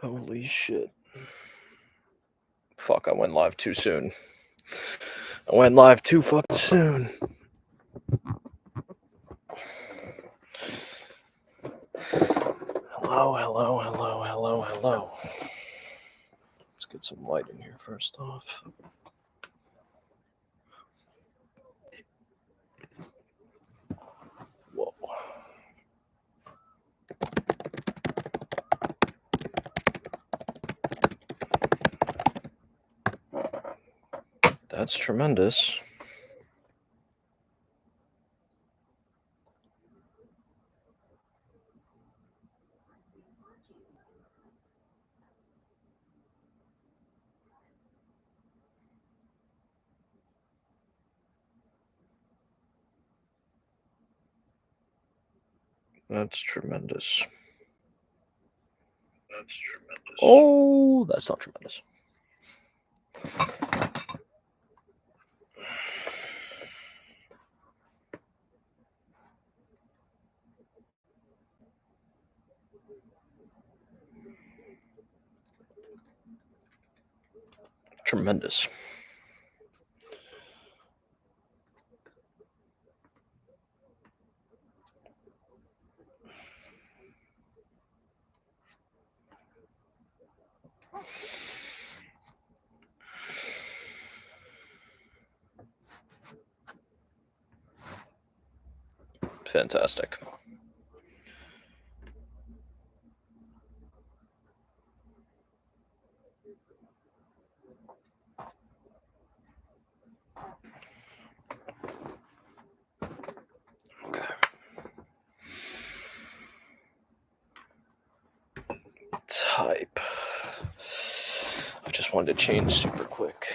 Holy shit. Fuck, I went live too soon. I went live too fucking soon. Hello. Let's get some light in here first off. Whoa. That's tremendous. That's tremendous. Oh, that's not tremendous. Tremendous. Fantastic. Okay. Type. I just wanted to change super quick.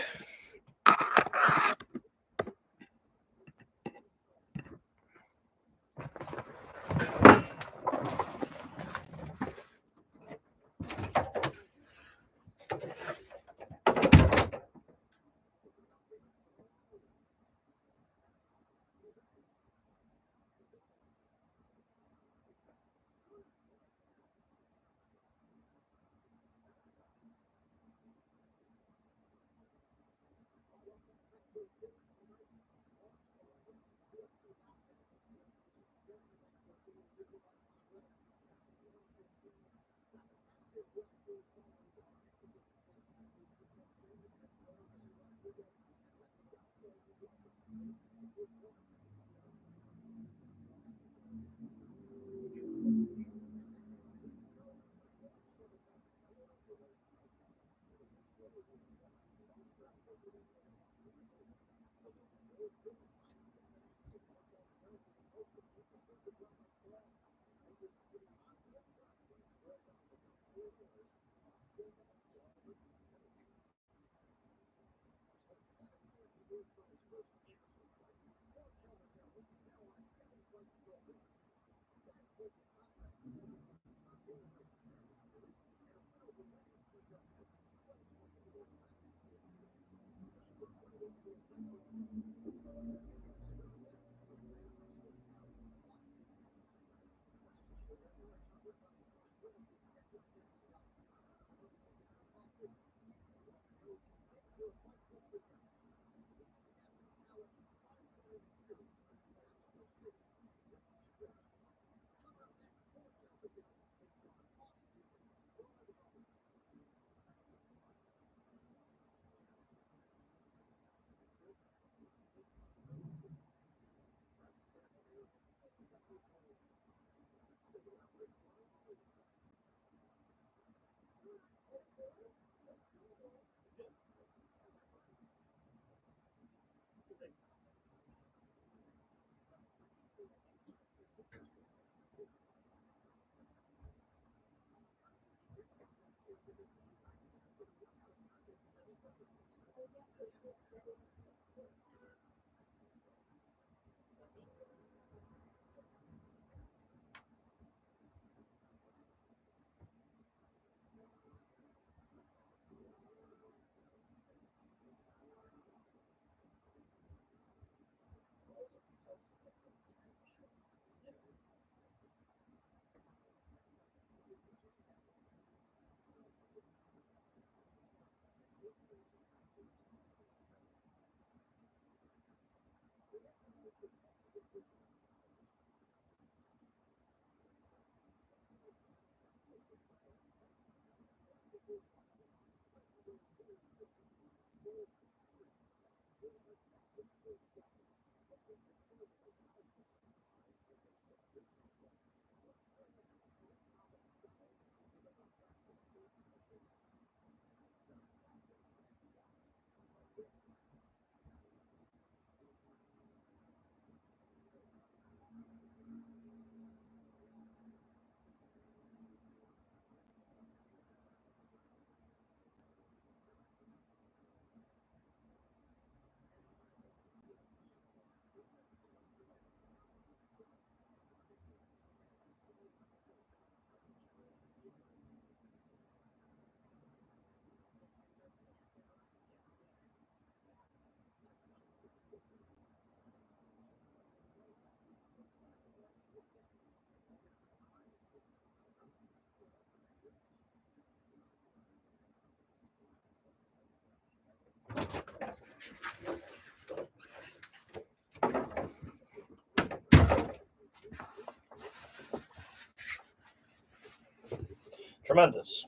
Tremendous.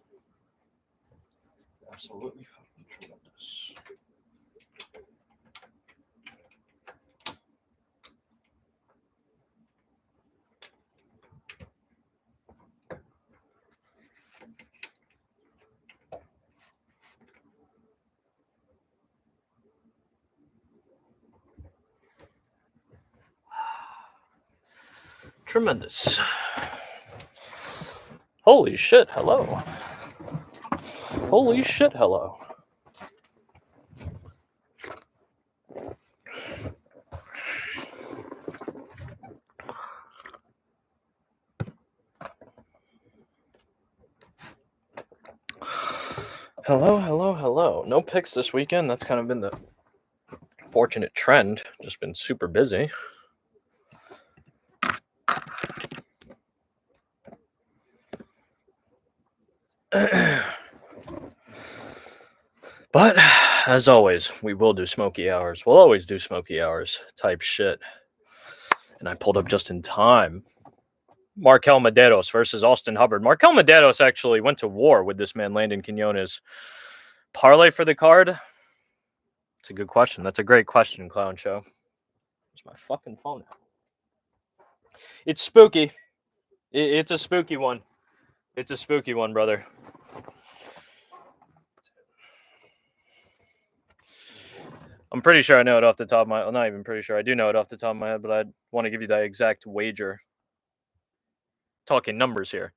Absolutely fucking tremendous. Tremendous. Holy shit, hello. Holy shit, hello. Hello, hello, hello. No picks this weekend. That's kind of been the fortunate trend. Just been super busy. But as always, we will do Smoky hours. We'll always do Smoky hours type shit. And I pulled up just in time. Markel Medeiros versus Austin Hubbard. Markel Medeiros actually went to war with this man, Landon Quinones. Parlay for the card? It's a good question. That's a great question, Clown Show. Where's my fucking phone at? It's spooky. It's a spooky one. It's a spooky one, brother. I'm pretty sure I know it off the top of my... I'm not even pretty sure. I do know it off the top of my head, but I want to give you that exact wager. Talking numbers here.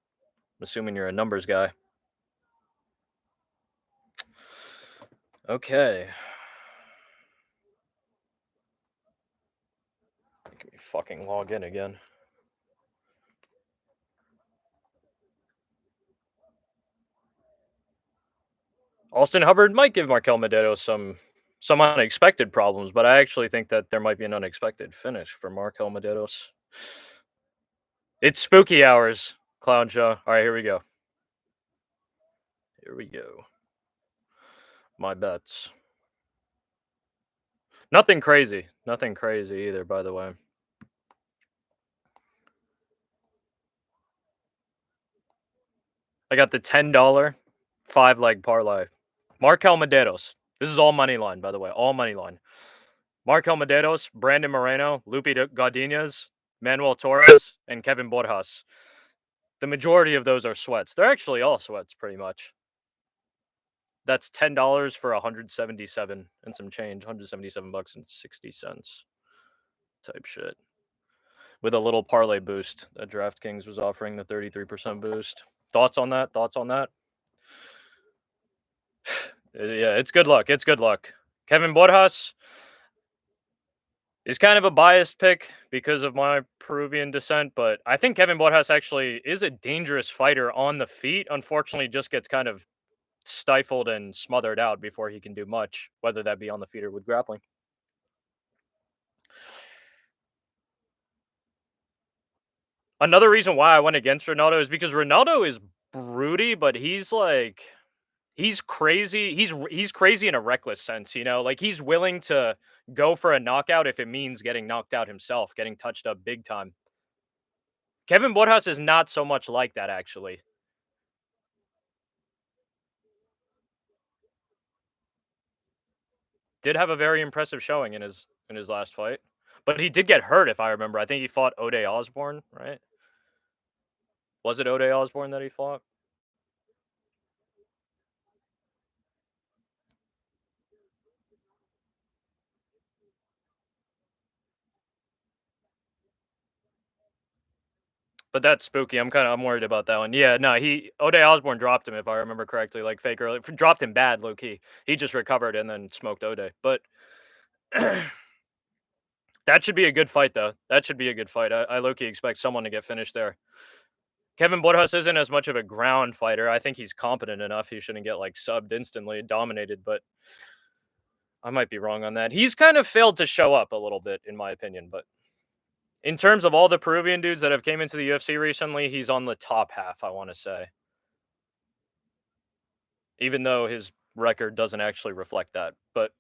I'm assuming you're a numbers guy. Okay. Let me fucking log in again. Austin Hubbard might give Markel Medeiros some unexpected problems, but I actually think that there might be an unexpected finish for Markel Medeiros. It's spooky hours, Clown Show. All right, here we go. Here we go. My bets. Nothing crazy. Nothing crazy either, by the way. I got the $10 5-leg parlay. Markel Medeiros. This is all money line, by the way. All money line. Markel Medeiros, Brandon Moreno, Lupe Godinez, Manuel Torres, and Kevin Borjas. The majority of those are sweats. They're actually all sweats, pretty much. That's $10 for 177 and some change, 177 bucks and 60 cents type shit. With a little parlay boost that DraftKings was offering, the 33% boost. Thoughts on that? Thoughts on that? Yeah, it's good luck. It's good luck. Kevin Borjas is kind of a biased pick because of my Peruvian descent, but I think Kevin Borjas actually is a dangerous fighter on the feet. Unfortunately, just gets kind of stifled and smothered out before he can do much, whether that be on the feet or with grappling. Another reason why I went against Ronaldo is because Ronaldo is broody, but he's like He's crazy. He's crazy in a reckless sense, you know? Like, he's willing to go for a knockout if it means getting knocked out himself, getting touched up big time. Kevin Woodhouse is not so much like that, actually. Did have a very impressive showing in his last fight, but he did get hurt, if I remember. I think he fought Ode Osborne, right? Was it Ode Osborne that he fought? But that's spooky. I'm worried about that one. Yeah, no, he Ode Osborne dropped him if I remember correctly, like fake early. Dropped him bad, low key. He just recovered and then smoked Ode. But that should be a good fight, though. That should be a good fight. I low key expect someone to get finished there. Kevin Woodhouse isn't as much of a ground fighter. I think he's competent enough. He shouldn't get like subbed instantly, dominated. But I might be wrong on that. He's kind of failed to show up a little bit, in my opinion. But in terms of all the Peruvian dudes that have came into the UFC recently, he's on the top half. I want to say, even though his record doesn't actually reflect that. But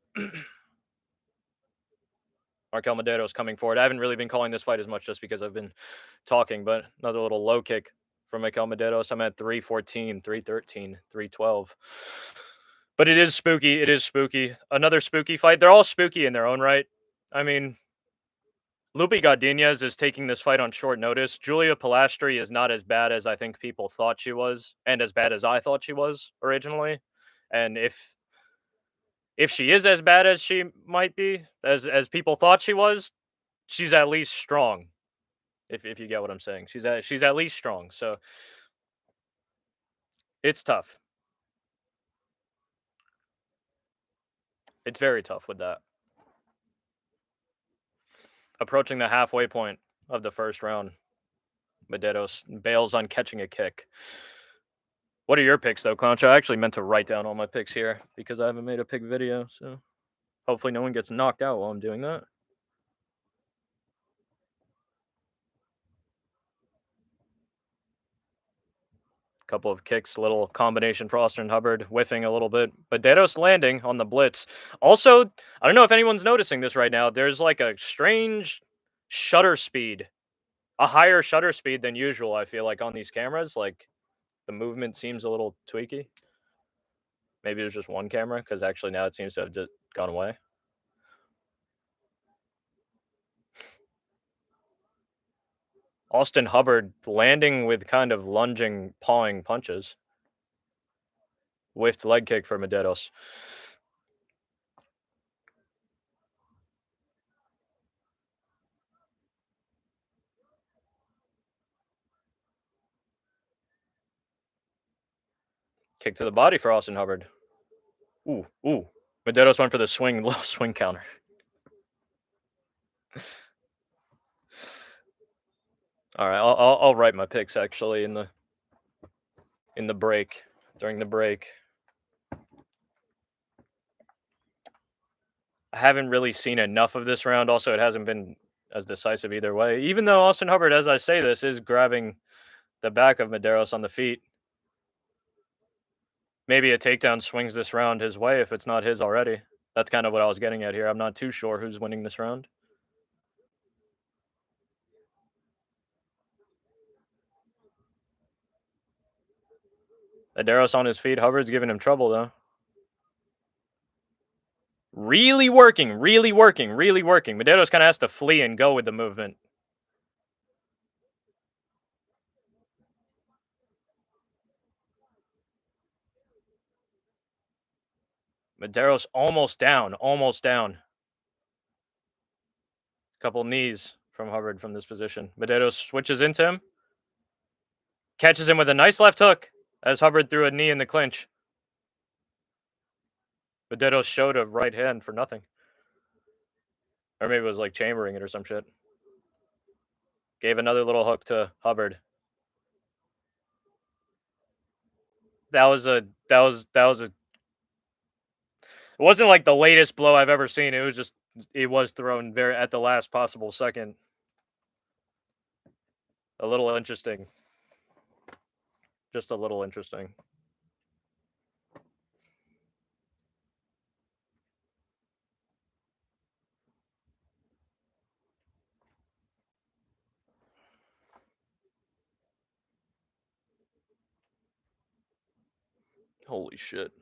Markel Medeiros coming forward. I haven't really been calling this fight as much just because I've been talking, but another little low kick from Markel Medeiros. I'm at 314, 313, 312. But it is spooky. It is spooky. Another spooky fight. They're all spooky in their own right. I mean, Lupe Godinez is taking this fight on short notice. Julia Pilastri is not as bad as I think people thought she was, and as bad as I thought she was originally. And if she is as bad as she might be, as people thought she was, she's at least strong. If you get what I'm saying, she's at least strong. So it's tough. It's very tough with that. Approaching the halfway point of the first round, Medeiros bails on catching a kick. What are your picks though, Concha? I actually meant to write down all my picks here because I haven't made a pick video. So hopefully no one gets knocked out while I'm doing that. Couple of kicks, little combination for Austin Hubbard, whiffing a little bit. But Dedos landing on the blitz. Also, I don't know if anyone's noticing this right now. There's like a strange shutter speed, a higher shutter speed than usual, I feel like, on these cameras. Like the movement seems a little tweaky. Maybe there's just one camera because actually now it seems to have just gone away. Austin Hubbard landing with kind of lunging, pawing punches. Whiffed leg kick for Medeiros. Kick to the body for Austin Hubbard. Ooh, ooh. Medeiros went for the swing, little swing counter. All right, I'll write my picks actually in the break during the break. I haven't really seen enough of this round. Also, it hasn't been as decisive either way. Even though Austin Hubbard, as I say this, is grabbing the back of Medeiros on the feet. Maybe a takedown swings this round his way if it's not his already. That's kind of what I was getting at here. I'm not too sure who's winning this round. Medeiros on his feet. Hubbard's giving him trouble though. Really working, really working, really working. Medeiros kind of has to flee and go with the movement. Medeiros almost down, almost down. Couple knees from Hubbard from this position. Medeiros switches into him. Catches him with a nice left hook as Hubbard threw a knee in the clinch. Medeiros showed a right hand for nothing. Or maybe it was like chambering it or some shit. Gave another little hook to Hubbard. That was a it wasn't like the latest blow I've ever seen. It was thrown very at the last possible second. A little interesting. Just a little interesting. Holy shit.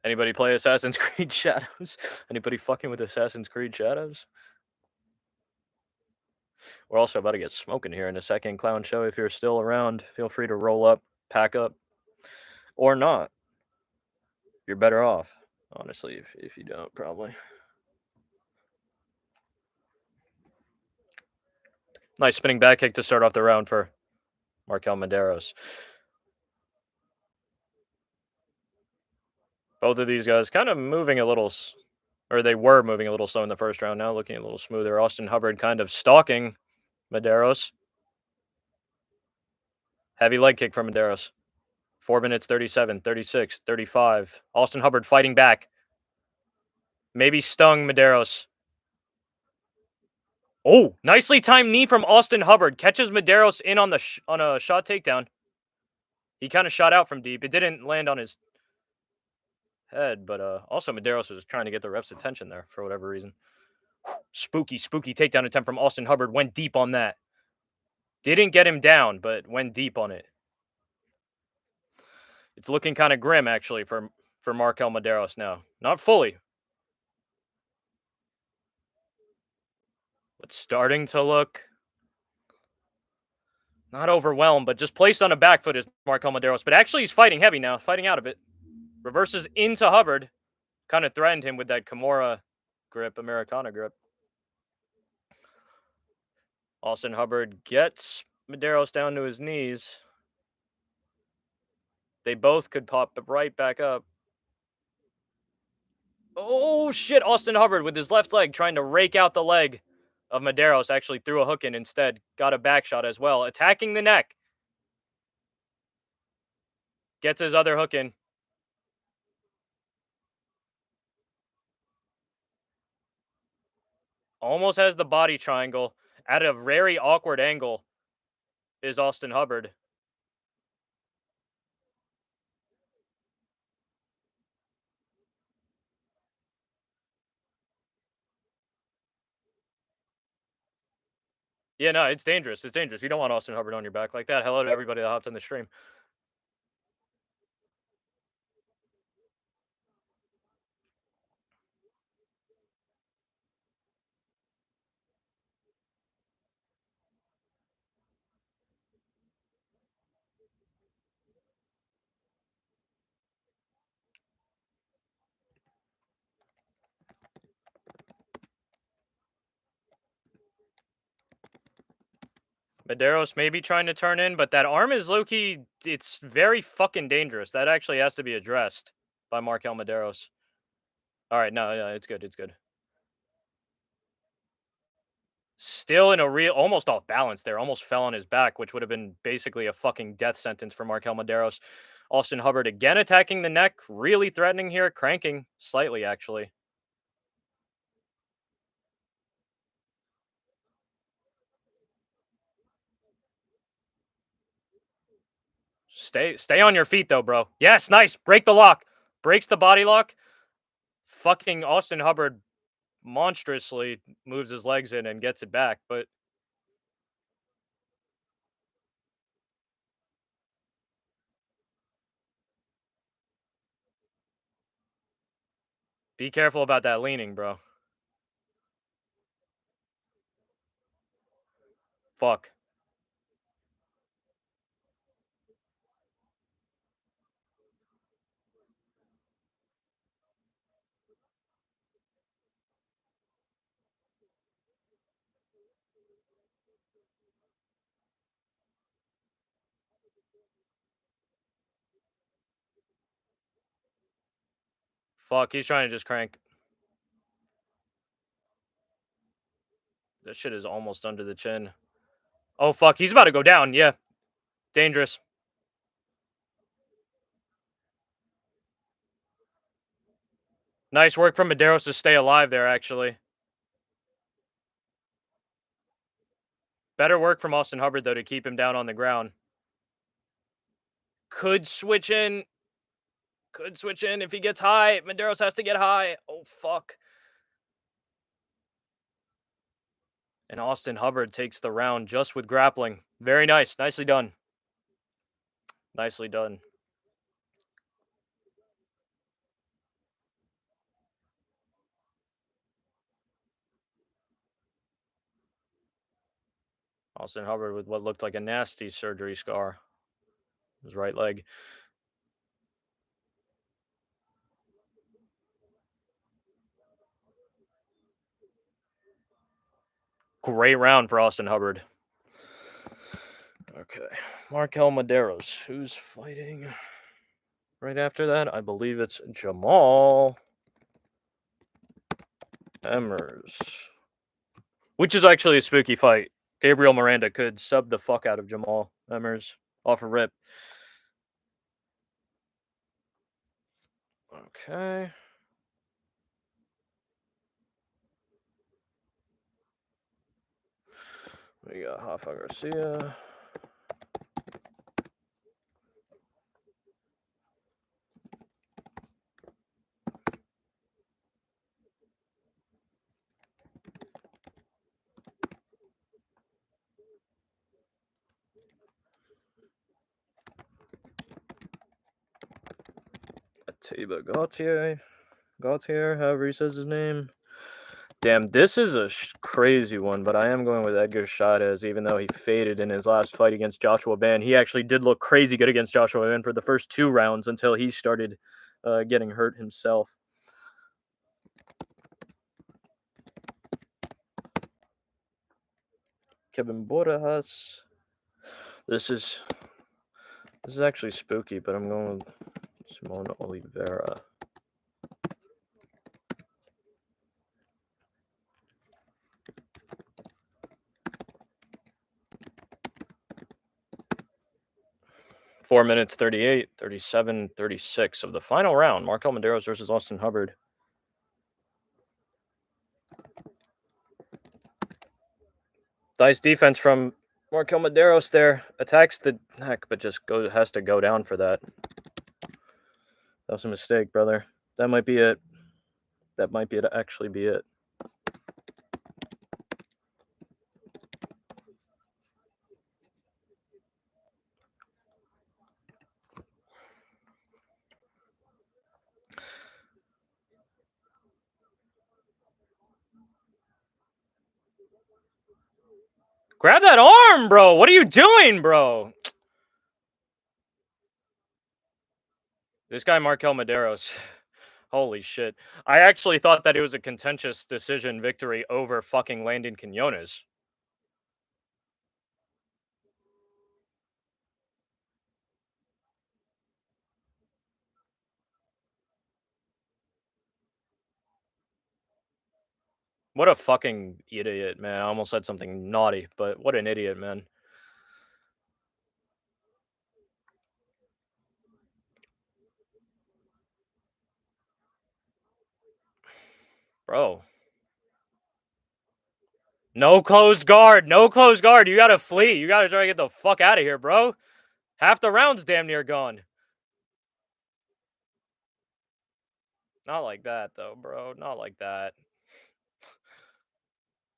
Anybody play Assassin's Creed Shadows? Anybody fucking with Assassin's Creed Shadows? We're also about to get smoking here in a second, Clown Show. If you're still around, feel free to roll up, pack up, or not. You're better off, honestly, if you don't, probably. Nice spinning back kick to start off the round for Markel Medeiros. Both of these guys kind of moving a little, or they were moving a little slow in the first round. Now looking a little smoother. Austin Hubbard kind of stalking Medeiros. Heavy leg kick from Medeiros. 4 minutes, 37, 36, 35. Austin Hubbard fighting back. Maybe stung Medeiros. Oh, nicely timed knee from Austin Hubbard. Catches Medeiros in on the on a shot takedown. He kind of shot out from deep. It didn't land on his head, but also Medeiros was trying to get the ref's attention there for whatever reason. Spooky takedown attempt from Austin Hubbard. Went deep on that. Didn't get him down, but went deep on it. It's looking kind of grim, actually, for Markel Medeiros now. Not fully, but starting to look not overwhelmed, but just placed on a back foot is Markel Medeiros. But actually, he's fighting heavy now, fighting out of it. Reverses into Hubbard. Kind of threatened him with that Kimura grip, Americana grip. Austin Hubbard gets Medeiros down to his knees. They both could pop right back up. Oh, shit. Austin Hubbard with his left leg trying to rake out the leg of Medeiros. Actually threw a hook in instead. Got a back shot as well. Attacking the neck. Gets his other hook in. Almost has the body triangle. At a very awkward angle is Austin Hubbard. Yeah, no, it's dangerous. It's dangerous. You don't want Austin Hubbard on your back like that. Hello to everybody that hopped on the stream. Medeiros may be trying to turn in, but that arm is low-key, it's very fucking dangerous. That actually has to be addressed by Markel Medeiros. All right, no, it's good. It's good. Still in a real, almost off balance there. Almost fell on his back, which would have been basically a fucking death sentence for Markel Medeiros. Austin Hubbard again attacking the neck, really threatening here, cranking slightly actually. Stay on your feet though, bro. Yes, nice. Break the lock. Breaks the body lock. Fucking Austin Hubbard monstrously moves his legs in and gets it back, but be careful about that leaning, bro. Fuck. Fuck, he's trying to just crank. This shit is almost under the chin. Oh, fuck, he's about to go down. Yeah. Dangerous. Nice work from Medeiros to stay alive there, actually. Better work from Austin Hubbard, though, to keep him down on the ground. Could switch in. Could switch in if he gets high. Medeiros has to get high. Oh, fuck. And Austin Hubbard takes the round just with grappling. Very nice. Nicely done. Nicely done. Austin Hubbard with what looked like a nasty surgery scar. His right leg. Great round for Austin Hubbard. Okay. Markel Medeiros. Who's fighting right after that? I believe it's Jamal Emmers. Which is actually a spooky fight. Gabriel Miranda could sub the fuck out of Jamal Emmers off a rip. Okay. We got Rafa Garcia. Atiba Gautier, however he says his name. Damn, this is a crazy one, but I am going with Edgar Chavez, even though he faded in his last fight against Joshua Ban. He actually did look crazy good against Joshua Ban for the first 2 rounds until he started getting hurt himself. Kevin Borjas. This is actually spooky, but I'm going with Simone Oliveira. Four minutes 38, 37, 36 of the final round. Markel Medeiros versus Austin Hubbard. Nice defense from Markel Medeiros there. Attacks the neck, but just has to go down for that. That was a mistake, brother. That might be it. That might actually be it. Grab that arm, bro. What are you doing, bro? This guy, Markel Medeiros. Holy shit. I actually thought that it was a contentious decision victory over fucking Landon Quinones. What a fucking idiot, man. I almost said something naughty, but what an idiot, man. Bro. No closed guard. No closed guard. You gotta flee. You gotta try to get the fuck out of here, bro. Half the round's damn near gone. Not like that, though, bro. Not like that.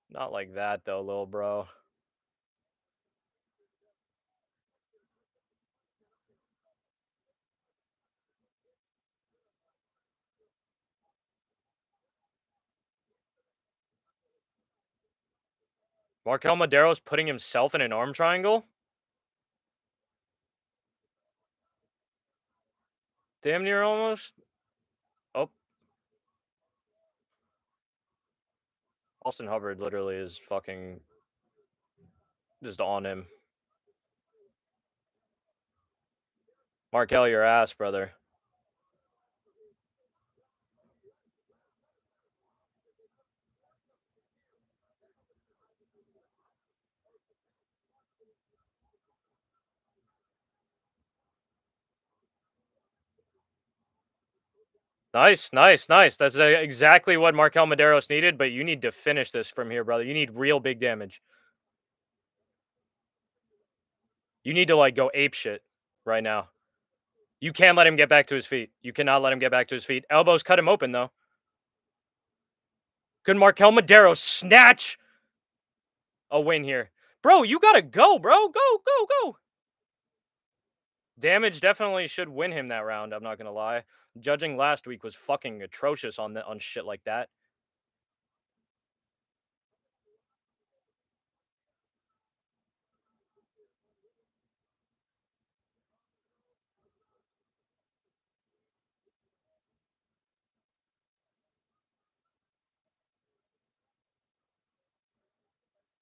Not like that, though, little bro. Markel Medeiros putting himself in an arm triangle? Damn near almost. Oh. Austin Hubbard literally is fucking just on him. Markel, your ass, brother. Nice, nice, nice. That's exactly what Markel Medeiros needed, but you need to finish this from here, brother. You need real big damage. You need to like go ape shit right now. You can't let him get back to his feet. You cannot let him get back to his feet. Elbows cut him open though. Could Markel Madero snatch a win here? Bro, you gotta go, bro. Go, go, go. Damage definitely should win him that round, I'm not gonna lie. Judging last week was fucking atrocious on shit like that.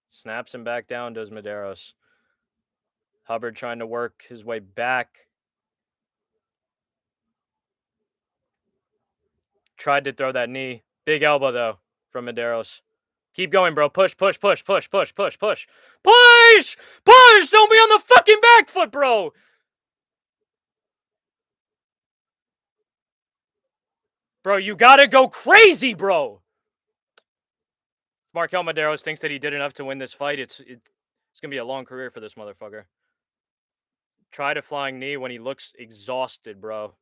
Snaps him back down, does Medeiros. Hubbard trying to work his way back. Tried to throw that knee. Big elbow though from Medeiros. Keep going, bro. Push, push, push, push, push, push, push. Push! Push! Don't be on the fucking back foot, bro! Bro, you gotta go crazy, bro! Markel Medeiros thinks that he did enough to win this fight. It's gonna be a long career for this motherfucker. Tried a flying knee when he looks exhausted, bro.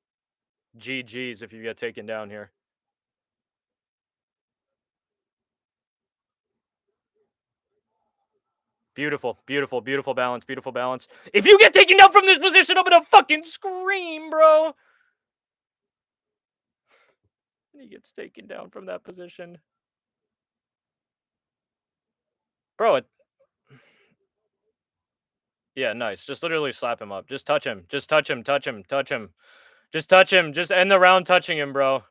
GG's if you get taken down here. Beautiful, beautiful, beautiful balance, beautiful balance. If you get taken down from this position, I'm gonna fucking scream, bro. He gets taken down from that position. Bro, yeah, nice. Just literally slap him up. Just touch him. Just touch him, touch him, touch him. Just touch him. Just end the round touching him, bro.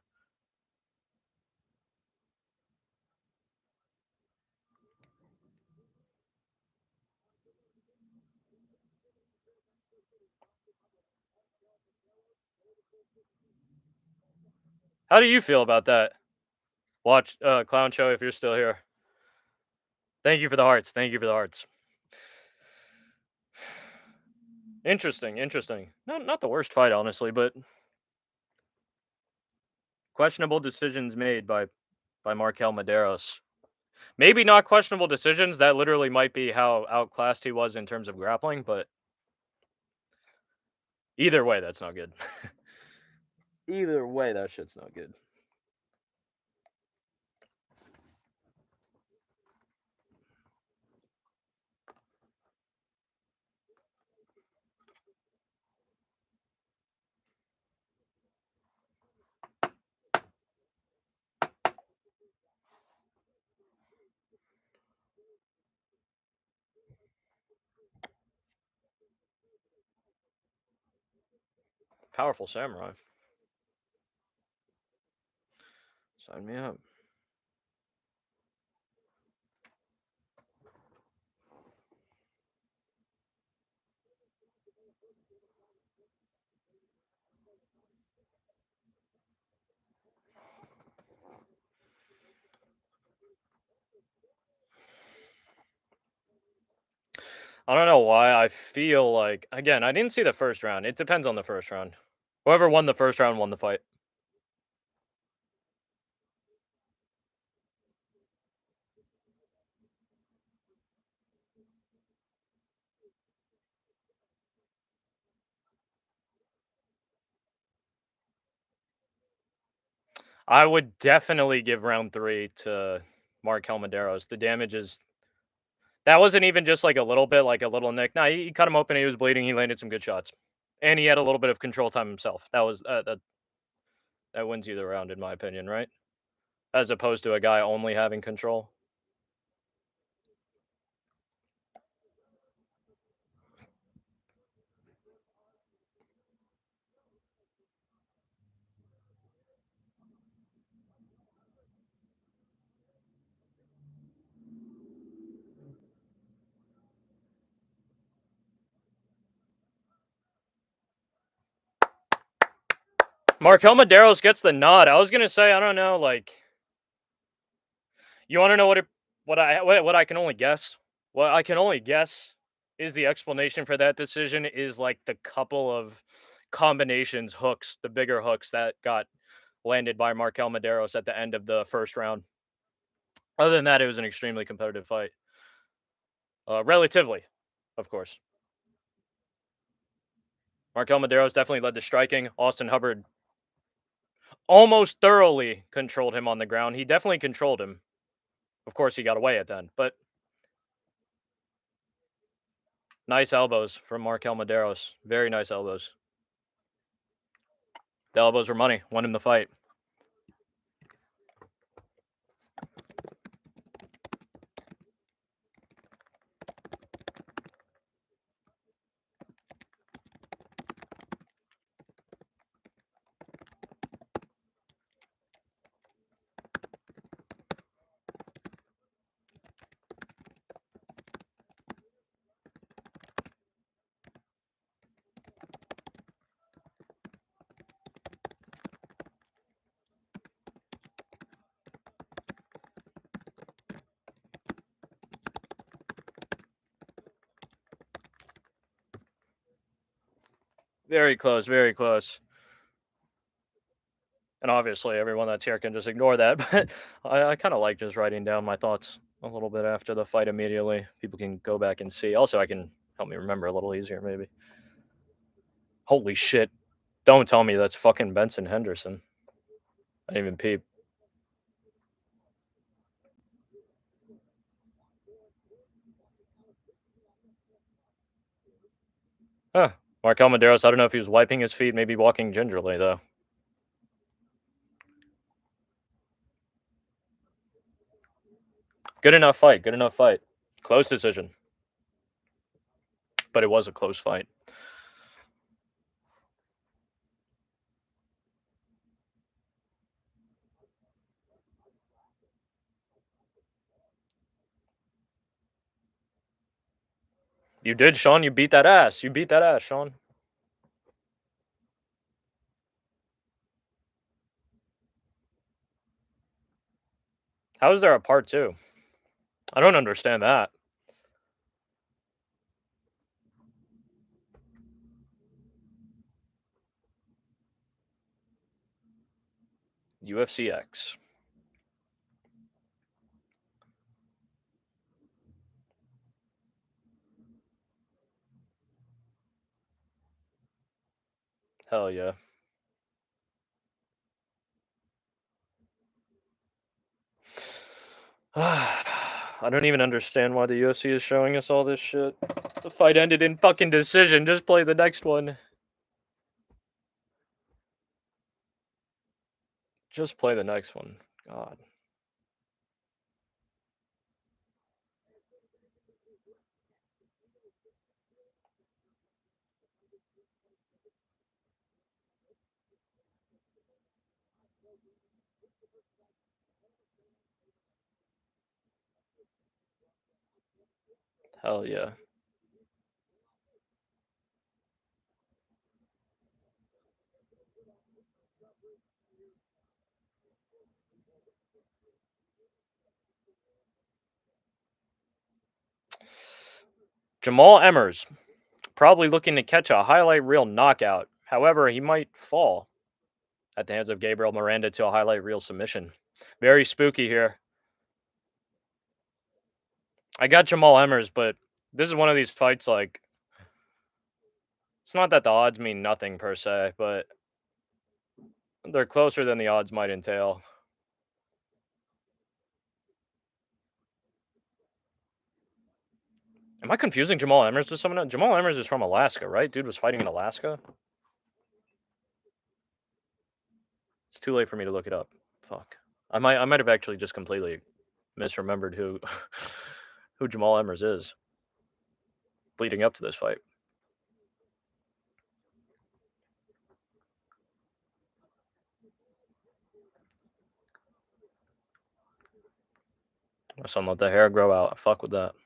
How do you feel about that? Watch Clown Show if you're still here. Thank you for the hearts. Thank you for the hearts. Interesting, interesting. Not the worst fight, honestly, but questionable decisions made by Markel Medeiros. Maybe not questionable decisions. That literally might be how outclassed he was in terms of grappling, but either way, that's not good. Either way, that shit's not good. Powerful samurai. Sign me up. I don't know why I feel like again, I didn't see the first round. It depends on the first round. Whoever won the first round won the fight. I would definitely give round 3 to Mark Helmederos. The damage is that wasn't even just like a little bit, like a little nick. Nah, he cut him open. He was bleeding. He landed some good shots, and he had a little bit of control time himself. That was that wins you the round, in my opinion, right? As opposed to a guy only having control. Markel Medeiros gets the nod. I was gonna say, I don't know, like you want to know what I can only guess. What I can only guess is the explanation for that decision is like the couple of combinations, hooks, the bigger hooks that got landed by Markel Medeiros at the end of the first round. Other than that, it was an extremely competitive fight. Relatively, of course. Markel Medeiros definitely led the striking. Austin Hubbard almost thoroughly controlled him on the ground. He definitely controlled him. Of course, he got away at the end, but nice elbows from Markel Medeiros. Very nice elbows. The elbows were money. Won him the fight. Very close. Very close. And obviously, everyone that's here can just ignore that. But I kind of like just writing down my thoughts a little bit after the fight immediately. People can go back and see. Also, I can help me remember a little easier, maybe. Holy shit. Don't tell me that's fucking Benson Henderson. I didn't even peep. Huh. Markel Medeiros, I don't know if he was wiping his feet, maybe walking gingerly, though. Good enough fight. Good enough fight. Close decision. But it was a close fight. You did, Sean. You beat that ass. You beat that ass, Sean. How is there a part two? I don't understand that. UFC X. Hell yeah. I don't even understand why the UFC is showing us all this shit. The fight ended in fucking decision. Just play the next one. Just play the next one. God. Hell yeah. Jamal Emmers. Probably looking to catch a highlight reel knockout. However, he might fall at the hands of Gabriel Miranda to a highlight reel submission. Very spooky here. I got Jamal Emmers, but this is one of these fights like it's not that the odds mean nothing per se, but they're closer than the odds might entail. Am I confusing Jamal Emmers to someone else? Jamal Emmers is from Alaska, right? Dude was fighting in Alaska. It's too late for me to look it up. Fuck. I might have actually just completely misremembered who who Jamal Emmers is leading up to this fight. My son let the hair grow out. I fuck with that.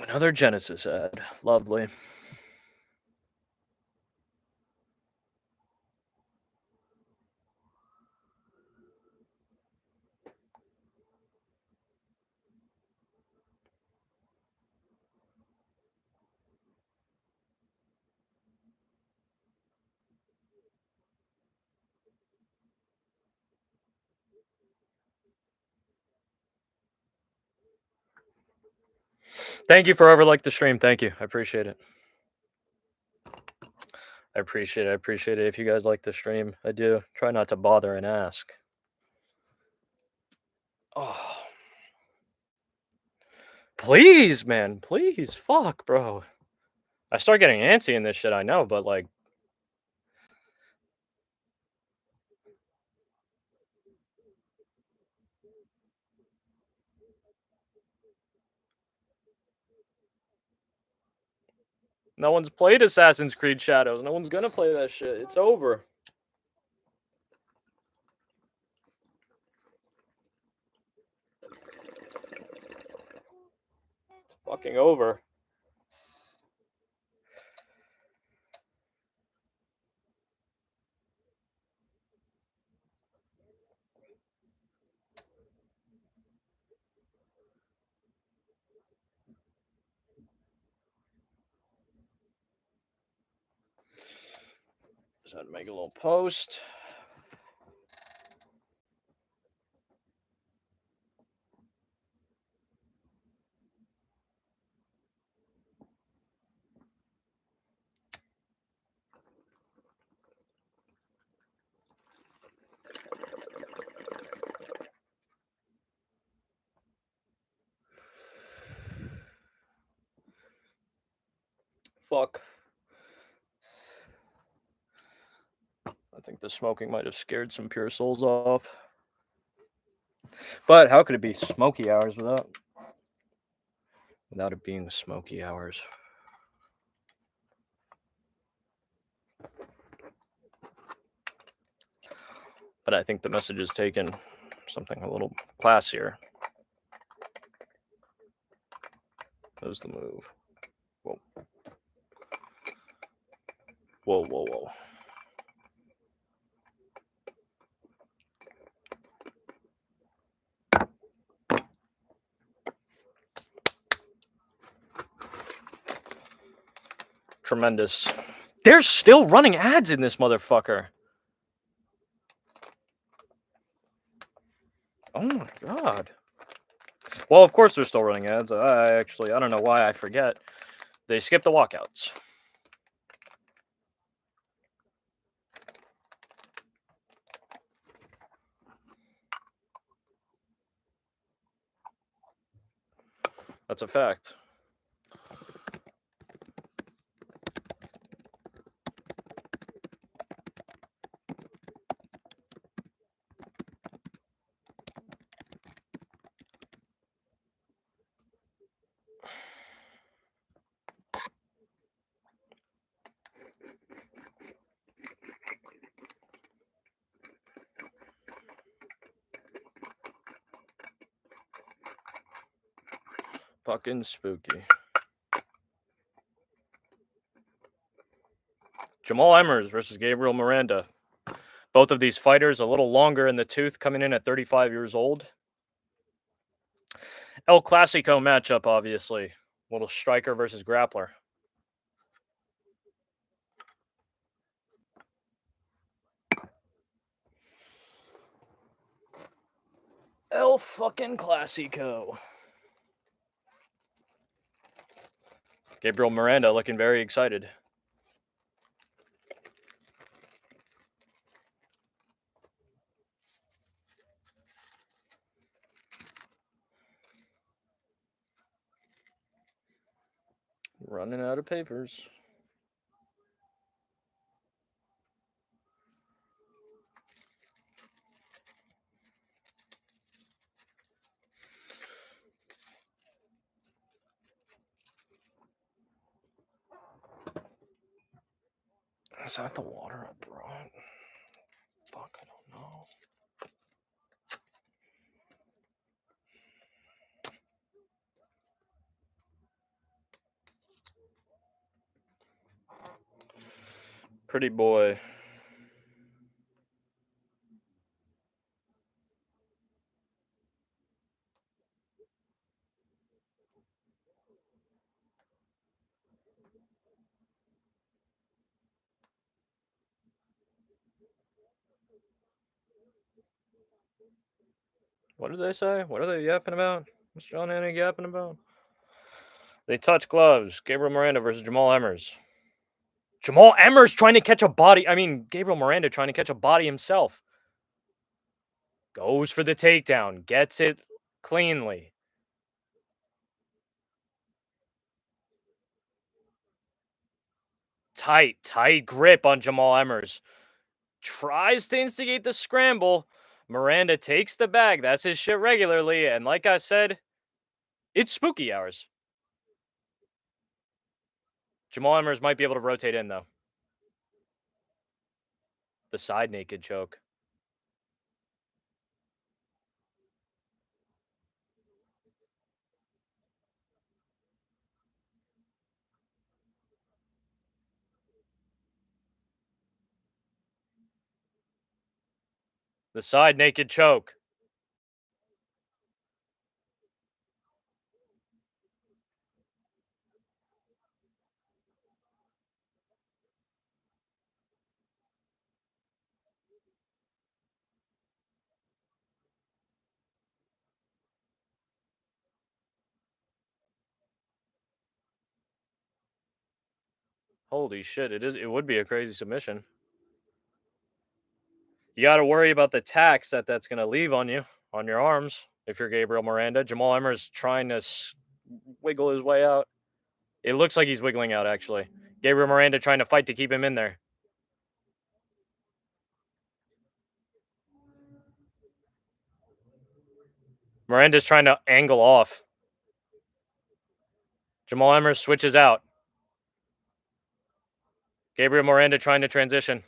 Another Genesis ad. Lovely. Thank you for whoever liked the stream. Thank you. I appreciate it. I appreciate it. I appreciate it. If you guys like the stream, I do. Try not to bother and ask. Oh, please, man. Please. Fuck, bro. I start getting antsy in this shit, I know, but like, no one's played Assassin's Creed Shadows. No one's gonna play that shit. It's over. It's fucking over. Just had to make a little post. Fuck. I think the smoking might have scared some pure souls off. But how could it be smoky hours without it being smoky hours? But I think the message is taken something a little classier. That was the move. Whoa. Whoa, whoa, whoa. Tremendous. They're still running ads in this motherfucker. Oh my god. Well, of course they're still running ads. I don't know why I forget. They skipped the walkouts. That's a fact. Fucking spooky. Jamal Emmers versus Gabriel Miranda. Both of these fighters a little longer in the tooth, coming in at 35 years old. El Clasico matchup, obviously. Little striker versus grappler. El fucking Clasico. Gabriel Miranda looking very excited. Running out of papers. Is that the water I brought? Fuck, I don't know. Pretty boy. What did they say? What are they yapping about? What's John Hanna yapping about? They touch gloves. Gabriel Miranda versus Jamal Emmers. Jamal Emmers trying to catch a body. I mean, Gabriel Miranda trying to catch a body himself. Goes for the takedown. Gets it cleanly. Tight grip on Jamal Emmers. Tries to instigate the scramble. Miranda takes the bag. That's his shit regularly. And like I said, it's spooky hours. Jamal Emmers might be able to rotate in, though. The side naked choke. The side naked choke. Holy shit, it would be a crazy submission. You got to worry about the tax that's going to leave on you, on your arms, if you're Gabriel Miranda. Jamal Emmers trying to wiggle his way out. It looks like he's wiggling out, actually. Gabriel Miranda trying to fight to keep him in there. Miranda's trying to angle off. Jamal Emmers switches out. Gabriel Miranda trying to transition.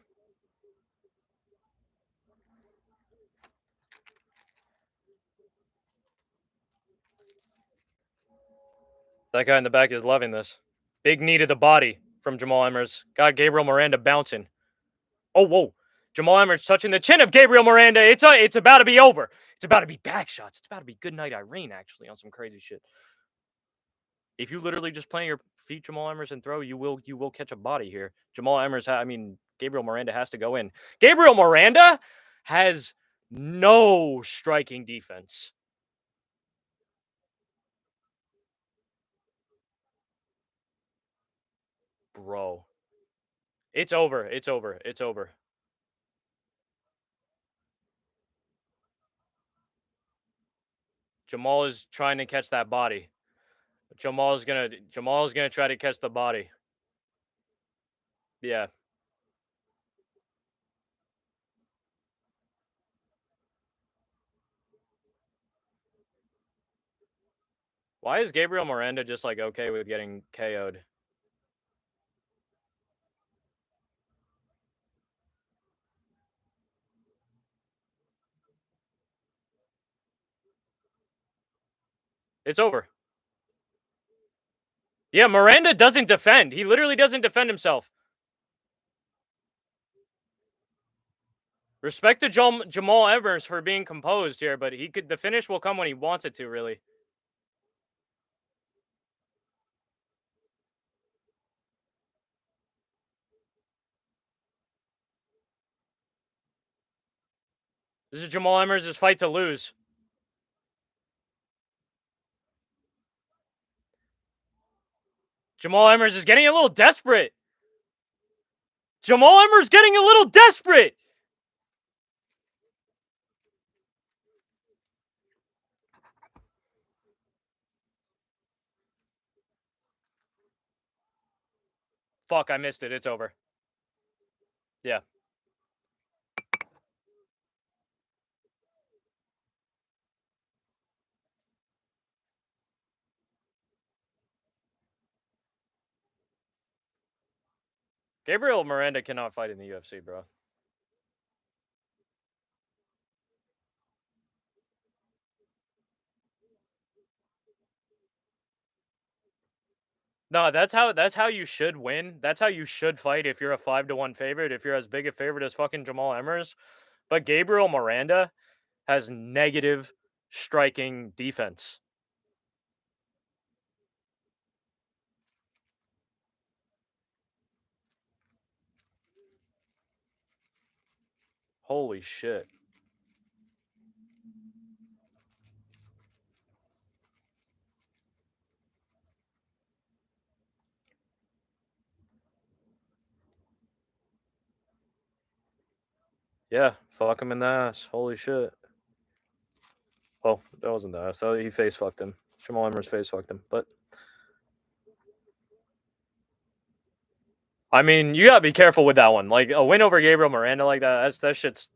That guy in the back is loving this. Big knee to the body from Jamal Emmers. Got Gabriel Miranda bouncing. Oh, whoa. Jamal Emmers touching the chin of Gabriel Miranda. It's about to be over. It's about to be back shots. It's about to be good night Irene, actually, on some crazy shit. If you literally just plant your feet, Jamal Emmers, and throw, you will catch a body here. Jamal Emmers, Gabriel Miranda has to go in. Gabriel Miranda has no striking defense. Bro. It's over. It's over. It's over. Jamal is trying to catch that body. Jamal's gonna try to catch the body. Yeah. Why is Gabriel Miranda just like okay with getting KO'd? It's over. Yeah, Miranda doesn't defend. He literally doesn't defend himself. Respect to Jamal Emmers for being composed here, but the finish will come when he wants it to, really. This is Jamal Emmers' fight to lose. Jamal Emmers is getting a little desperate. Jamal Emmers getting a little desperate. Fuck, I missed it. It's over. Yeah. Gabriel Miranda cannot fight in the UFC, bro. No, that's how you should win. That's how you should fight if you're a 5-1 favorite, if you're as big a favorite as fucking Jamal Emmers. But Gabriel Miranda has negative striking defense. Holy shit. Yeah, fuck him in the ass. Holy shit. Well, that wasn't the ass. He face fucked him. Jamal Emmer's face fucked him. But I mean, you gotta be careful with that one. Like a win over Gabriel Miranda like that shit's.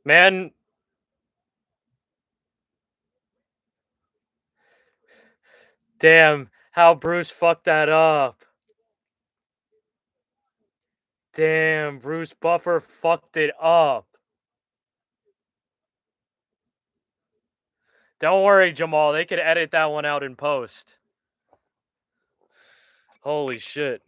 Man, damn, how Bruce fucked that up. Damn, Bruce Buffer fucked it up. Don't worry, Jamal. They could edit that one out in post. Holy shit.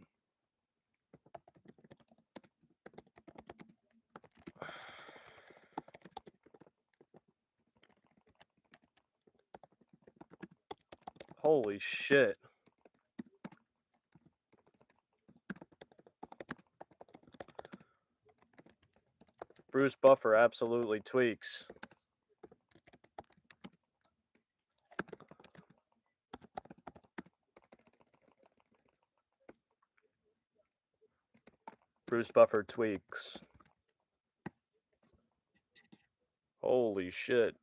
Holy shit. Bruce Buffer absolutely tweaks. Bruce Buffer tweaks. Holy shit.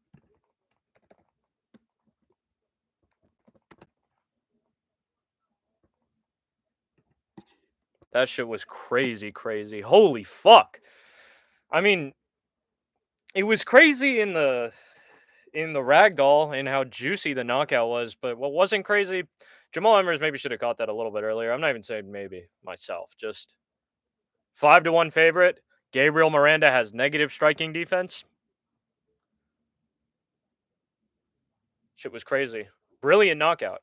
That shit was crazy, crazy. Holy fuck. I mean, it was crazy in the ragdoll and how juicy the knockout was, but what wasn't crazy, Jamal Emmers maybe should have caught that a little bit earlier. I'm not even saying maybe myself. Just 5-1 favorite. Gabriel Miranda has negative striking defense. Shit was crazy. Brilliant knockout.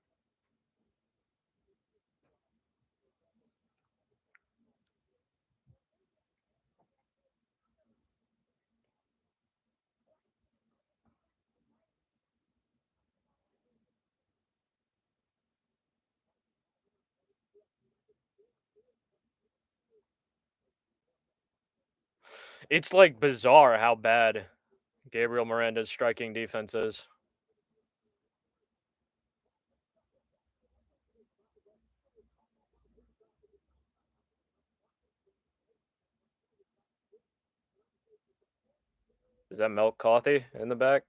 It's like bizarre how bad Gabriel Miranda's striking defense is. Is that milk coffee in the back?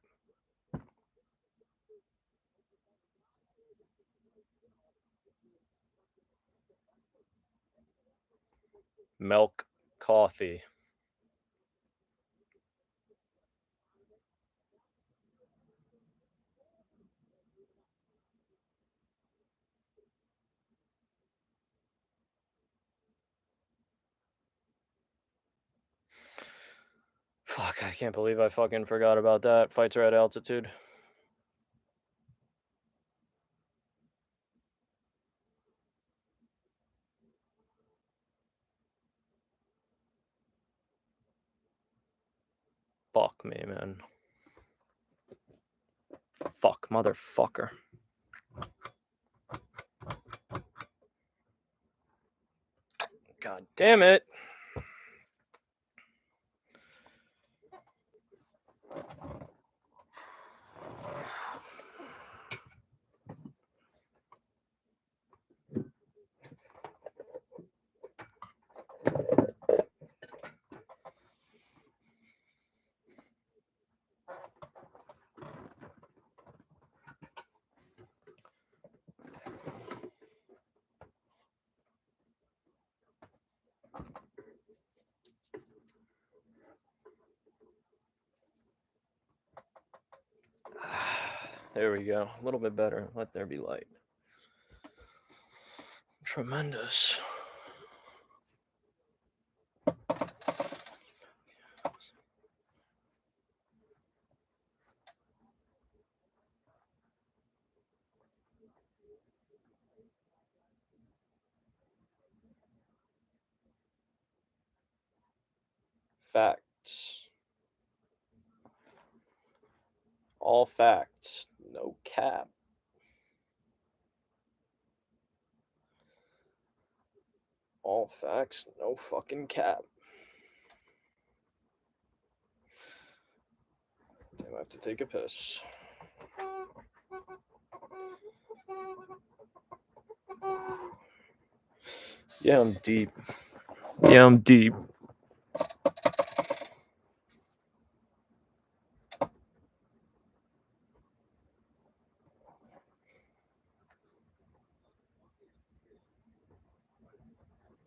Milk coffee. Fuck, I can't believe I fucking forgot about that. Fights are at altitude. Fuck me, man. Fuck, motherfucker. God damn it. There we go. A little bit better. Let there be light. Tremendous. Facts. All facts. No cap. All facts. No fucking cap. Damn, I have to take a piss. Yeah, I'm deep. Yeah, I'm deep.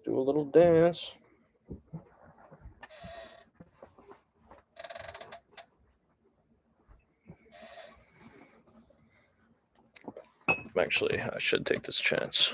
Do a little dance. Actually, I should take this chance.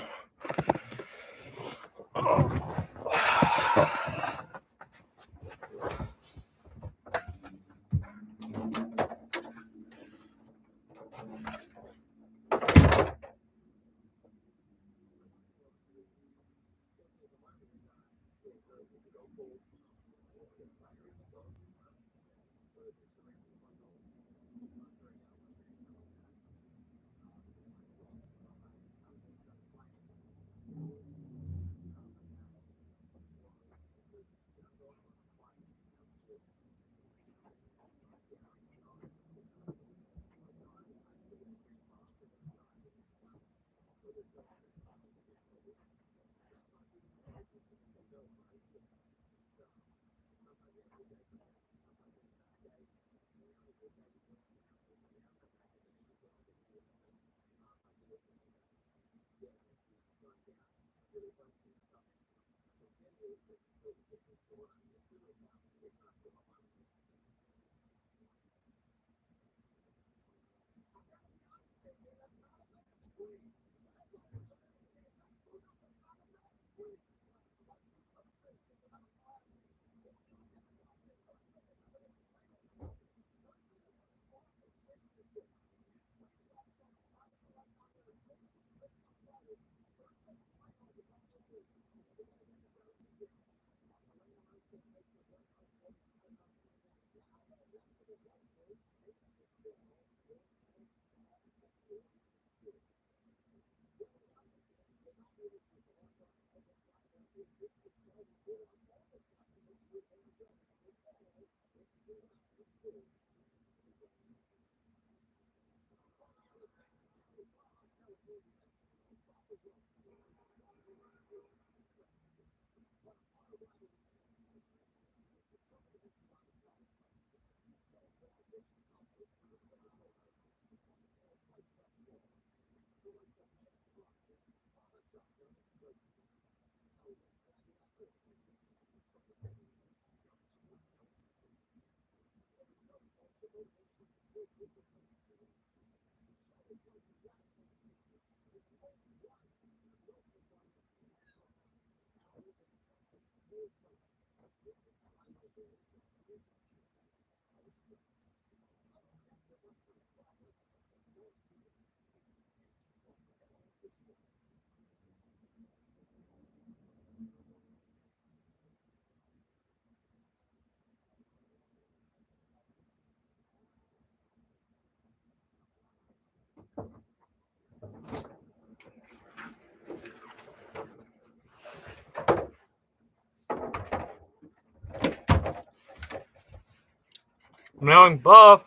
Young Buff.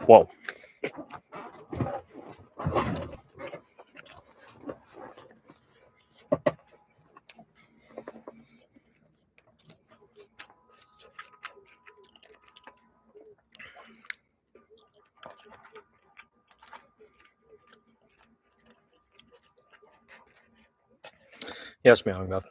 Whoa. Yes, Young Buff.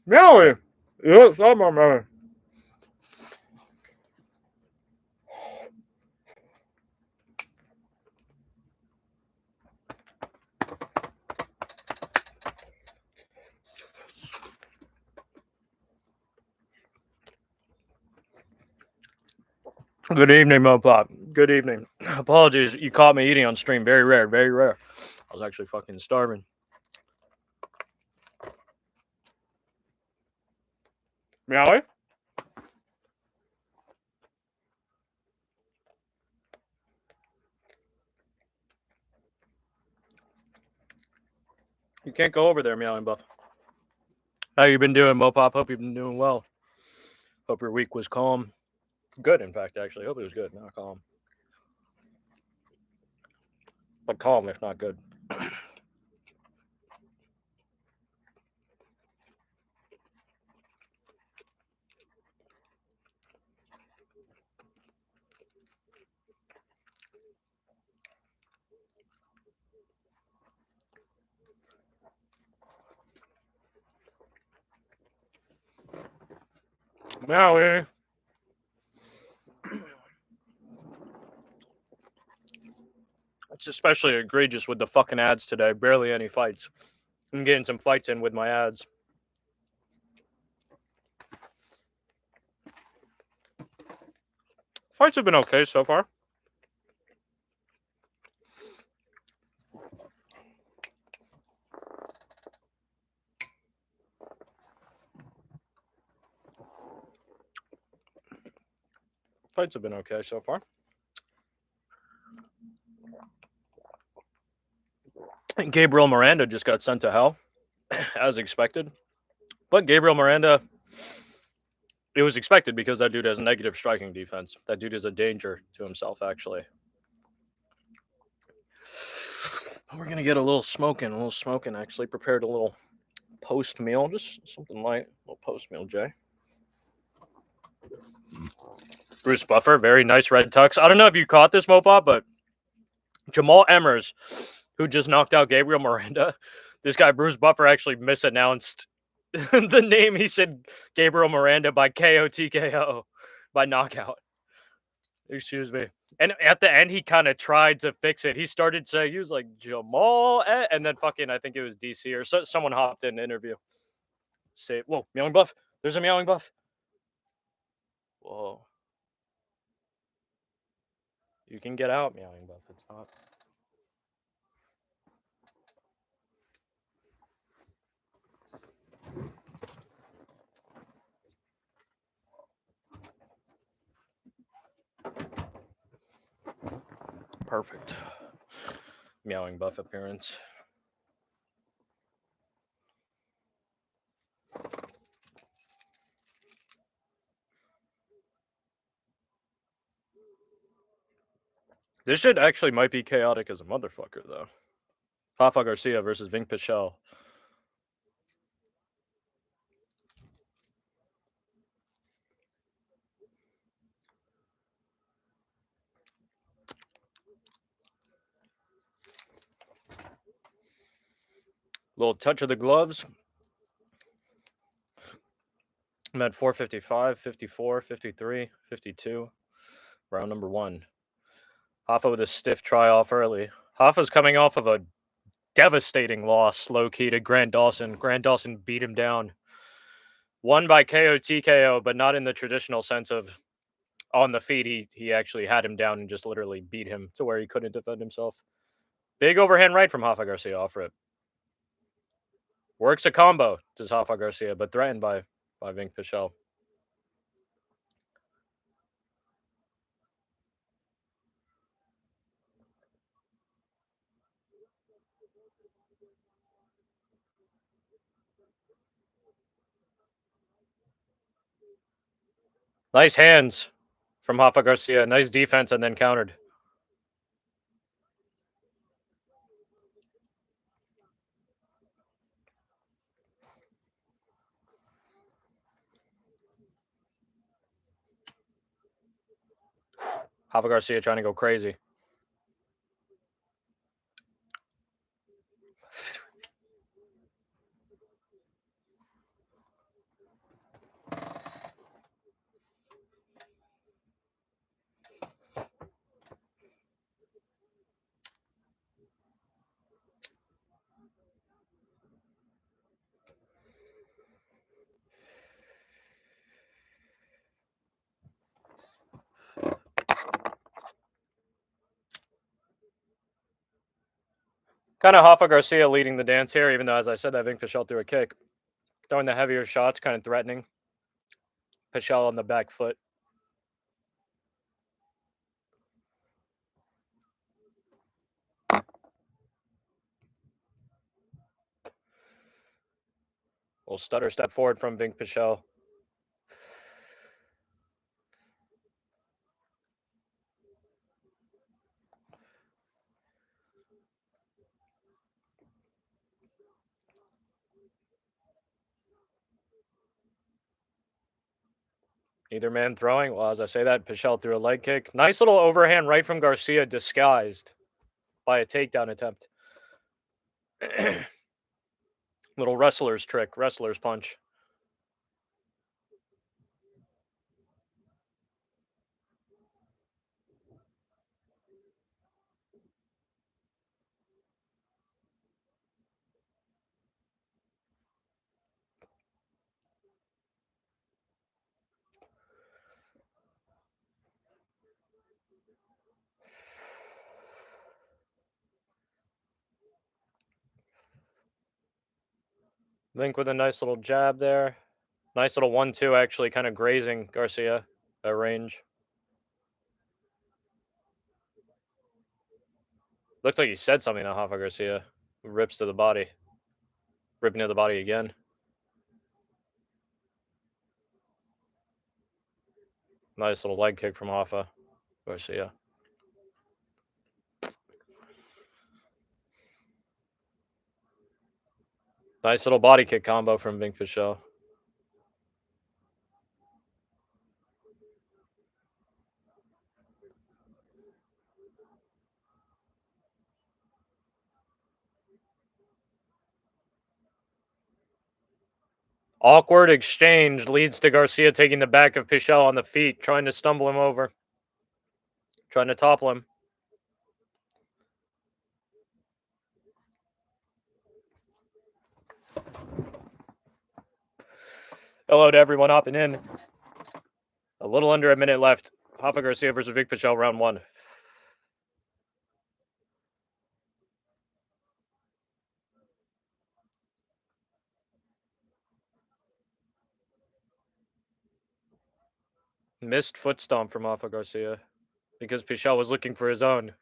Meowie! You look so more man. Good evening, Mopop. Good evening. Apologies, you caught me eating on stream. Very rare, very rare. I was actually fucking starving. Meowie? You can't go over there, Meowing Buff. How you been doing, Mopop? Hope you've been doing well. Hope your week was calm. Good, in fact, actually. Hope it was good, not calm. But calm, if not good. Meowie. It's especially egregious with the fucking ads today. Barely any fights. I'm getting some fights in with my ads. Fights have been okay so far. Fights have been okay so far. And Gabriel Miranda just got sent to hell, as expected. But Gabriel Miranda, it was expected because that dude has negative striking defense. That dude is a danger to himself, actually. We're gonna get a little smoking. Actually, prepared a little post meal, just something light, a little post meal, Jay. Bruce Buffer, very nice red tux. I don't know if you caught this, Mopop, but Jamal Emmers, who just knocked out Gabriel Miranda, this guy Bruce Buffer actually misanounced the name. He said Gabriel Miranda by KO by knockout. Excuse me. And at the end, he kind of tried to fix it. He started saying, he was like, Jamal, and then fucking, I think it was DC or someone hopped in an interview. Say, whoa, meowing buff. There's a meowing buff. Whoa. You can get out, meowing buff. It's not. Perfect. Meowing buff appearance. This shit actually might be chaotic as a motherfucker, though. Rafa Garcia versus Vink Pichel. Little touch of the gloves. I'm at 455, 54, 53, 52. Round number one. Hoffa with a stiff try off early. Hoffa's coming off of a devastating loss, low key, to Grant Dawson. Grant Dawson beat him down. Won by KO TKO, but not in the traditional sense of on the feet. He actually had him down and just literally beat him to where he couldn't defend himself. Big overhand right from Rafa Garcia off rip. Works a combo, does Rafa Garcia, but threatened by Vink Pichel. Nice hands from Rafa Garcia. Nice defense and then countered. Rafa Garcia trying to go crazy. Kind of Hoffa Garcia leading the dance here, even though, as I said, that Vink Pichel threw a kick. Throwing the heavier shots, kind of threatening. Pichel on the back foot. Little stutter step forward from Vink Pichel. Neither man throwing. Well, as I say that, Pichel threw a leg kick. Nice little overhand right from Garcia, disguised by a takedown attempt. Little wrestler's trick, wrestler's punch. Link with a nice little jab there. Nice little 1-2, actually, kind of grazing Garcia at range. Looks like he said something to Hoffa Garcia. Rips to the body. Ripping to the body again. Nice little leg kick from Hoffa Garcia. Nice little body kick combo from Vink Pichel. Awkward exchange leads to Garcia taking the back of Pichel on the feet, trying to stumble him over. Trying to topple him. Hello to everyone hopping in. A little under a minute left. Hoffa Garcia versus Vink Pichel, round 1. Missed foot stomp from Hoffa Garcia because Pichel was looking for his own.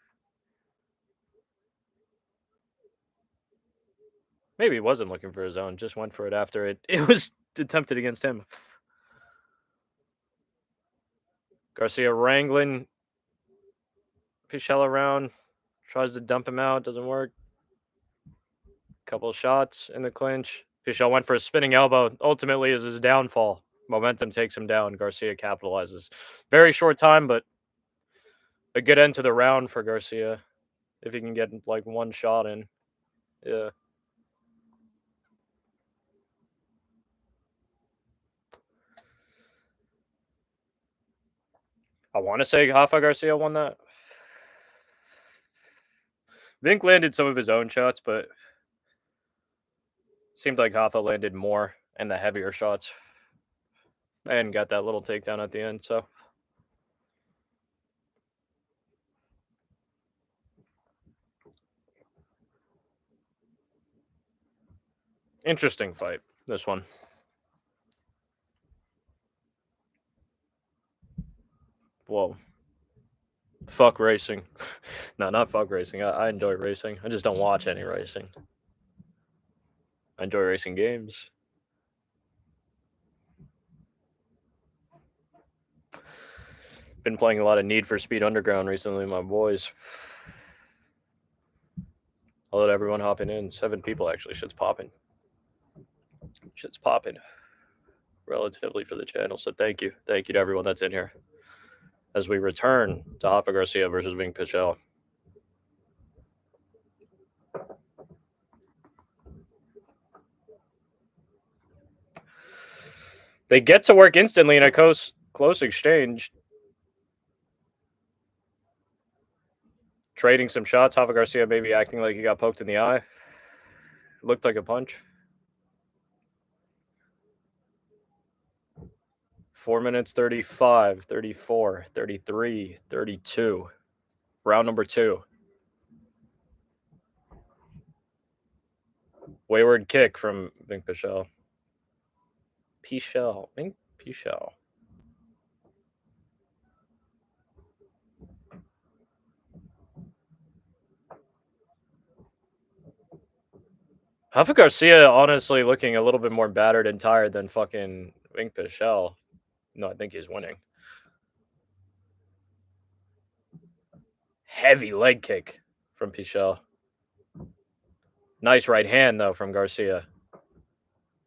Maybe he wasn't looking for his own, just went for it after it was attempted against him. Garcia wrangling Pichel around, tries to dump him out, doesn't work. Couple shots in the clinch. Pichel went for a spinning elbow. Ultimately, is his downfall. Momentum takes him down. Garcia capitalizes. Very short time, but a good end to the round for Garcia. If he can get like one shot in. Yeah. I want to say Hoffa Garcia won that. Vink landed some of his own shots, but seemed like Hoffa landed more and the heavier shots. And got that little takedown at the end, so. Interesting fight, this one. Whoa. Fuck racing. No, not fuck racing. I enjoy racing. I just don't watch any racing. I enjoy racing games. Been playing a lot of Need for Speed Underground recently, my boys. I'll let everyone hopping in. 7 people actually. Shit's popping. Shit's popping. Relatively for the channel. So thank you. Thank you to everyone that's in here. As we return to Hoffa Garcia versus Vink Pichel. They get to work instantly in a close exchange. Trading some shots. Hoffa Garcia maybe acting like he got poked in the eye. Looked like a punch. 4 minutes 35, 34, 33, 32. Round number 2. Wayward kick from Vink Pichel. Vink Pichel. Rafa Garcia honestly looking a little bit more battered and tired than fucking Vink Pichel. No, I think he's winning. Heavy leg kick from Pichel. Nice right hand though from Garcia.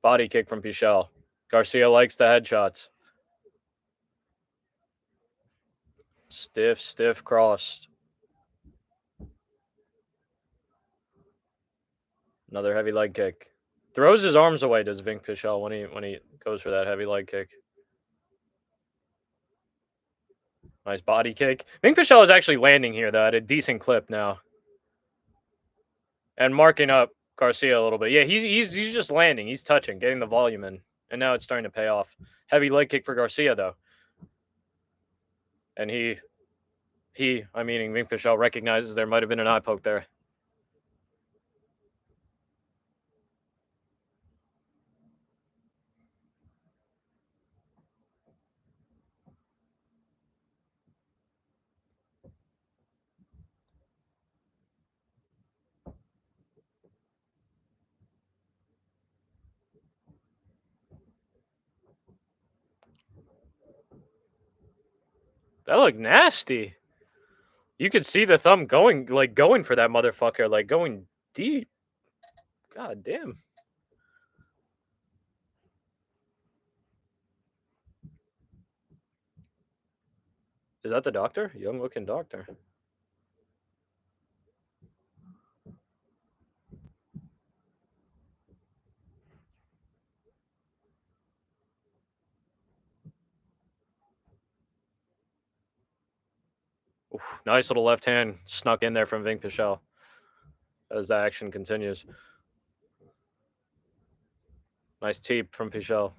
Body kick from Pichel. Garcia likes the headshots. Stiff crossed. Another heavy leg kick. Throws his arms away, does Vink Pichel when he goes for that heavy leg kick. Nice body kick. Vink Pichel is actually landing here though at a decent clip now. And marking up Garcia a little bit. Yeah, he's just landing. He's touching, getting the volume in. And now it's starting to pay off. Heavy leg kick for Garcia though. And I'm meaning Vink Pichel recognizes there might have been an eye poke there. That looked nasty. You could see the thumb going for that motherfucker, like going deep. God damn. Is that the doctor? Young looking doctor. Oof, nice little left hand snuck in there from Vink Pichel as the action continues. Nice teep from Pichel.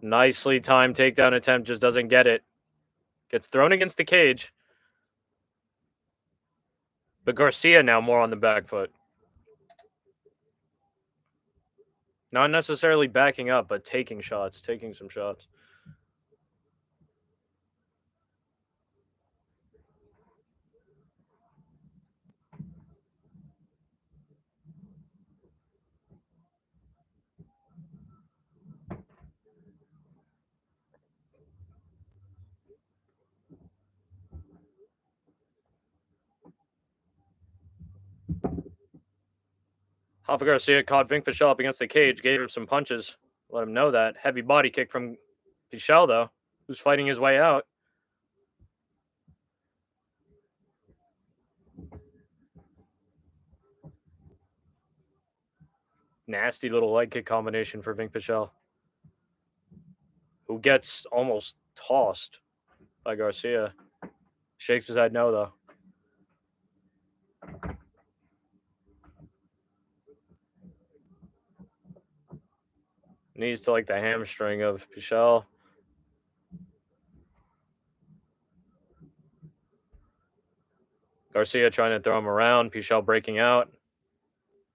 Nicely timed takedown attempt, just doesn't get it. Gets thrown against the cage. But Garcia now more on the back foot. Not necessarily backing up, but taking shots, taking some shots. Rafa Garcia caught Vink Pichel up against the cage, gave him some punches, let him know that. Heavy body kick from Pichel, though, who's fighting his way out. Nasty little leg kick combination for Vink Pichel, who gets almost tossed by Garcia. Shakes his head no, though. Knees to like the hamstring of Pichel. Garcia trying to throw him around. Pichel breaking out.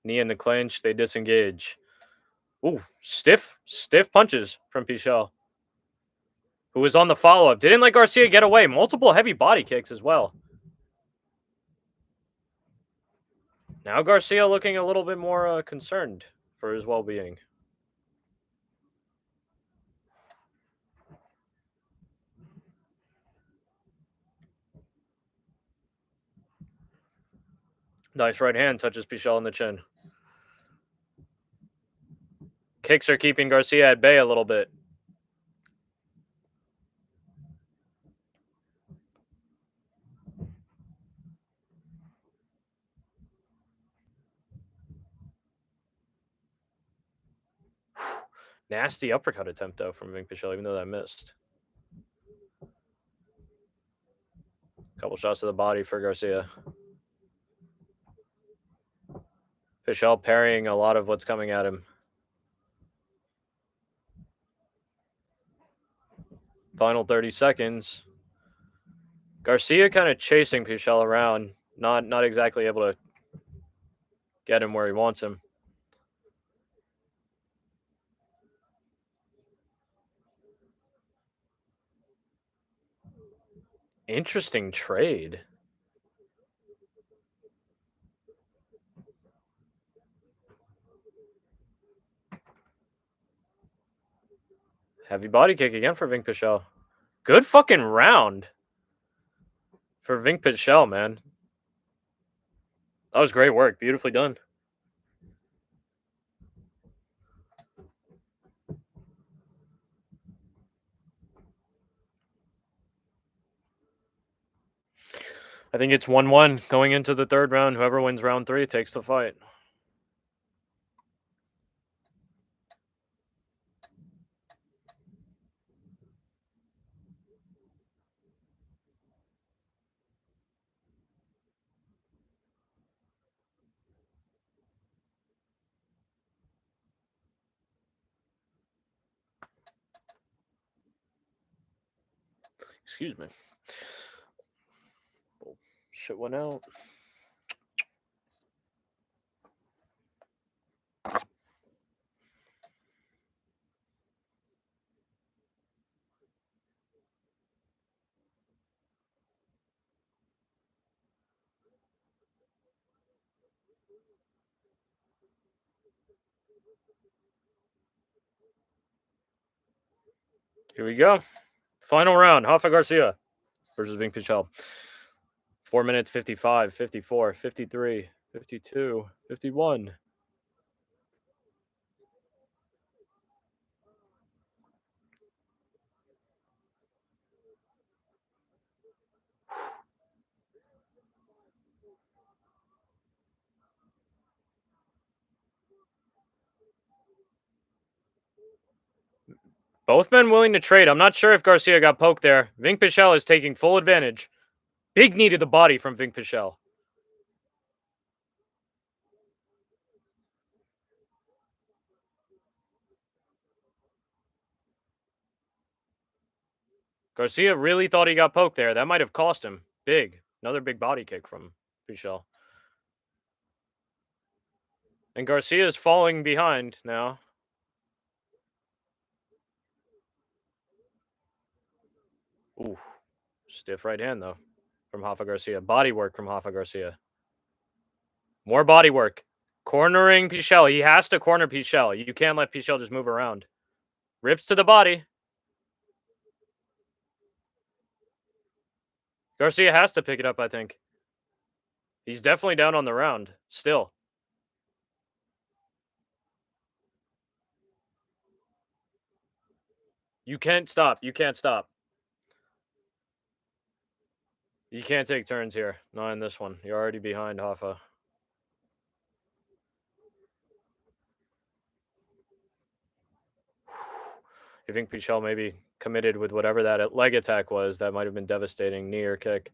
Knee in the clinch. They disengage. Ooh, stiff punches from Pichel, who was on the follow-up. Didn't let Garcia get away. Multiple heavy body kicks as well. Now Garcia looking a little bit more concerned for his well-being. Nice right hand touches Pichel in the chin. Kicks are keeping Garcia at bay a little bit. Nasty uppercut attempt, though, from Vink Pichel, even though that missed. Couple shots to the body for Garcia. Pichel parrying a lot of what's coming at him. Final 30 seconds. Garcia kind of chasing Pichel around, not exactly able to get him where he wants him. Interesting trade. Heavy body kick again for Vink Pichel. Good fucking round for Vink Pichel, man. That was great work. Beautifully done. I think it's 1-1 going into the third round. Whoever wins round 3 takes the fight. Excuse me. Oh, shit went out. Here we go. Final round. Rafa Garcia versus Vink Pichel. 4 minutes 55, 54, 53, 52, 51. Both men willing to trade. I'm not sure if Garcia got poked there. Vink Pichel is taking full advantage. Big knee to the body from Vink Pichel. Garcia really thought he got poked there. That might have cost him. Big. Another big body kick from Pichel. And Garcia is falling behind now. Ooh. Stiff right hand, though, from Rafa Garcia. Body work from Rafa Garcia. More body work. Cornering Pichel. He has to corner Pichel. You can't let Pichel just move around. Rips to the body. Garcia has to pick it up, I think. He's definitely down on the round. Still. You can't stop. You can't stop. You can't take turns here. Not in this one. You're already behind Hoffa. You think Pichel maybe committed with whatever that leg attack was? That might have been devastating. Knee or kick.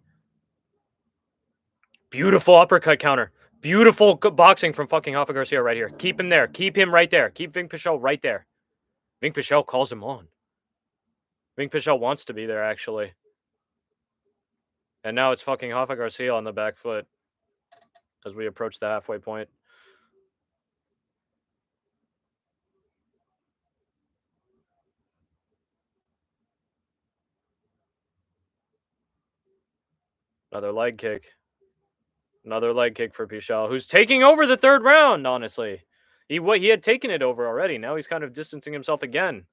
Beautiful uppercut counter. Beautiful boxing from fucking Hoffa Garcia right here. Keep him there. Keep him right there. Keep Vink Pichel right there. Vink Pichel calls him on. Vink Pichel wants to be there, actually. And now it's fucking Hoffa Garcia on the back foot as we approach the halfway point. Another leg kick. Another leg kick for Pichel, who's taking over the third round, honestly. He had taken it over already. Now he's kind of distancing himself again.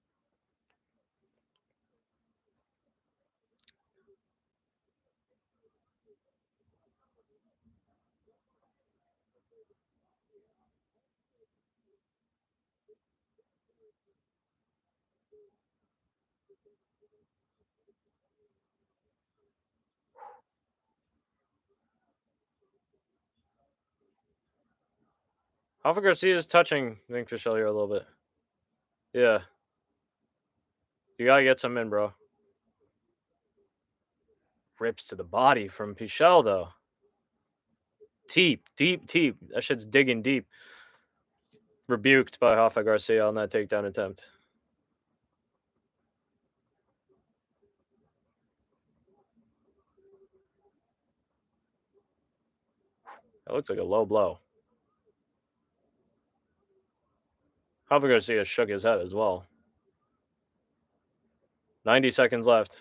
Hoffa Garcia is touching Vink Pichel here a little bit. Yeah. You gotta get some in, bro. Rips to the body from Pichel, though. Deep. That shit's digging deep. Rebuked by Hoffa Garcia on that takedown attempt. That looks like a low blow. Javi Garcia shook his head as well. 90 seconds left.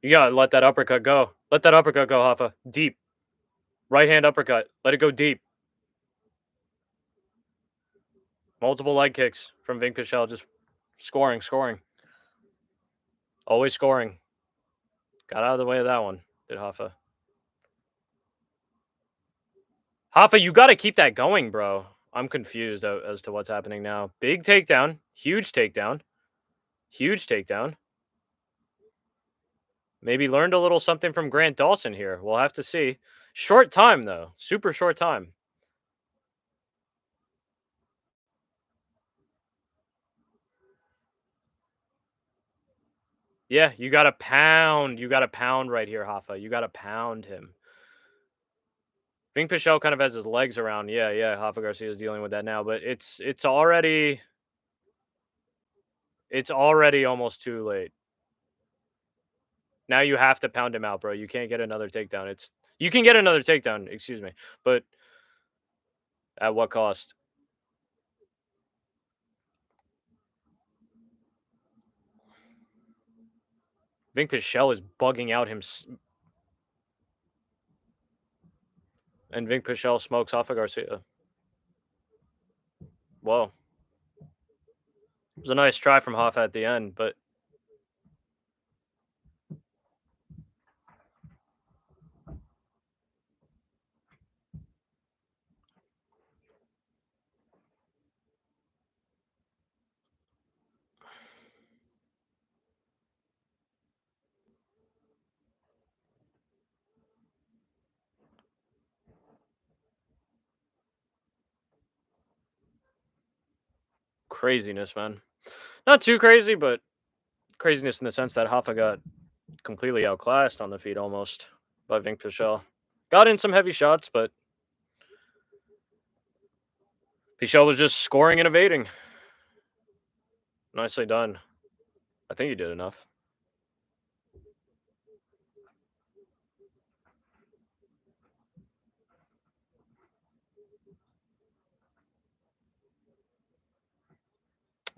You gotta let that uppercut go. Let that uppercut go, Hoffa. Deep. Right hand uppercut. Let it go deep. Multiple leg kicks from Vink Pichel. Just scoring, scoring. Always scoring. Got out of the way of that one, did Hoffa. Hoffa, you gotta keep that going, bro. I'm confused as to what's happening now. Big takedown. Huge takedown. Huge takedown. Maybe learned a little something from Grant Dawson here. We'll have to see. Short time, though. Super short time. Yeah, you got to pound. You got to pound right here, Hoffa. You got to pound him. Vink Pichel kind of has his legs around. Yeah, yeah. Hoffa Garcia is dealing with that now, but it's already almost too late. Now you have to pound him out, bro. You can't get another takedown. You can get another takedown, excuse me, but at what cost? Vink Pichel is bugging out him, and Vink Pichel smokes Hoffa Garcia. Whoa. It was a nice try from Hoffa at the end, but craziness, man. Not too crazy, but craziness in the sense that Hoffa got completely outclassed on the feet almost by Vink Pichel. Got in some heavy shots, but Pichel was just scoring and evading. Nicely done. I think he did enough.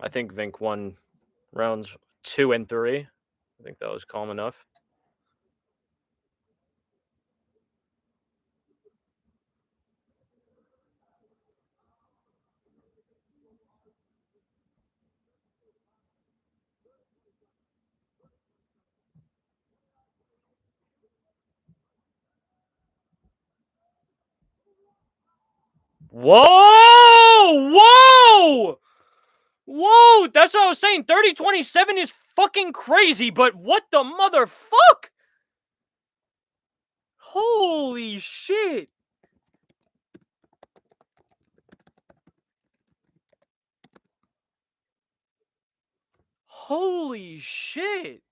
I think Vink won rounds 2 and 3. I think that was calm enough. Whoa! Whoa! Whoa! That's what I was saying. 30-27 is fucking crazy, but what the motherfuck? Holy shit. Holy shit.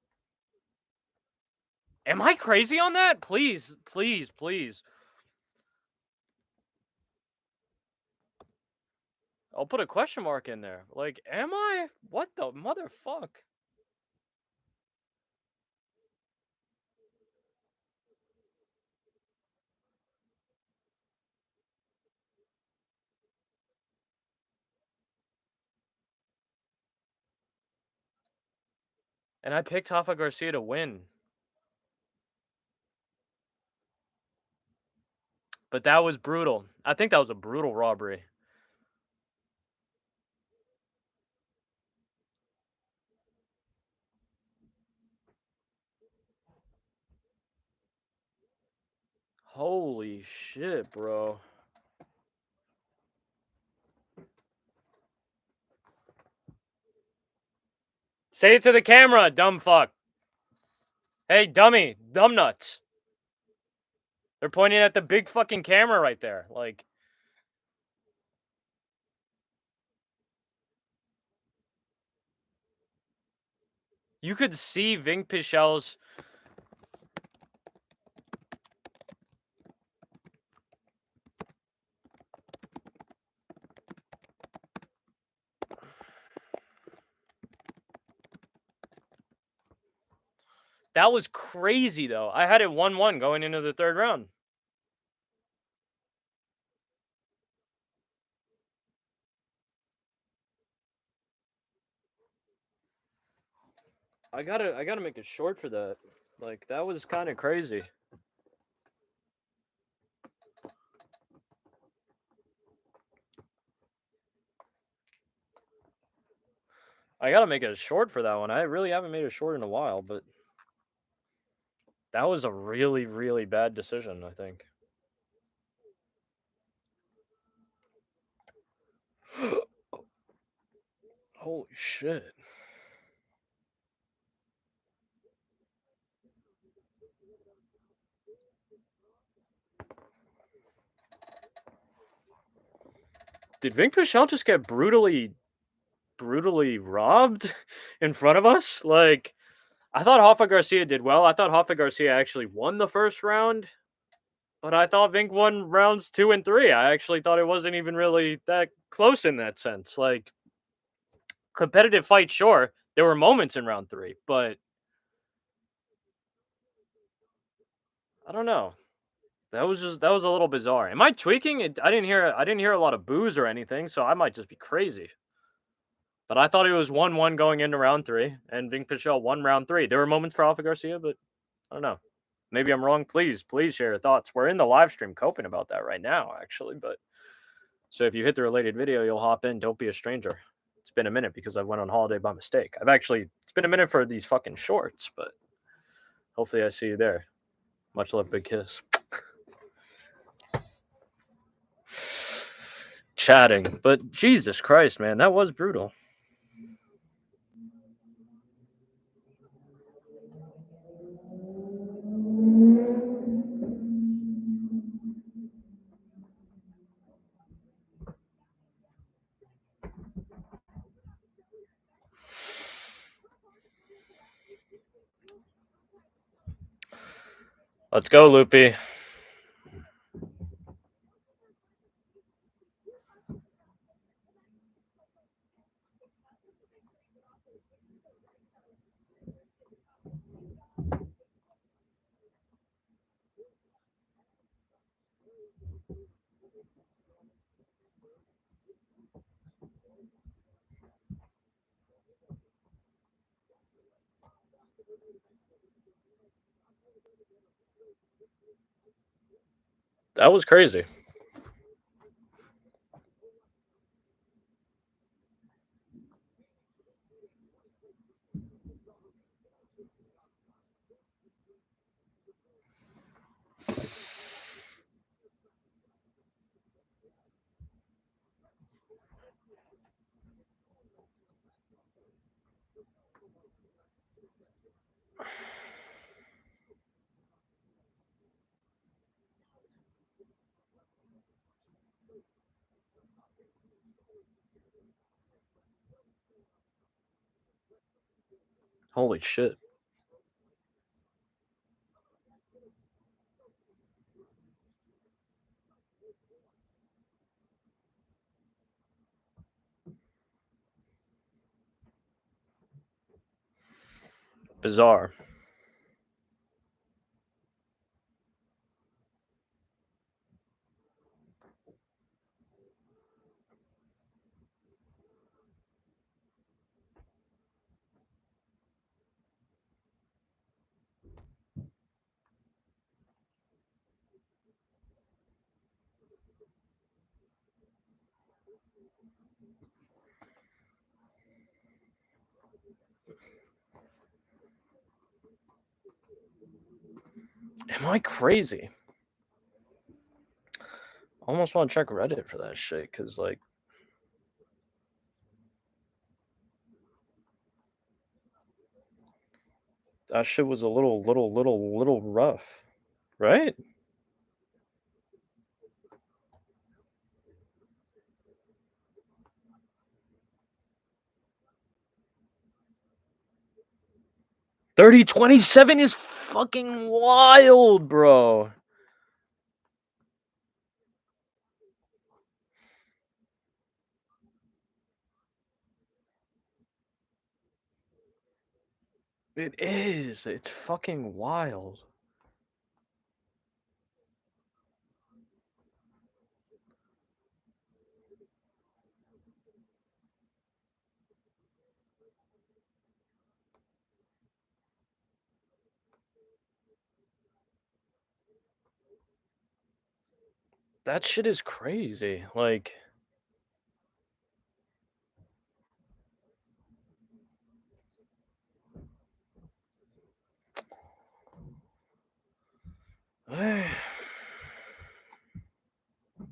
Am I crazy on that? Please, please, please. I'll put a question mark in there. Like, am I? What the motherfuck? And I picked Hoffa Garcia to win. But that was brutal. I think that was a brutal robbery. Holy shit, bro. Say it to the camera, dumb fuck. Hey, dummy, dumb nuts. They're pointing at the big fucking camera right there. Like, you could see Vink Pichel's. That was crazy though. I had it 1-1 going into the third round. I gotta make a short for that. Like that was kind of crazy. I gotta make a short for that one. I really haven't made a short in a while, but that was a really, really bad decision, I think. Holy shit. Did Vink Pichel just get brutally robbed in front of us? Like, I thought Hoffa Garcia did well. I thought Hoffa Garcia actually won the first round, but I thought Vink won rounds 2 and 3. I actually thought it wasn't even really that close in that sense. Like, competitive fight, sure. There were moments in round 3, but I don't know. That was a little bizarre. Am I tweaking it? I didn't hear a lot of boos or anything, so I might just be crazy. But I thought it was 1-1 going into round 3, and Vink Pichel won round 3. There were moments for Alpha Garcia, but I don't know. Maybe I'm wrong. Please share your thoughts. We're in the live stream coping about that right now, actually. But so if you hit the related video, you'll hop in. Don't be a stranger. It's been a minute because I went on holiday by mistake. It's been a minute for these fucking shorts, but hopefully I see you there. Much love, big kiss. Chatting, but Jesus Christ, man, that was brutal. Let's go, Loopy. That was crazy. Holy shit. Bizarre. Am I crazy? Almost want to check Reddit for that shit, because, like, that shit was a little rough, right? $30.27 is fucking wild, bro. It is. It's fucking wild. That shit is crazy. Like,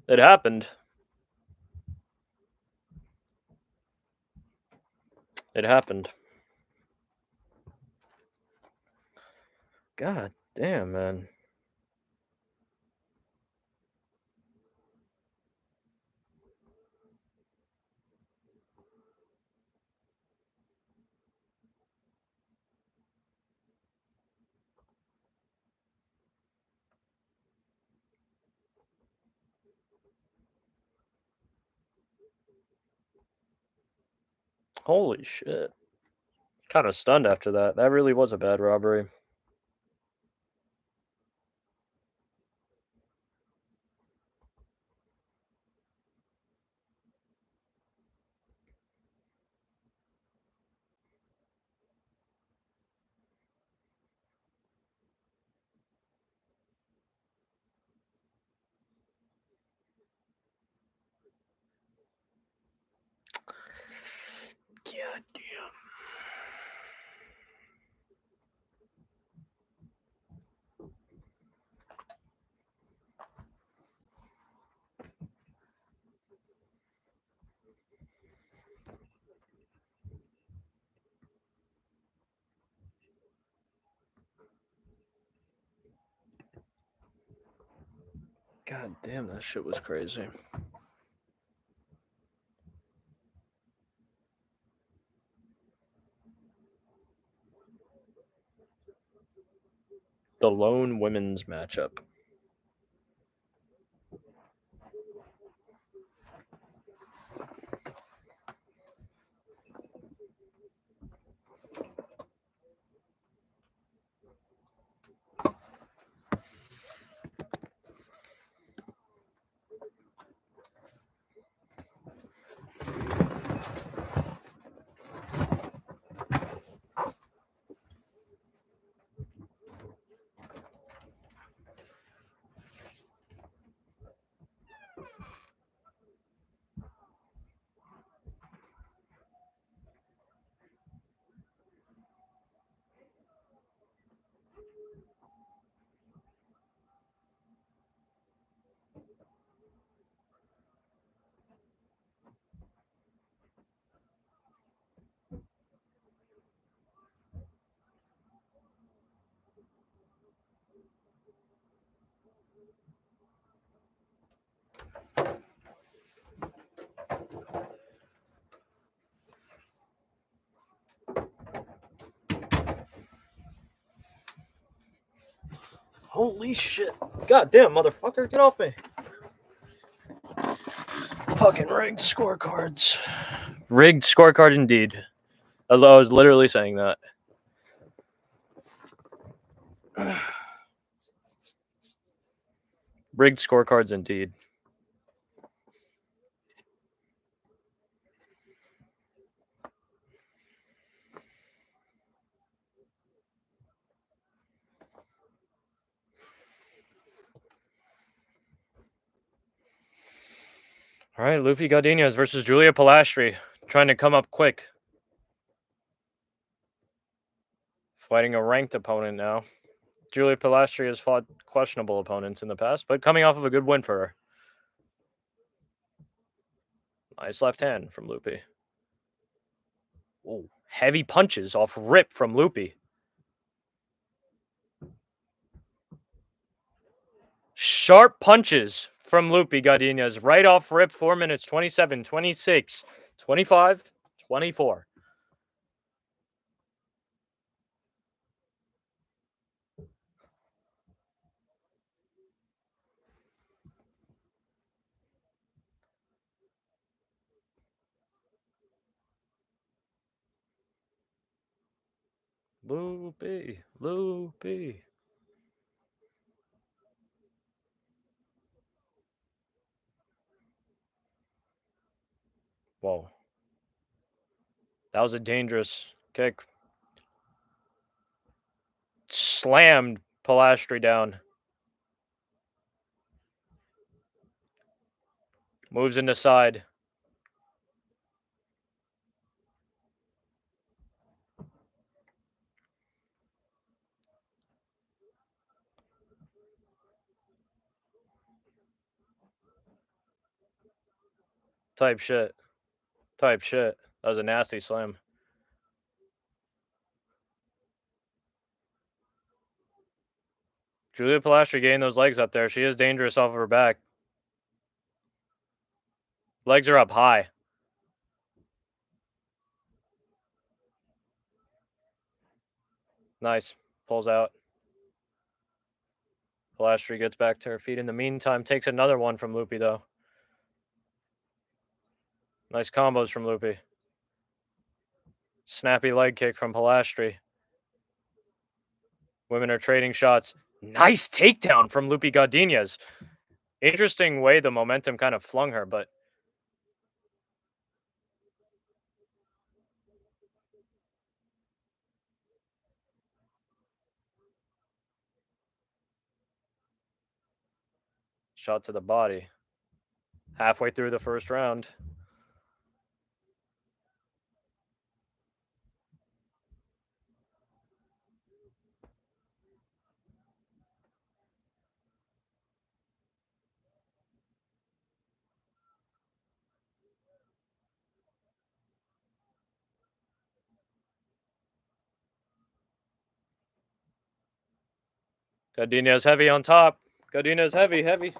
it happened. It happened. God damn, man. Holy shit. Kind of stunned after that. That really was a bad robbery. God damn. God damn, that shit was crazy. The lone women's matchup. Holy shit. God damn, motherfucker, get off me. Fucking rigged scorecards. Rigged scorecard indeed. Although I was literally saying that. Rigged scorecards indeed. All right, Luffy Gardenias versus Julia Pilastri. Trying to come up quick. Fighting a ranked opponent now. Julia Pilastri has fought questionable opponents in the past, but coming off of a good win for her. Nice left hand from Luffy. Ooh, heavy punches off rip from Luffy. Sharp punches from Luffy Gardenias right off rip. 4 minutes, 27, 26, 25, 24. Loopy. Loopy. Whoa. That was a dangerous kick. Slammed Pilastri down. Moves into side. Type shit. Type shit. That was a nasty slam. Julia Pilastri getting those legs up there. She is dangerous off of her back. Legs are up high. Nice. Pulls out. Pilastri gets back to her feet. In the meantime, takes another one from Loopy, though. Nice combos from Loopy. Snappy leg kick from Pilastri. Women are trading shots. Nice takedown from Loopy Godinez. Interesting way the momentum kind of flung her, but shot to the body. Halfway through the first round. Godinez heavy on top. Godinez heavy, heavy.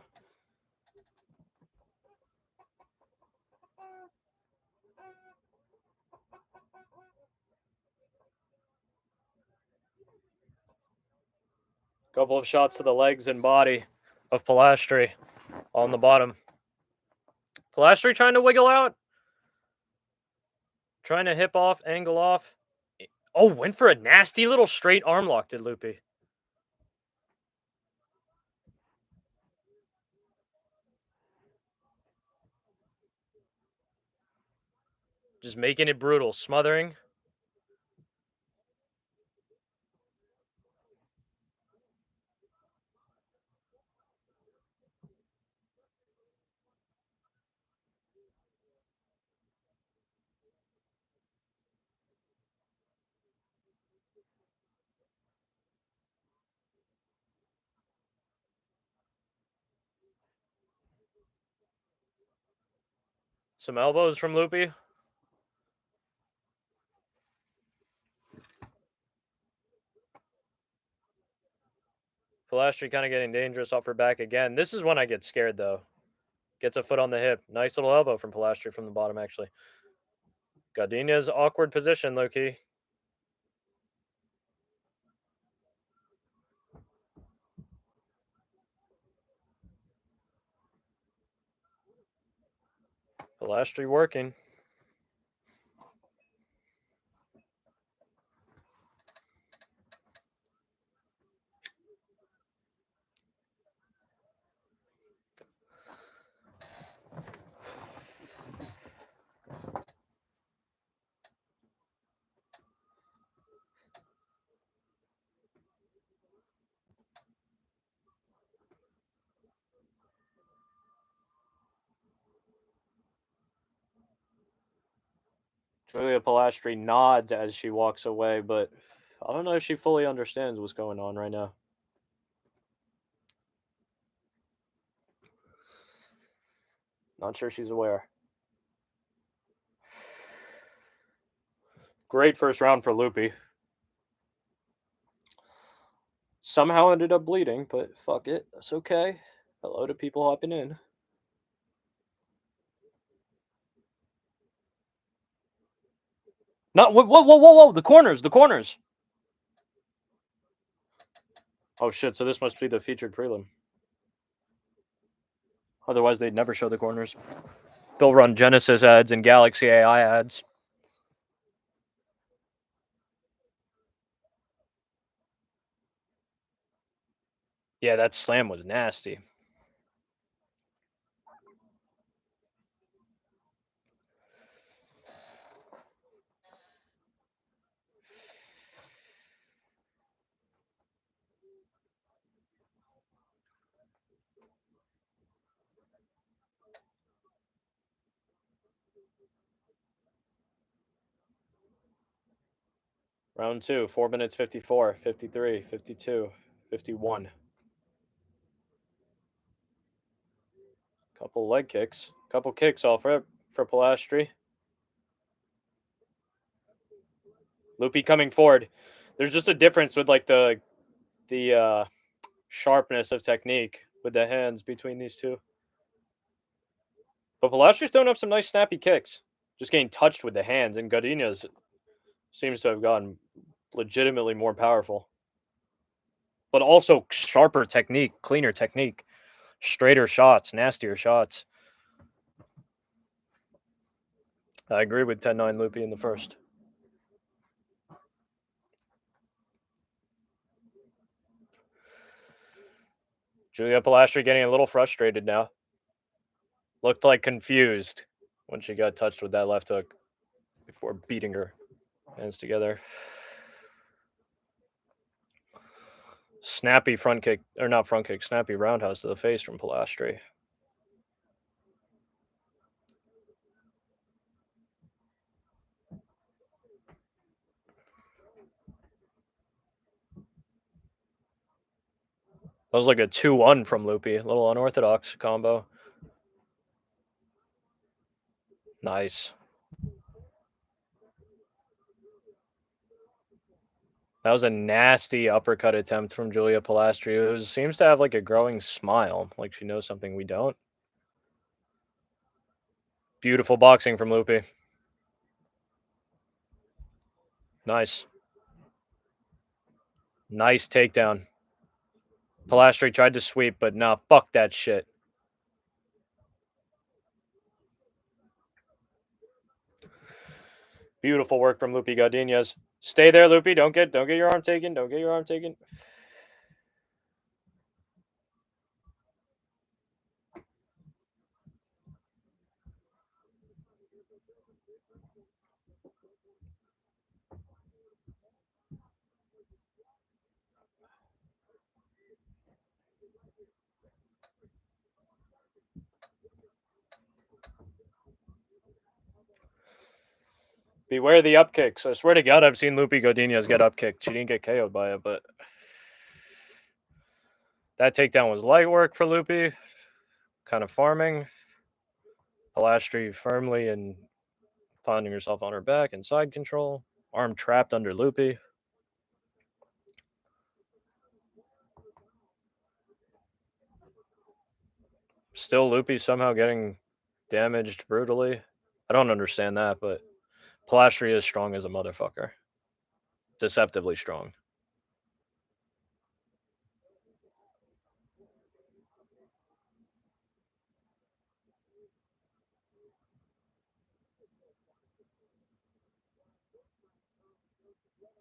Couple of shots to the legs and body of Pilastri on the bottom. Pilastri trying to wiggle out. Trying to hip off, angle off. Oh, went for a nasty little straight arm lock, did Loopy. Just making it brutal. Smothering. Some elbows from Loopy. Pilastri kind of getting dangerous off her back again. This is when I get scared, though. Gets a foot on the hip. Nice little elbow from Pilastri from the bottom, actually. Godinez, awkward position, low-key. Pilastri working. Julia Pilastri nods as she walks away, but I don't know if she fully understands what's going on right now. Not sure she's aware. Great first round for Loopy. Somehow ended up bleeding, but fuck it. That's okay. Hello to people hopping in. No, whoa, whoa, whoa, whoa, whoa! The corners, the corners. Oh shit! So this must be the featured prelim. Otherwise, they'd never show the corners. They'll run Genesis ads and Galaxy AI ads. Yeah, that slam was nasty. Round 2, 4 minutes 54, 53, 52, 51. Couple leg kicks. Couple kicks off for Pilastri. Loopy coming forward. There's just a difference with like the sharpness of technique with the hands between these two. But Pilastri's throwing up some nice snappy kicks. Just getting touched with the hands, and Godinez seems to have gotten legitimately more powerful. But also sharper technique, cleaner technique, straighter shots, nastier shots. I agree with 10-9 Loopy in the first. Julia Pilastri getting a little frustrated now. Looked like confused when she got touched with that left hook before beating her hands together. Snappy front kick, or not front kick, snappy roundhouse to the face from Pilastri. That was like a 2-1 from Loopy. A little unorthodox combo. Nice. That was a nasty uppercut attempt from Julia Pilastri, who seems to have like a growing smile, like she knows something we don't. Beautiful boxing from Loopy. Nice. Nice takedown. Pilastri tried to sweep, but nah, fuck that shit. Beautiful work from Loopy Godinez. Stay there, Loopy. Don't get your arm taken. Don't get your arm taken. Beware the up kicks. I swear to God, I've seen Loopy Godinez get up kicked. She didn't get KO'd by it, but that takedown was light work for Loopy. Kind of farming. Pilastri firmly and finding herself on her back and side control. Arm trapped under Loopy. Still Loopy somehow getting damaged brutally. I don't understand that, but Pilastri is strong as a motherfucker. Deceptively strong.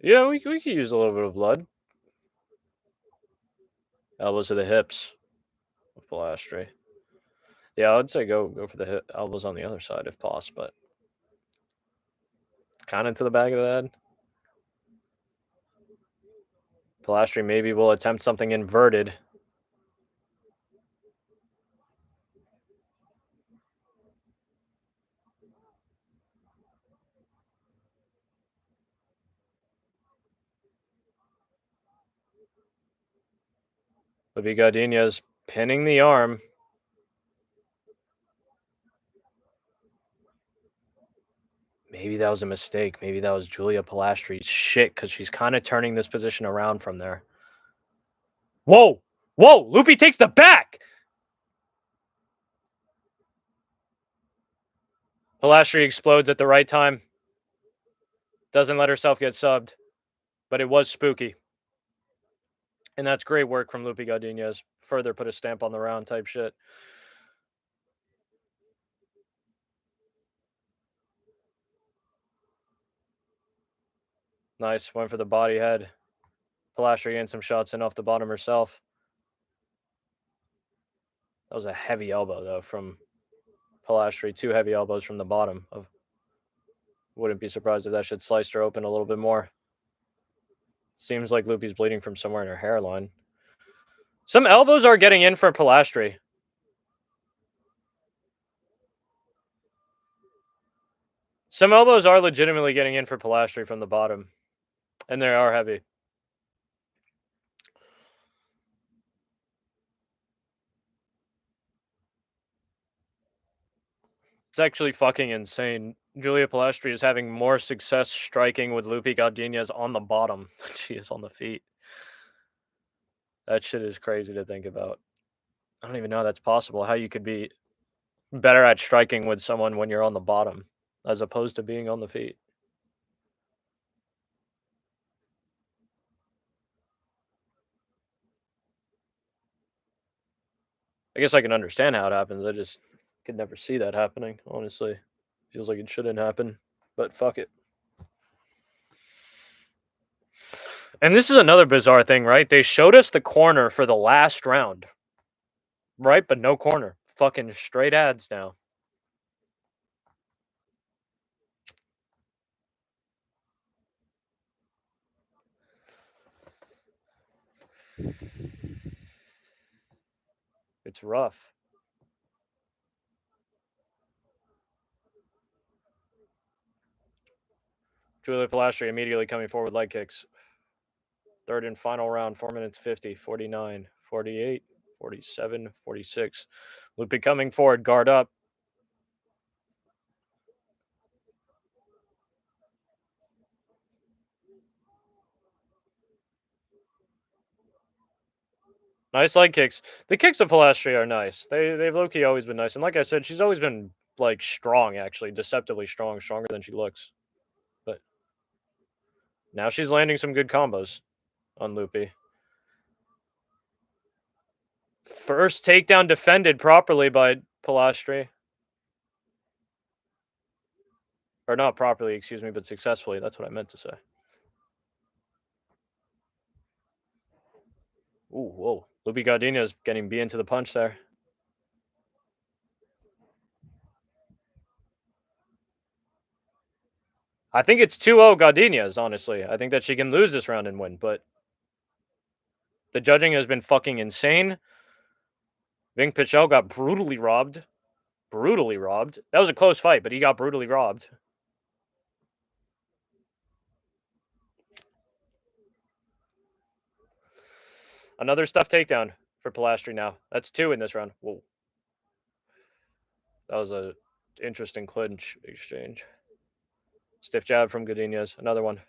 Yeah, we could use a little bit of blood. Elbows to the hips of Pilastri. Yeah, I'd say go for the elbows on the other side if possible, but kind of to the back of the head. Pilastri maybe will attempt something inverted. Lupi Gardenia's pinning the arm. Maybe that was a mistake. Maybe that was Julia Pilastri's shit because she's kind of turning this position around from there. Whoa! Whoa! Loopy takes the back! Pilastri explodes at the right time. Doesn't let herself get subbed. But it was spooky. And that's great work from Loopy Gardenias. Further put a stamp on the round type shit. Nice. Went for the body head. Pilastri getting some shots in off the bottom herself. That was a heavy elbow, though, from Pilastri. 2 heavy elbows from the bottom. Wouldn't be surprised if that shit sliced her open a little bit more. Seems like Loopy's bleeding from somewhere in her hairline. Some elbows are getting in for Pilastri. Some elbows are legitimately getting in for Pilastri from the bottom. And they are heavy. It's actually fucking insane. Julia Pilastri is having more success striking with Lupi Gardenias on the bottom than she is on the feet. That shit is crazy to think about. I don't even know how that's possible. How you could be better at striking with someone when you're on the bottom as opposed to being on the feet. I guess I can understand how it happens. I just could never see that happening, honestly. Feels like it shouldn't happen, but fuck it. And this is another bizarre thing, right? They showed us the corner for the last round, right? But no corner. Fucking straight ads now. It's rough. Julia Pilastri immediately coming forward with leg kicks. Third and final round, 4 minutes 50, 49, 48, 47, 46. Lupi coming forward, guard up. Nice leg kicks. The kicks of Pilastri are nice. They've low-key always been nice. And like I said, she's always been like strong, actually, deceptively strong, stronger than she looks. But now she's landing some good combos on Lupi. First takedown defended properly by Pilastri. Or not properly, excuse me, but successfully. That's what I meant to say. Ooh, whoa. Lupi Gardenia's getting beat into the punch there. I think it's 2-0 Gardenia's, honestly. I think that she can lose this round and win, but the judging has been fucking insane. Ving Pichel got brutally robbed. Brutally robbed. That was a close fight, but he got brutally robbed. Another stuffed takedown for Pilastri now. That's 2 in this round. Whoa. That was a interesting clinch exchange. Stiff jab from Gardenia's. Another one.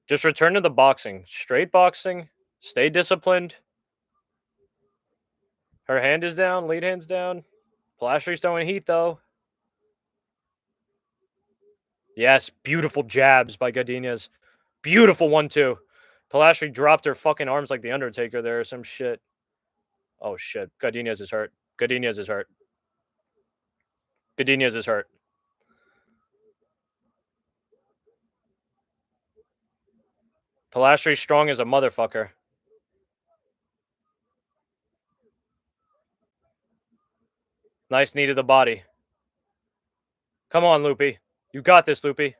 Just return to the boxing. Straight boxing. Stay disciplined. Her hand is down. Lead hand's down. Pilastri's throwing heat, though. Yes, beautiful jabs by Gardenia's. Beautiful 1-2. Pilastri dropped her fucking arms like the Undertaker there or some shit. Oh, shit. Gardenia's is hurt. Gardenia's is hurt. Gardenia's is hurt. Pilastri's strong as a motherfucker. Nice knee to the body. Come on, Lupi. You got this, Lupi.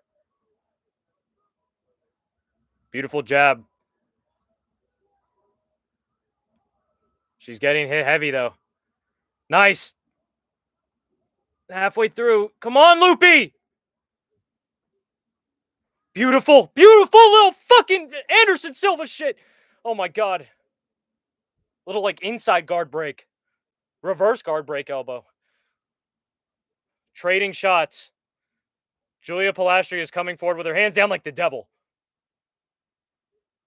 Beautiful jab. She's getting hit heavy, though. Nice. Halfway through. Come on, Lupi. Beautiful. Beautiful little fucking Anderson Silva shit. Oh, my God. Little, like, inside guard break. Reverse guard break elbow. Trading shots. Julia Pilastri is coming forward with her hands down like the devil.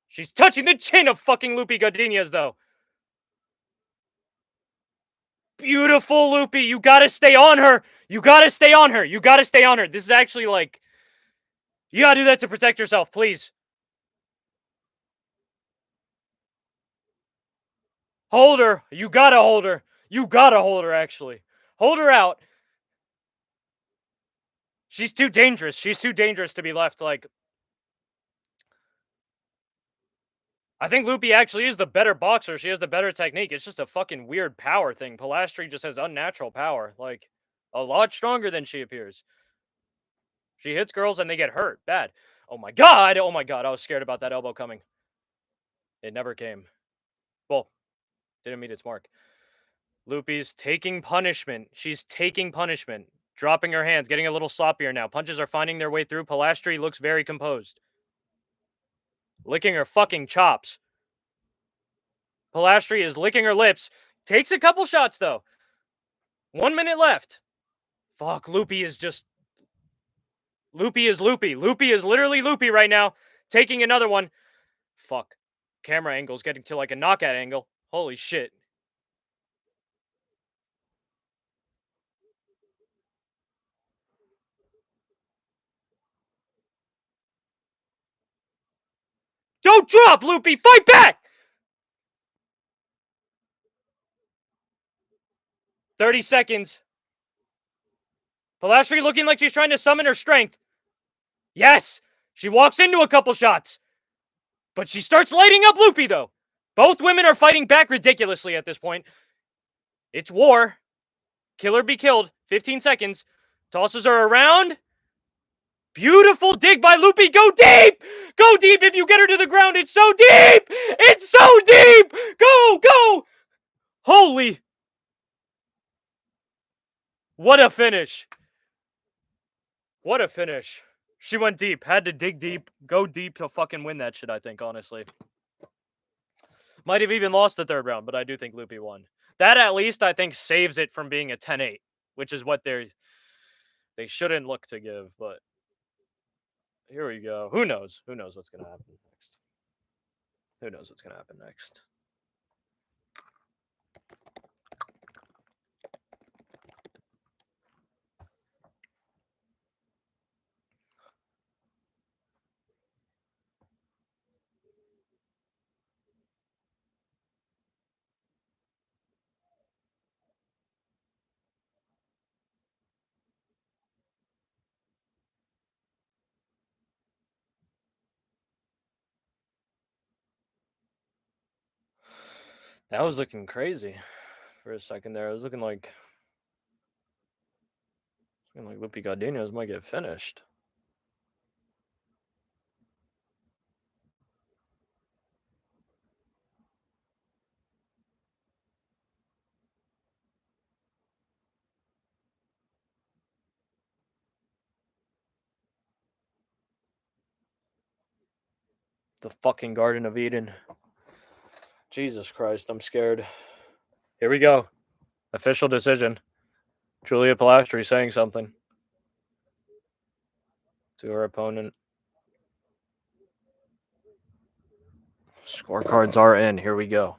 She's touching the chin of fucking Lupi Gardenia's, though. Beautiful, Lupi. You gotta stay on her. You gotta stay on her. You gotta stay on her. This is actually like... You gotta do that to protect yourself, please. Hold her. You gotta hold her. You gotta hold her, actually. Hold her out. She's too dangerous. She's too dangerous to be left, like... I think Loopy actually is the better boxer. She has the better technique. It's just a fucking weird power thing. Pilastri just has unnatural power. Like, a lot stronger than she appears. She hits girls and they get hurt. Bad. Oh my god! Oh my god, I was scared about that elbow coming. It never came. Well, didn't meet its mark. Loopy's taking punishment. She's taking punishment. Dropping her hands, getting a little sloppier now. Punches are finding their way through. Pilastri looks very composed. Licking her fucking chops. Pilastri is licking her lips. Takes a couple shots, though. 1 minute left. Fuck, Loopy is just... Loopy is Loopy. Loopy is literally Loopy right now. Taking another one. Fuck. Camera angle's getting to like a knockout angle. Holy shit. Don't drop, Loopy! Fight back! 30 seconds. Pilastri looking like she's trying to summon her strength. Yes! She walks into a couple shots. But she starts lighting up Loopy, though. Both women are fighting back ridiculously at this point. It's war. Kill or be killed. 15 seconds. Tosses her around. Beautiful dig by Loopy. Go deep! Go deep if you get her to the ground. It's so deep! It's so deep! Go, go! Holy... What a finish. What a finish. She went deep. Had to dig deep. Go deep to fucking win that shit, I think, honestly. Might have even lost the third round, but I do think Loopy won. That, at least, I think, saves it from being a 10-8, which is what they shouldn't look to give, but here we go. Who knows? Who knows what's going to happen next? Who knows what's going to happen next? That was looking crazy for a second there. It was looking like Loopy Gardenias might get finished. The fucking Garden of Eden. Jesus Christ, I'm scared. Here we go. Official decision. Julia Pilastri saying something to her opponent. Scorecards are in. Here we go.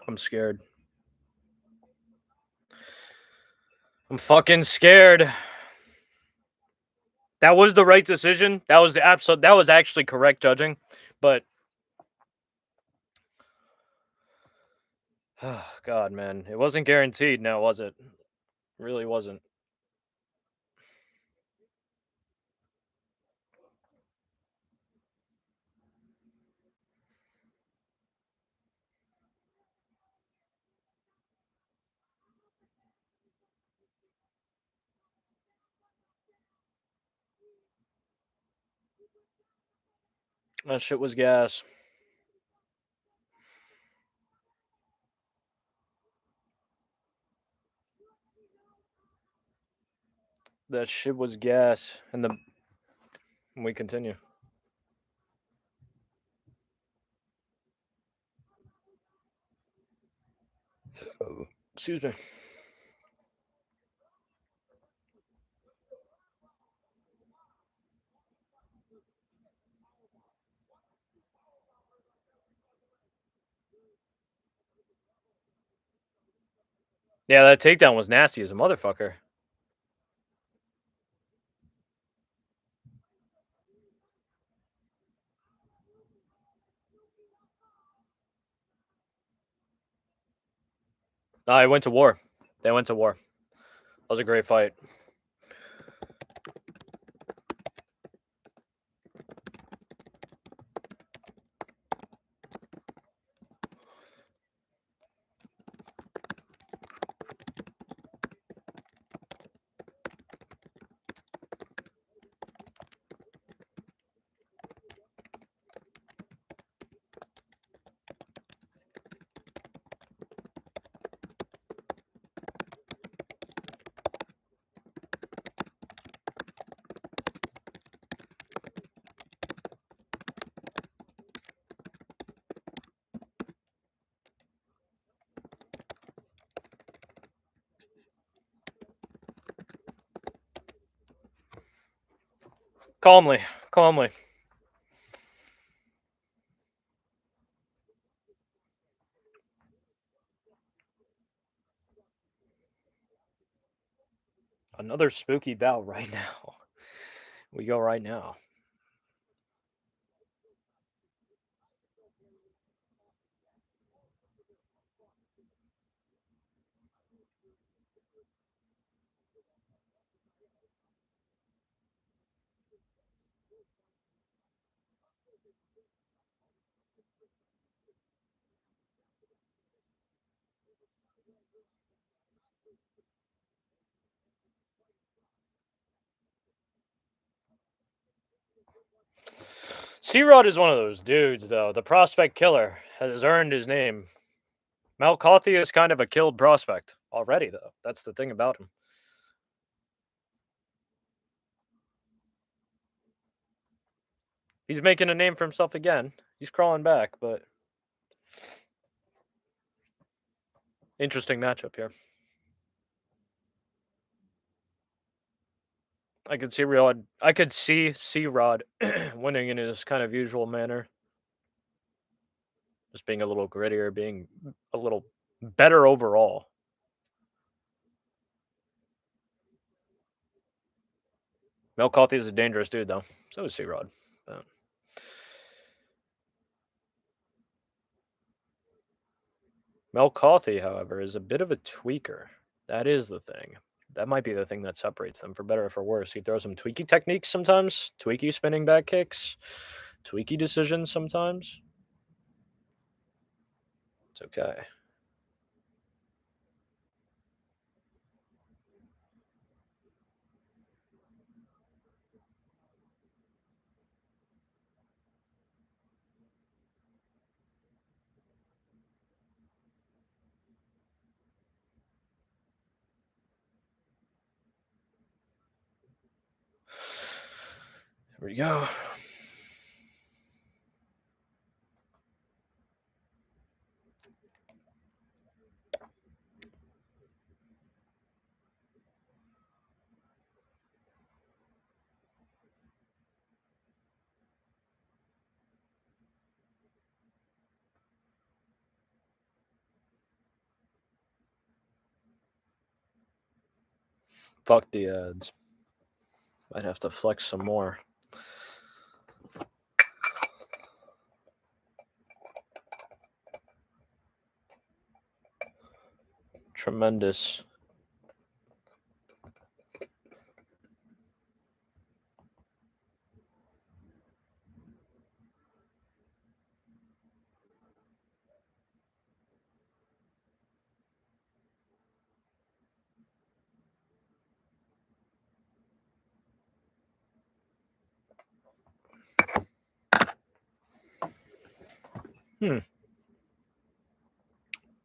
I'm scared. I'm fucking scared. That was the right decision. That was the absolute. That was actually correct judging, but oh, God, man, it wasn't guaranteed. Now, was it? It really wasn't. That shit was gas. That shit was gas. And we continue. Excuse me. Yeah, that takedown was nasty as a motherfucker. I went to war. They went to war. That was a great fight. Calmly, calmly. Another spooky bout right now. We go right now. C-Rod is one of those dudes, though. The prospect killer has earned his name. Malcothi is kind of a killed prospect already, though. That's the thing about him. He's making a name for himself again. He's crawling back, but interesting matchup here. I could see C-Rod winning in his kind of usual manner. Just being a little grittier, being a little better overall. Malcothi is a dangerous dude, though. So is C-Rod. Malcothi, however, is a bit of a tweaker. That is the thing. That might be the thing that separates them, for better or for worse. He throws some tweaky techniques sometimes, tweaky spinning back kicks, tweaky decisions sometimes. It's okay. Here we go. Fuck the ads. Might have to flex some more. Tremendous.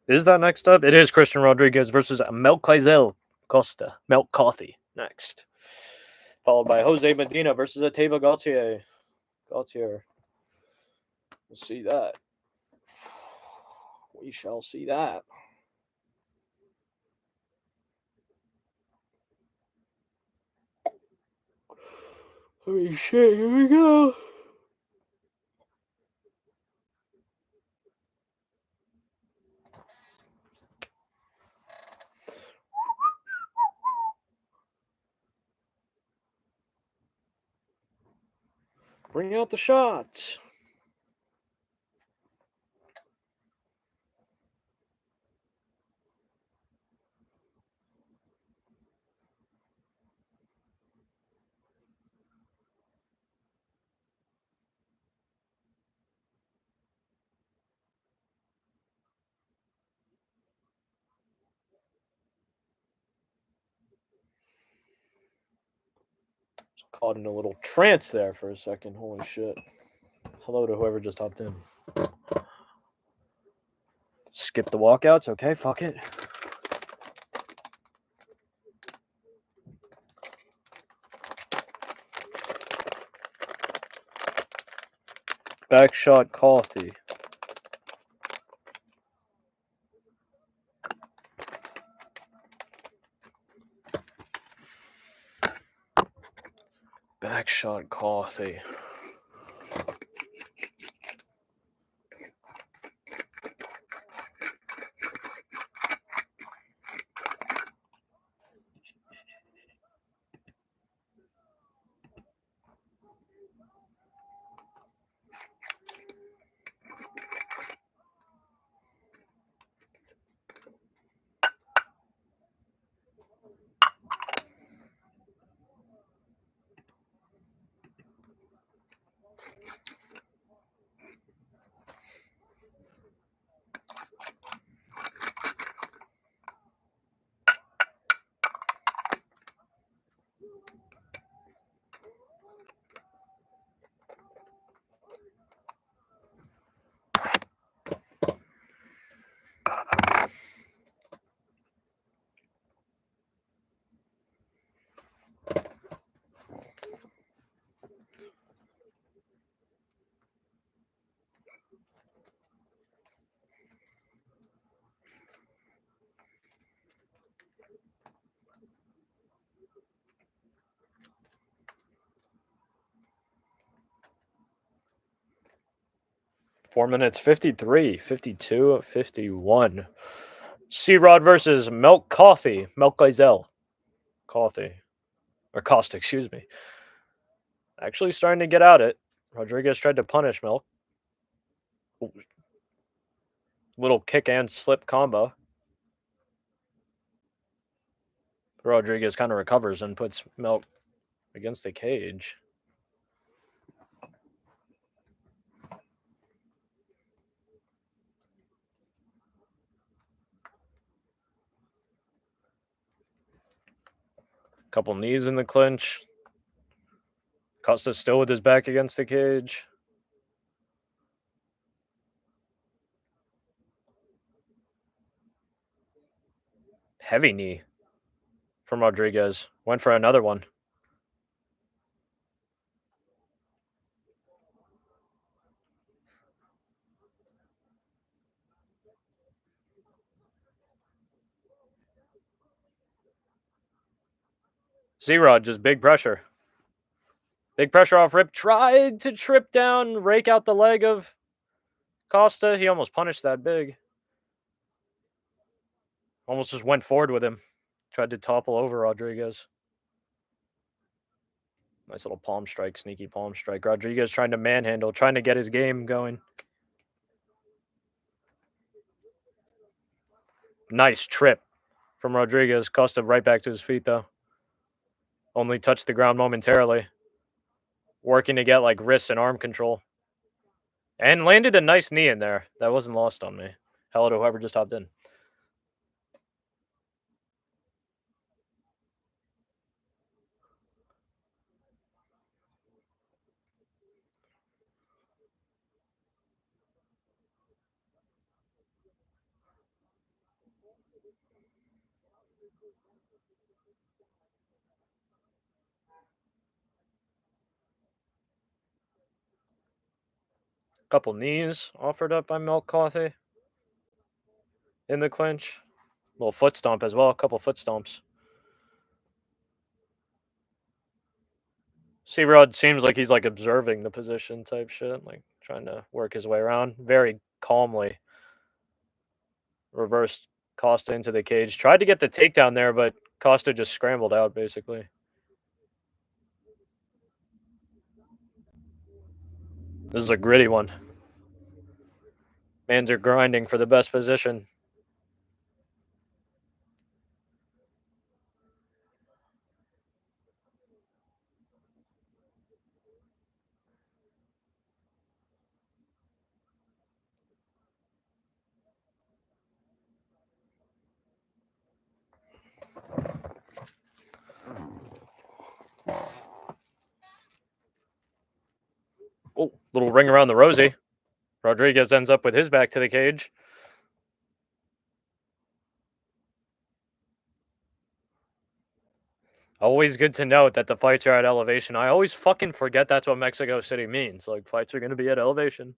Is that next up? It is Christian Rodriguez versus Melquizel Costa. Melcothi next. Followed by Jose Medina versus Ateba Gautier. Gautier. We'll see that. We shall see that. Holy shit, here we go. Bring out the shots. Caught in a little trance there for a second. Holy shit. Hello to whoever just hopped in. Skip the walkouts. Okay, fuck it. Backshot coffee. Backshot coffee. Four minutes 53, 52, 51. C-Rod versus Milk Coffee. Milk Gazelle. Coffee. Or Costa, excuse me. Actually starting to get at it. Rodriguez tried to punish Milk. Little kick and slip combo. Rodriguez kind of recovers and puts Milk against the cage. Couple knees in the clinch. Costa still with his back against the cage. Heavy knee from Rodriguez. Went for another one. Z-Rod, just big pressure. Big pressure off rip. Tried to trip down, rake out the leg of Costa. He almost punished that big. Almost just went forward with him. Tried to topple over Rodriguez. Nice little palm strike, sneaky palm strike. Rodriguez trying to manhandle, trying to get his game going. Nice trip from Rodriguez. Costa right back to his feet, though. Only touched the ground momentarily. Working to get like wrist and arm control. And landed a nice knee in there. That wasn't lost on me. Hello to whoever just hopped in. Couple knees offered up by Milk Coffee in the clinch. Little foot stomp as well. A couple foot stomps. C-Rod seems like he's like observing the position type shit, like trying to work his way around. Very calmly reversed Costa into the cage. Tried to get the takedown there, but Costa just scrambled out basically. This is a gritty one. Mans are grinding for the best position. Oh, little ring around the rosy. Rodriguez ends up with his back to the cage. Always good to note that the fights are at elevation. I always fucking forget that's what Mexico City means. Like, fights are going to be at elevation.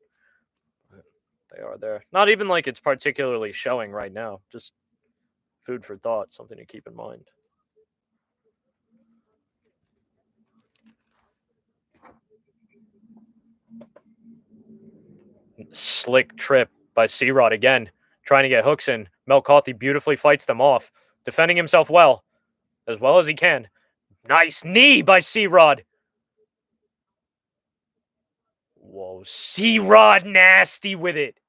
They are there. Not even like it's particularly showing right now. Just food for thought, something to keep in mind. Slick trip by C-Rod again, trying to get hooks in. Mel Coffey beautifully fights them off, defending himself well as he can. Nice knee by C-Rod. Whoa, C-Rod nasty with it.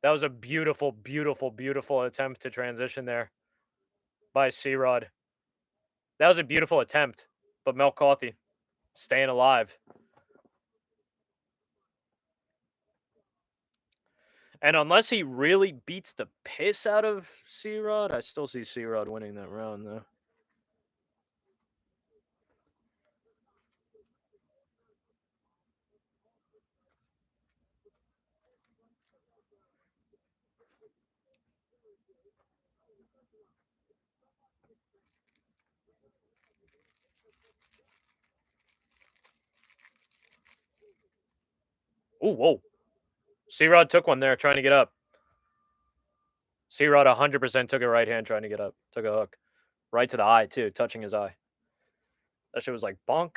That was a beautiful, beautiful, beautiful attempt to transition there by C-Rod. That was a beautiful attempt, but Mel Coffey staying alive. And unless he really beats the piss out of C-Rod, I still see C-Rod winning that round, though. Ooh, whoa. C-Rod took one there trying to get up. C-Rod 100% took a right hand trying to get up. Took a hook. Right to the eye, too, touching his eye. That shit was like bonk.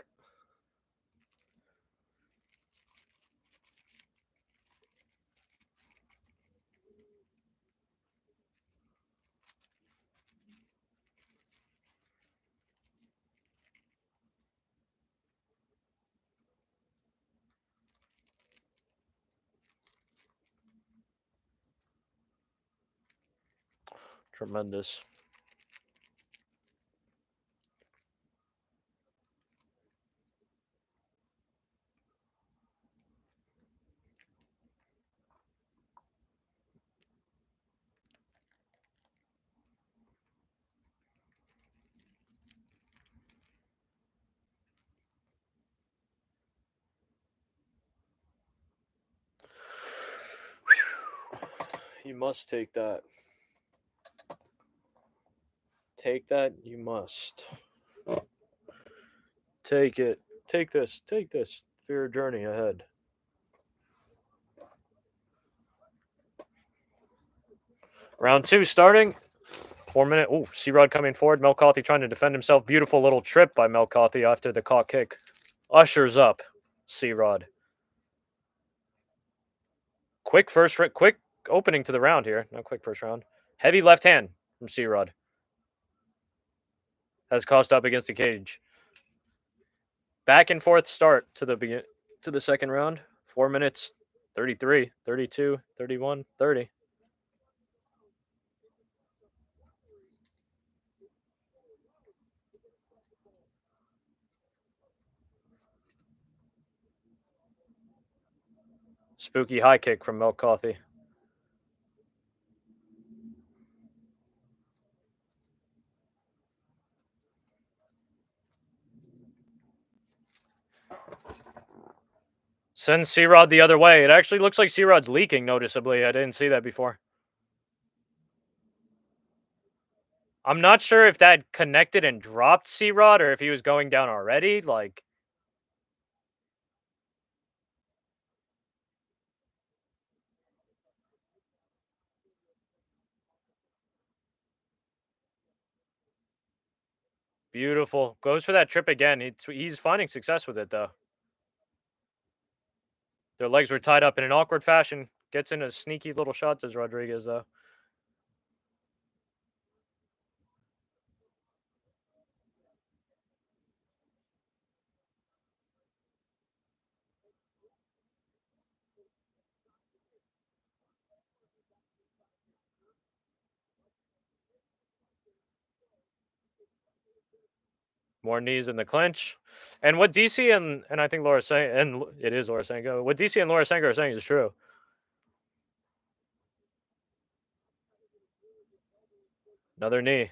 Tremendous. You must take that. Take that, you must. Take it. Take this. Take this. For your journey ahead. Round two starting. 4 minute. Oh, C-Rod coming forward. Mel Coffey trying to defend himself. Beautiful little trip by Mel Coffey after the caught kick. Ushers up C-Rod. Quick opening to the round here. No quick first round. Heavy left hand from C-Rod. Has cost up against the cage. Back and forth start to the second round. 4 minutes, 33, 32, 31, 30. Spooky high kick from Mel Coffey. Sends C-Rod the other way. It actually looks like C-Rod's leaking noticeably. I didn't see that before. I'm not sure if that connected and dropped C-Rod or if he was going down already. Like, beautiful. Goes for that trip again. He's finding success with it, though. Their legs were tied up in an awkward fashion. Gets in a sneaky little shot, does Rodriguez, though. More knees in the clinch. And what DC and I think Laura saying, and it is Laura Sanko. What DC and Laura Sanko are saying is true. Another knee.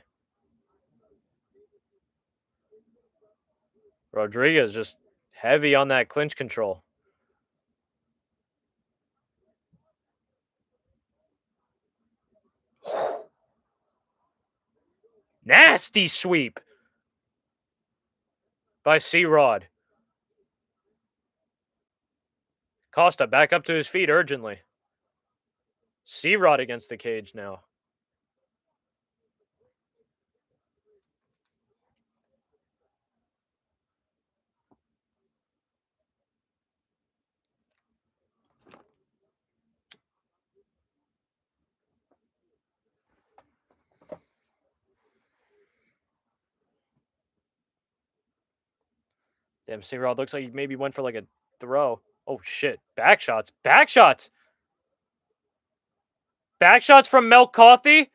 Rodriguez just heavy on that clinch control. Nasty sweep by C-Rod. Costa back up to his feet urgently. C-Rod against the cage now. Damn, C-Rod looks like he maybe went for like a throw. Oh shit. Back shots. Back shots. Back shots from Mel Coffey.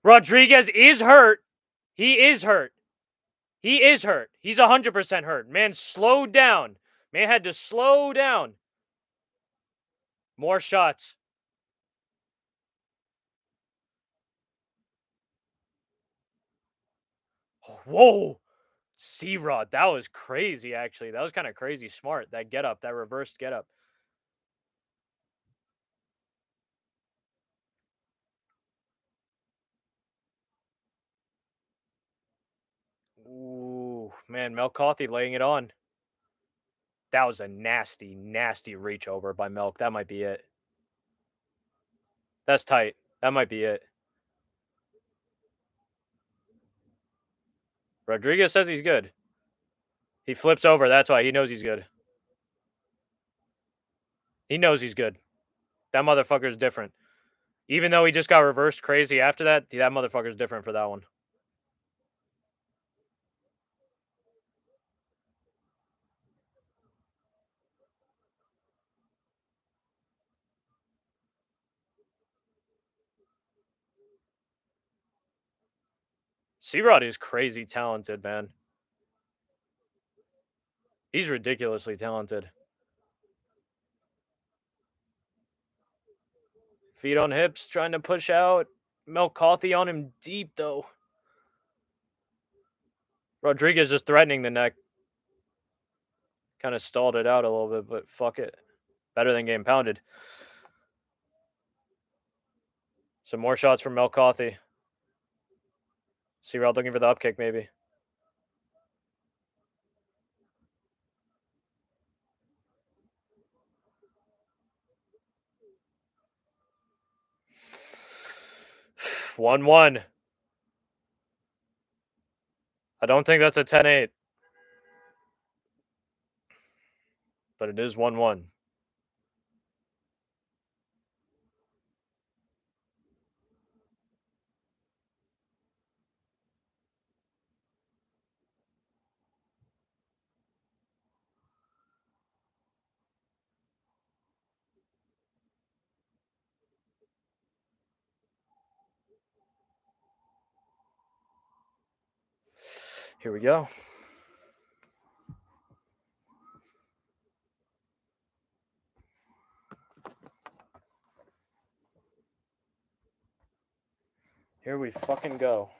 Rodriguez is hurt. He is hurt. He is hurt. He's 100% hurt. Man slowed down. Man had to slow down. More shots. Whoa. C-Rod. That was crazy, actually. That was kind of crazy smart. That get up, that reversed get up. Ooh, man, Mel Coffey laying it on. That was a nasty, nasty reach over by Milk. That might be it. That's tight. That might be it. Rodriguez says he's good. He flips over. That's why he knows he's good. He knows he's good. That motherfucker's different. Even though he just got reversed crazy after that, that motherfucker's different for that one. C-Rod is crazy talented, man. He's ridiculously talented. Feet on hips, trying to push out. Mel Coffey on him deep, though. Rodriguez just threatening the neck. Kind of stalled it out a little bit, but fuck it. Better than getting pounded. Some more shots from Mel Coffey. C-Rod looking for the upkick, maybe. One. I don't think that's a 10-8. But it is 1-1. Here we go. Here we fucking go.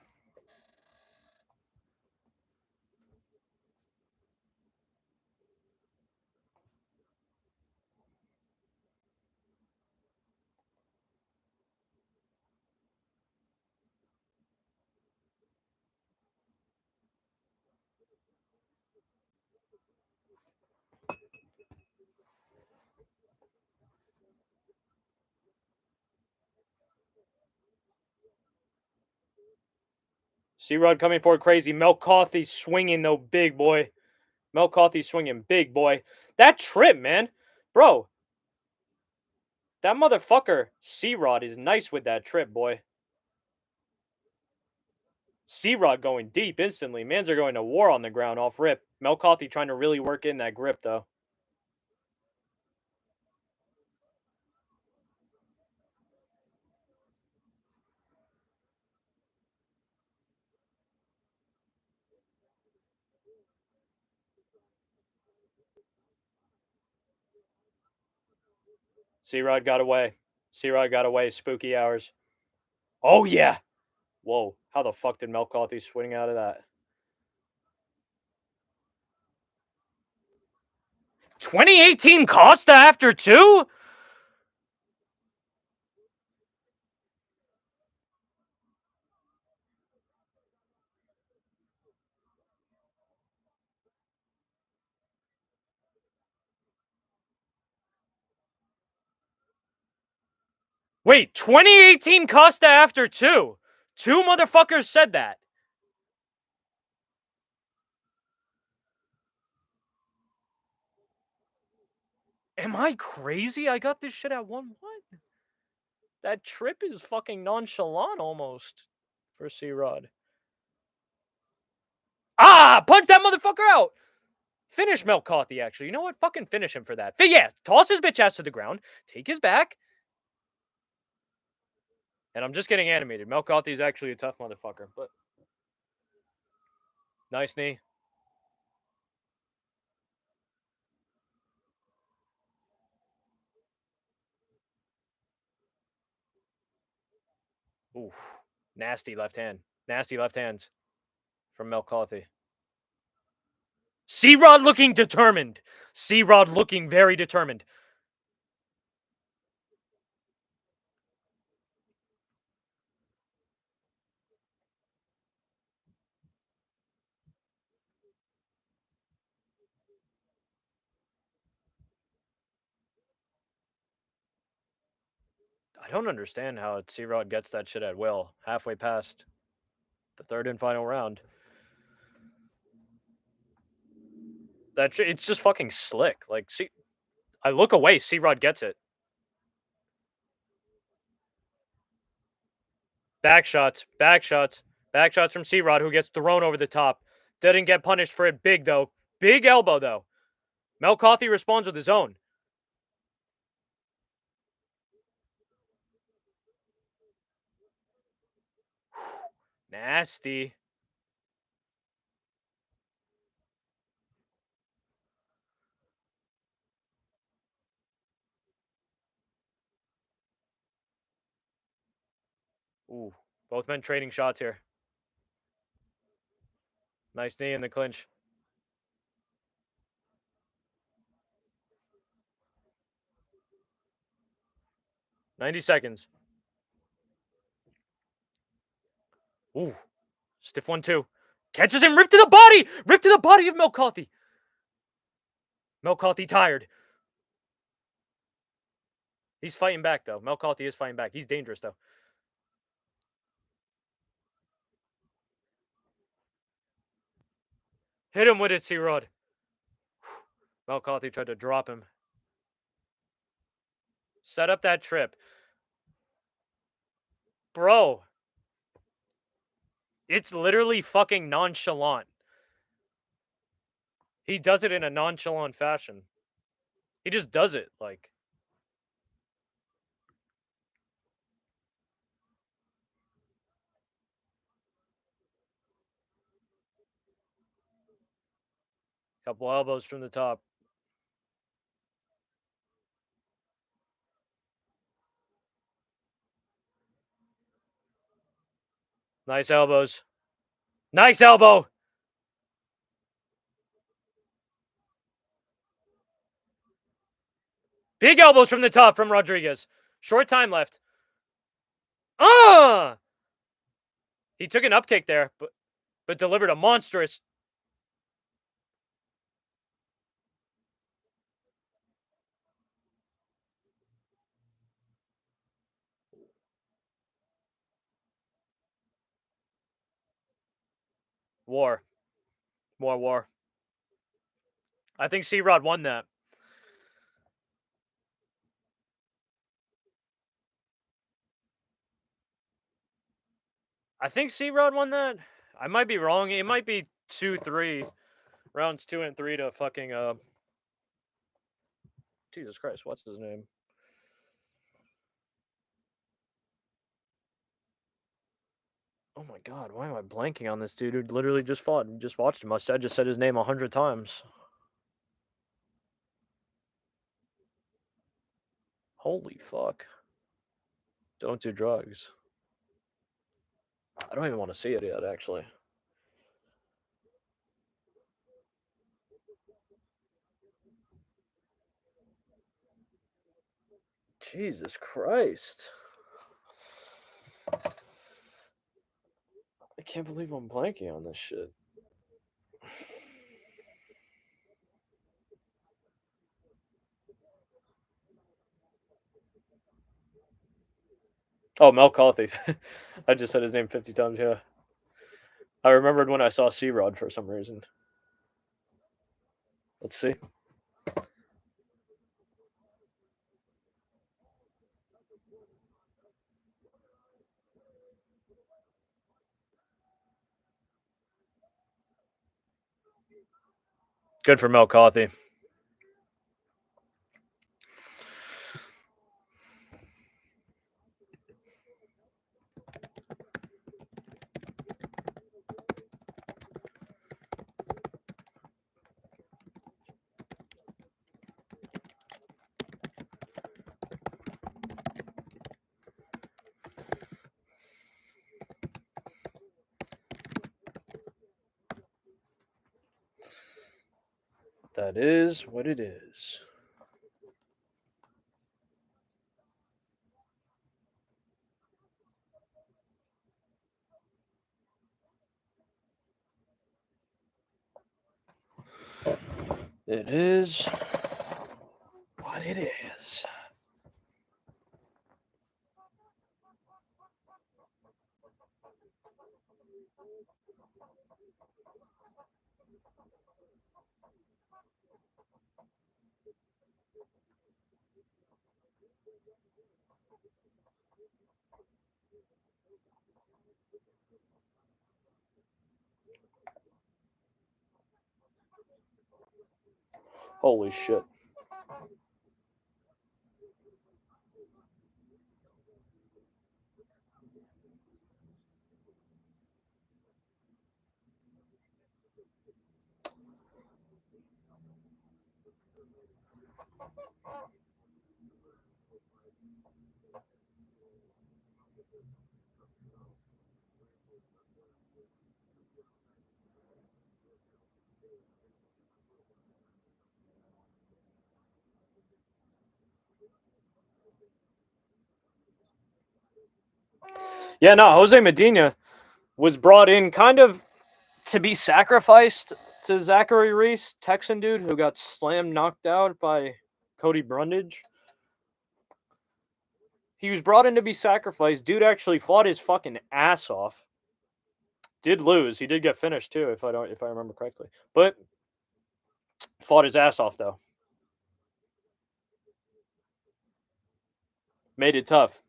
C-Rod coming forward crazy. Mel Coffey swinging, though, big boy. Mel Coffey swinging, big boy. That trip, man. Bro. That motherfucker, C-Rod, is nice with that trip, boy. C-Rod going deep instantly. Mans are going to war on the ground off rip. Mel Coffey trying to really work in that grip, though. C-Rod got away. C-Rod got away. Spooky hours. Oh, yeah. Whoa. How the fuck did Melcothi swing out of that? 2018 Costa after 2? Wait, 2018 Costa after 2? Two motherfuckers said that. Am I crazy? I got this shit at 1 what? That trip is fucking nonchalant almost for C-Rod. Ah! Punch that motherfucker out! Finish Melcothi, actually. You know what? Fucking finish him for that. But yeah, toss his bitch ass to the ground, take his back, and I'm just getting animated. Melcothi is actually a tough motherfucker, but nice knee. Ooh, nasty left hand. Nasty left hands from Melcothi. C-Rod looking determined. C-Rod looking very determined. I don't understand how C-Rod gets that shit at will halfway past the third and final round. It's just fucking slick. Like, see, I look away, C-Rod gets it. Back shots, back shots, back shots from C-Rod, who gets thrown over the top. Didn't get punished for it big, though. Big elbow, though. Melcothi responds with his own. Nasty. Ooh, both men trading shots here. Nice knee in the clinch. 90 seconds. Ooh, stiff 1-2. Catches him, rip to the body! Rip to the body of Melcothi. Melcothi tired. He's fighting back, though. Melcothi is fighting back. He's dangerous, though. Hit him with it, C-Rod. Melcothi tried to drop him. Set up that trip. Bro. It's literally fucking nonchalant. He does it in a nonchalant fashion. He just does it, like. Couple elbows from the top. Nice elbows. Nice elbow! Big elbows from the top from Rodriguez. Short time left. Ah! He took an up kick there, but delivered a monstrous. War. More war. I think C-Rod won that. I think C-Rod won that. I might be wrong. It might be 2-3. Rounds 2 and 3 to fucking Jesus Christ, what's his name? Oh my god, why am I blanking on this dude who literally just fought and just watched him? I just said his name 100 times. Holy fuck. Don't do drugs. I don't even want to see it yet, actually. Jesus Christ. I can't believe I'm blanking on this shit. Oh, Mel Coffey. I just said his name 50 times, yeah. I remembered when I saw C-Rod for some reason. Let's see. Good for Mel Coffey. That is what it is. It is what it is. Holy shit. Yeah, no, Jose Medina was brought in kind of to be sacrificed to Zachary Reese, Texan dude who got slammed, knocked out by Cody Brundage. He was brought in to be sacrificed. Dude actually fought his fucking ass off. Did lose. He did get finished too, if I remember correctly. But fought his ass off though. Made it tough.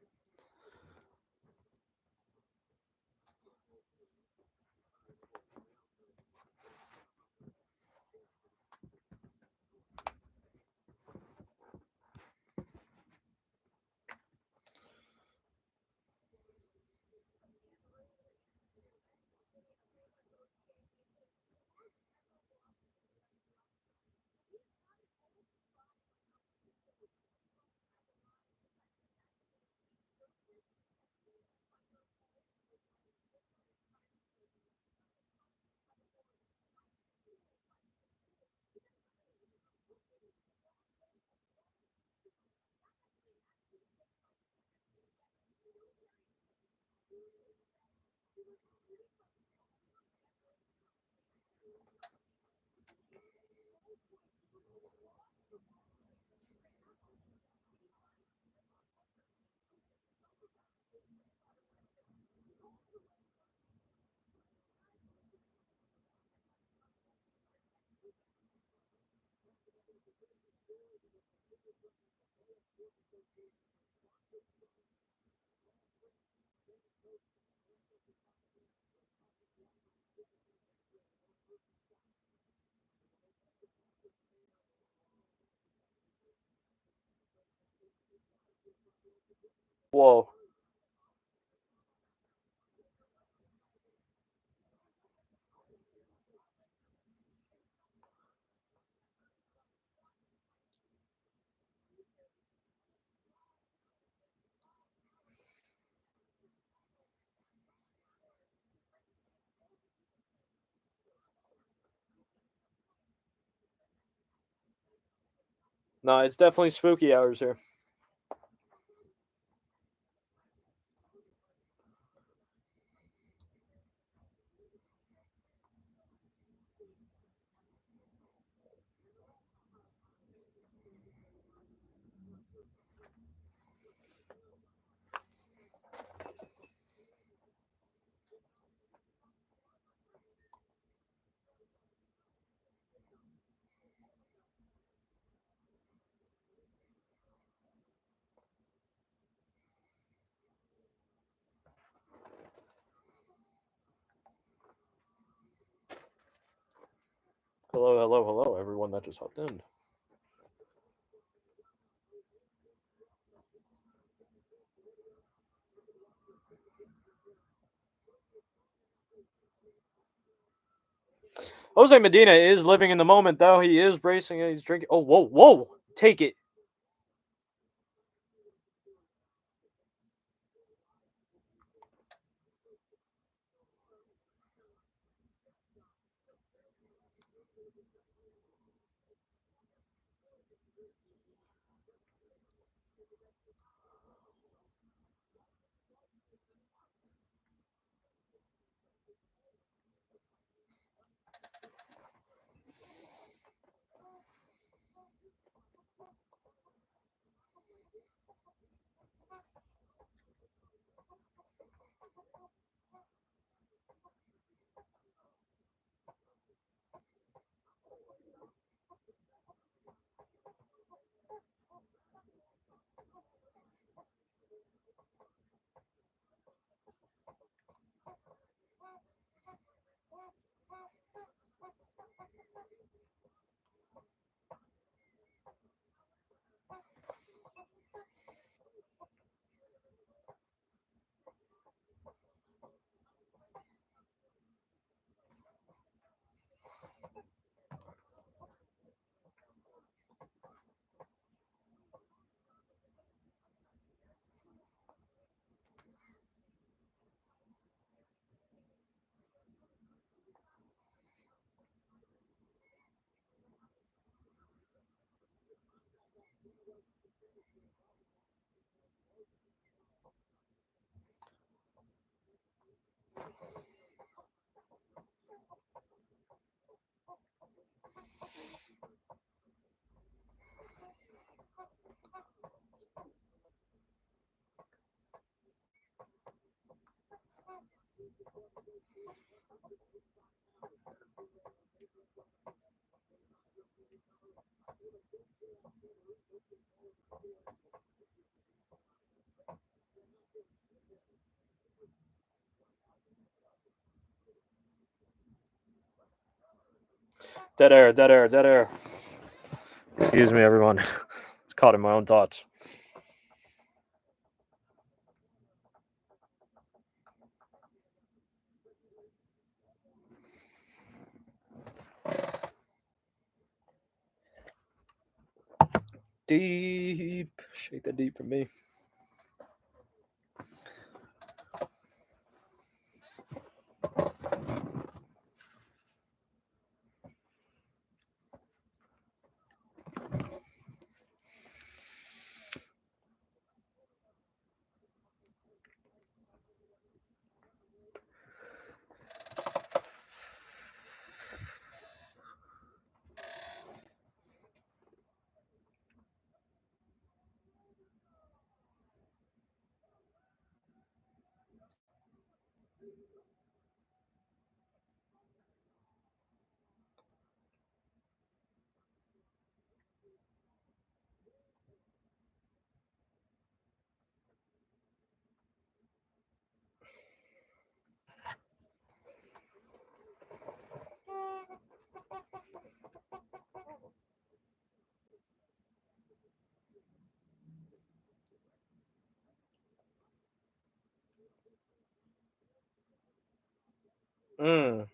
Whoa. No, it's definitely spooky hours here. Hello, hello, hello, everyone that just hopped in. Jose Medina is living in the moment, though. He is bracing. He's drinking. Oh, whoa, whoa! Take it. Dead air, dead air, dead air. Excuse me, everyone. It's caught in my own thoughts. Deep. Shake that deep for me. Mm.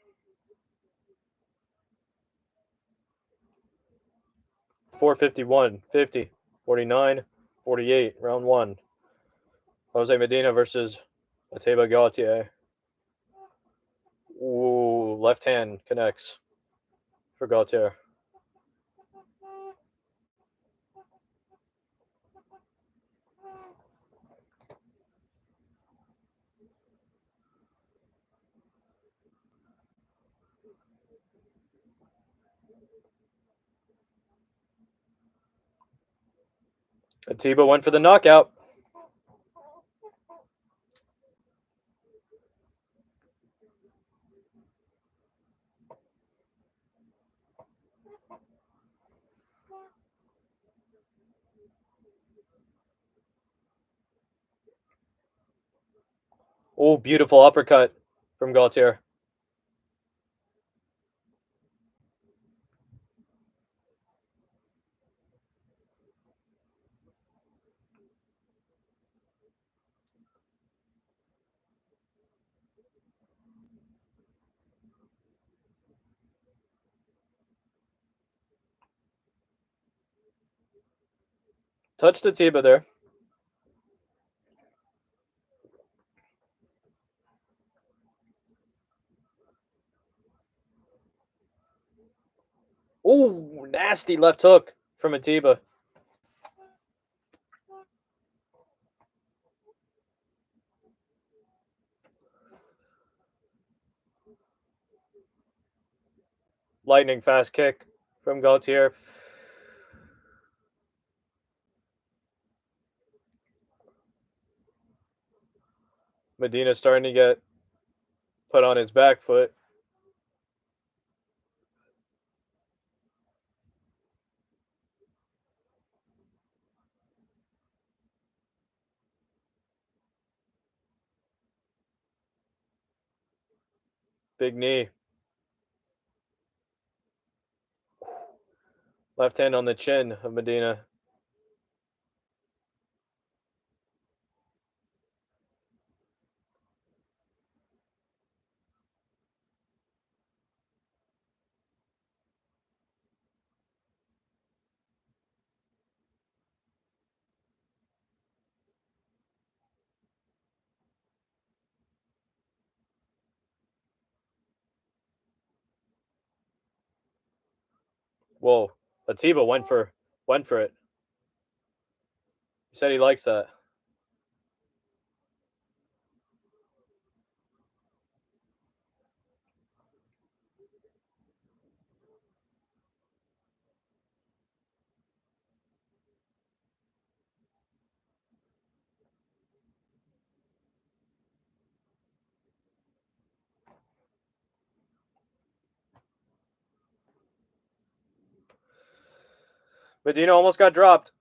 451, 50, 49, 48, round one. Jose Medina versus Ateba Gautier. Ooh, left hand connects for Gautier. Atiba went for the knockout. Oh, beautiful uppercut from Gaultier. Touched Atiba there. Oh, nasty left hook from Atiba. Lightning fast kick from Gaultier. Medina starting to get put on his back foot. Big knee. Left hand on the chin of Medina. Whoa. Atiba went for it. He said he likes that. Medina almost got dropped.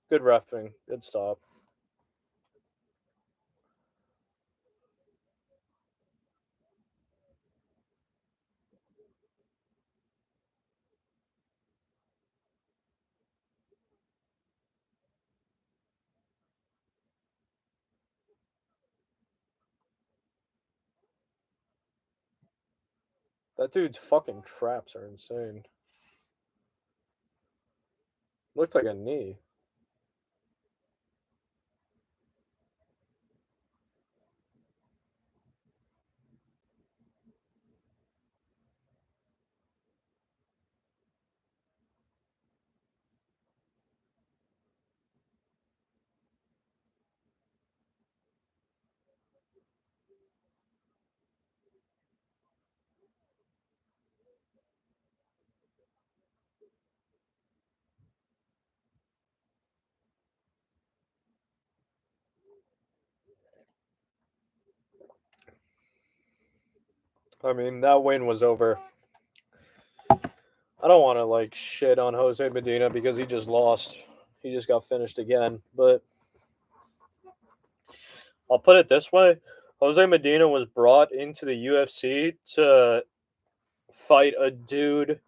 Good roughing. Good stop. That dude's fucking traps are insane. Looks like a knee. I mean, that win was over. I don't want to like shit on Jose Medina because he just lost. He just got finished again. But I'll put it this way: Jose Medina was brought into the UFC to fight a dude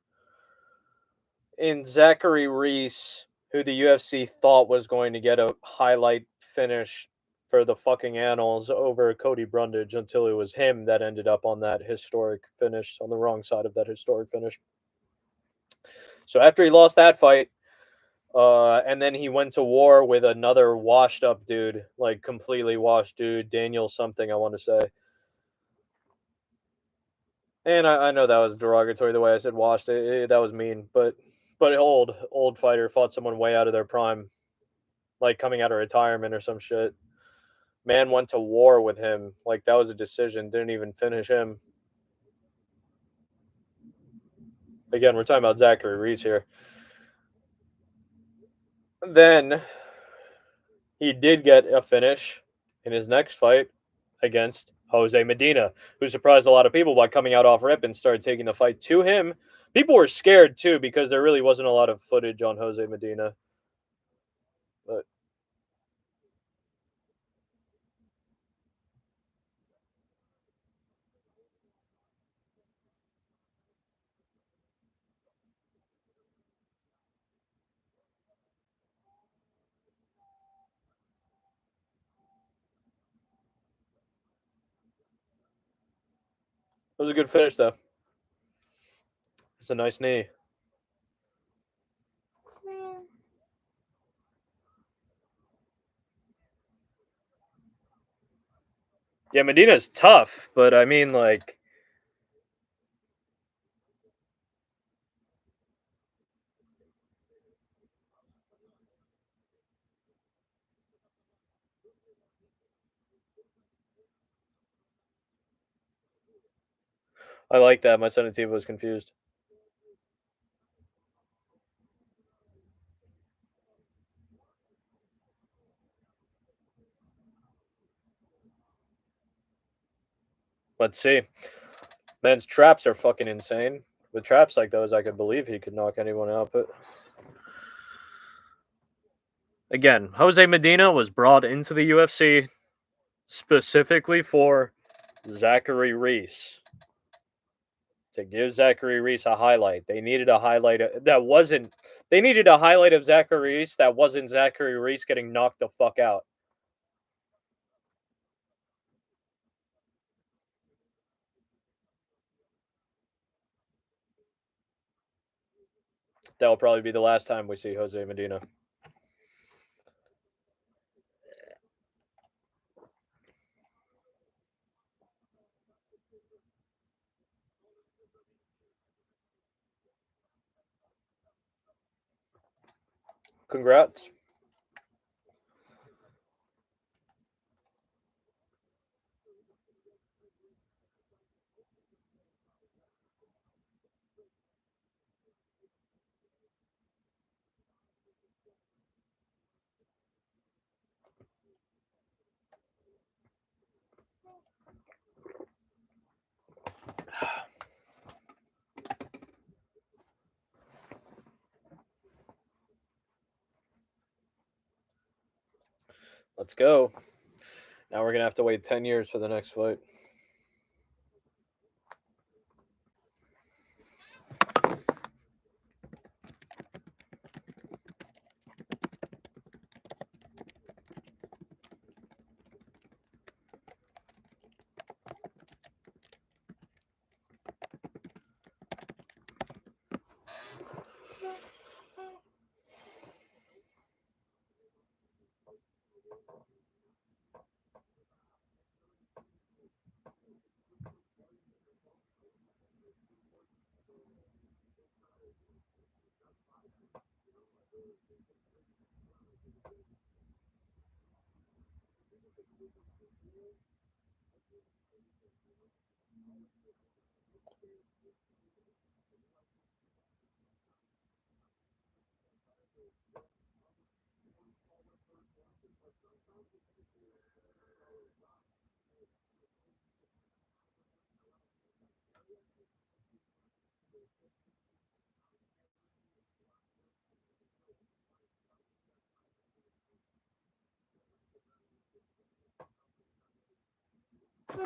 in Zachary Reese, who the UFC thought was going to get a highlight finish for the fucking annals over Cody Brundage until it was him that ended up on that historic finish, on the wrong side of that historic finish. So after he lost that fight, and then he went to war with another washed up dude, like completely washed dude, Daniel something, I want to say. And I know that was derogatory the way I said washed it. That was mean, but an old fighter fought someone way out of their prime, like coming out of retirement or some shit. Man went to war with him. Like that was a decision. Didn't even finish him. Again, we're talking about Zachary Reese here. Then he did get a finish in his next fight against Jose Medina, who surprised a lot of people by coming out off rip and started taking the fight to him. People were scared too because there really wasn't a lot of footage on Jose Medina. But it was a good finish though. It's a nice knee. Yeah, Medina's tough, but I mean, like, I like that. My son and Tiva was confused. Let's see. Man's traps are fucking insane. With traps like those, I could believe he could knock anyone out. But again, Jose Medina was brought into the UFC specifically for Zachary Reese to give Zachary Reese a highlight. They needed a highlight that wasn't. They needed a highlight of Zachary Reese that wasn't Zachary Reese getting knocked the fuck out. That will probably be the last time we see Jose Medina. Congrats. Let's go. Now we're gonna have to wait 10 years for the next fight.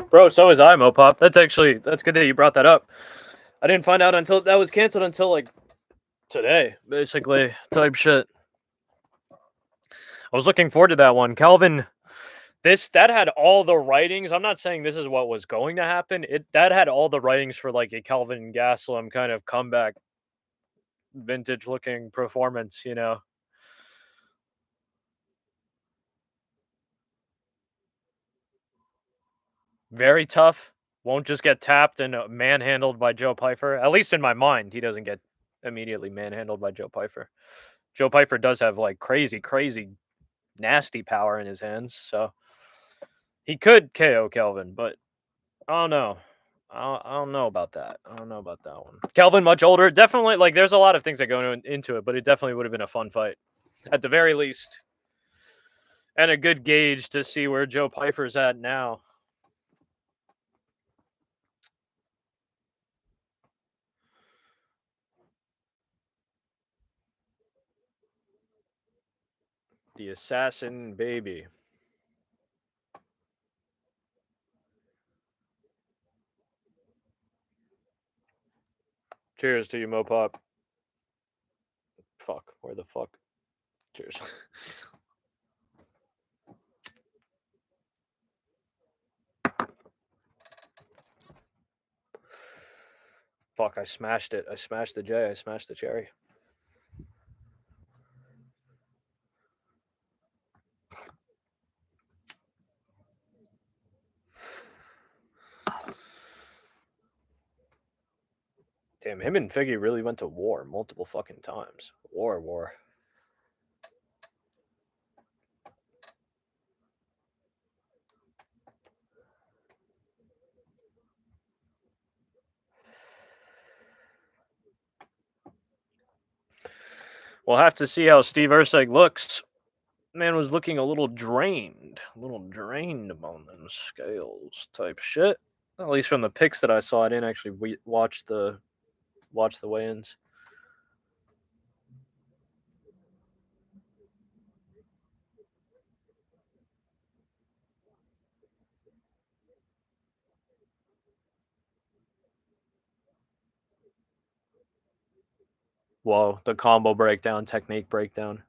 Bro, so is I, Mopop. That's good that you brought that up. I didn't find out until that was canceled until like today, basically. Type shit. I was looking forward to that one. Calvin, this that had all the writings. I'm not saying this is what was going to happen. It that had all the writings for like a Calvin Gaslam kind of comeback, vintage looking performance, you know. Very tough. won't just get tapped and manhandled by Joe Pyfer. At least in my mind, he doesn't get immediately manhandled by Joe Pyfer. Joe Pyfer does have like crazy, crazy, nasty power in his hands, so he could KO Kelvin, but I don't know. I don't know about that. I don't know about that one. Kelvin much older, definitely. Like, there's a lot of things that go into it, but it definitely would have been a fun fight, at the very least, and a good gauge to see where Joe Pyfer's at now. The assassin baby. Cheers to you, Mopop. Fuck. Where the fuck? Cheers. Fuck, I smashed it. I smashed the J. I smashed the cherry. Damn, him and Figgy really went to war multiple fucking times. War. We'll have to see how Steve Urseg looks. Man was looking a little drained on them scales type shit. At least from the pics that I saw, I didn't actually watch the weigh-ins. Whoa, the combo breakdown, technique breakdown.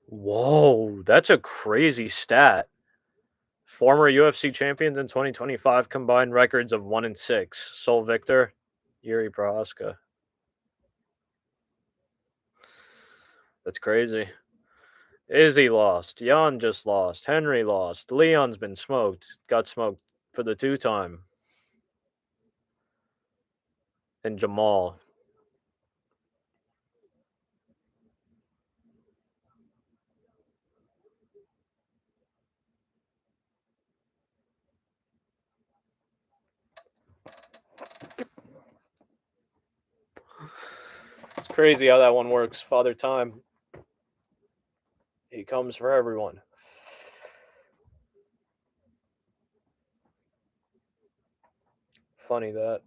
Whoa, that's a crazy stat. Former UFC champions in 2025 combined records of 1-6. Sole victor, Yuri Prohaska. That's crazy. Izzy lost. Jan just lost. Henry lost. Leon's been smoked. Got smoked for the 2-time. And Jamal. It's crazy how that one works. Father Time. He comes for everyone. Funny that.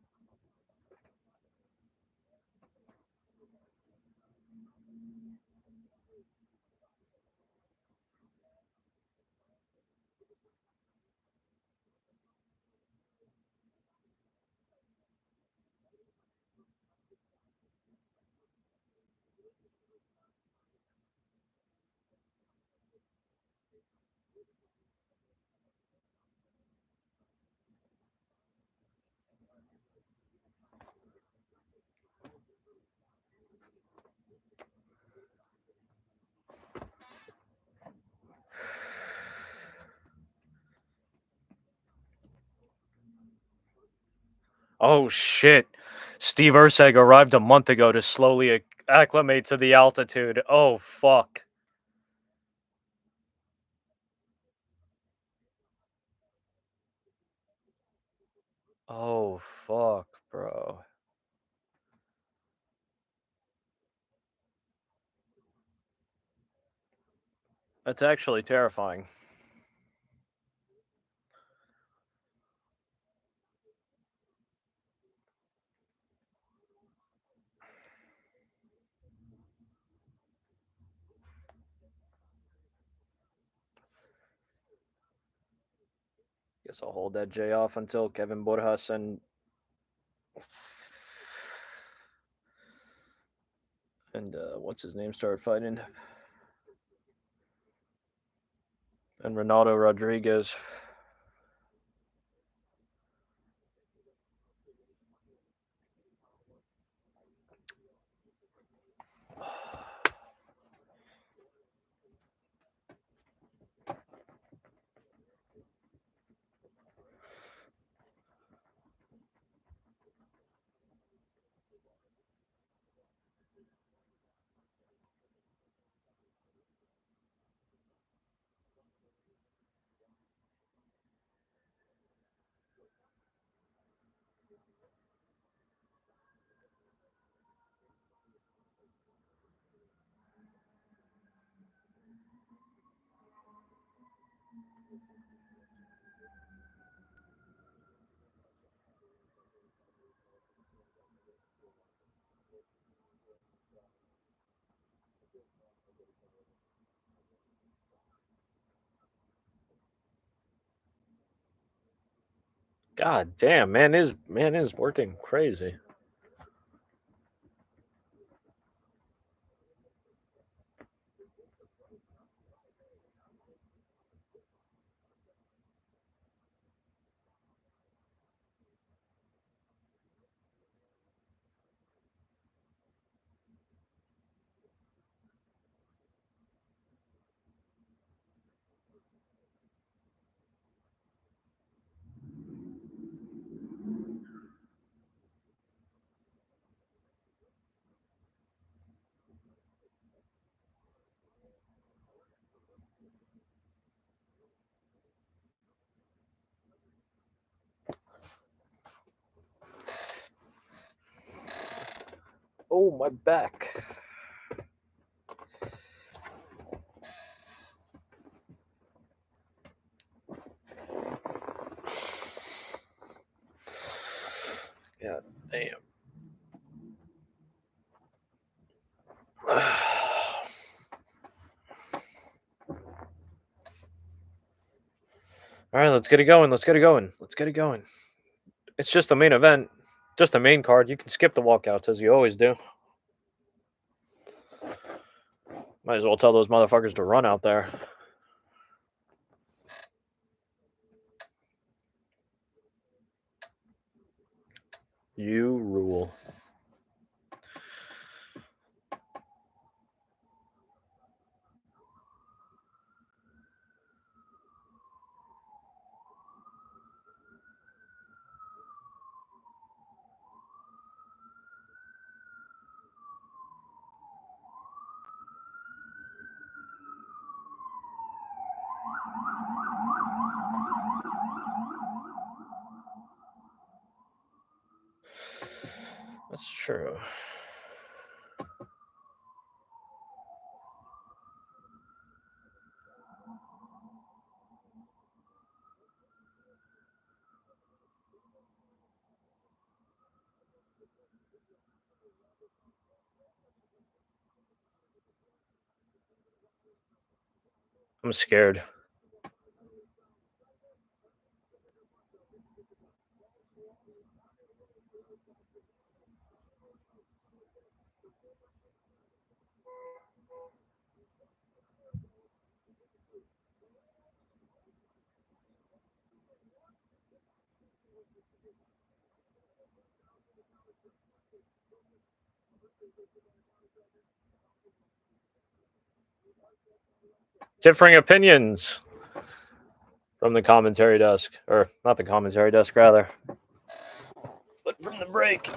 Oh shit. Steve Urseg arrived a month ago to slowly acclimate to the altitude. Oh fuck. Oh fuck, bro. That's actually terrifying. Guess I'll hold that J off until Kevin Borjas and what's his name start fighting. and Ronaldo Rodriguez. God damn, man is working crazy. Oh, my back. God damn. All right, let's get it going. Let's get it going. Let's get it going. It's just the main event, just the main card. You can skip the walkouts as you always do. Might as well tell those motherfuckers to run out there. You rule. That's true. I'm scared. Differing opinions from the commentary desk, or not the commentary desk, rather, but from the break.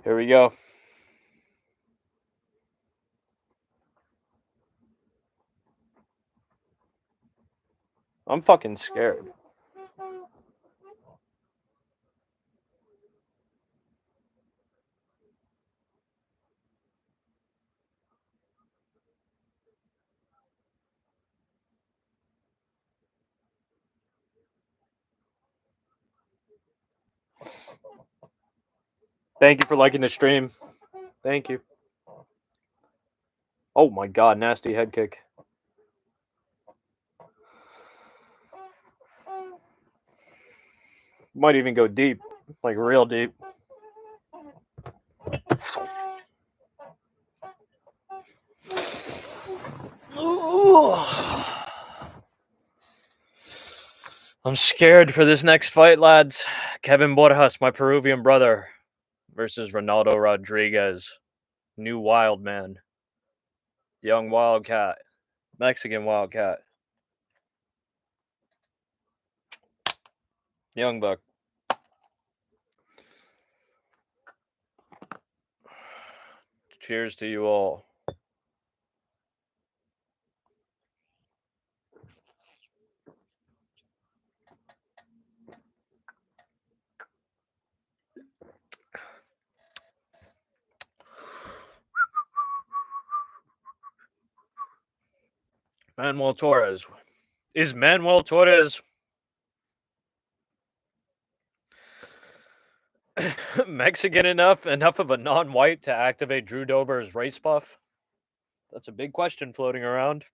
Here we go. I'm fucking scared. Thank you for liking the stream. Thank you. Oh my god, nasty head kick. Might even go deep. Like real deep. I'm scared for this next fight, lads. Kevin Borjas, my Peruvian brother, versus Ronaldo Rodriguez. New wild man. Young wildcat. Mexican wildcat. Young buck. Cheers to you all. Manuel Torres. Is Manuel Torres Mexican enough of a non-white to activate Drew Dober's race buff? That's a big question floating around.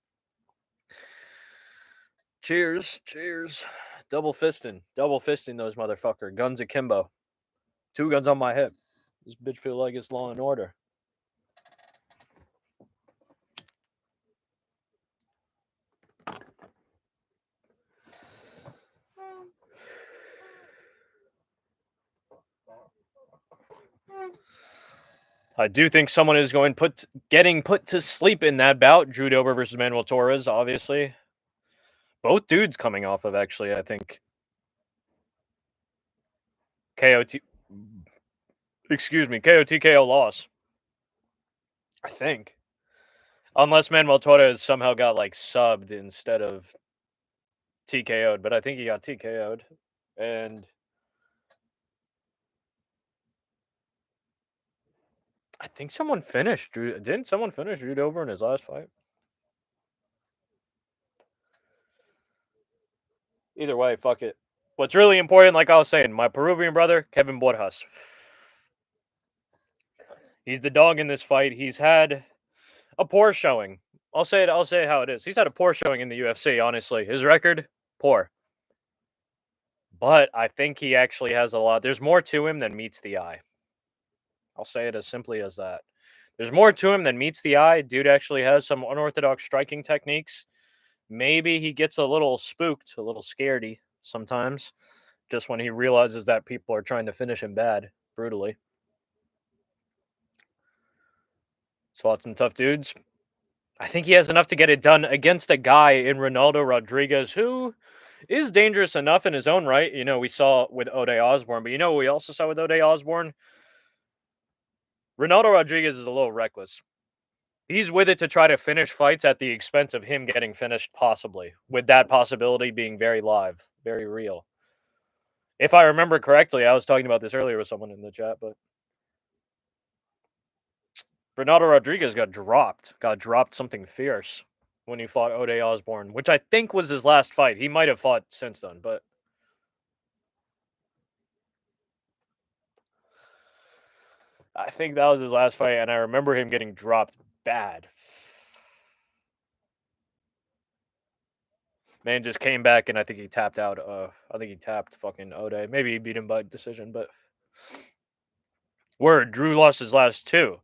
Cheers, cheers. Double fisting those motherfucker. Guns akimbo. 2 guns on my hip. This bitch feel like it's Law and Order. I do think someone is getting put to sleep in that bout. Drew Dober versus Manuel Torres, obviously. Both dudes coming off of, actually, I think, KO TKO loss. I think. Unless Manuel Torres somehow got like subbed instead of TKO'd, but I think he got TKO'd. And I think someone finished Drew. Didn't someone finish Drew Dober in his last fight? Either way, fuck it. What's really important, like I was saying, my Peruvian brother, Kevin Borjas. He's the dog in this fight. He's had a poor showing. I'll say it how it is. He's had a poor showing in the UFC, honestly. His record, poor. But I think he actually has a lot. There's more to him than meets the eye. I'll say it as simply as that. There's more to him than meets the eye. Dude actually has some unorthodox striking techniques. Maybe he gets a little spooked, a little scaredy sometimes, just when he realizes that people are trying to finish him bad, brutally. Fought some tough dudes. I think he has enough to get it done against a guy in Ronaldo Rodriguez who is dangerous enough in his own right. You know, we saw with Ode Osborne, but you know what we also saw with Ode Osborne? Ronaldo Rodriguez is a little reckless. He's with it to try to finish fights at the expense of him getting finished, possibly, with that possibility being very live, very real. If I remember correctly, I was talking about this earlier with someone in the chat, but Ronaldo Rodriguez got dropped something fierce when he fought Ode Osborne, which I think was his last fight. He might have fought since then, but I think that was his last fight, and I remember him getting dropped bad. Man just came back, and I think he tapped out. I think he tapped fucking Ode. Maybe he beat him by decision, but word, Drew lost his last 2.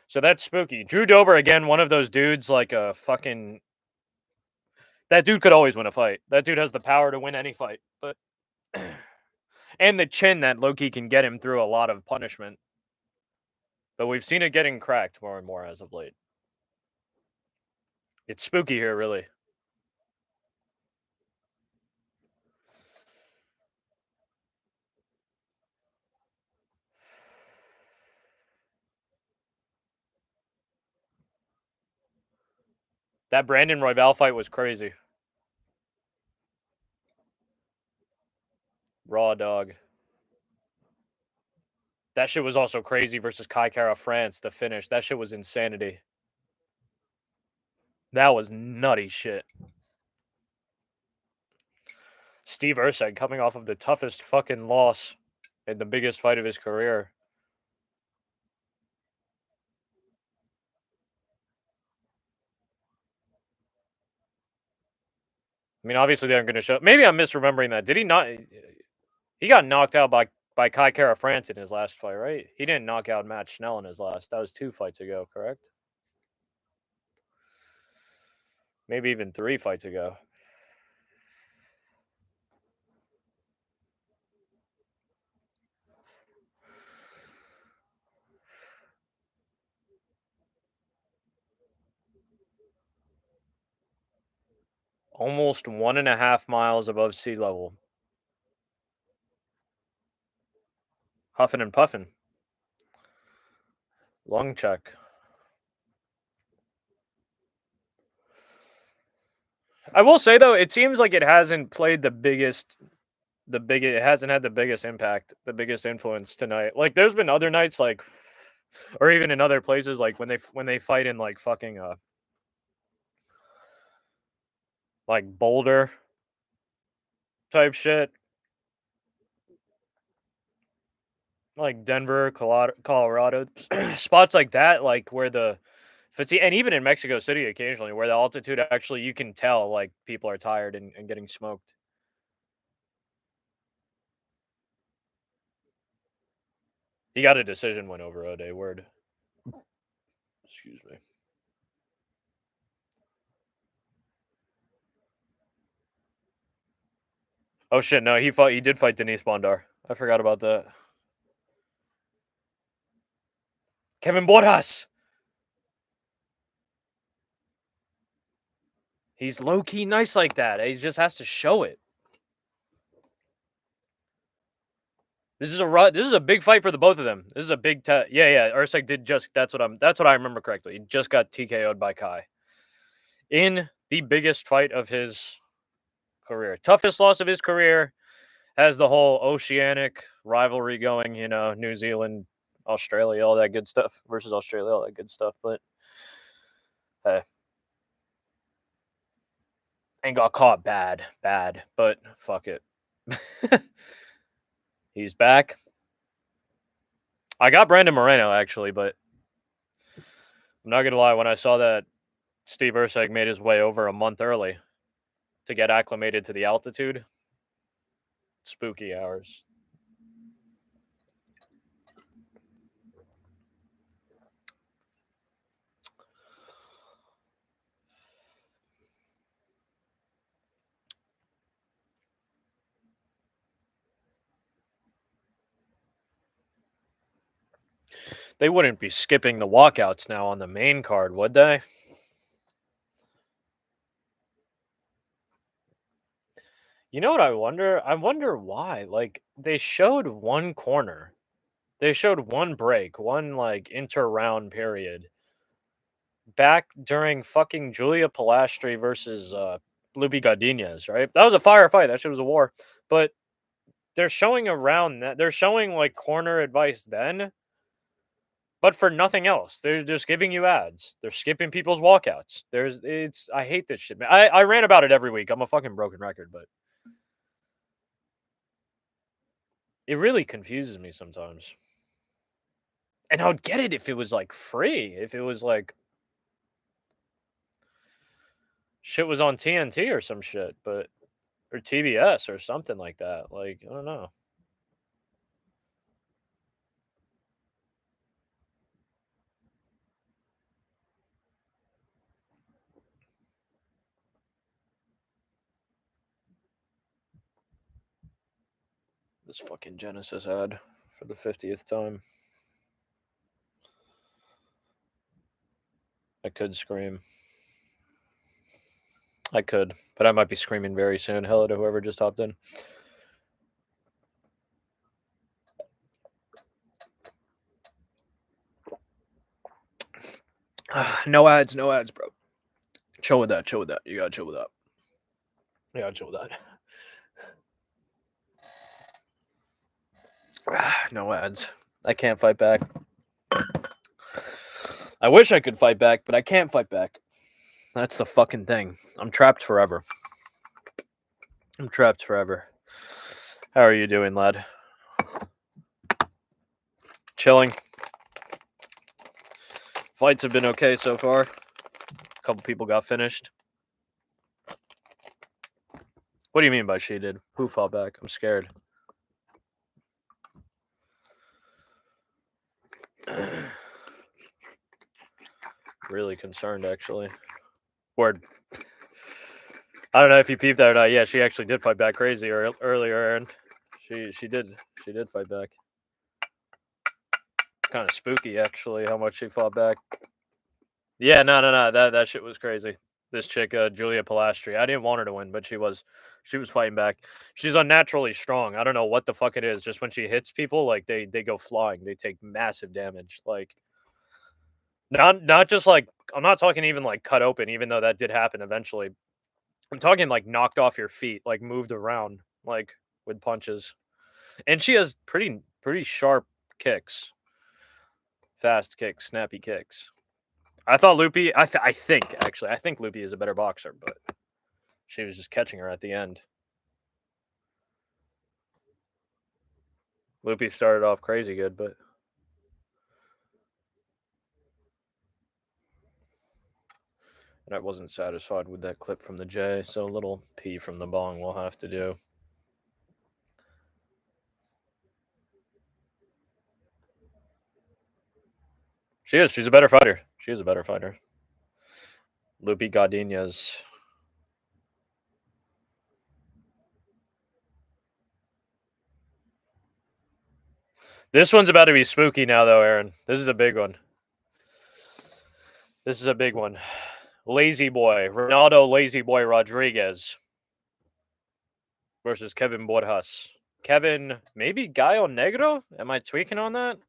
So that's spooky. Drew Dober, again, one of those dudes like a fucking... That dude could always win a fight. That dude has the power to win any fight, but... and the chin that Loki can get him through a lot of punishment. But we've seen it getting cracked more and more as of late. It's spooky here, really. That Brandon Royval fight was crazy. Raw dog. That shit was also crazy versus Kai Kara France, the finish. That shit was insanity. That was nutty shit. Steve Urseg coming off of the toughest fucking loss in the biggest fight of his career. I mean, obviously they aren't going to show. Maybe I'm misremembering that. Did he not? He got knocked out by Kai Kara France in his last fight, right? He didn't knock out Matt Schnell in his last. That was 2 fights ago, correct? Maybe even 3 fights ago. Almost 1.5 miles above sea level. Huffing and puffing. Lung check. I will say though, it seems like it hasn't played it hasn't had the biggest impact, the biggest influence tonight. Like there's been other nights like or even in other places like when they fight in like fucking like Boulder type shit, like Denver, Colorado, spots like that, like where the fatigue, and even in Mexico City occasionally, where the altitude actually you can tell like people are tired and getting smoked. He got a decision win over Ode Word. Excuse me. Oh shit, no, he did fight Denise Bondar. I forgot about that. Kevin Borjas. He's low key nice like that. He just has to show it. This is a big fight for the both of them. This is a big yeah. Usyk did just that's what I remember correctly. He just got TKO'd by Kai in the biggest fight of his career. Toughest loss of his career. Has the whole oceanic rivalry going, New Zealand, Australia, all that good stuff versus Australia, all that good stuff. But hey, and got caught bad. But fuck it. He's back. I got Brandon Moreno actually, but I'm not gonna lie. When I saw that Steve Usyk made his way over a month early to get acclimated to the altitude, spooky hours. They wouldn't be skipping the walkouts now on the main card, would they? You know what I wonder? I wonder why. Like they showed one corner. They showed one break, one like inter-round period back during fucking Julia Pilastri versus Luby Godinez, right? That was a fire fight. That shit was a war. But they're showing around that. They're showing like corner advice then, but for nothing else. They're just giving you ads. They're skipping people's walkouts. I hate this shit, man. I rant about it every week. I'm a fucking broken record, but it really confuses me sometimes. And I would get it if it was like free, if it was like shit was on TNT or some shit, but or TBS or something like that. Like, I don't know. This fucking Genesis ad for the 50th time. I could scream. I could, but I might be screaming very soon. Hello to whoever just hopped in. No ads, bro. Chill with that. You gotta chill with that. You gotta chill with that. No ads. I can't fight back. I wish I could fight back, but I can't fight back. That's the fucking thing. I'm trapped forever. How are you doing, lad? Chilling. Fights have been okay so far. A couple people got finished. What do you mean by she did? Who fought back? I'm scared. Really concerned, actually. Word. I don't know if you peeped that or not. Yeah, she actually did fight back crazy earlier, Aaron. She did fight back. Kind of spooky, actually, how much she fought back. Yeah, no. That shit was crazy. This chick, Julia Pilastri. I didn't want her to win, but she was fighting back. She's unnaturally strong. I don't know what the fuck it is. Just when she hits people, like they go flying. They take massive damage. Like not just like I'm not talking even like cut open, even though that did happen eventually. I'm talking like knocked off your feet, like moved around, like with punches. And she has pretty sharp kicks, fast kicks, snappy kicks. I thought Loopy. I think actually, I think Loopy is a better boxer, but she was just catching her at the end. Loopy started off crazy good, but and I wasn't satisfied with that clip from the J, so a little P from the bong we'll have to do. She's a better fighter. She is a better fighter. Loopy Gardenias. This one's about to be spooky now, though, Aaron. This is a big one. This is a big one. Lazy Boy, Ronaldo Lazy Boy Rodriguez versus Kevin Borjas. Kevin, maybe Gallo Negro? Am I tweaking on that?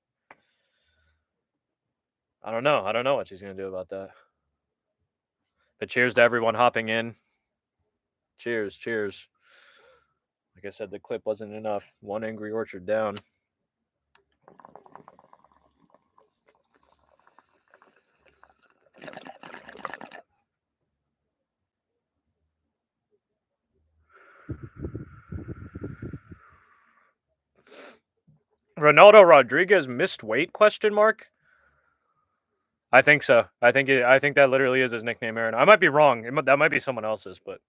I don't know. I don't know what she's going to do about that. But cheers to everyone hopping in. Cheers, cheers. Like I said, the clip wasn't enough. One Angry Orchard down. Ronaldo Rodriguez missed weight? Question mark. I think so. I think that literally is his nickname, Aaron. I might be wrong. That might be someone else's, but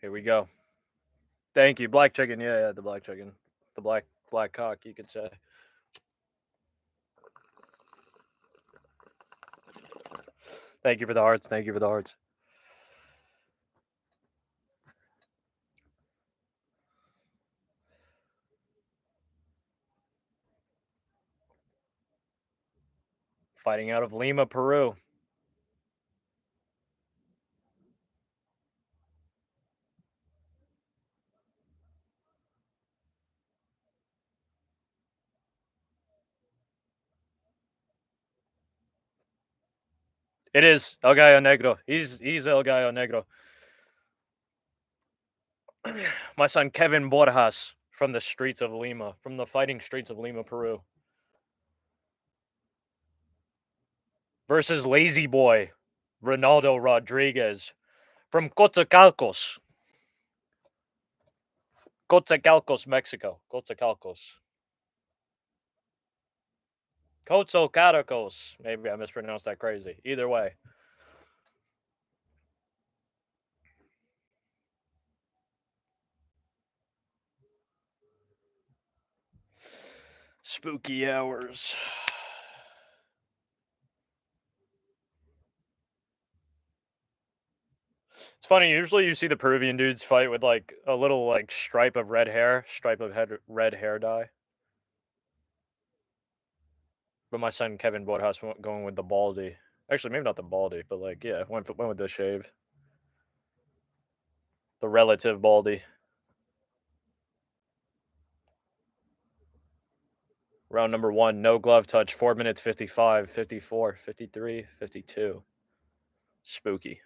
here we go. Thank you, black chicken. Yeah, the black chicken, the black cock, you could say. Thank you for the hearts. Thank you for the hearts. Fighting out of Lima, Peru. It is El Gallo Negro. He's El Gallo Negro. My son Kevin Borjas from the streets of Lima, from the fighting streets of Lima, Peru, versus Lazy Boy Ronaldo Rodriguez from Coatzacoalcos, Mexico. Coatzacoalcos. Maybe I mispronounced that crazy. Either way. Spooky hours. It's funny. Usually, you see the Peruvian dudes fight with like a little like stripe of red hair, red hair dye. But my son Kevin Borjas went going with the baldy. Actually, maybe not the baldy, but like yeah, went with the shave, the relative baldy. Round number 1, no glove touch, 4 minutes 55, 54, 53, 52. Spooky.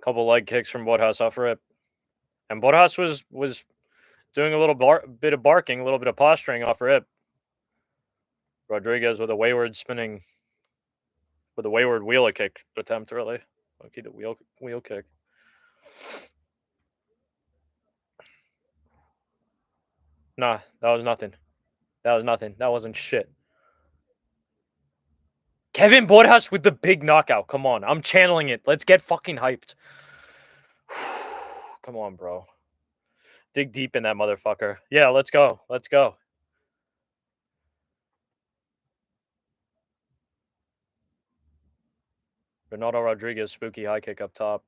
Couple leg kicks from Woodhouse off rip. And Borjas was doing a little bit of barking, a little bit of posturing off rip. Rodriguez with a wayward spinning, with a wayward wheeler kick attempt, really. Okay, the wheel kick. Nah, that was nothing. That was nothing. That wasn't shit. Kevin Borjas with the big knockout. Come on, I'm channeling it. Let's get fucking hyped. Come on, bro. Dig deep in that motherfucker. Yeah, let's go. Let's go. Ronaldo Rodriguez, spooky high kick up top.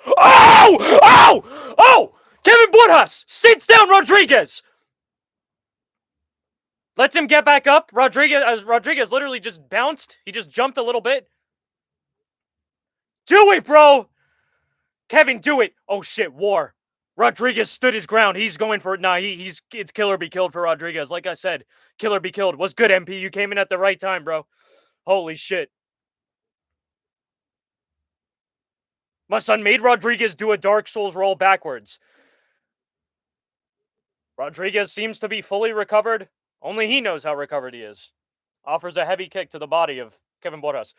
Oh! Oh! Oh! Kevin Borjas sits down Rodriguez. Lets him get back up. Rodriguez literally just bounced. He just jumped a little bit. Do it, bro! Kevin, do it! Oh shit, war. Rodriguez stood his ground. He's going for it. Nah, it's kill or be killed for Rodriguez. Like I said, kill or be killed. What's good, MP? You came in at the right time, bro. Holy shit. My son made Rodriguez do a Dark Souls roll backwards. Rodriguez seems to be fully recovered. Only he knows how recovered he is. Offers a heavy kick to the body of Kevin Borjas.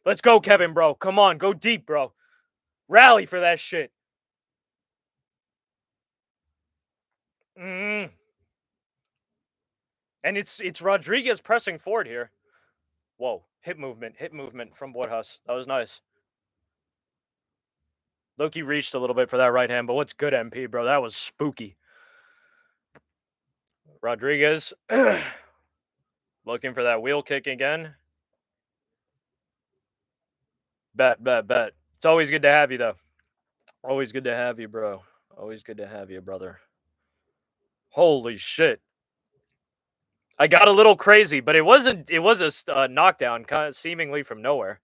Let's go, Kevin, bro. Come on, go deep, bro. Rally for that shit. And it's Rodriguez pressing forward here. Whoa, hip movement from Borjas. That was nice. Loki reached a little bit for that right hand, but what's good, MP, bro? That was spooky. Rodriguez looking for that wheel kick again. Bet. It's always good to have you, though. Always good to have you, bro. Always good to have you, brother. Holy shit. I got a little crazy, but it wasn't. It was a knockdown, kind of seemingly from nowhere.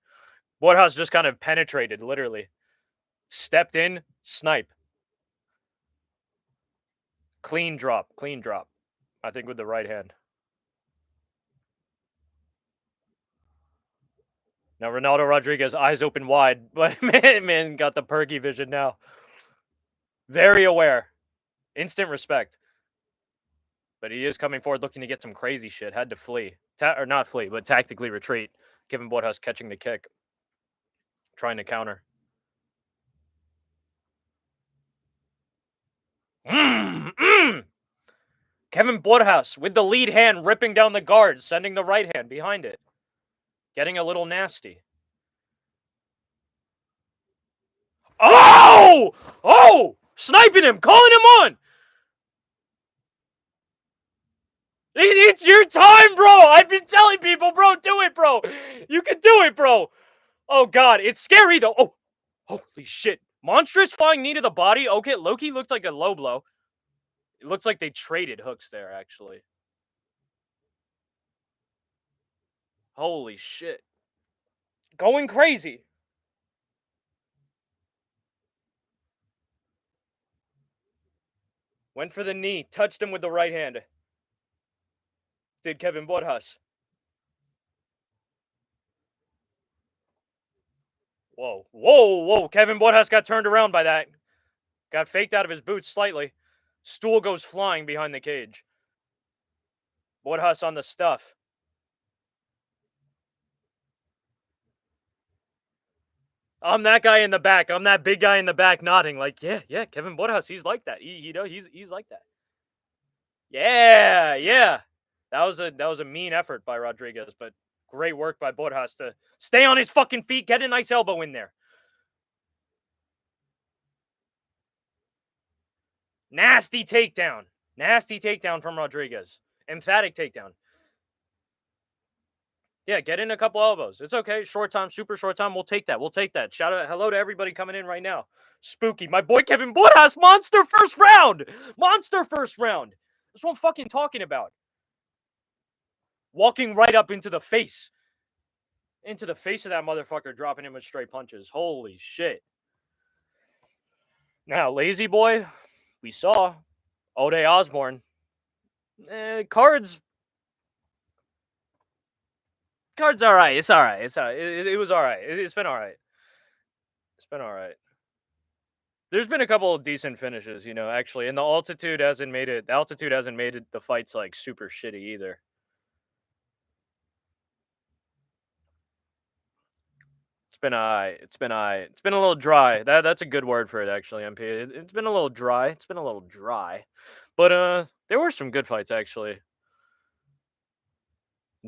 Borjas just kind of penetrated, literally. Stepped in, snipe. Clean drop. I think with the right hand. Now Ronaldo Rodriguez, eyes open wide. But man got the perky vision now. Very aware. Instant respect. But he is coming forward looking to get some crazy shit. Had to flee. Or not flee, but tactically retreat. Kevin Borjas catching the kick. Trying to counter. Kevin Borjas with the lead hand ripping down the guards, sending the right hand behind it. Getting a little nasty. Oh! Oh! Sniping him! Calling him on! It's your time, bro! I've been telling people, bro, do it, bro! You can do it, bro! Oh, God. It's scary, though. Oh! Holy shit. Monstrous flying knee to the body. Okay, Loki looked like a low blow. It looks like they traded hooks there, actually. Holy shit. Going crazy. Went for the knee. Touched him with the right hand. Did Kevin Borjas. Whoa. Kevin Borjas got turned around by that. Got faked out of his boots slightly. Stool goes flying behind the cage. Borjas on the stuff. I'm that guy in the back. I'm that big guy in the back nodding like, yeah, Kevin Borjas, he's like that. He's like that. Yeah. That was a mean effort by Rodriguez, but great work by Borjas to stay on his fucking feet, get a nice elbow in there. Nasty takedown. Nasty takedown from Rodriguez. Emphatic takedown. Yeah, get in a couple elbows. It's okay. Short time, super short time. We'll take that. Shout out, hello to everybody coming in right now. Spooky. My boy Kevin Borjas, monster first round. That's what I'm fucking talking about. Walking right up into the face. Into the face of that motherfucker, dropping him with straight punches. Holy shit. Now, Lazy Boy, we saw. Ode Osborne. Cards all right. It's all right. It was all right. It's been all right. There's been a couple of decent finishes, actually, and the altitude hasn't made it the fights like super shitty either. It's been I. It's been I. It's been a little dry. That's a good word for it, actually, MP. It's been a little dry. It's been a little dry, but there were some good fights actually.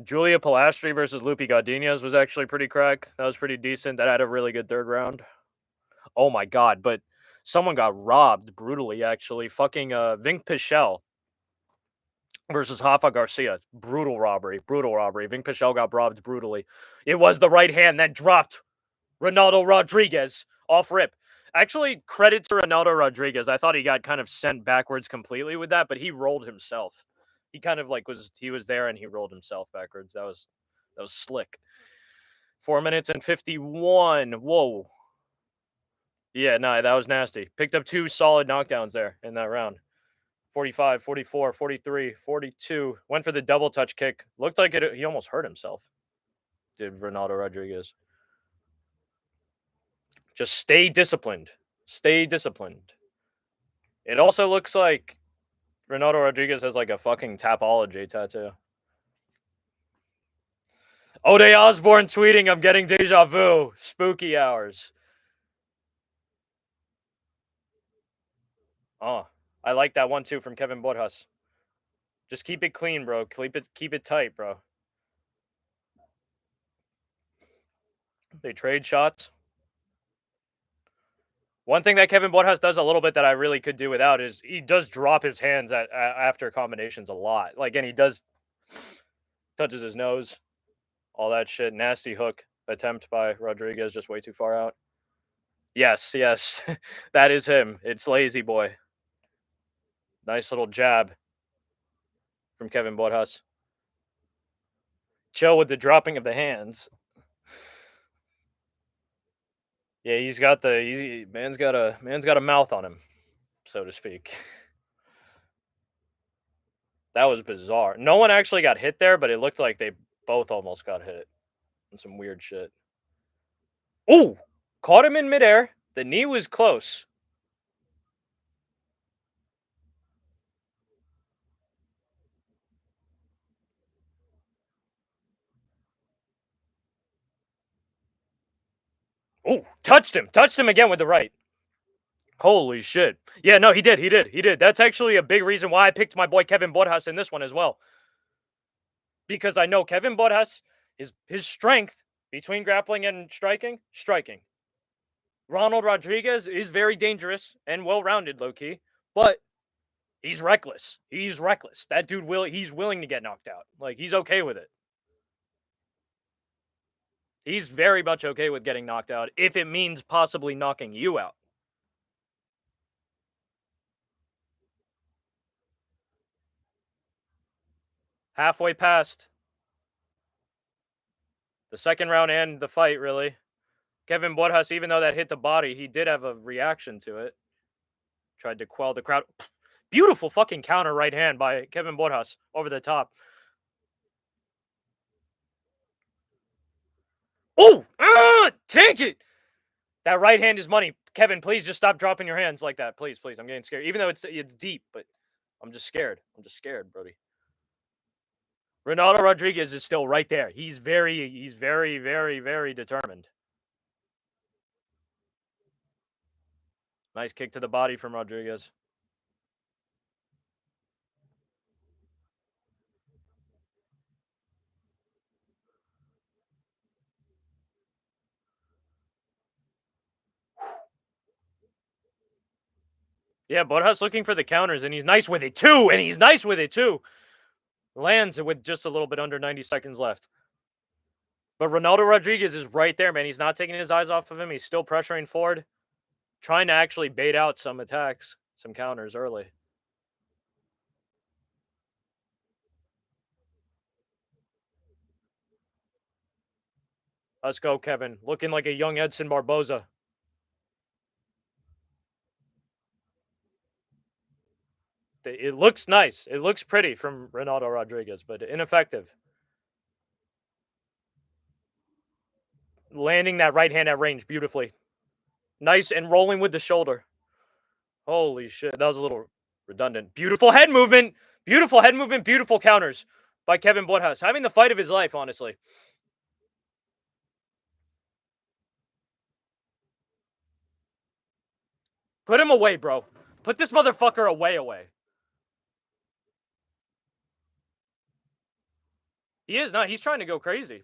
Julia Pilastri versus Lupi Godinez was actually pretty crack. That was pretty decent. That had a really good third round. Oh my god! But someone got robbed brutally. Actually, fucking Vink Pichel versus Rafa Garcia. Brutal robbery. Brutal robbery. Vink Pichel got robbed brutally. It was the right hand that dropped Ronaldo Rodriguez off rip. Actually, credit to Ronaldo Rodriguez. I thought he got kind of sent backwards completely with that, but he rolled himself. He kind of like was there and he rolled himself backwards. That was slick. 4 minutes and 51. Whoa. Yeah, no, that was nasty. Picked up two solid knockdowns there in that round. 45, 44, 43, 42. Went for the double touch kick. Looked like he almost hurt himself. Did Ronaldo Rodriguez. Just stay disciplined. Stay disciplined. It also looks like Ronaldo Rodriguez has like a fucking Tapology tattoo. Ode Osborne tweeting, I'm getting deja vu. Spooky hours. Oh, I like that one too from Kevin Borjas. Just keep it clean, bro. Keep it tight, bro. They trade shots. One thing that Kevin Borjas does a little bit that I really could do without is he does drop his hands after combinations a lot. Like, and he does touches his nose, all that shit. Nasty hook attempt by Rodriguez, just way too far out. Yes, yes, that is him. It's Lazy Boy. Nice little jab from Kevin Borjas. Chill with the dropping of the hands. Yeah, man's got a mouth on him, so to speak. That was bizarre. No one actually got hit there, but it looked like they both almost got hit. And some weird shit. Ooh! Caught him in midair. The knee was close. Ooh! Touched him. Touched him again with the right. Holy shit. Yeah, no, he did. He did. He did. That's actually a big reason why I picked my boy Kevin Borjas in this one as well. Because I know Kevin Borjas, his strength between grappling and striking. Ronald Rodriguez is very dangerous and well-rounded, low-key, but he's reckless. He's reckless. That dude he's willing to get knocked out. Like, he's okay with it. He's very much okay with getting knocked out if it means possibly knocking you out. Halfway past the second round and the fight, really. Kevin Borjas, even though that hit the body, he did have a reaction to it. Tried to quell the crowd. Beautiful fucking counter right hand by Kevin Borjas over the top. Oh! Take it! That right hand is money. Kevin, please just stop dropping your hands like that. Please, please. I'm getting scared. Even though it's deep, but I'm just scared. I'm just scared, Brody. Ronaldo Rodriguez is still right there. He's very, very, very determined. Nice kick to the body from Rodriguez. Yeah, Borjas looking for the counters, and he's nice with it too. Lands it with just a little bit under 90 seconds left. But Ronaldo Rodriguez is right there, man. He's not taking his eyes off of him. He's still pressuring forward, trying to actually bait out some attacks, some counters early. Let's go, Kevin. Looking like a young Edson Barboza. It looks nice. It looks pretty from Ronaldo Rodriguez, but ineffective. Landing that right hand at range beautifully. Nice and rolling with the shoulder. Holy shit, that was a little redundant. Beautiful head movement. Beautiful head movement. Beautiful counters by Kevin Bloodhouse. Having the fight of his life, honestly. Put him away, bro. Put this motherfucker away. He is not. He's trying to go crazy.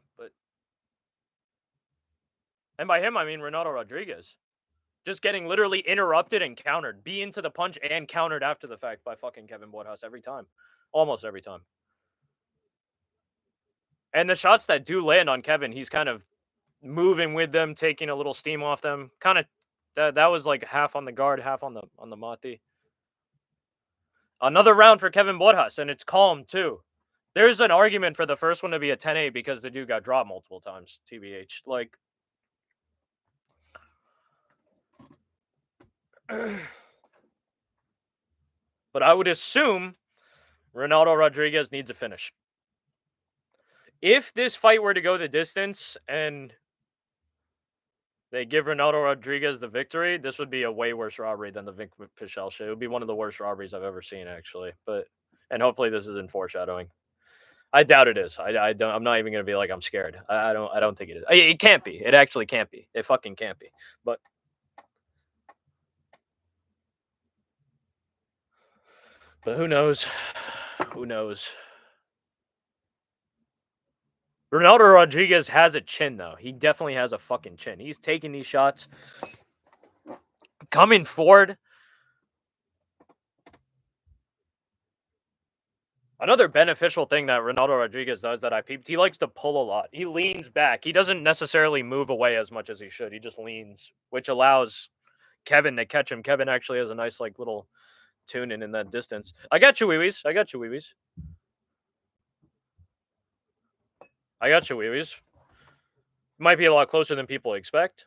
And by him, I mean Renato Rodriguez. Just getting literally interrupted and countered. Be into the punch and countered after the fact by fucking Kevin Bloodhouse every time. Almost every time. And the shots that do land on Kevin, he's kind of moving with them, taking a little steam off them. Kind of that was like half on the guard, half on the mati. Another round for Kevin Bloodhouse, and it's calm too. There's an argument for the first one to be a 10-8 because the dude got dropped multiple times, TBH. Like but I would assume Ronaldo Rodriguez needs a finish. If this fight were to go the distance and they give Ronaldo Rodriguez the victory, this would be a way worse robbery than the Vic Pichel shit. It would be one of the worst robberies I've ever seen, actually. And hopefully this isn't foreshadowing. I doubt it is. I don't. I'm not even gonna be like I'm scared. I don't think it is. It can't be. It actually can't be. It fucking can't be. But who knows? Who knows? Ronaldo Rodriguez has a chin, though. He definitely has a fucking chin. He's taking these shots, coming forward. Another beneficial thing that Ronaldo Rodriguez does that I peeped, he likes to pull a lot. He leans back. He doesn't necessarily move away as much as he should. He just leans, which allows Kevin to catch him. Kevin actually has a nice, like, little tune in that distance. I got you, wee-wees. I got you, wee-wees. I got you, wee-wees. Might be a lot closer than people expect.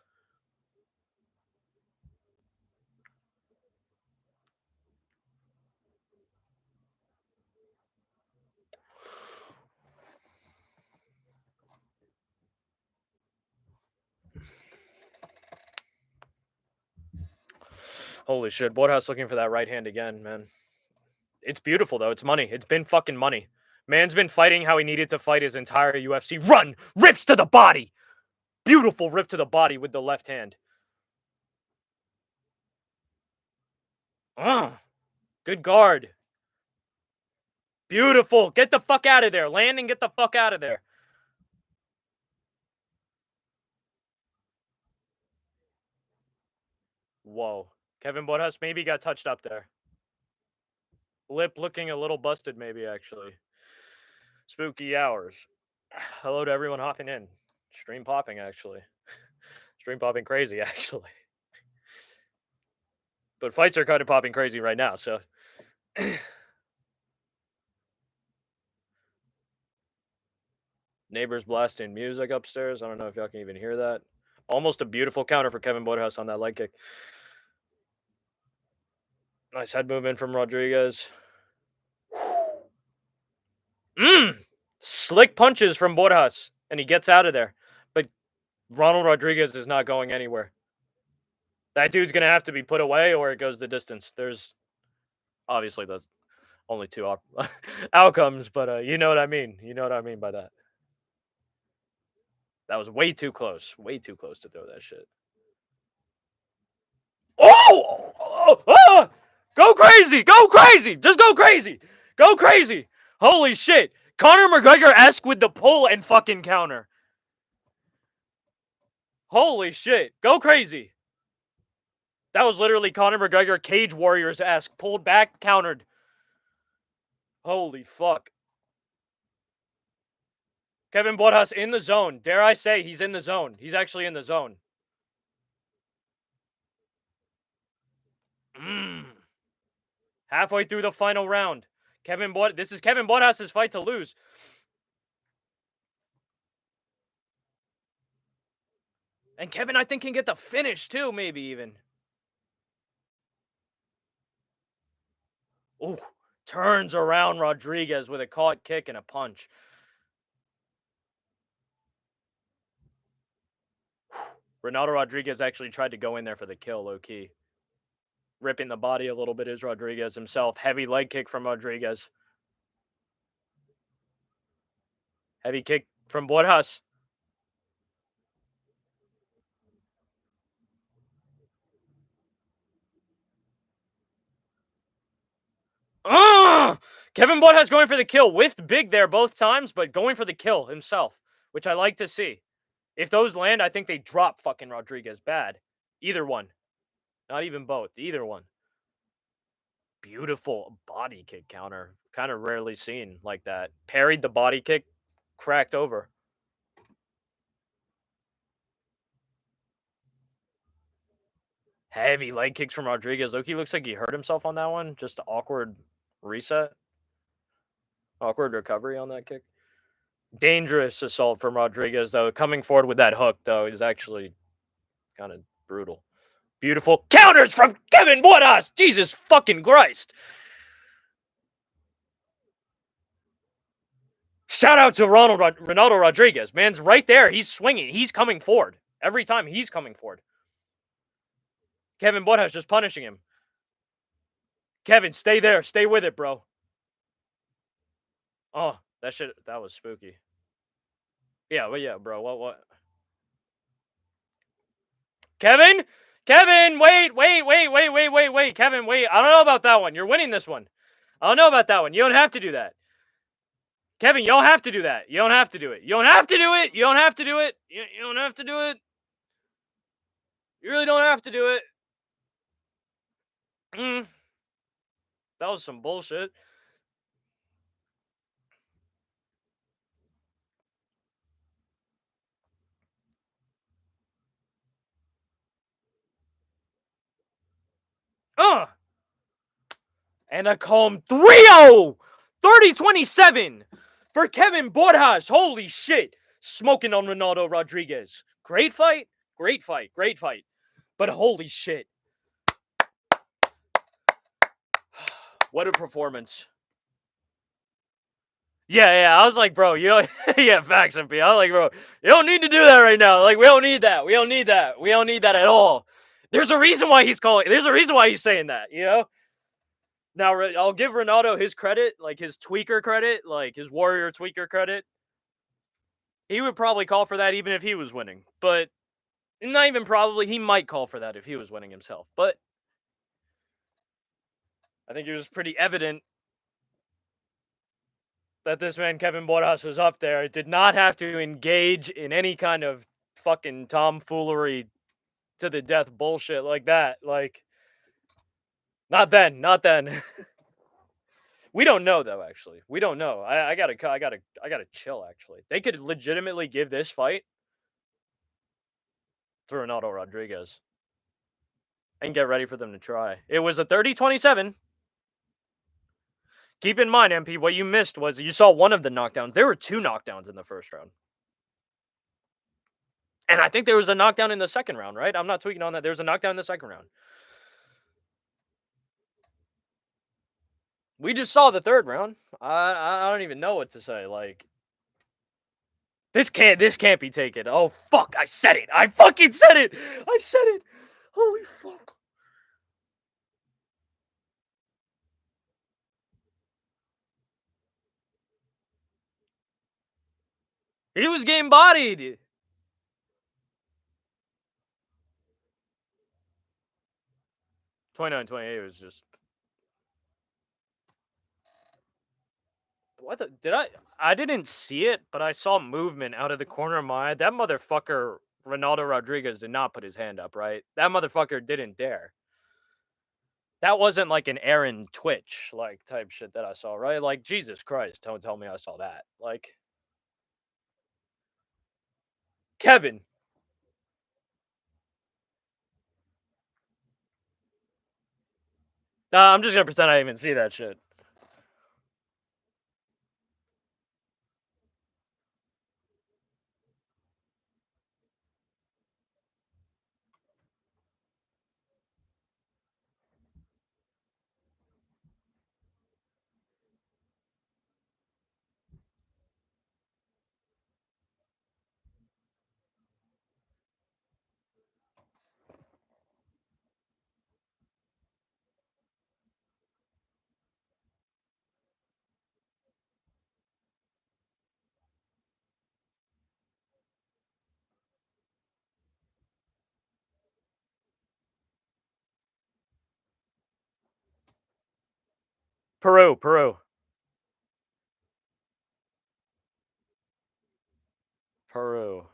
Holy shit. Bloodhouse looking for that right hand again, man. It's beautiful, though. It's money. It's been fucking money. Man's been fighting how he needed to fight his entire UFC run. Rips to the body. Beautiful rip to the body with the left hand. Good guard. Beautiful. Get the fuck out of there. Land and get the fuck out of there. Whoa. Kevin Bloodhouse maybe got touched up there. Lip looking a little busted, maybe, actually. Spooky hours. Hello to everyone hopping in. Stream popping, actually. Stream popping crazy, actually. But fights are kind of popping crazy right now, so. Neighbors blasting music upstairs. I don't know if y'all can even hear that. Almost a beautiful counter for Kevin Bloodhouse on that leg kick. Nice head movement from Rodriguez. Slick punches from Bloodhouse, and he gets out of there. But Ronald Rodriguez is not going anywhere. That dude's going to have to be put away or it goes the distance. There's obviously the only two outcomes, but you know what I mean. You know what I mean by that. That was way too close. Way too close to throw that shit. Oh! Go crazy! Go crazy! Just go crazy! Go crazy! Holy shit! Conor McGregor-esque with the pull and fucking counter. Holy shit! Go crazy! That was literally Conor McGregor Cage Warriors-esque. Pulled back, countered. Holy fuck. Kevin Bloodhouse in the zone. Dare I say he's in the zone. He's actually in the zone. Halfway through the final round. This is Kevin Bloodhouse's fight to lose. And Kevin, I think, can get the finish too, maybe even. Ooh, turns around Rodriguez with a caught kick and a punch. Ronaldo Rodriguez actually tried to go in there for the kill, low-key. Ripping the body a little bit is Rodriguez himself. Heavy leg kick from Rodriguez. Heavy kick from Borjas. Kevin Borjas going for the kill. Whiffed big there both times, but going for the kill himself, which I like to see. If those land, I think they drop fucking Rodriguez bad. Either one. Not even both. Either one. Beautiful body kick counter. Kind of rarely seen like that. Parried the body kick, cracked over. Heavy leg kicks from Rodriguez. Loki looks like he hurt himself on that one. Just awkward reset. Awkward recovery on that kick. Dangerous assault from Rodriguez, though. Coming forward with that hook, though, is actually kind of brutal. Beautiful counters from Kevin Borjas. Jesus fucking Christ. Shout out to Ronaldo Rodriguez. Man's right there. He's swinging. He's coming forward. Every time he's coming forward. Kevin Borjas just punishing him. Kevin, stay there. Stay with it, bro. Oh, that was spooky. Yeah, but yeah, bro. What? Kevin? Kevin, wait. Kevin, wait. I don't know about that one. You're winning this one. I don't know about that one. You don't have to do that. Kevin, you don't have to do that. You don't have to do it. You don't have to do it. You don't have to do it. You don't have to do it. You really don't have to do it. That was some bullshit. And a calm 3-0. 30-27 for Kevin Borjas. Holy shit. Smoking on Ronaldo Rodriguez. Great fight. Great fight. Great fight. But holy shit. What a performance. Yeah. I was like, bro, yeah, facts, MP. I was like, bro, you don't need to do that right now. Like, we don't need that. We don't need that at all. There's a reason why he's saying that, you know? Now, I'll give Ronaldo his credit, like his tweaker credit, like his warrior tweaker credit. He would probably call for that even if he was winning. But not even probably, he might call for that if he was winning himself. But I think it was pretty evident that this man, Kevin Borjas, was up there. It did not have to engage in any kind of fucking tomfoolery to the death bullshit like that. Like, not then. We don't know though. Actually, we don't know. I gotta chill. Actually, they could legitimately give this fight to Ronaldo Rodriguez and get ready for them to try. It was a 30-27. Keep in mind, MP, what you missed was you saw one of the knockdowns. There were 2 knockdowns in the first round. And I think there was a knockdown in the second round, right? I'm not tweaking on that. There was a knockdown in the second round. We just saw the third round. I don't even know what to say. Like, this can't be taken. Oh fuck! I said it. I fucking said it. I said it. Holy fuck! He was getting bodied. 29-28 was just. What the, did I didn't see it, but I saw movement out of the corner of my eye. That motherfucker Ronaldo Rodriguez did not put his hand up, right? That motherfucker didn't dare. That wasn't like an Aaron Twitch like type shit that I saw, right? Like, Jesus Christ, don't tell me I saw that. Like, Kevin. I'm just gonna pretend I didn't even see that shit. Peru, Peru, Peru.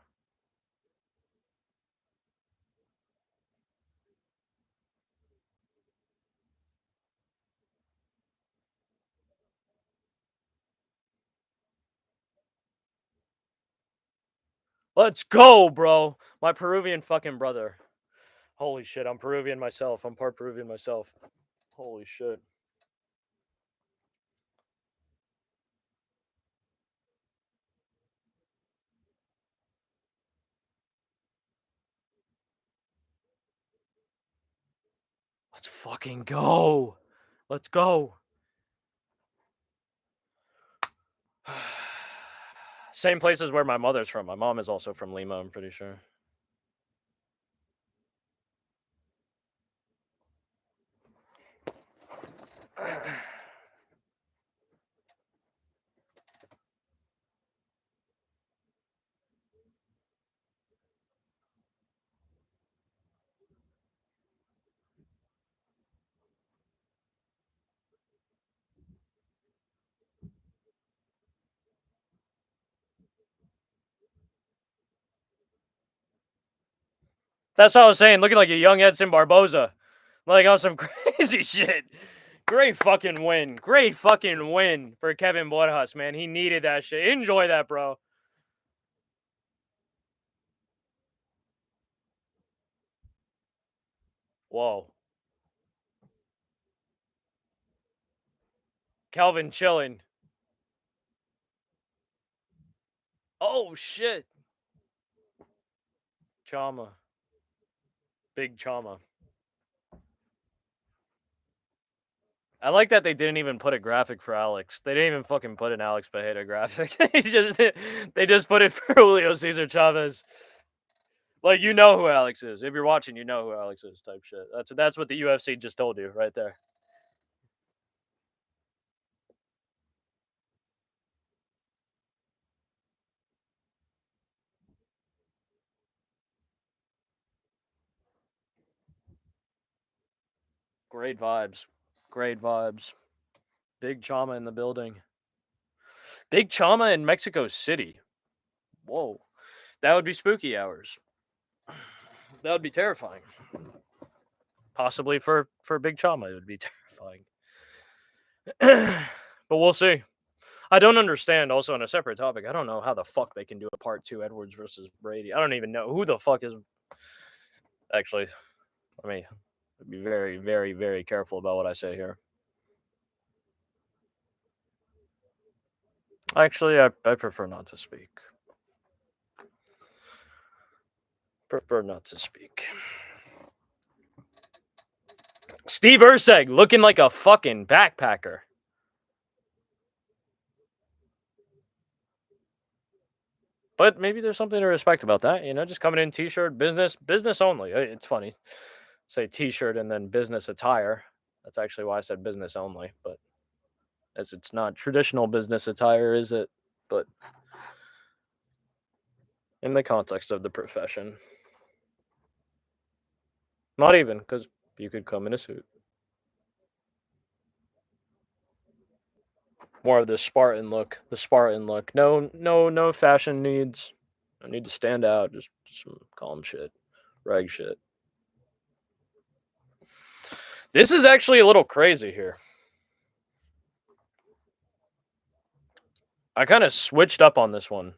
Let's go, bro. My Peruvian fucking brother. Holy shit, I'm Peruvian myself. I'm part Peruvian myself. Holy shit. Let's fucking go. Let's go. Same place as where my mother's from. My mom is also from Lima, I'm pretty sure. That's what I was saying. Looking like a young Edson Barboza. Like on some crazy shit. Great fucking win. Great fucking win for Kevin Borjas, man. He needed that shit. Enjoy that, bro. Whoa. Calvin chilling. Oh shit. Chama. Big Chama. I like that they didn't even put a graphic for Alex. They didn't even fucking put an Alex Bejeda graphic. They just put it for Julio Cesar Chavez. Like you know who Alex is. If you're watching, you know who Alex is type shit. That's what the UFC just told you right there. Great vibes. Great vibes. Big Chama in the building. Big Chama in Mexico City. Whoa. That would be spooky hours. That would be terrifying. Possibly for Big Chama, it would be terrifying. But we'll see. I don't understand. Also, on a separate topic, I don't know how the fuck they can do a part two Edwards versus Brady. I don't even know who the fuck is. Actually, I mean, be very, very, very careful about what I say here. Actually, I prefer not to speak. Prefer not to speak. Steve Urseg looking like a fucking backpacker. But maybe there's something to respect about that, you know, just coming in t-shirt, business only. It's funny. Say t-shirt and then business attire. That's actually why I said business only, but as it's not traditional business attire, is it? But in the context of the profession. Not even, because you could come in a suit. More of the Spartan look. The Spartan look. No fashion needs. I need to stand out. Just some calm shit. Rag shit. This is actually a little crazy here. I kind of switched up on this one.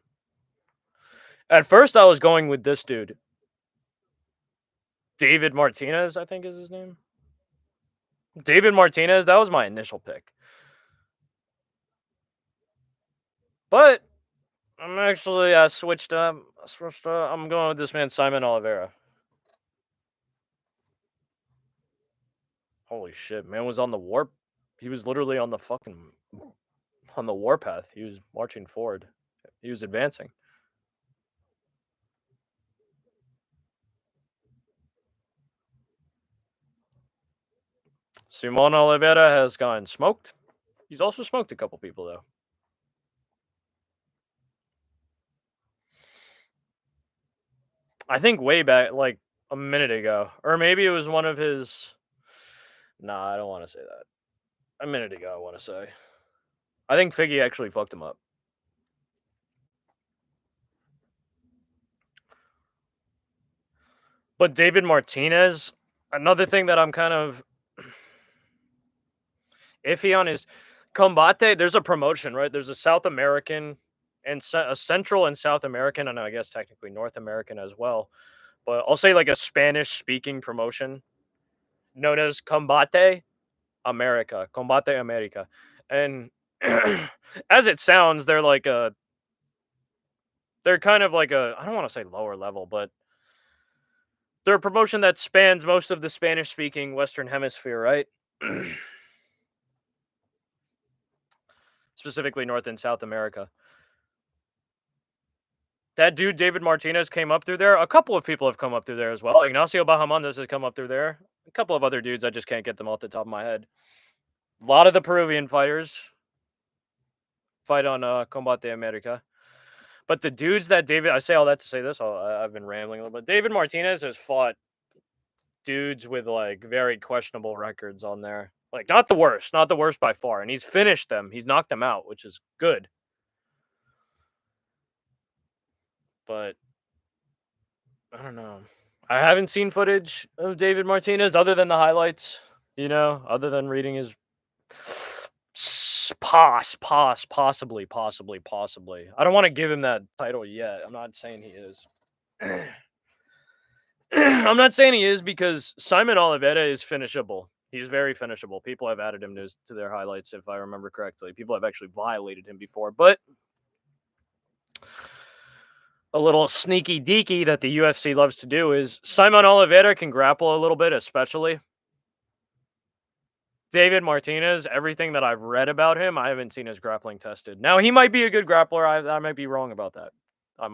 At first, I was going with this dude. David Martinez, I think is his name. David Martinez, that was my initial pick. But I switched up. I'm going with this man, Simon Oliveira. Holy shit, man was on the warp. He was literally on the fucking on the warpath. He was marching forward. He was advancing. Simon Oliveira has gone smoked. He's also smoked a couple people though. I think way back, like a minute ago, or maybe it was one of his. Nah, I don't want to say that. a minute ago, I want to say. I think Figgy actually fucked him up. But David Martinez, another thing that I'm kind of iffy on is Combate. There's a promotion, right? There's a South American and a Central and South American, and I guess technically North American as well. But I'll say like a Spanish speaking promotion known as Combate America. Combate America. And as it sounds, they're kind of like a, I don't want to say lower level, but they're a promotion that spans most of the Spanish speaking Western Hemisphere, right? Specifically North and South America. That dude David Martinez came up through there. A couple of people have come up through there as well. Ignacio Bahamondes has come up through there. A couple of other dudes, I just can't get them off the top of my head. A lot of the Peruvian fighters fight on Combate America. But the dudes that David, I say all that to say this. I've been rambling a little bit. David Martinez has fought dudes with like very questionable records on there. Like not the worst by far. And he's finished them. He's knocked them out, which is good. But I don't know. I haven't seen footage of David Martinez other than the highlights, other than reading his possibly. I don't want to give him that title yet. I'm not saying he is. I'm not saying he is because Simon Oliveira is finishable. He's very finishable. People have added him to their highlights, if I remember correctly. People have actually violated him before, but a little sneaky deaky that the UFC loves to do is Simon Oliveira can grapple a little bit, especially. David Martinez, everything that I've read about him, I haven't seen his grappling tested. Now, he might be a good grappler. I might be wrong about that. But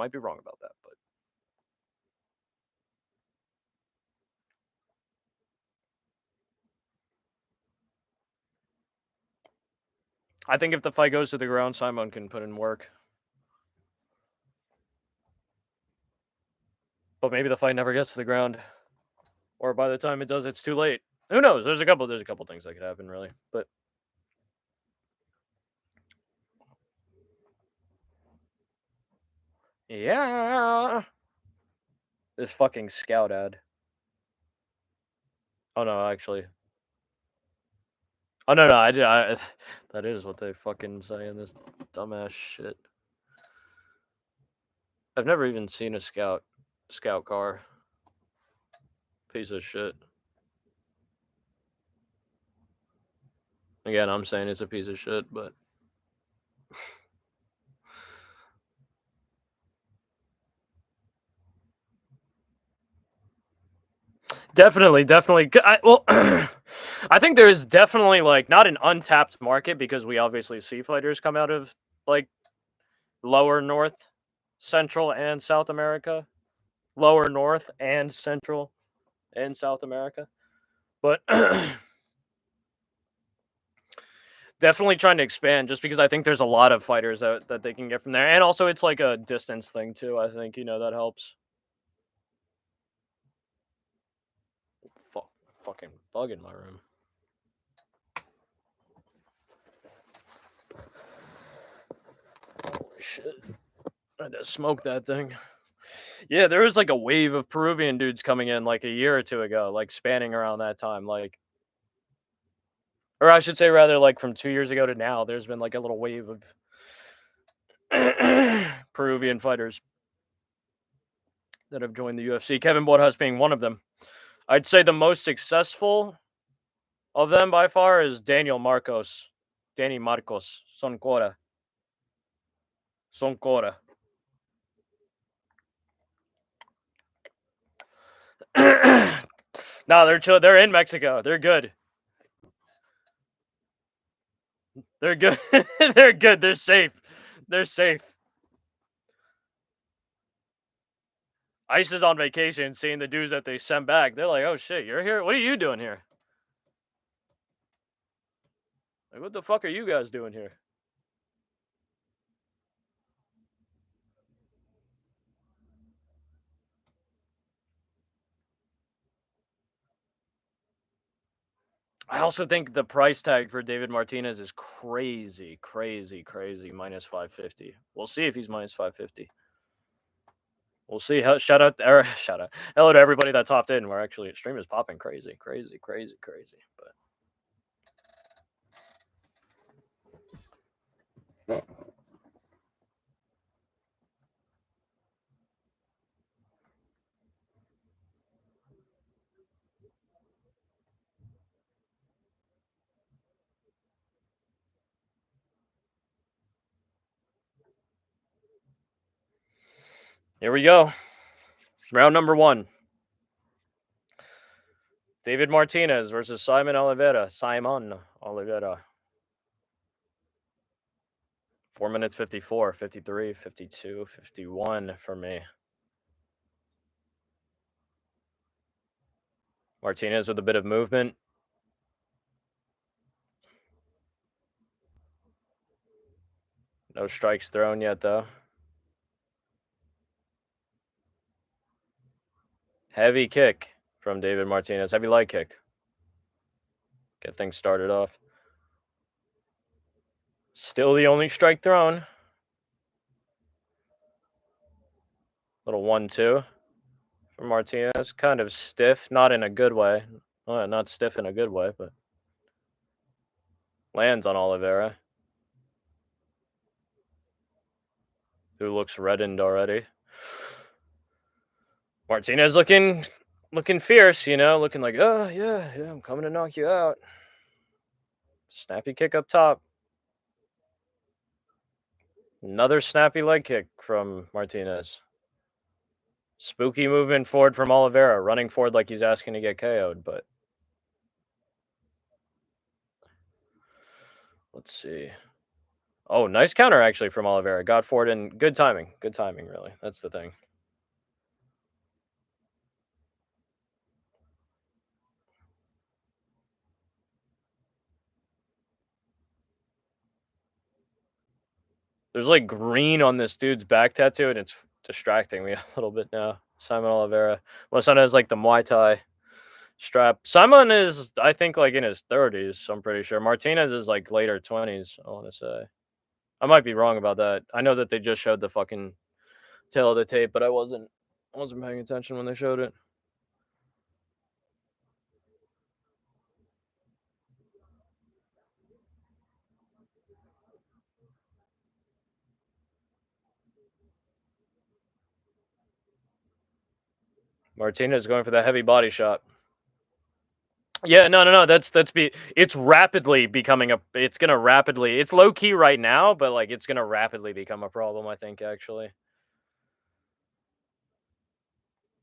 I think if the fight goes to the ground, Simon can put in work. But maybe the fight never gets to the ground. Or by the time it does, it's too late. Who knows? There's a couple things that could happen, really. But yeah. This fucking scout ad. Oh no, actually. Oh no, that is what they fucking say in this dumbass shit. I've never even seen a scout car. Piece of shit. Again, I'm saying it's a piece of shit, but definitely. I think there's definitely like not an untapped market because we obviously see fighters come out of like lower North, Central, and South America, lower North and Central and South America, but definitely trying to expand just because I think there's a lot of fighters that they can get from there, and also it's like a distance thing too. I think that helps. Fucking bug in my room. Holy shit. I had to smoke that thing. Yeah, there was like a wave of Peruvian dudes coming in like a year or two ago, like spanning around that time. Or I should say, rather, like from 2 years ago to now, there's been like a little wave of Peruvian fighters that have joined the UFC. Kevin Borjas being one of them. I'd say the most successful of them by far is Danny Marcos Soncora. No, they're chill. They're in Mexico. They're good. They're good. They're good. They're safe. They're safe. ICE is on vacation, seeing the dudes that they sent back. They're like, "Oh shit, you're here. What are you doing here? Like, what the fuck are you guys doing here?" I also think the price tag for David Martinez is crazy, crazy, crazy. Minus 550. We'll see if he's minus 550. We'll see. Shout out, shout out. Hello to everybody that topped in. We're actually stream is popping crazy, crazy, crazy, crazy. But here we go. Round number 1. David Martinez versus Simon Oliveira. 4 minutes 54, 53, 52, 51 for me. Martinez with a bit of movement. No strikes thrown yet, though. Heavy kick from David Martinez. Heavy leg kick. Get things started off. Still the only strike thrown. Little 1-2 from Martinez. Kind of stiff. Not in a good way. Well, not stiff in a good way, but lands on Oliveira, who looks reddened already. Martinez looking fierce, looking like, oh, yeah, I'm coming to knock you out. Snappy kick up top. Another snappy leg kick from Martinez. Spooky movement forward from Oliveira, running forward like he's asking to get KO'd, but let's see. Oh, nice counter actually from Oliveira. Got forward and good timing. Good timing, really. That's the thing. There's like green on this dude's back tattoo, and it's distracting me a little bit now. Simon Oliveira. My son has like the Muay Thai strap. Simon is, I think, like in his 30s. I'm pretty sure. Martinez is like later 20s. I want to say. I might be wrong about that. I know that they just showed the fucking tail of the tape, but I wasn't paying attention when they showed it. Martinez going for that heavy body shot. Yeah, no. It's rapidly becoming it's gonna rapidly. It's low key right now, but like it's gonna rapidly become a problem. I think actually.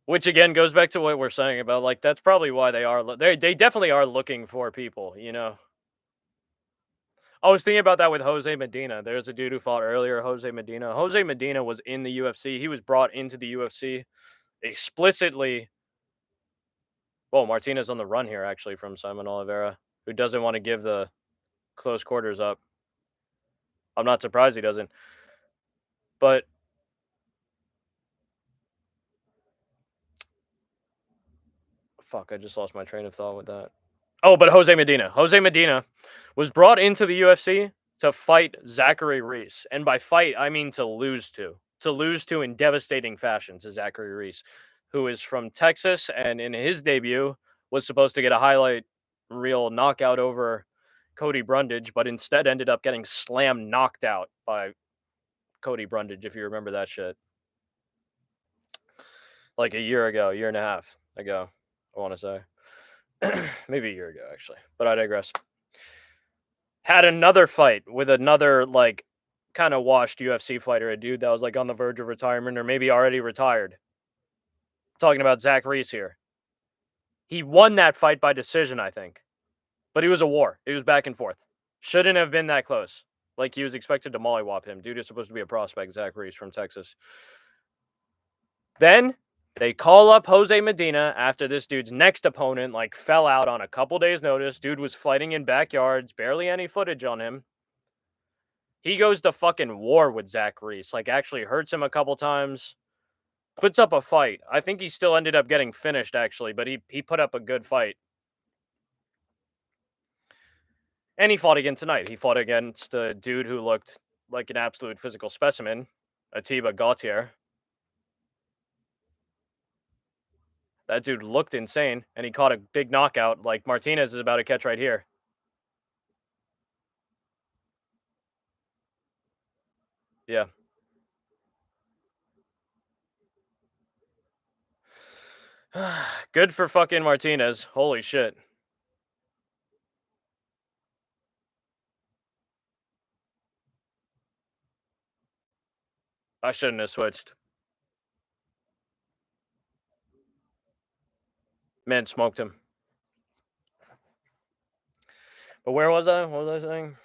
Which again goes back to what we're saying about like that's probably why they definitely are looking for people. I was thinking about that with Jose Medina. There's a dude who fought earlier, Jose Medina. Jose Medina was in the UFC. He was brought into the UFC explicitly. Well, Martinez on the run here actually from Simon Oliveira, who doesn't want to give the close quarters up. I'm not surprised he doesn't. But fuck, I just lost my train of thought with that. Oh, but Jose Medina. Jose Medina was brought into the UFC to fight Zachary Reese. And by fight, I mean to lose to. To lose to in devastating fashion to Zachary Reese, who is from Texas and in his debut was supposed to get a highlight reel knockout over Cody Brundage, but instead ended up getting slam knocked out by Cody Brundage, if you remember that shit. Like a year and a half ago, I want to say. Maybe a year ago, actually. But I digress. Had another fight with another, like, kind of washed UFC fighter, a dude that was, like, on the verge of retirement or maybe already retired. Talking about Zach Reese here. He won that fight by decision, I think. But it was a war. It was back and forth. Shouldn't have been that close. Like, he was expected to mollywop him. Dude is supposed to be a prospect, Zach Reese from Texas. Then they call up Jose Medina after this dude's next opponent like fell out on a couple days' notice. Dude was fighting in backyards, barely any footage on him. He goes to fucking war with Zach Reese, like actually hurts him a couple times, puts up a fight. I think he still ended up getting finished actually, but he put up a good fight. And he fought again tonight. He fought against a dude who looked like an absolute physical specimen, Atiba Gautier. That dude looked insane, and he caught a big knockout like Martinez is about to catch right here. Yeah. Good for fucking Martinez. Holy shit. I shouldn't have switched. Man smoked him. But where was I? What was I saying?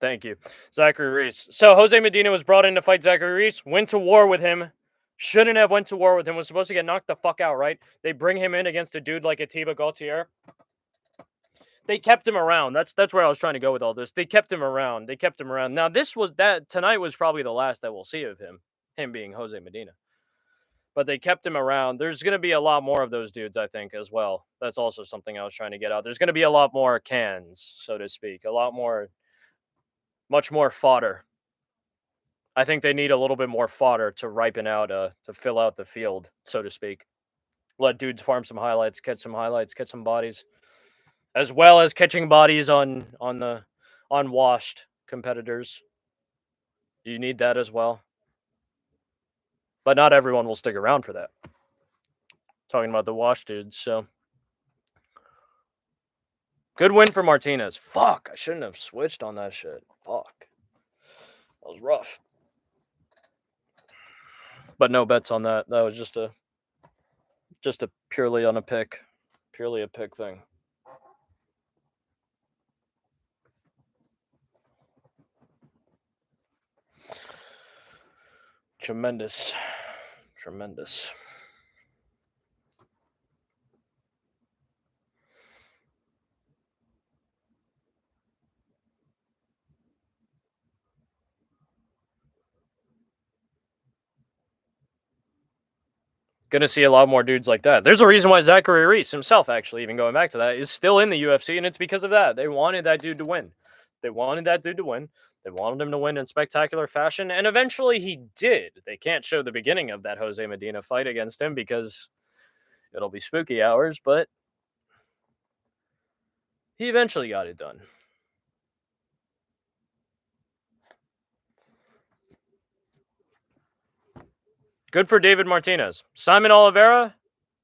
Thank you. Zachary Reese. So Jose Medina was brought in to fight Zachary Reese, went to war with him. Shouldn't have went to war with him. Was supposed to get knocked the fuck out, right? They bring him in against a dude like Atiba Gautier. They kept him around. That's where I was trying to go with all this. They kept him around. They kept him around. Now tonight was probably the last that we'll see of him. Him being Jose Medina. But they kept him around. There's going to be a lot more of those dudes, I think, as well. That's also something I was trying to get out. There's going to be a lot more cans, so to speak. A lot more, much more fodder. I think they need a little bit more fodder to ripen out, to fill out the field, so to speak. Let dudes farm some highlights, catch some bodies, as well as catching bodies on the unwashed competitors. You need that as well, but not everyone will stick around for that. Talking about the washed dudes, so good win for Martinez. Fuck, I shouldn't have switched on that shit. Fuck, that was rough. But no bets on that. That was just a purely on a pick, purely a pick thing. Tremendous. Gonna see a lot more dudes like that. There's a reason why Zachary Reese himself, actually, even going back to that, is still in the UFC, and it's because of that. They wanted that dude to win. They wanted him to win in spectacular fashion, and eventually he did. They can't show the beginning of that Jose Medina fight against him because it'll be spooky hours, but he eventually got it done. Good for David Martinez. Simon Oliveira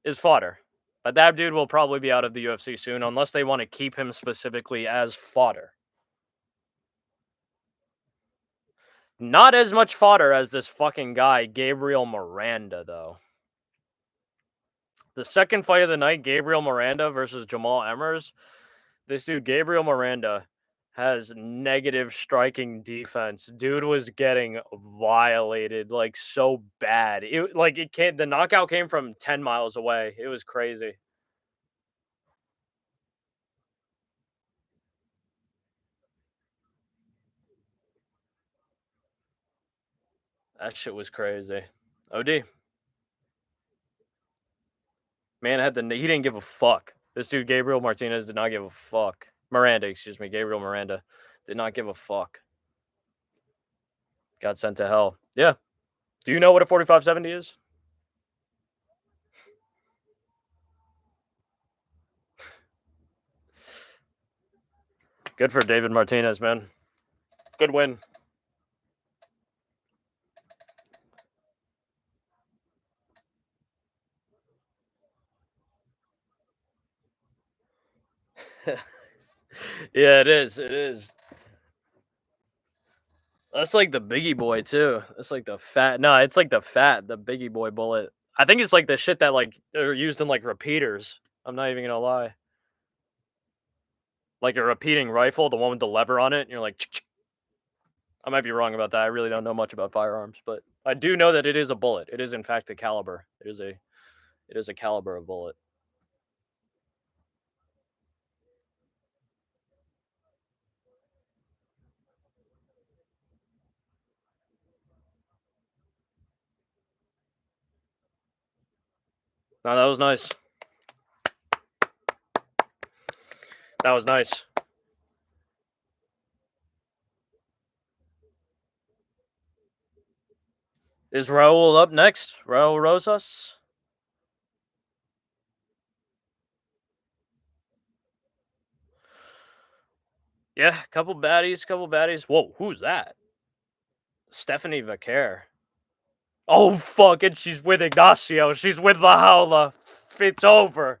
is fodder. But that dude will probably be out of the UFC soon unless they want to keep him specifically as fodder. Not as much fodder as this fucking guy, Gabriel Miranda, though. The second fight of the night, Gabriel Miranda versus Jamal Emmers. This dude, Gabriel Miranda, has negative striking defense. Dude was getting violated like so bad. The knockout came from 10 miles away. It was crazy. That shit was crazy. OD. Man he didn't give a fuck. This dude, Gabriel Martinez, did not give a fuck. Miranda, excuse me, Gabriel Miranda did not give a fuck. Got sent to hell. Yeah. Do you know what a 45-70 is? Good for David Martinez, man. Good win. Yeah, it is. It is. That's like the biggie boy too. It's like the fat. No, it's like the biggie boy bullet. I think it's like the shit that like they're used in like repeaters. I'm not even gonna lie. Like a repeating rifle, the one with the lever on it, and you're like, I might be wrong about that. I really don't know much about firearms, but I do know that it is a bullet. It is in fact a caliber. It is a caliber of bullet. No, that was nice. That was nice. Is Raul up next? Raul Rosas? Yeah, couple baddies, couple baddies. Whoa, who's that? Stephanie Vaquer. Oh, fuck it. She's with Ignacio. She's with La Jaula. It's over.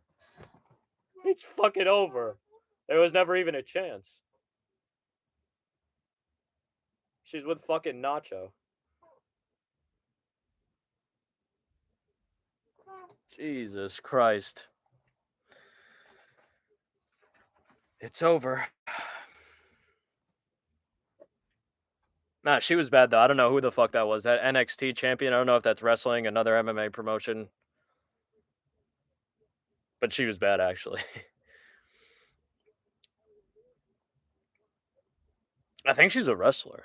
It's fucking over. There was never even a chance. She's with fucking Nacho. Jesus Christ. It's over. Nah, she was bad though. I don't know who the fuck that was. That NXT champion. I don't know if that's wrestling, another MMA promotion. But she was bad actually. I think she's a wrestler.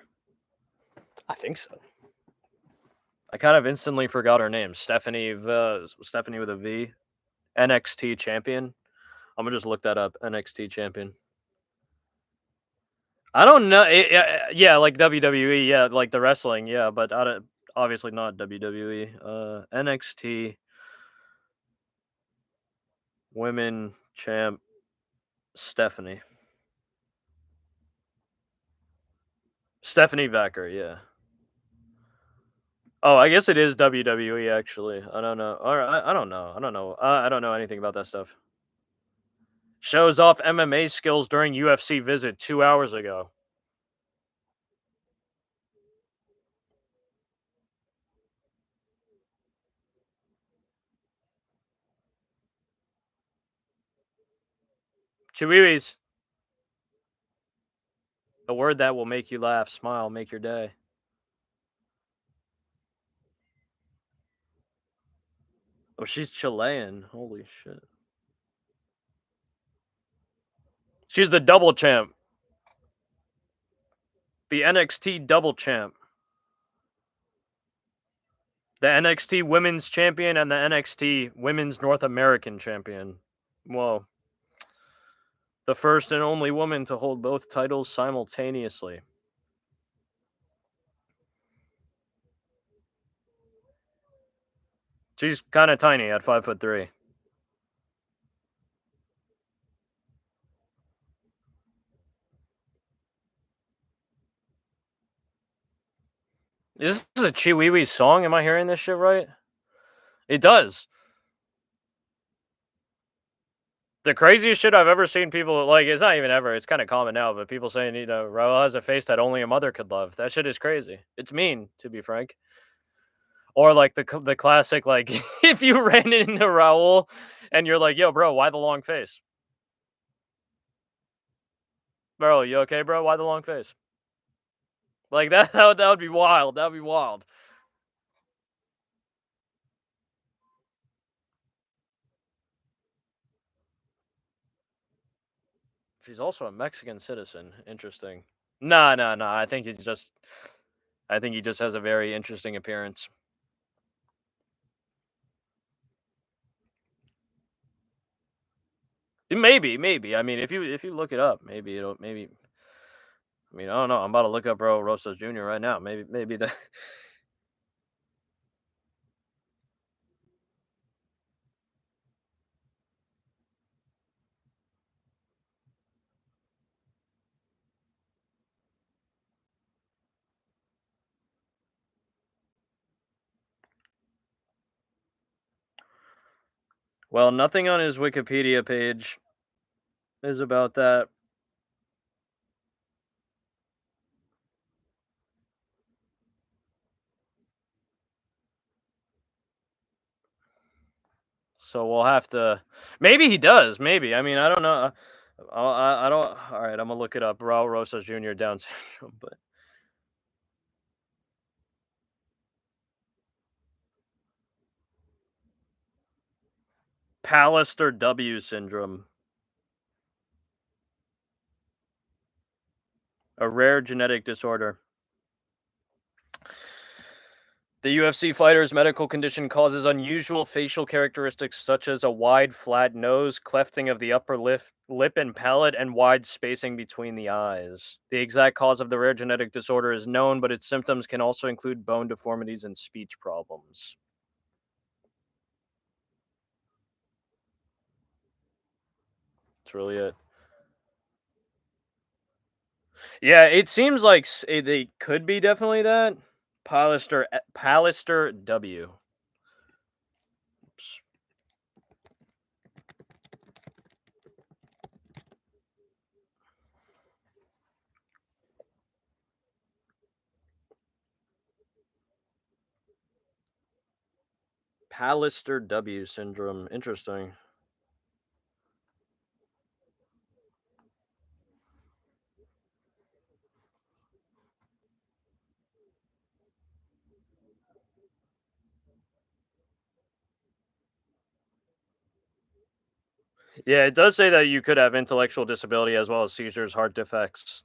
I think so. I kind of instantly forgot her name. Stephanie with a V. NXT champion. I'm gonna just look that up. NXT champion. I don't know. Yeah, like WWE. Yeah, like the wrestling. Yeah, but I don't, obviously not WWE. NXT Women Champ Stephanie. Stephanie Vacker. Yeah. Oh, I guess it is WWE actually. I don't know. Or I don't know. I don't know. I don't know anything about that stuff. Shows off MMA skills during UFC visit 2 hours ago. Chiwiwis. A word that will make you laugh, smile, make your day. Oh, she's Chilean. Holy shit. She's the double champ. The NXT double champ. The NXT Women's Champion and the NXT Women's North American Champion. Whoa. The first and only woman to hold both titles simultaneously. She's kind of tiny at 5'3". Is this a Chiwiwi song? Am I hearing this shit right? It does. The craziest shit I've ever seen people like, it's not even ever, it's kind of common now, but people saying, Raul has a face that only a mother could love. That shit is crazy. It's mean, to be frank. Or like the classic, like, if you ran into Raul and you're like, yo, bro, why the long face? Bro, you okay, bro? Why the long face? Like that would be wild. That would be wild. She's also a Mexican citizen. Interesting. Nah, nah, nah. I think he just has a very interesting appearance. Maybe, maybe. I mean, if you look it up, maybe it'll maybe. I mean, I don't know. I'm about to look up Raul Rosas Jr. right now. Maybe the well, nothing on his Wikipedia page is about that. So we'll have to. Maybe he does. Maybe. I mean, I don't know. I don't. All right, I'm gonna look it up. Raul Rosas Jr. Down syndrome, but Pallister W syndrome, a rare genetic disorder. The UFC fighter's medical condition causes unusual facial characteristics such as a wide, flat nose, clefting of the upper lip and palate, and wide spacing between the eyes. The exact cause of the rare genetic disorder is known, but its symptoms can also include bone deformities and speech problems. That's really it. Yeah, it seems like they could be definitely that. Pallister W. Oops. Pallister W syndrome. Interesting. Yeah, it does say that you could have intellectual disability as well as seizures, heart defects,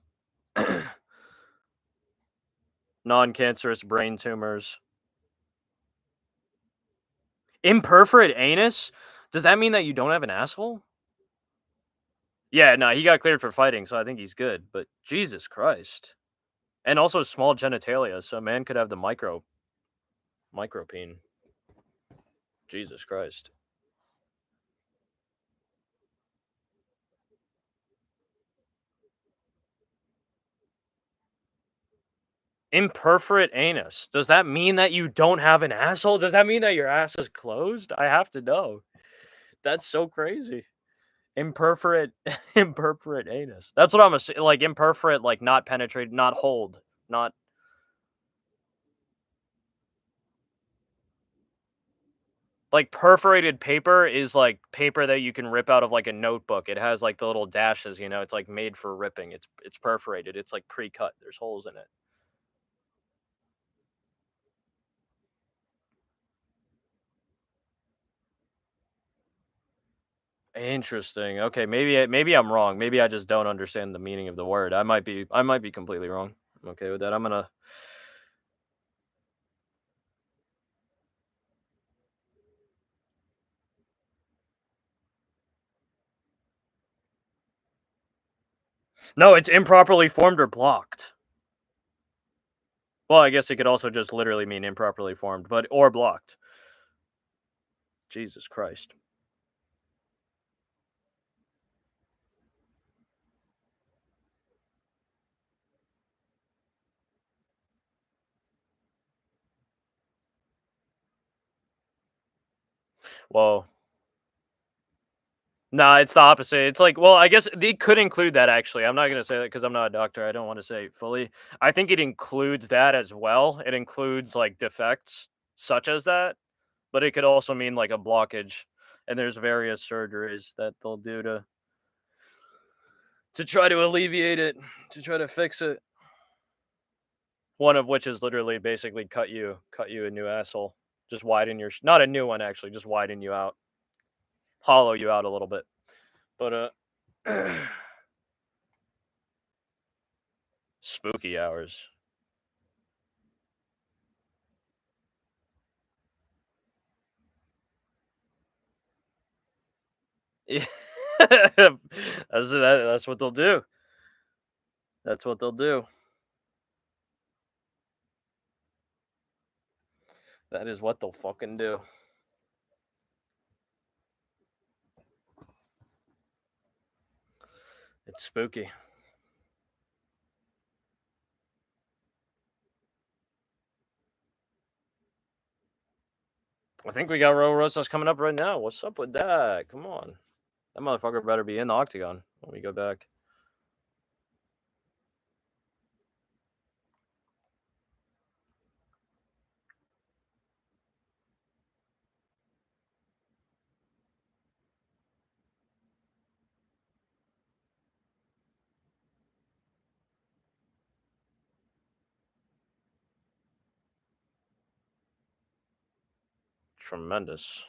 non-cancerous brain tumors. Imperforate anus? Does that mean that you don't have an asshole? Yeah, no, he got cleared for fighting, so I think he's good. But Jesus Christ, and also small genitalia, so a man could have the micropene. Jesus Christ. Imperforate anus. Does that mean that you don't have an asshole? Does that mean that your ass is closed? I have to know. That's so crazy. Imperforate, imperforate anus. That's what I'm like. Imperforate, like not penetrate, not hold, not like perforated paper is like paper that you can rip out of like a notebook. It has like the little dashes, you know. It's like made for ripping. It's perforated. It's like pre-cut. There's holes in it. Interesting. Okay, maybe I'm wrong. Maybe I just don't understand the meaning of the word. I might be completely wrong. I'm okay with that. I'm gonna. No, it's improperly formed or blocked. Well, I guess it could also just literally mean improperly formed, but or blocked. Jesus Christ. Whoa. Nah, it's the opposite. It's like, well, I guess they could include that actually. I'm not gonna say that because I'm not a doctor. I don't want to say it fully. I think it includes that as well. It includes like defects such as that, but it could also mean like a blockage. And there's various surgeries that they'll do to try to alleviate it, to try to fix it. One of which is literally basically cut you a new asshole, just widen your not a new one actually, just widen you out, hollow you out a little bit. But spooky hours. Yeah. That's what they'll do. That's what they'll do. That is what they'll fucking do. It's spooky. I think we got Ro Rosas coming up right now. What's up with that? Come on. That motherfucker better be in the octagon when we go back. Tremendous.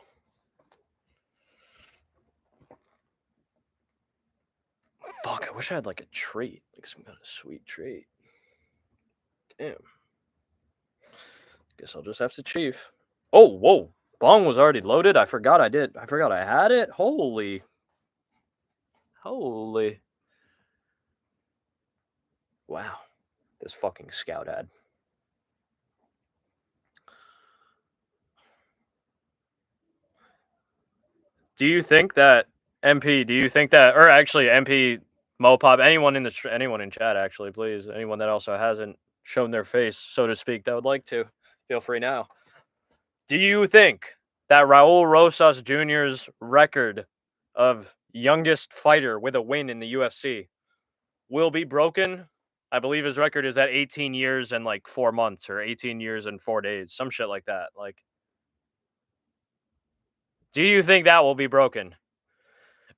Fuck, I wish I had like a treat. Like some kind of sweet treat. Damn. Guess I'll just have to chief. Oh, whoa. Bong was already loaded. I forgot I did. I forgot I had it. Holy. Holy. Wow. This fucking scout ad. Do you think that MP? Do you think that, or actually MP Mopop? Anyone in anyone in chat, actually, please. Anyone that also hasn't shown their face, so to speak, that would like to, feel free now. Do you think that Raul Rosas Jr.'s record of youngest fighter with a win in the UFC will be broken? I believe his record is at 18 years and like 4 months, or 18 years and 4 days, some shit like that. Like, do you think that will be broken?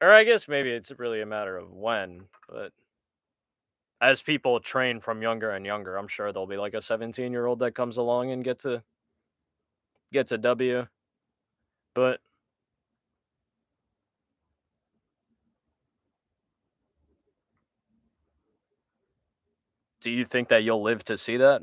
Or I guess maybe it's really a matter of when, but as people train from younger and younger, I'm sure there'll be like a 17-year-old that comes along and gets a W. But do you think that you'll live to see that?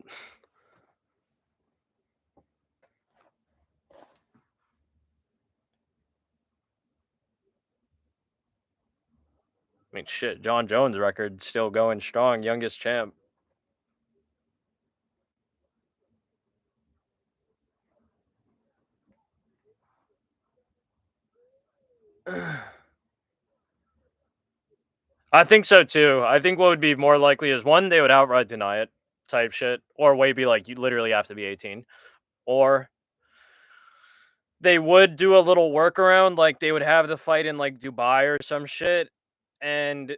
I mean, shit, John Jones' record still going strong, youngest champ. I think so too. I think what would be more likely is, one, they would outright deny it, type shit, or way be like, you literally have to be 18, or they would do a little workaround, like they would have the fight in like Dubai or some shit, and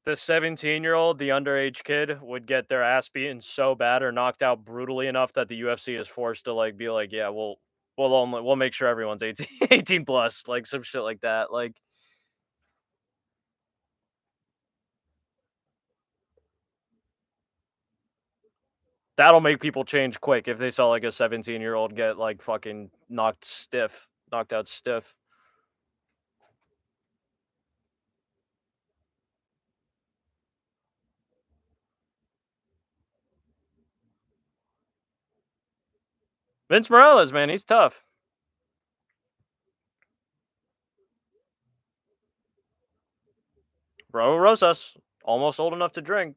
the 17-year-old, the underage kid, would get their ass beaten so bad or knocked out brutally enough that the UFC is forced to like be like, yeah, we'll make sure everyone's 18, 18 plus, like some shit like that. Like, that'll make people change quick if they saw like a 17-year-old get like fucking knocked out stiff. Vince Morales, man, he's tough. Bro Rosas, almost old enough to drink.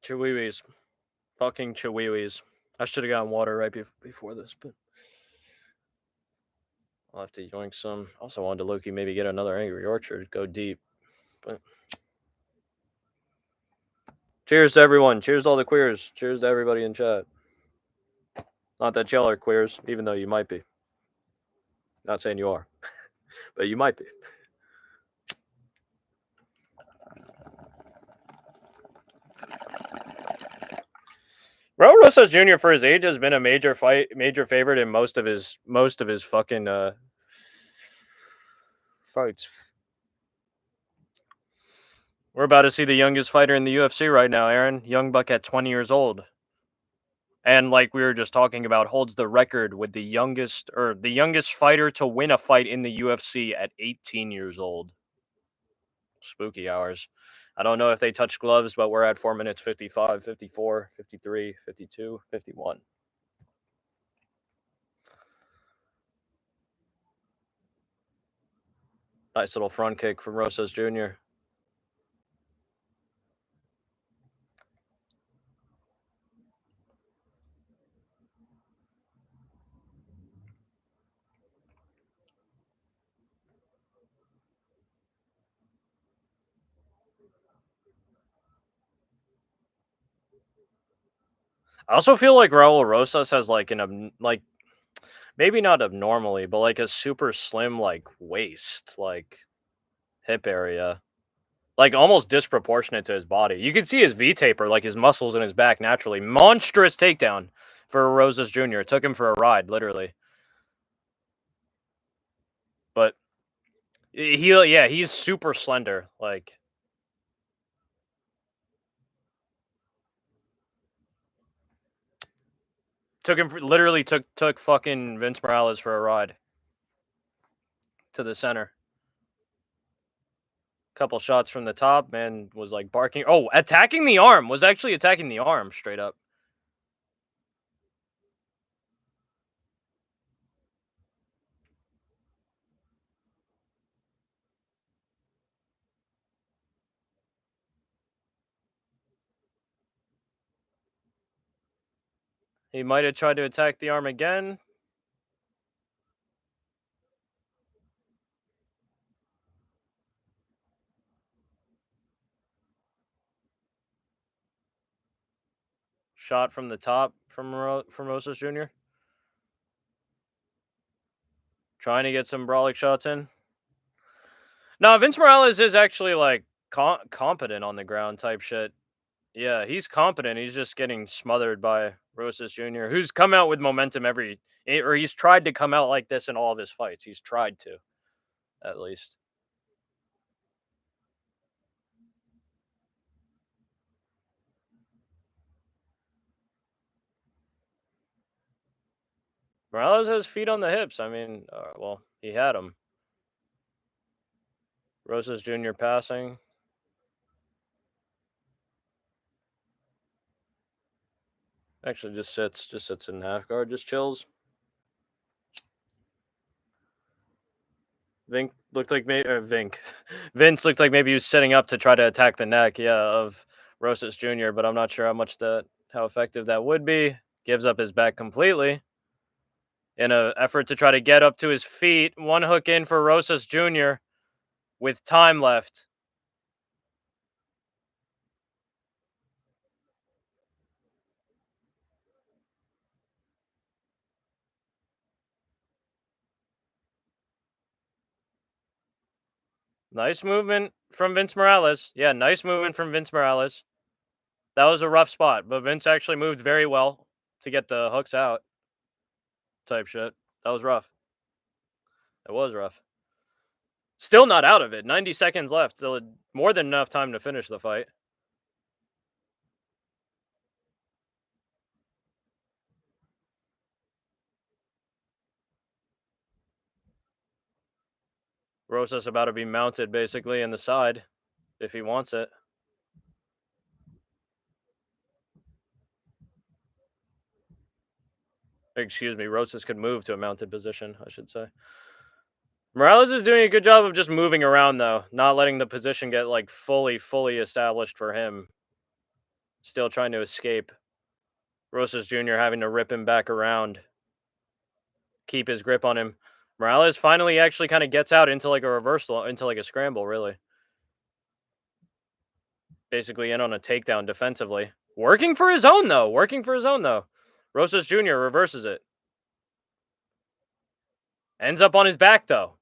Chihuihuis. Fucking chihuihuis. I should have gotten water right before this, but I'll have to yoink some. Also wanted to Loki maybe get another Angry Orchard, go deep. But cheers to everyone. Cheers to all the queers. Cheers to everybody in chat. Not that y'all are queers, even though you might be. Not saying you are, but you might be. Raul Rosas Jr. for his age has been a major favorite in most of his fucking fights. We're about to see the youngest fighter in the UFC right now, Aaron. Young buck at 20 years old. And like we were just talking about, holds the record with the youngest fighter to win a fight in the UFC at 18 years old. Spooky hours. I don't know if they touch gloves, but we're at 4 minutes 55, 54, 53, 52, 51. Nice little front kick from Rosas Jr. I also feel like Raul Rosas has like like maybe not abnormally, but like a super slim like waist, like hip area. Like almost disproportionate to his body. You can see his V taper, like his muscles in his back naturally. Monstrous takedown for Rosas Jr. Took him for a ride, literally. But yeah, he's super slender. Like literally took fucking Vince Morales for a ride to the center. Couple shots from the top, man was like barking. Oh, attacking the arm was actually attacking the arm straight up. He might have tried to attack the arm again. Shot from the top from Rosas Jr. Trying to get some brawling shots in. No, Vince Morales is actually like competent on the ground type shit. Yeah, he's competent. He's just getting smothered by Rosas Jr., who's come out with momentum or he's tried to come out like this in all of his fights. He's tried to, at least. Morales has feet on the hips. I mean, well, he had them. Rosas Jr. passing. Actually, just sits in half guard, just chills. Vink looked like maybe Vink. Vince looked like maybe he was setting up to try to attack the neck, yeah, of Rosas Jr., but I'm not sure how effective that would be. Gives up his back completely in an effort to try to get up to his feet. One hook in for Rosas Jr. with time left. Nice movement from Vince Morales. Yeah, nice movement from Vince Morales. That was a rough spot, but Vince actually moved very well to get the hooks out type shit. That was rough. It was rough. Still not out of it. 90 seconds left. Still more than enough time to finish the fight. Rosas about to be mounted basically in the side if he wants it. Excuse me, Rosas could move to a mounted position, I should say. Morales is doing a good job of just moving around though, not letting the position get like fully established for him. Still trying to escape. Rosas Jr. having to rip him back around, keep his grip on him. Morales finally actually kind of gets out into like a reversal, into like a scramble, really. Basically in on a takedown defensively. Working for his own though. Working for his own though. Rosas Jr. reverses it. Ends up on his back though.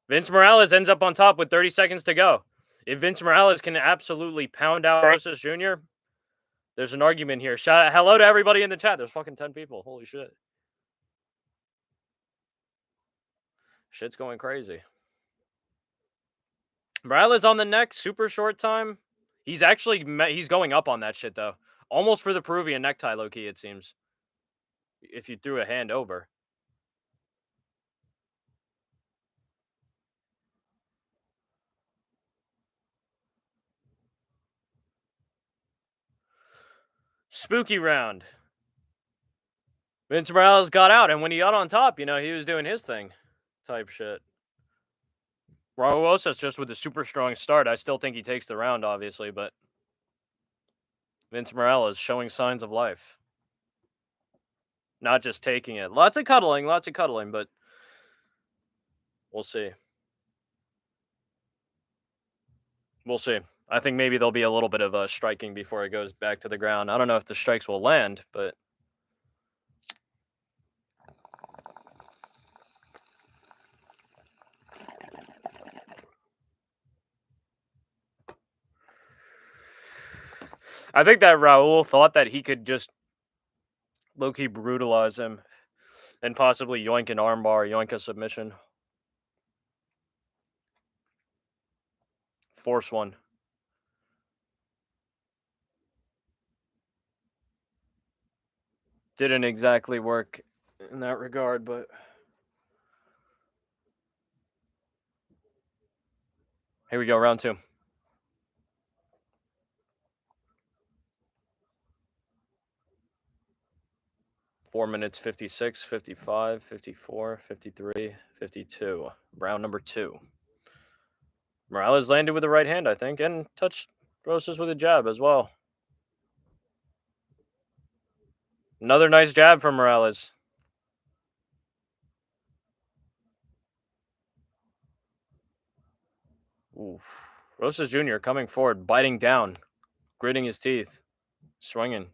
Vince Morales ends up on top with 30 seconds to go. If Vince Morales can absolutely pound out Rosas Jr., there's an argument here. Shout out, hello to everybody in the chat. There's fucking 10 people. Holy shit. Shit's going crazy. Morales on the neck, super short time. He's actually he's going up on that shit though. Almost for the Peruvian necktie, low key, it seems. If you threw a hand over. Spooky round. Vince Morales got out, and when he got on top, he was doing his thing type shit. Raul Rosas just with a super strong start. I still think he takes the round, obviously, but Vince Morales showing signs of life. Not just taking it. Lots of cuddling, but we'll see. We'll see. I think maybe there'll be a little bit of striking before it goes back to the ground. I don't know if the strikes will land, but I think that Raul thought that he could just low-key brutalize him and possibly yoink an armbar, yoink a submission. Force one. Didn't exactly work in that regard, but here we go, round two. 4 minutes 56, 55, 54, 53, 52. Round number two. Morales landed with the right hand, I think, and touched Rosas with a jab as well. Another nice jab from Morales. Oof. Rosas Jr. coming forward, biting down, gritting his teeth, swinging.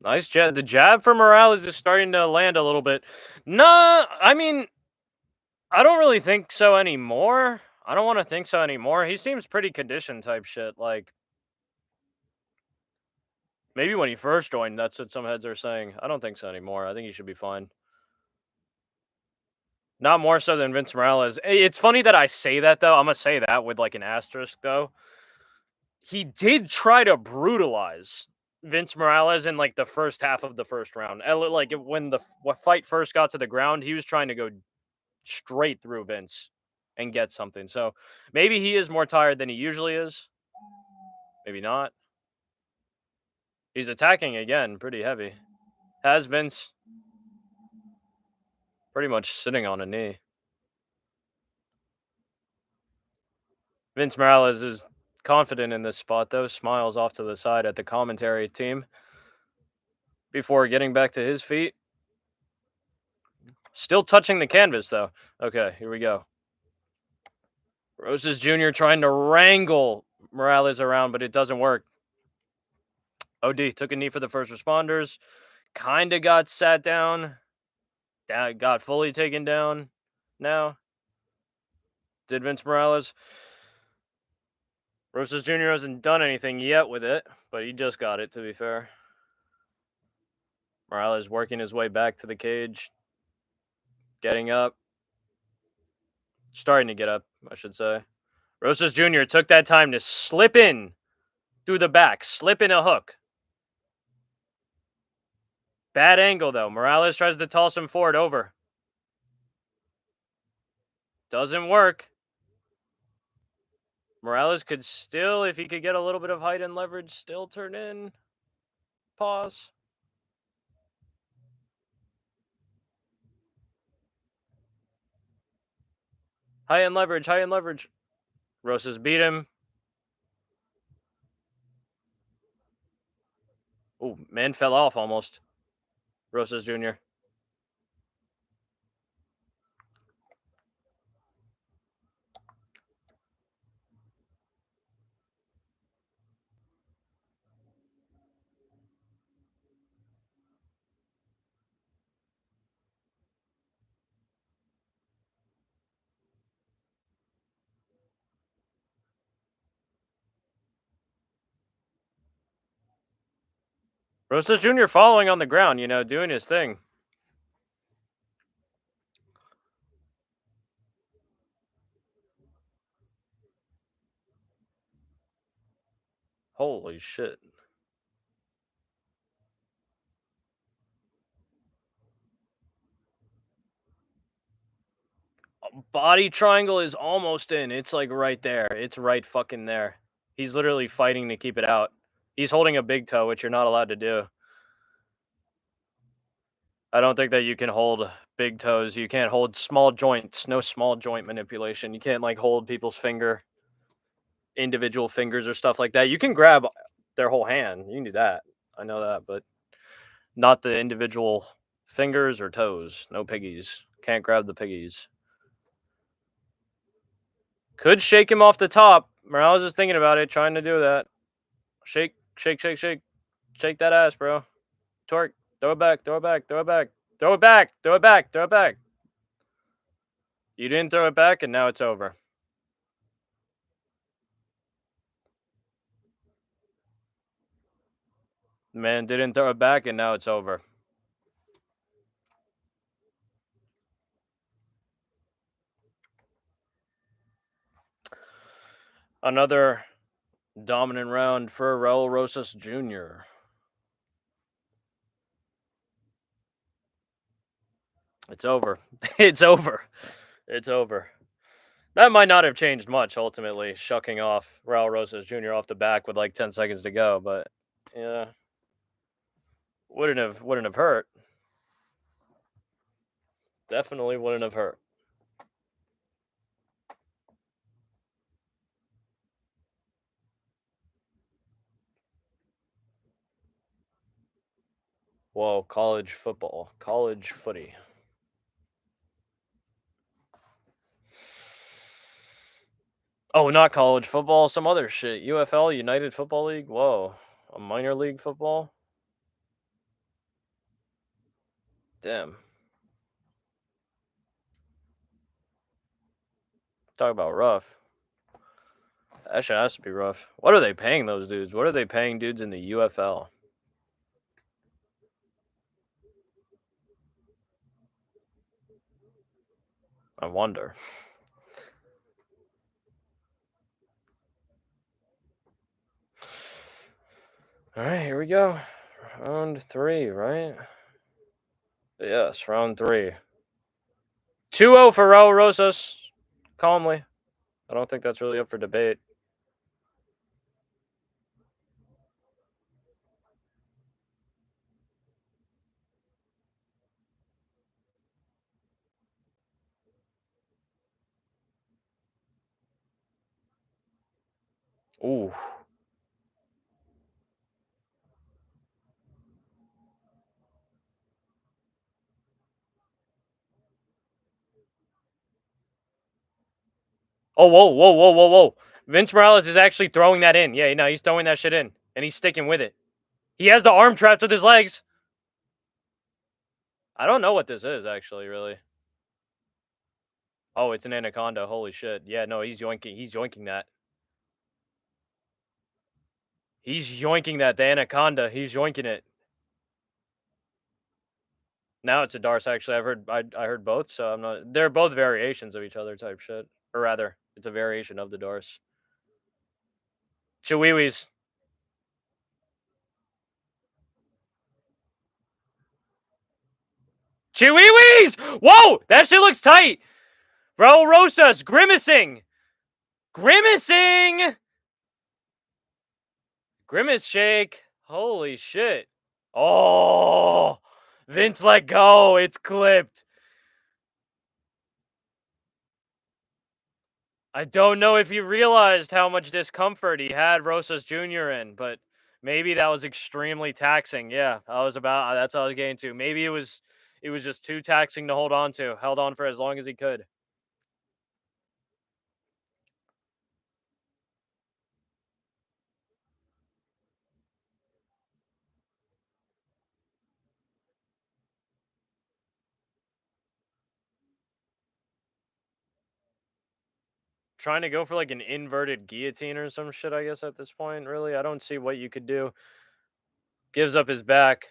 Nice jab. The jab from Morales is starting to land a little bit. Nah, I mean, I don't really think so anymore. I don't want to think so anymore. He seems pretty conditioned type shit. Like, maybe when he first joined, that's what some heads are saying. I don't think so anymore. I think he should be fine. Not more so than Vince Morales. It's funny that I say that, though. I'm going to say that with like an asterisk, though. He did try to brutalize Vince Morales in like the first half of the first round. Like when the fight first got to the ground, he was trying to go straight through Vince and get something. So maybe he is more tired than he usually is. Maybe not. He's attacking again pretty heavy. Has Vince pretty much sitting on a knee. Vince Morales is confident in this spot, though. Smiles off to the side at the commentary team before getting back to his feet. Still touching the canvas, though. Okay, here we go. Rosas Jr. trying to wrangle Morales around, but it doesn't work. OD took a knee for the first responders. Kind of got sat down. That got fully taken down now. Did Vince Morales. Rosas Jr. hasn't done anything yet with it, but he just got it, to be fair. Morales working his way back to the cage. Getting up. Starting to get up, I should say. Rosas Jr. took that time to slip in through the back. Slip in a hook. Bad angle, though. Morales tries to toss him forward over. Doesn't work. Morales could still, if he could get a little bit of height and leverage, still turn in. Pause. High end leverage, high end leverage. Rosas beat him. Oh, man fell off almost. Rosas Jr. Rosas Jr. following on the ground, doing his thing. Holy shit. Body triangle is almost in. It's like right there. It's right fucking there. He's literally fighting to keep it out. He's holding a big toe, which you're not allowed to do. I don't think that you can hold big toes. You can't hold small joints. No small joint manipulation. You can't like hold people's individual fingers or stuff like that. You can grab their whole hand. You can do that. I know that, but not the individual fingers or toes. No piggies. Can't grab the piggies. Could shake him off the top. Morales is thinking about it, trying to do that. Shake, shake, shake, shake. Shake that ass, bro. Torque. Throw it back. Throw it back. Throw it back. Throw it back. Throw it back. Throw it back. You didn't throw it back, and now it's over. Man didn't throw it back, and now it's over. Another dominant round for Raul Rosas Jr. It's over. It's over. It's over. That might not have changed much ultimately, shucking off Raul Rosas Jr. off the back with like 10 seconds to go, but yeah, wouldn't have hurt. Definitely wouldn't have hurt. Whoa, college football, college footy. Oh, not college football, some other shit. UFL, United Football League. Whoa, a minor league football. Damn. Talk about rough. That shit has to be rough. What are they paying those dudes? What are they paying dudes in the UFL? I wonder. All right, here we go. Round 3, right? Yes, round 3. 2-0 for Raul Rosas. Calmly. I don't think that's really up for debate. Ooh. Oh, whoa, whoa, whoa, whoa, whoa. Vince Morales is actually throwing that in. Yeah, no, he's throwing that shit in. And he's sticking with it. He has the arm trapped with his legs. I don't know what this is, actually, really. Oh, it's an anaconda. Holy shit. Yeah, no, he's yoinking. He's yoinking that. He's yoinking that. The anaconda. He's yoinking it. Now it's a Darce, actually. I heard both, so I'm not. They're both variations of each other type shit. Or rather, it's a variation of the Darce. Chihuihuis. Chihuihuis! Whoa! That shit looks tight! Raul Rosas grimacing! Grimacing! Grimace shake. Holy shit. Oh! Vince let go. It's clipped. I don't know if he realized how much discomfort he had Rosas Jr. in, but maybe that was extremely taxing. Yeah, that's what I was getting to. Maybe it was just too taxing to hold on to. Held on for as long as he could. Trying to go for like an inverted guillotine or some shit, I guess, at this point, really. I don't see what you could do. Gives up his back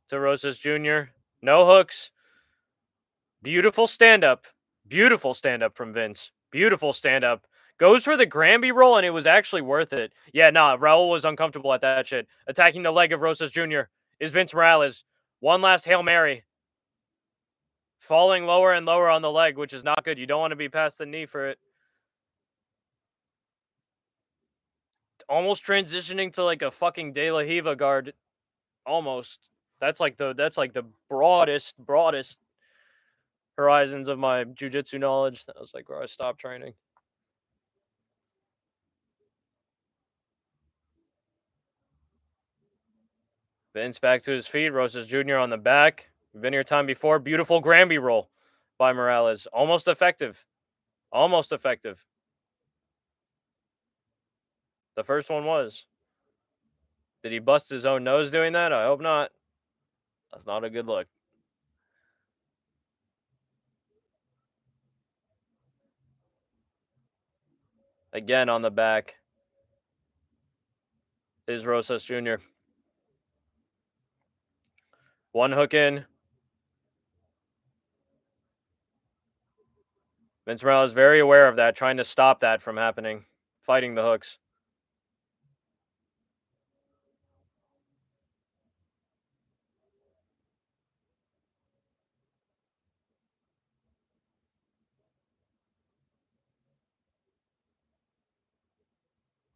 to Rosas Jr. No hooks. Beautiful stand up. Beautiful stand up from Vince. Beautiful stand up. Goes for the Granby roll, and it was actually worth it. Yeah, nah, Raul was uncomfortable at that shit. Attacking the leg of Rosas Jr. is Vince Morales. One last Hail Mary. Falling lower and lower on the leg, which is not good. You don't want to be past the knee for it. Almost transitioning to like a fucking De La Hiva guard. Almost. That's like the broadest horizons of my jujitsu knowledge. That was like where I stopped training. Vince back to his feet. Rosas Jr. on the back. We've been here time before. Beautiful Granby roll by Morales. Almost effective. Almost effective. The first one was. Did he bust his own nose doing that? I hope not. That's not a good look. Again on the back is Rosas Jr. One hook in. Vince Morales very aware of that, trying to stop that from happening. Fighting the hooks.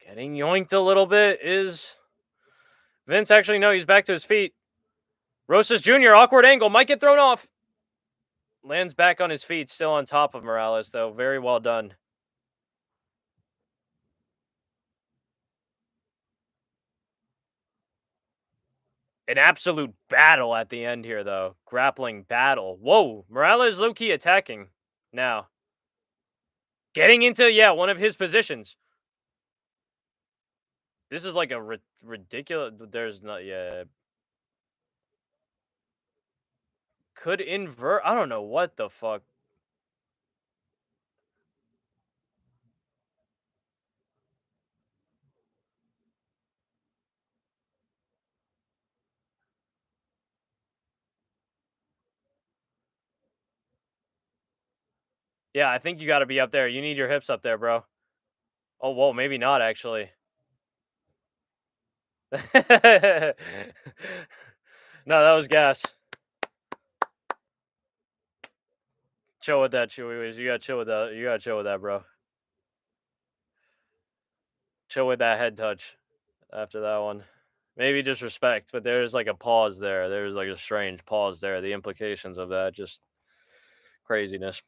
Getting yoinked a little bit is Vince. Actually, no, he's back to his feet. Rosas Jr. awkward angle, might get thrown off. Lands back on his feet, still on top of Morales, though. Very well done. An absolute battle at the end here, though. Grappling battle. Whoa, Morales low-key attacking now. Getting into, yeah, one of his positions. This is like a ridiculous. There's not, yeah. Could invert. I don't know what the fuck. Yeah, I think you got to be up there. You need your hips up there, bro. Oh, whoa, maybe not actually. No, that was gas. Chill with that, Chewy. You gotta chill with that. You gotta chill with that, bro. Chill with that head touch after that one. Maybe just respect, but there's like a pause there. There's like a strange pause there. The implications of that just craziness.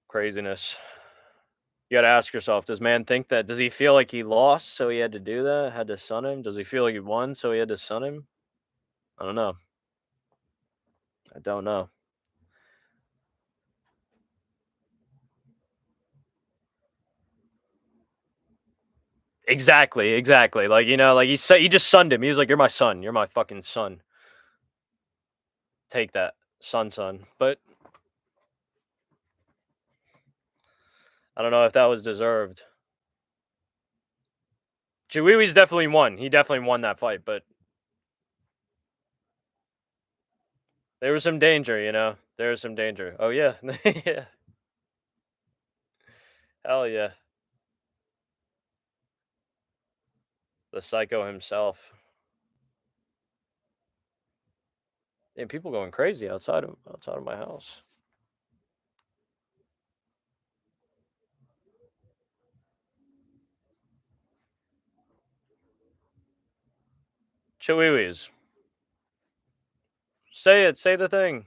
Craziness. You got to ask yourself, does man think that? Does he feel like he lost, so he had to do that? Had to sun him? Does he feel like he won, so he had to sun him? I don't know. I don't know. Exactly, exactly. Like, like he just sunned him. He was like, "You're my son. You're my fucking son. Take that, son." But I don't know if that was deserved. Chiwiwi's definitely won. He definitely won that fight, but there was some danger. There was some danger. Oh yeah, yeah. Hell yeah. The psycho himself. And people going crazy outside of my house. Chiwiwis. Say it. Say the thing.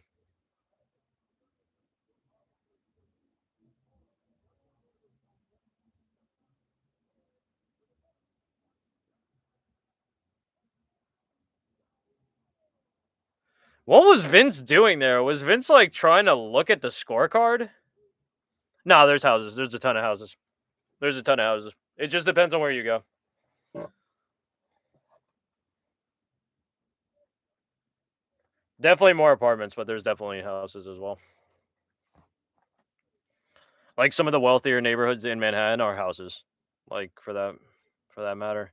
What was Vince doing there? Was Vince like trying to look at the scorecard? No, there's houses. There's a ton of houses. There's a ton of houses. It just depends on where you go. Definitely more apartments, but there's definitely houses as well. Like some of the wealthier neighborhoods in Manhattan are houses. Like for that matter.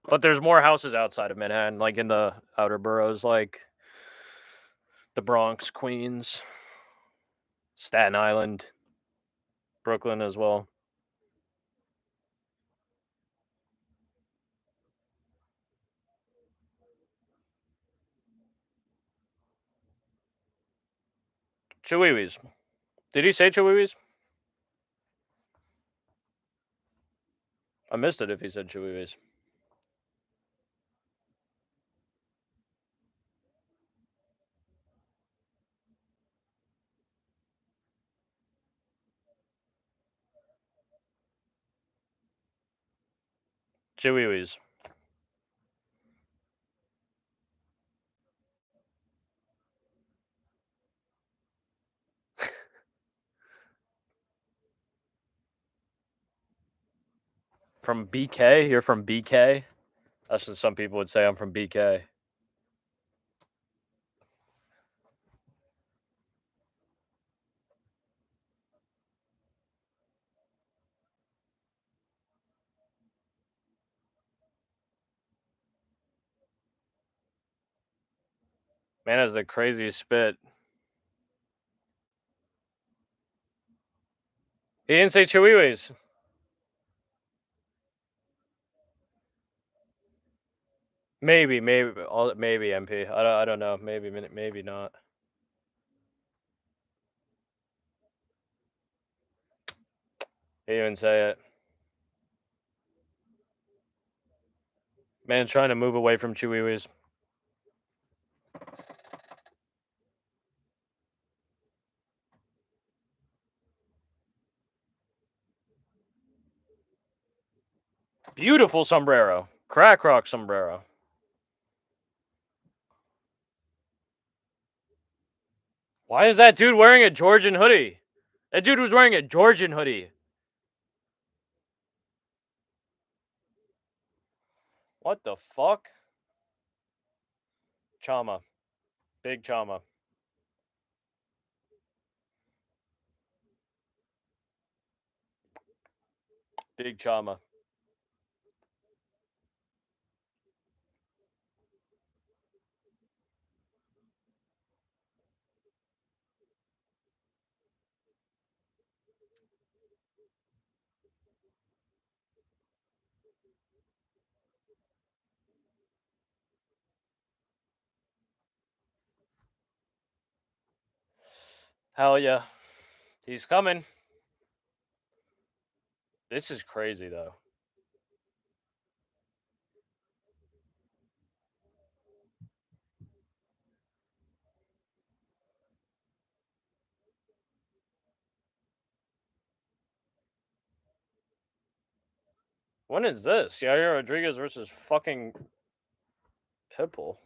But there's more houses outside of Manhattan, like in the outer boroughs, like the Bronx, Queens, Staten Island, Brooklyn as well. Chihuahuas. Did he say Chihuahuas? I missed it if he said Chihuahuas. Chihuahuas. From BK? You're from BK? That's what some people would say. I'm from BK. Man has the craziest spit. He didn't say Chihuahuas. Maybe MP. I don't know. Maybe not. He didn't even say it. Man's trying to move away from Chihuahuas. Beautiful sombrero. Crack rock sombrero. Why is that dude wearing a Georgian hoodie? That dude was wearing a Georgian hoodie. What the fuck? Chama. Big Chama. Big Chama. Hell yeah. He's coming. This is crazy though. When is this? Yair Rodriguez versus fucking Pitbull.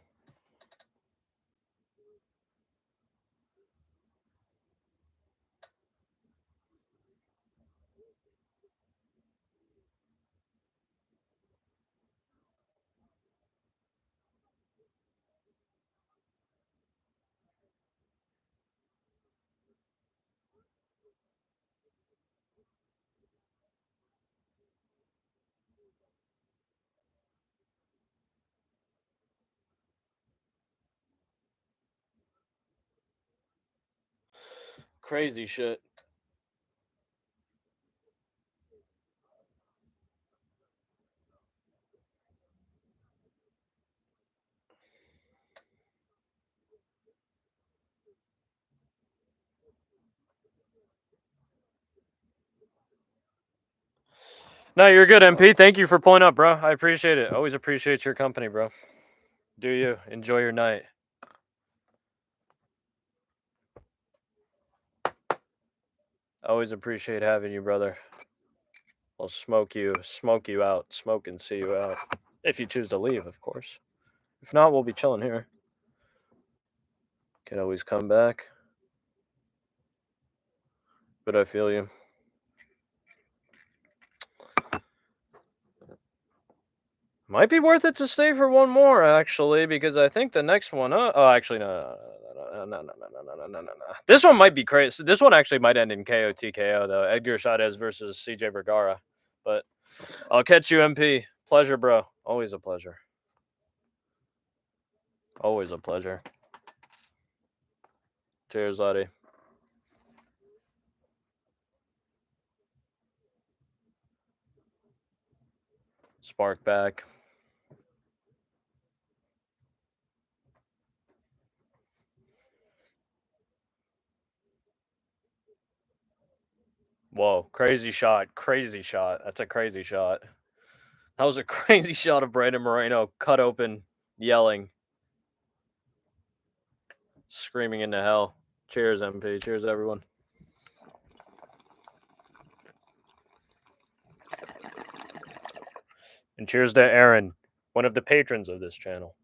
Crazy shit. No, you're good, MP. Thank you for pulling up, bro. I appreciate it. Always appreciate your company, bro. Do you. Enjoy your night. Always appreciate having you, brother. I'll smoke you out, smoke and see you out. If you choose to leave, of course. If not, we'll be chilling here. Can always come back. But I feel you. Might be worth it to stay for one more, actually, because I think the next one. Actually, no. This one might be crazy. This one actually might end in KO TKO though. Edgar Chavez versus CJ Vergara. But I'll catch you, MP. Pleasure, bro. Always a pleasure. Always a pleasure. Cheers, laddie. Spark back. Whoa, crazy shot. Crazy shot. That's a crazy shot. That was a crazy shot of Brandon Moreno cut open, yelling, screaming into hell. Cheers, MP. Cheers, everyone. And cheers to Aaron, one of the patrons of this channel.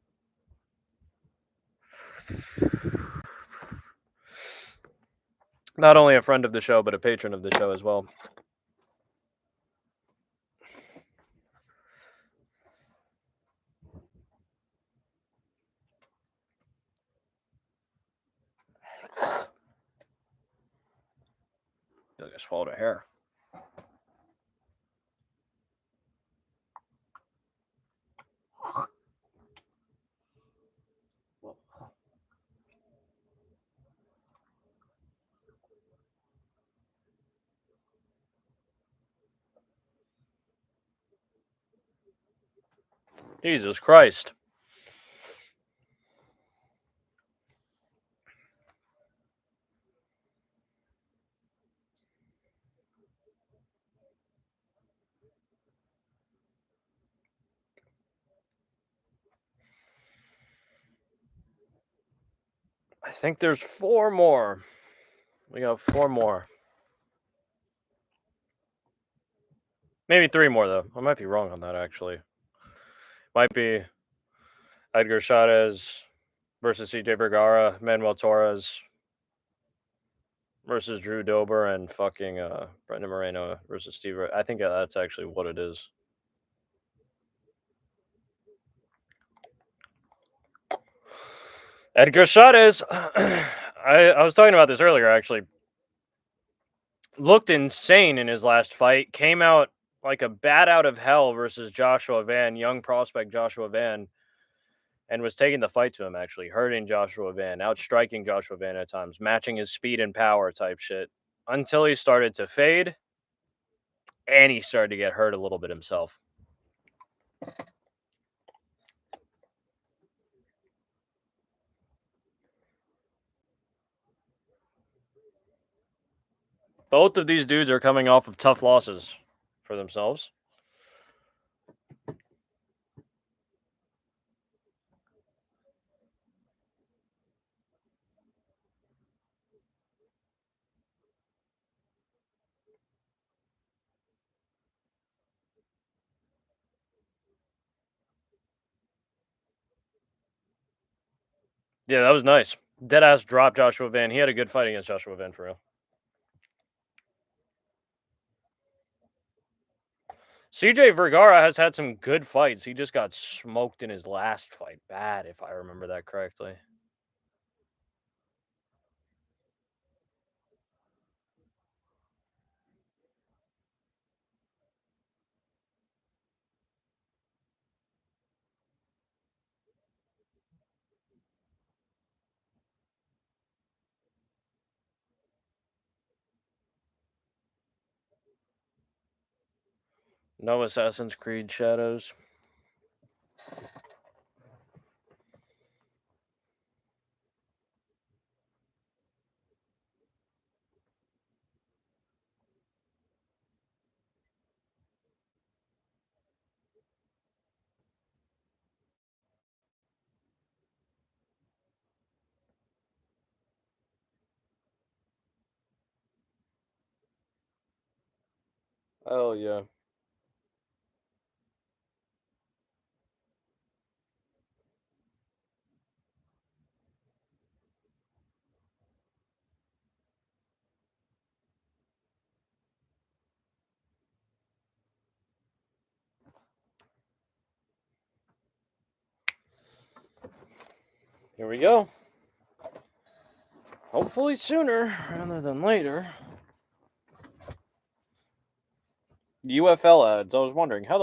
Not only a friend of the show, but a patron of the show as well. I just swallowed a hair. Jesus Christ. I think there's 4 more. We got 4 more. Maybe 3 more, though. I might be wrong on that, actually. Might be Edgar Chavez versus CJ Vergara, Manuel Torres versus Drew Dober, and fucking Brendan Moreno versus Steve. I think that's actually what it is. Edgar Chavez, I was talking about this earlier, actually. Looked insane in his last fight. Came out like a bat out of hell versus Joshua Van, young prospect Joshua Van, and was taking the fight to him, actually, hurting Joshua Van, outstriking Joshua Van at times, matching his speed and power type shit, until he started to fade, and he started to get hurt a little bit himself. Both of these dudes are coming off of tough losses for themselves. Yeah, that was nice. Deadass dropped Joshua Van. He had a good fight against Joshua Van, for real. CJ Vergara has had some good fights. He just got smoked in his last fight. Bad, if I remember that correctly. No Assassin's Creed Shadows. Oh, yeah. Here we go. Hopefully sooner rather than later. UFL ads. I was wondering how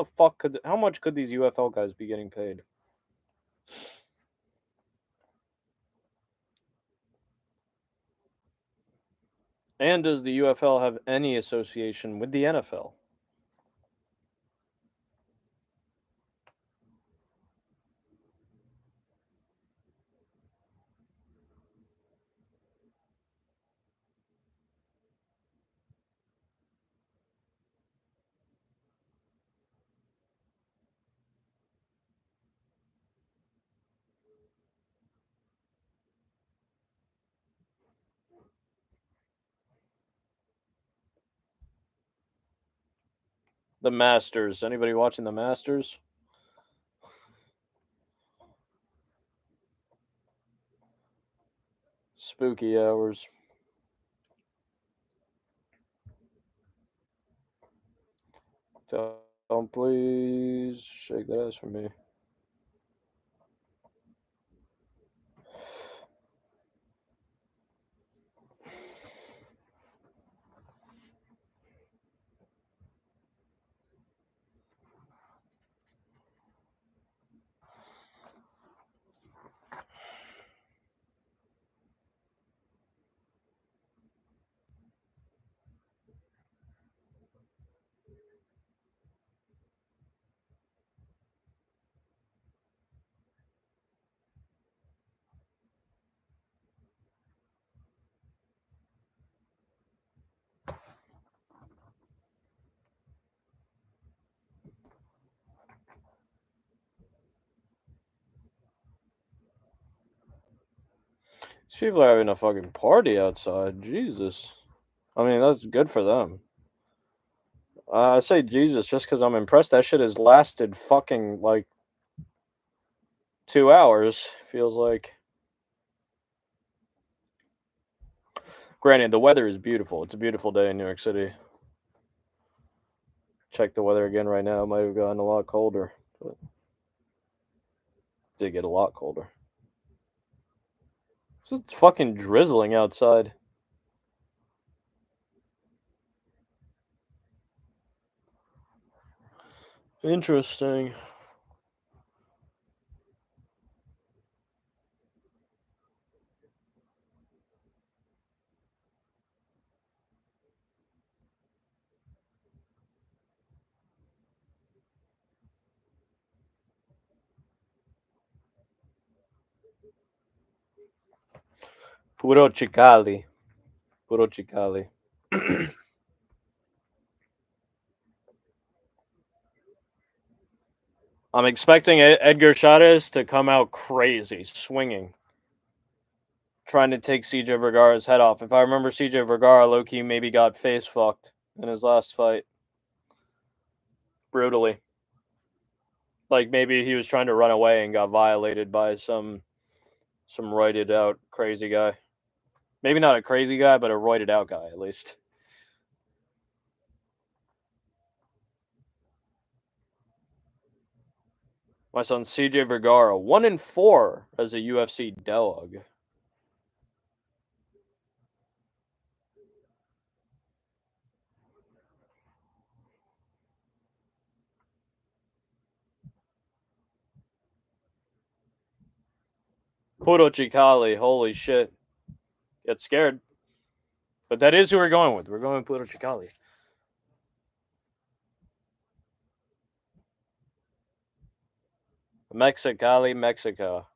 much could these UFL guys be getting paid? And does the UFL have any association with the NFL? The Masters. Anybody watching the Masters? Spooky hours. Don't please shake that ass for me. These people are having a fucking party outside. Jesus. I mean, that's good for them. I say Jesus just because I'm impressed. That shit has lasted fucking like 2 hours. Feels like. Granted, the weather is beautiful. It's a beautiful day in New York City. Check the weather again right now. It might have gotten a lot colder, but it did get a lot colder. It's fucking drizzling outside. Interesting. Puro Chicali. Puro Chicali. I'm expecting Edgar Chavez to come out crazy, swinging, trying to take CJ Vergara's head off. If I remember, CJ Vergara, low-key, maybe got face fucked in his last fight. Brutally. Like, maybe he was trying to run away and got violated by some roided out crazy guy. Maybe not a crazy guy, but a roided out guy, at least. My son CJ Vergara, 1-4 as a UFC dog. Puro Chicali, holy shit. Get scared. But that is who we're going with. We're going with Puro Chicali. Mexicali, Mexico.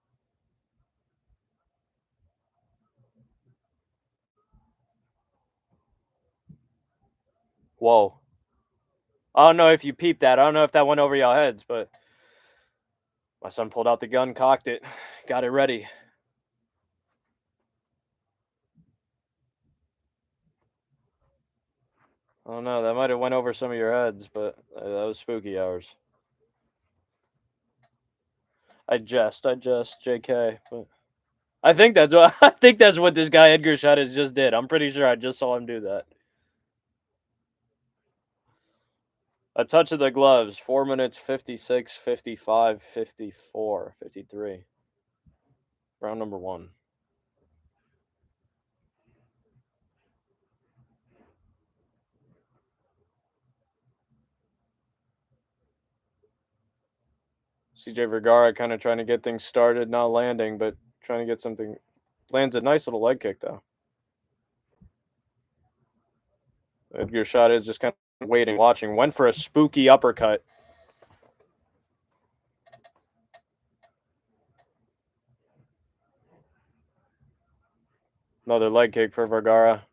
Whoa. I don't know if you peeped that. I don't know if that went over your heads, but my son pulled out the gun, cocked it, got it ready. I don't know. That might have went over some of your heads, but that was spooky hours. I jest, JK. But I think that's what this guy Edgar Chavez just did. I'm pretty sure I just saw him do that. A touch of the gloves, 4 minutes 56, 55, 54, 53. Round number 1. CJ Vergara kind of trying to get things started, not landing, but trying to get something. Lands a nice little leg kick, though. Edgar Chavez just kind of waiting, watching. Went for a spooky uppercut. Another leg kick for Vergara.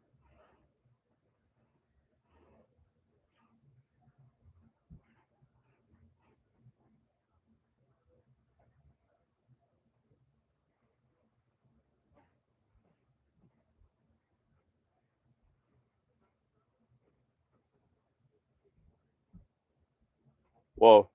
Whoa.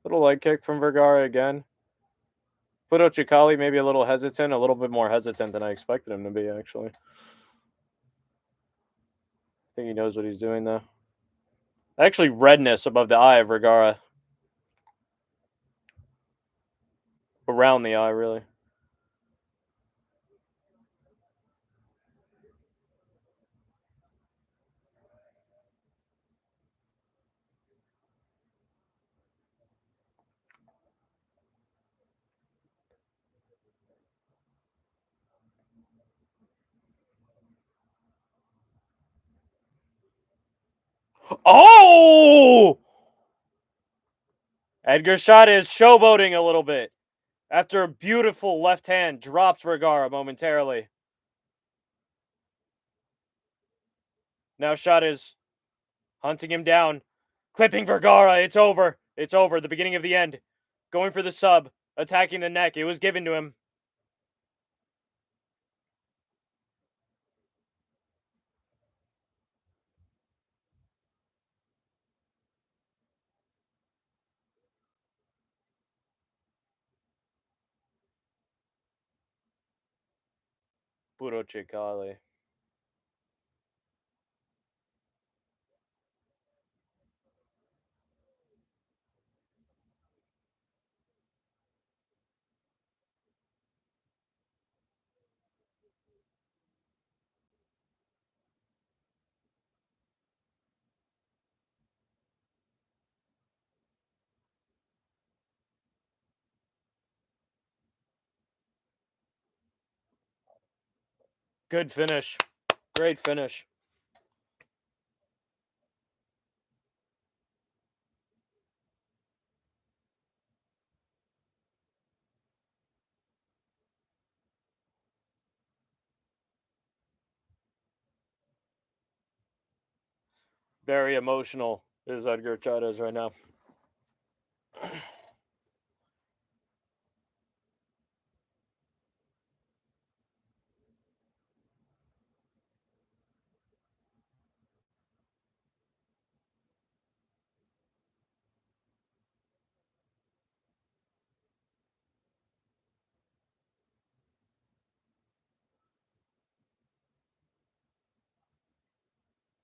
Little leg kick from Vergara again. Put Chikali maybe a little hesitant, a little bit more hesitant than I expected him to be, actually. I think he knows what he's doing, though. Actually, redness above the eye of Vergara. Around the eye, really. Oh! Edgar Shot is showboating a little bit. After a beautiful left hand, drops Vergara momentarily. Now Shot is hunting him down. Clipping Vergara. It's over. It's over. The beginning of the end. Going for the sub. Attacking the neck. It was given to him. Puro Chikali. Good finish. Great finish. Very emotional is Edgar Chavez right now.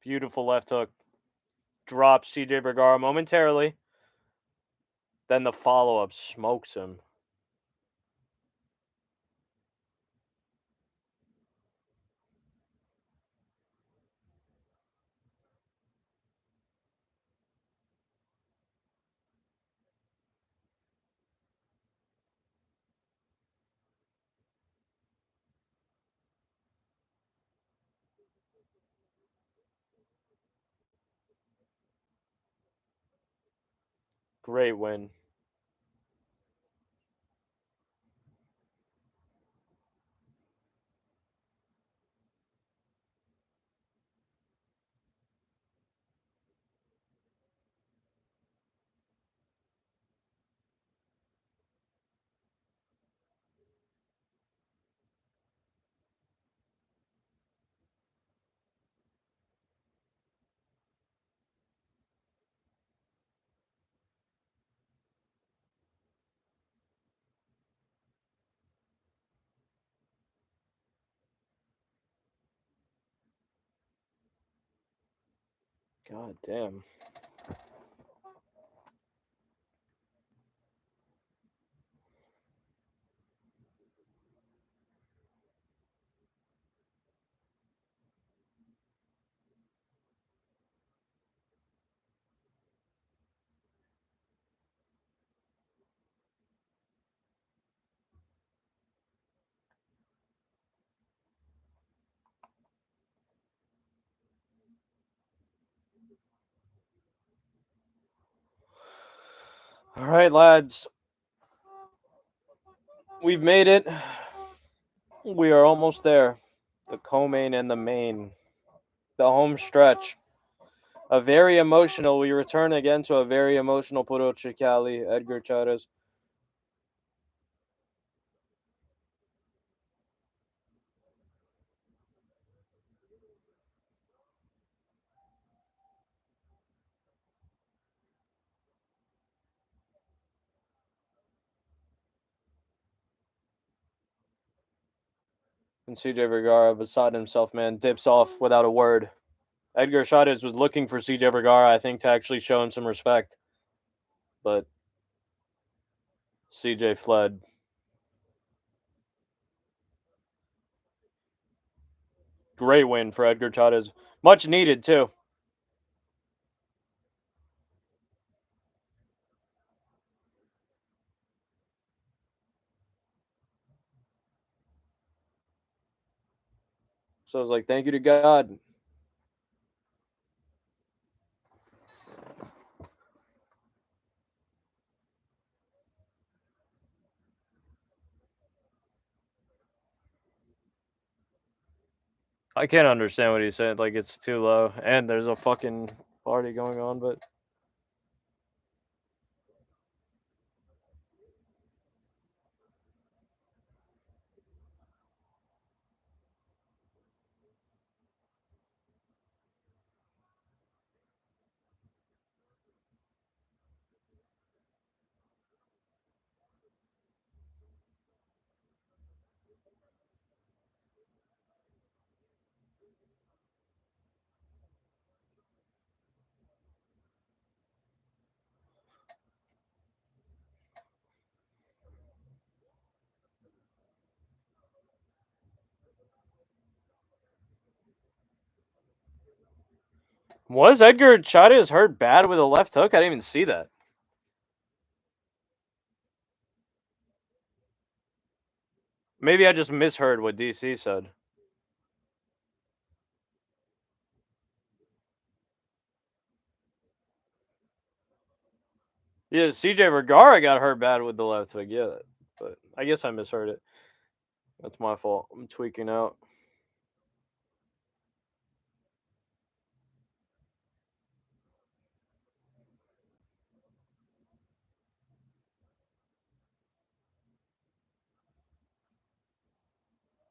Beautiful left hook. Drops CJ Vergara momentarily. Then the follow up smokes him. Great win. God damn. All right, lads. We've made it. We are almost there. The co-main and the main. The home stretch. A very emotional. We return again to a very emotional Puro Chikali, Edgar Chavez. And CJ Vergara, beside himself, man, dips off without a word. Edgar Chavez was looking for CJ Vergara, I think, to actually show him some respect. But CJ fled. Great win for Edgar Chavez. Much needed, too. So I was like, thank you to God. I can't understand what he said. Like, it's too low. And there's a fucking party going on, but was Edgar Chavez hurt bad with a left hook? I didn't even see that. Maybe I just misheard what DC said. Yeah, CJ Vergara got hurt bad with the left hook. Yeah, but I guess I misheard it. That's my fault. I'm tweaking out.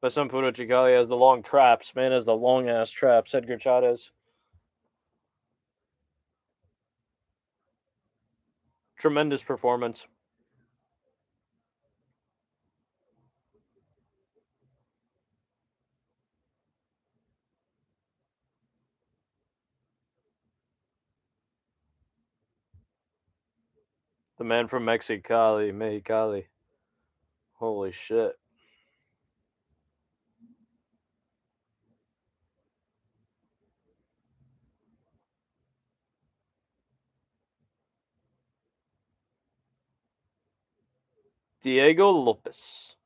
But some Puro Chicali has the long traps. Man has the long ass traps. Edgar Chavez. Tremendous performance. The man from Mexicali. Holy shit. Diego Lopez.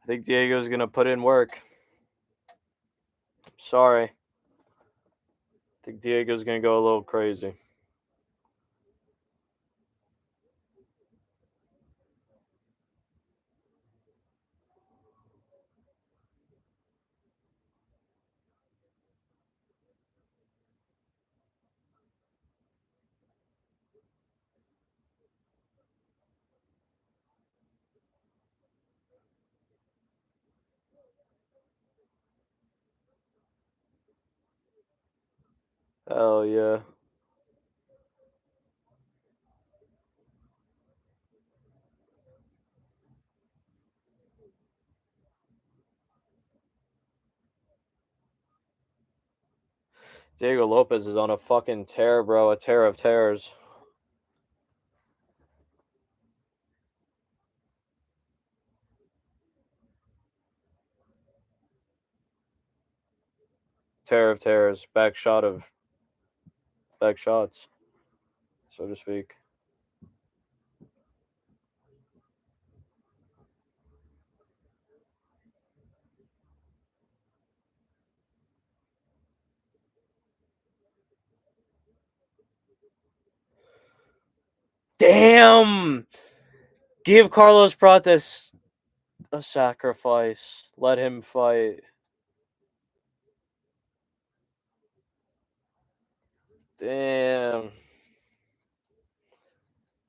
I think Diego's gonna put in work. Sorry. I think Diego's gonna go a little crazy. Hell yeah. Diego Lopez is on a fucking tear, bro. A tear of tears. Tear of tears. Back shots, so to speak. Damn! Give Carlos Prates a sacrifice. Let him fight. Damn.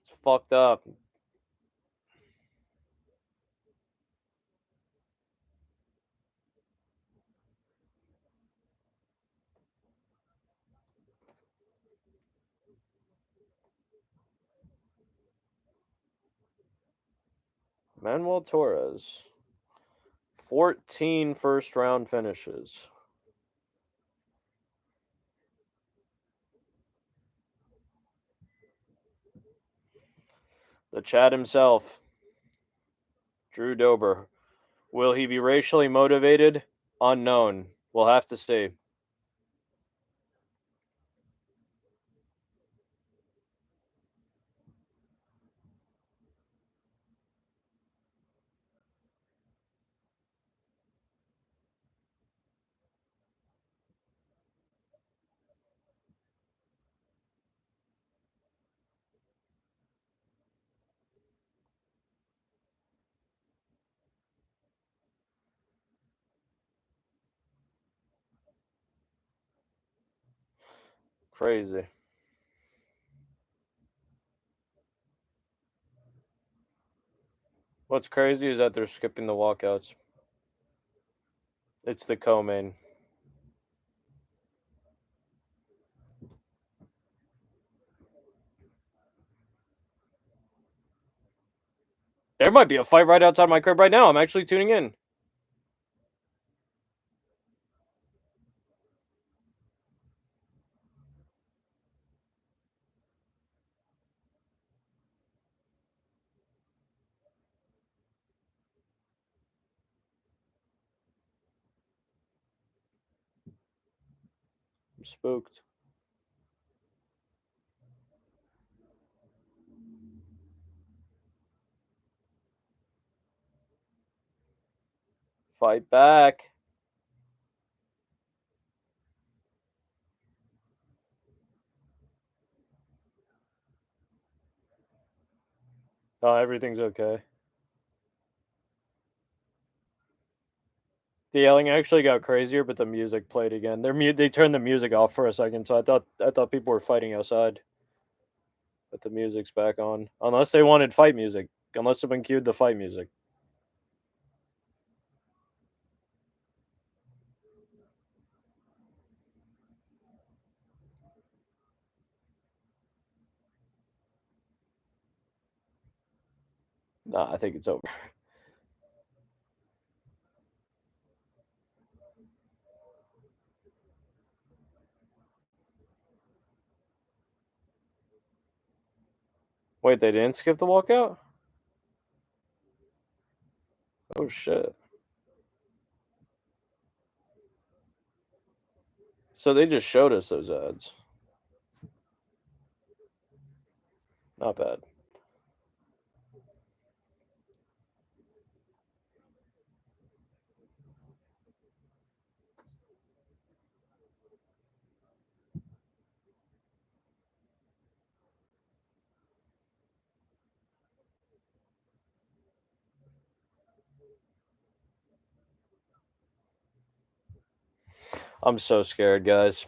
It's fucked up. Manuel Torres. 14 first round finishes. The Chad himself, Drew Dober. Will he be racially motivated? Unknown. We'll have to see. Crazy. What's crazy is that they're skipping the walkouts. It's the co-main. There might be a fight right outside my crib right now. I'm actually tuning in. I'm spooked. Fight back. Oh, everything's okay. The yelling actually got crazier, but the music played again. They turned the music off for a second, so I thought people were fighting outside. But the music's back on. Unless they wanted fight music. Unless someone cued the fight music. Nah, I think it's over. Wait, they didn't skip the walkout? Oh shit. So they just showed us those ads. Not bad. I'm so scared, guys.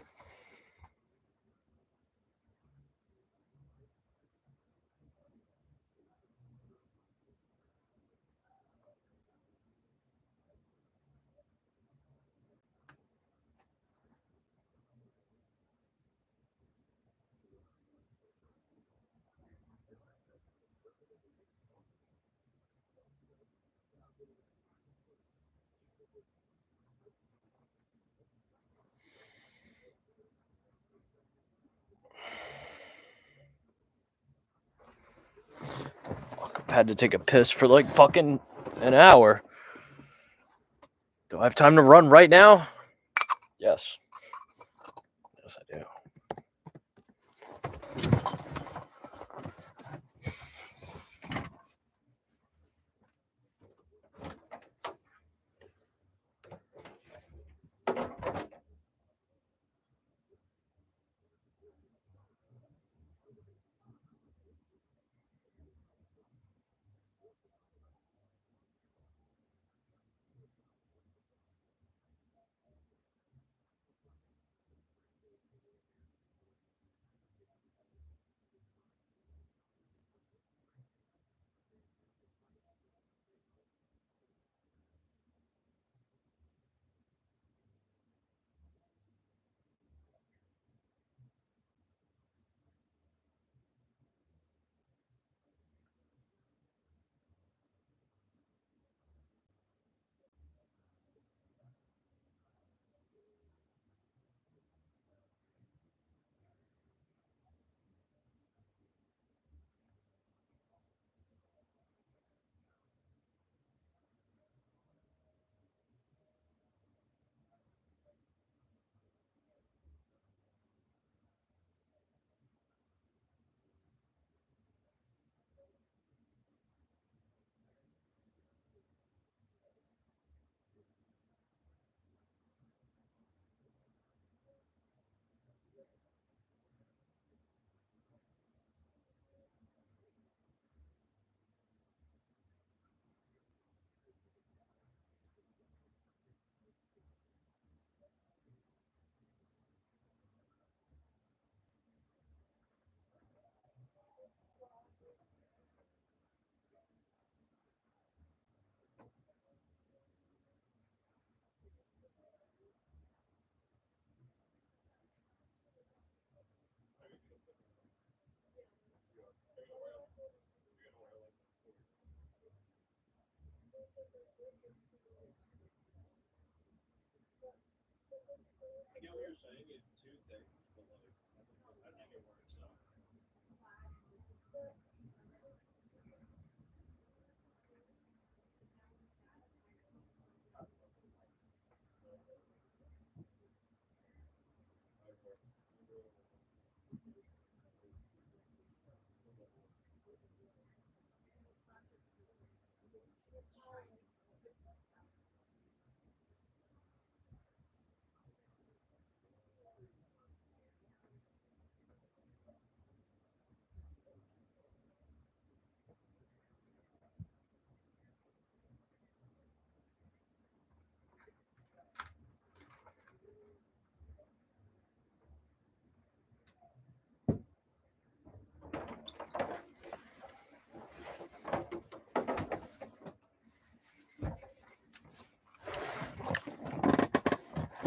I've had to take a piss for like fucking an hour. Do I have time to run right now? Yes. Yes, I do.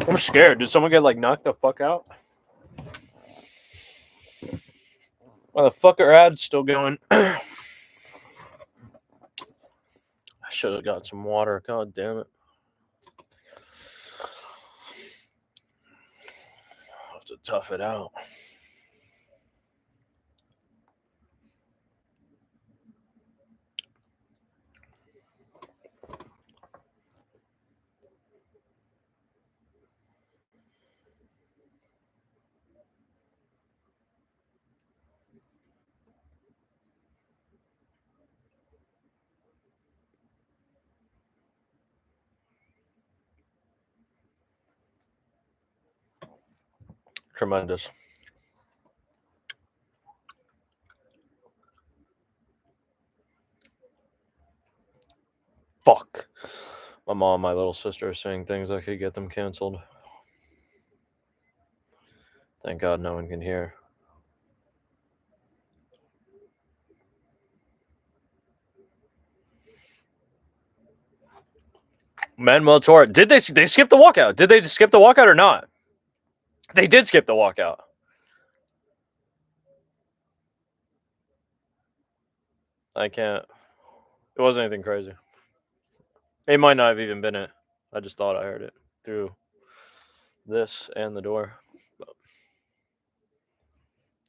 I'm scared. Did someone get like knocked the fuck out? Why the fuck are ads still going? I should have got some water. God damn it. I'll have to tough it out. Tremendous. Fuck. My mom and my little sister are saying things that could get them canceled. Thank God no one can hear. Manuel Torres. Did they skip the walkout? Did they skip the walkout or not? They did skip the walkout. I can't. It wasn't anything crazy. It might not have even been it. I just thought I heard it through this and the door. But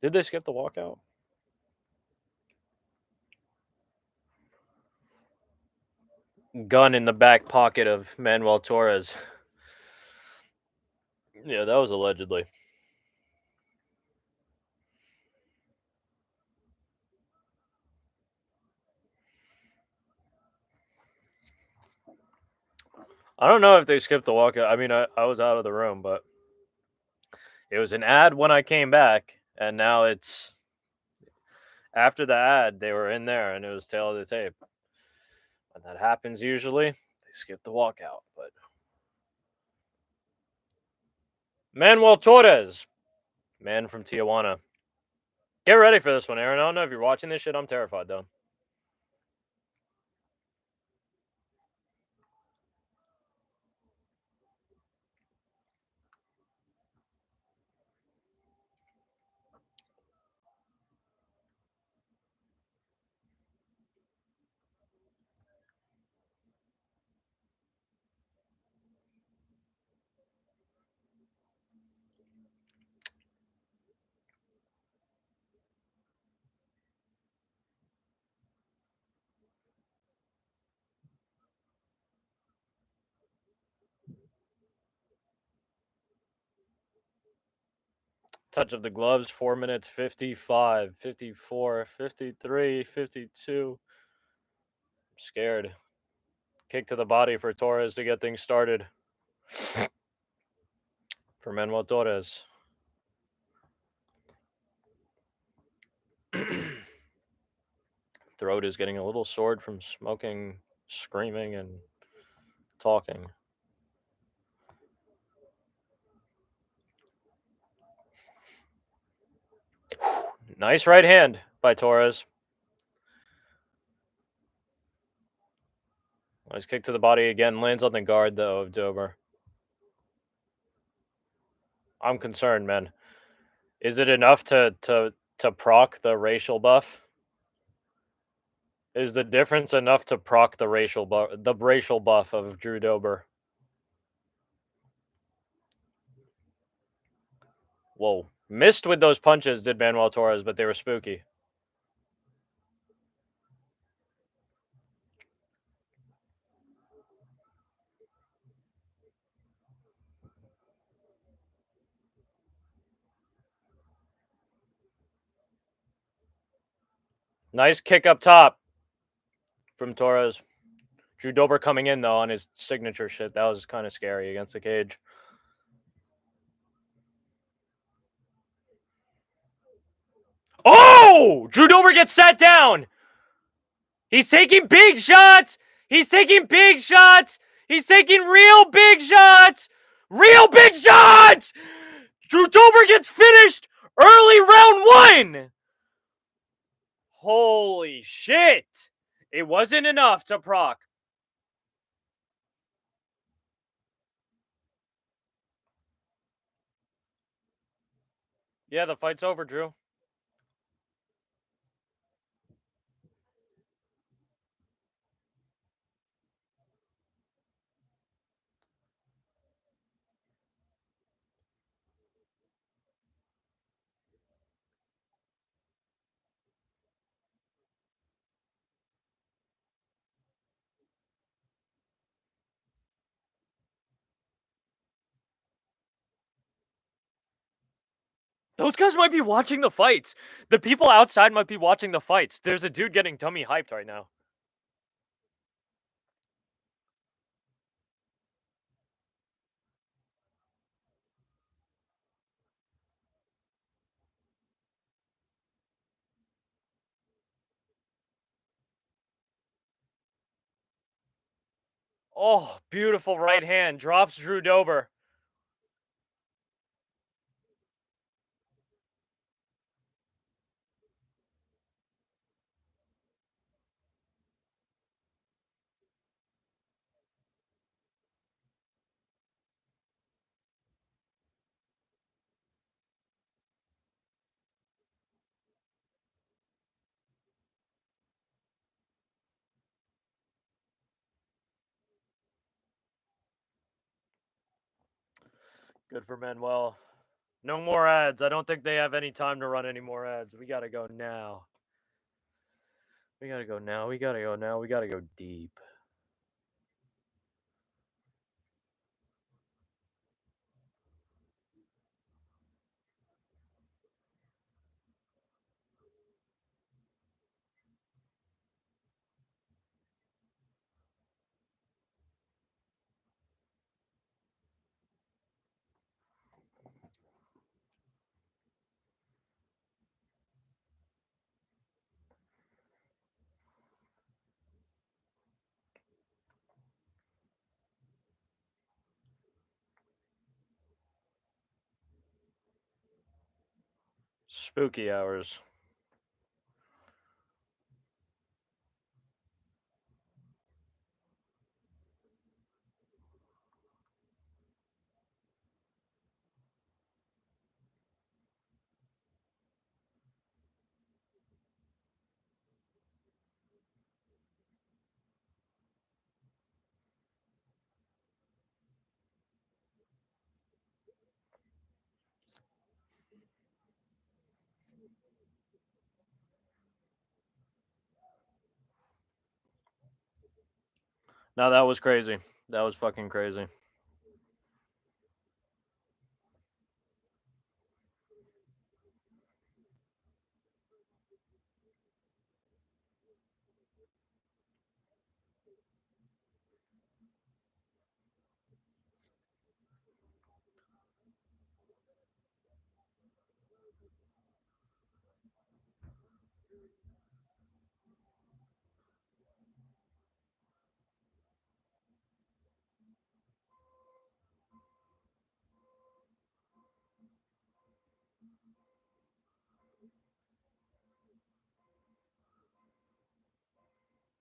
did they skip the walkout? Gun in the back pocket of Manuel Torres. Yeah, that was allegedly. I don't know if they skipped the walkout. I mean, I was out of the room, but it was an ad when I came back, and now it's after the ad. They were in there, and it was tail of the tape. When that happens, usually they skip the walkout. But Manuel Torres, man from Tijuana. Get ready for this one, Aaron. I don't know if you're watching this shit. I'm terrified though. Touch of the gloves, 4 minutes, 55, 54, 53, 52. I'm scared. Kick to the body for Torres to get things started. For Manuel Torres. Throat is getting a little sore from smoking, screaming, and talking. Nice right hand by Torres. Nice kick to the body again. Lands on the guard, though, of Dober. I'm concerned, man. Is it enough to proc the racial buff? Is the difference enough to proc the racial buff of Drew Dober? Whoa. Missed with those punches, did Manuel Torres, but they were spooky. Nice kick up top from Torres. Drew Dober coming in, though, on his signature shit. That was kind of scary against the cage. Oh! Drew Dober gets sat down! He's taking big shots! He's taking big shots! He's taking real big shots! Real big shots! Drew Dober gets finished early round one! Holy shit! It wasn't enough to proc. Yeah, the fight's over, Drew. Those guys might be watching the fights. The people outside might be watching the fights. There's a dude getting tummy hyped right now. Oh, beautiful right hand. Drops Drew Dober. Good for Manuel. No more ads. I don't think they have any time to run any more ads. We gotta go now. We gotta go now. We gotta go now. We gotta go deep. Spooky hours. No, that was crazy. That was fucking crazy.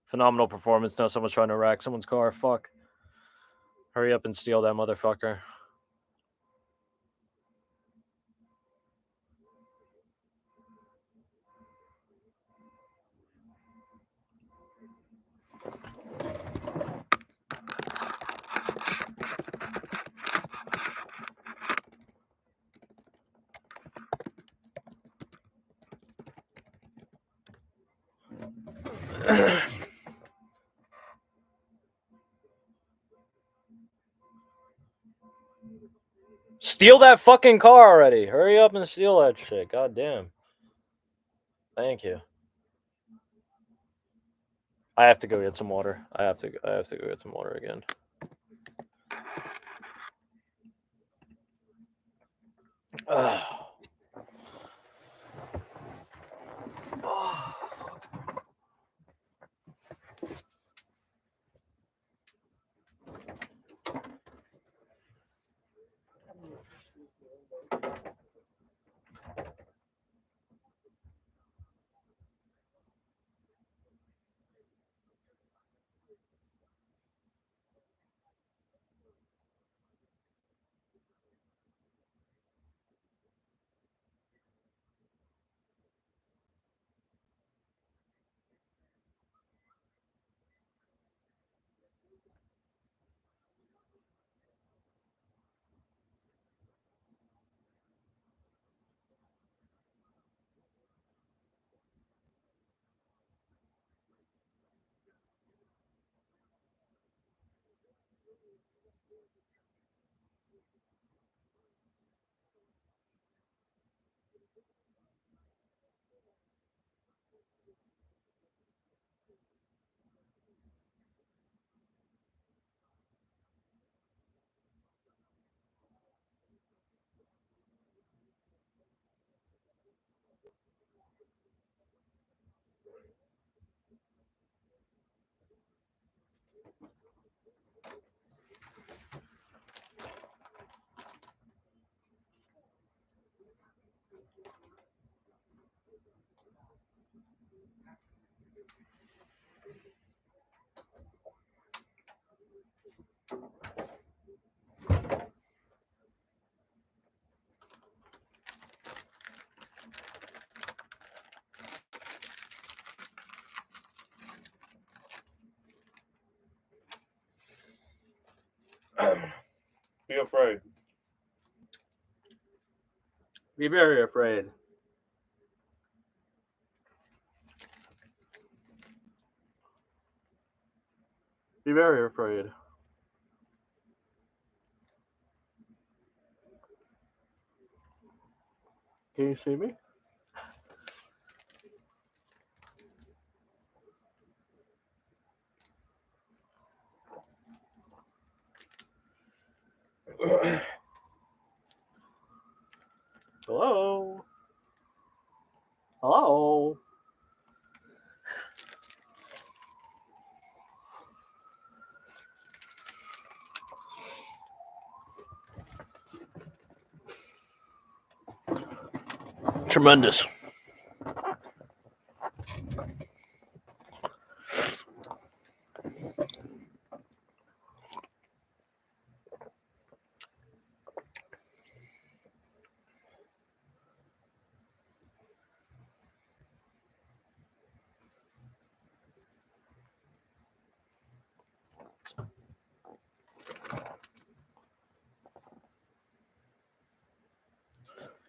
Phenomenal performance. Now someone's trying to rack someone's car. Fuck. Hurry up and steal that motherfucker. Steal that fucking car already. Hurry up and steal that shit. God damn. Thank you. I have to go get some water. I have to go get some water again. Ugh. Oh. Be afraid. Be very afraid. Be very afraid. Can you see me? Hello? Hello? Tremendous.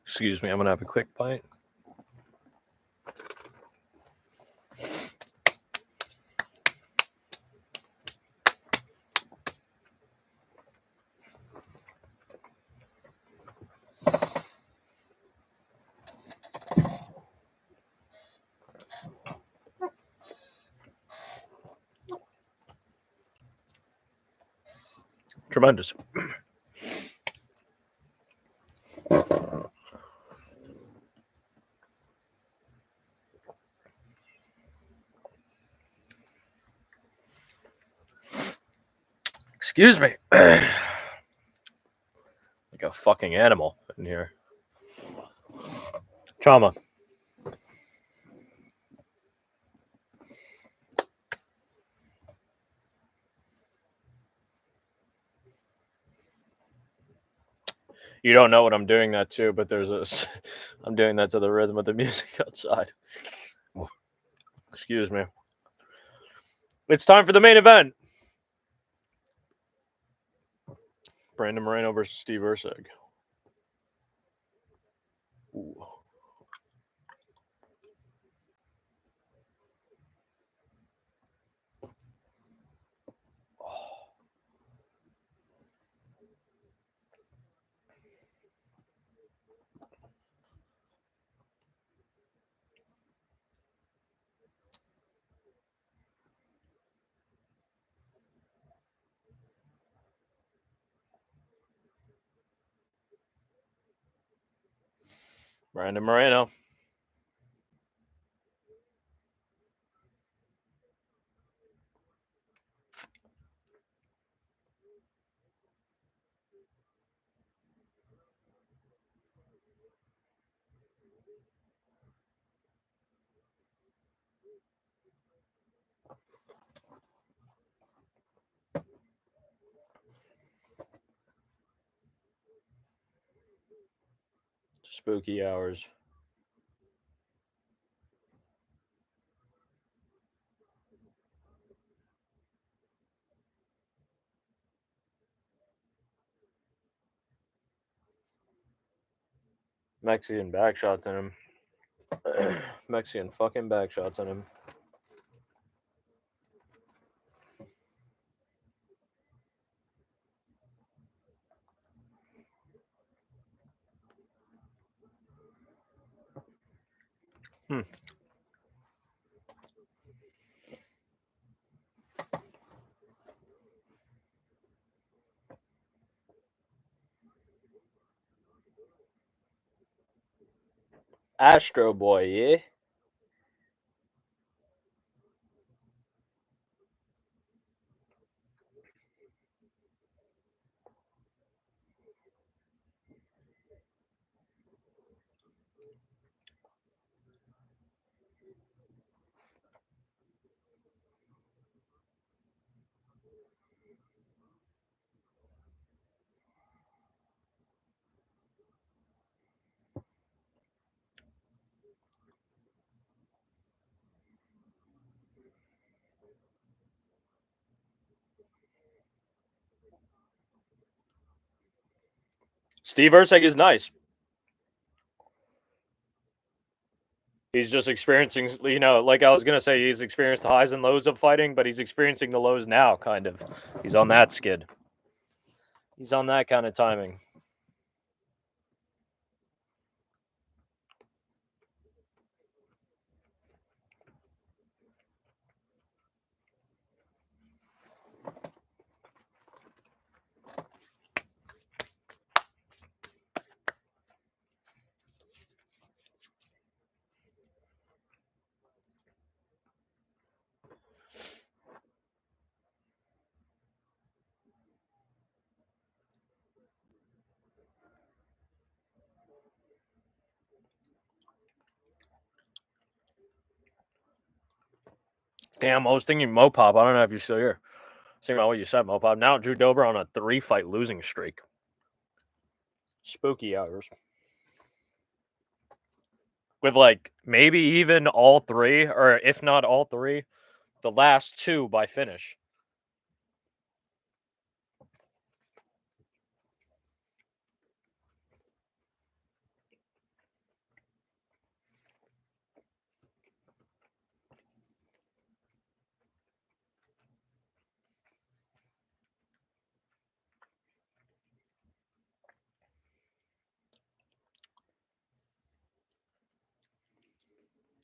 Excuse me, I'm gonna have a quick bite. Tremendous. Excuse me. Like a fucking animal in here. Trauma. You don't know what I'm doing that to, but I'm doing that to the rhythm of the music outside. Excuse me. It's time for the main event. Brandon Moreno versus Steve Erceg. Ooh. Brandon Moreno. Spooky hours. Mexican back shots in him. Mexican fucking back shots on him. Hmm. Astro Boy, yeah? Steve Erceg is nice. He's just experiencing, like I was gonna say, he's experienced the highs and lows of fighting, but he's experiencing the lows now, kind of. He's on that skid. He's on that kind of timing. Damn, I was thinking Mopop. I don't know if you're still here. Thinking about what you said, Mopop. Now Drew Dober on a 3-fight losing streak. Spooky hours. With like maybe even all three, or if not all three, the last two by finish.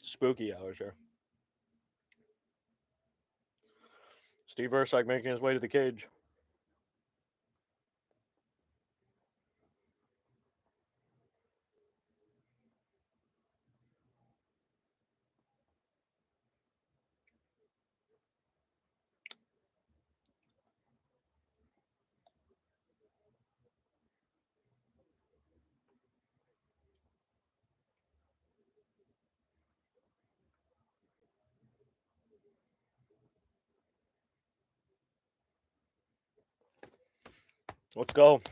Spooky hours here. Steve Erceg making his way to the cage. Let's go.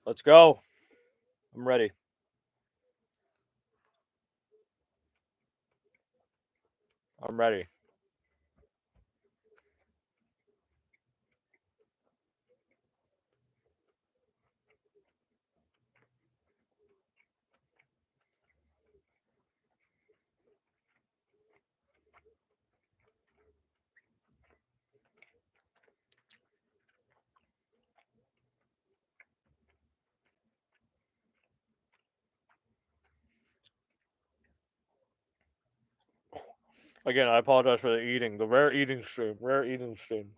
Let's go. I'm ready. I'm ready. Again, I apologize for the eating. The rare eating stream. Rare eating stream.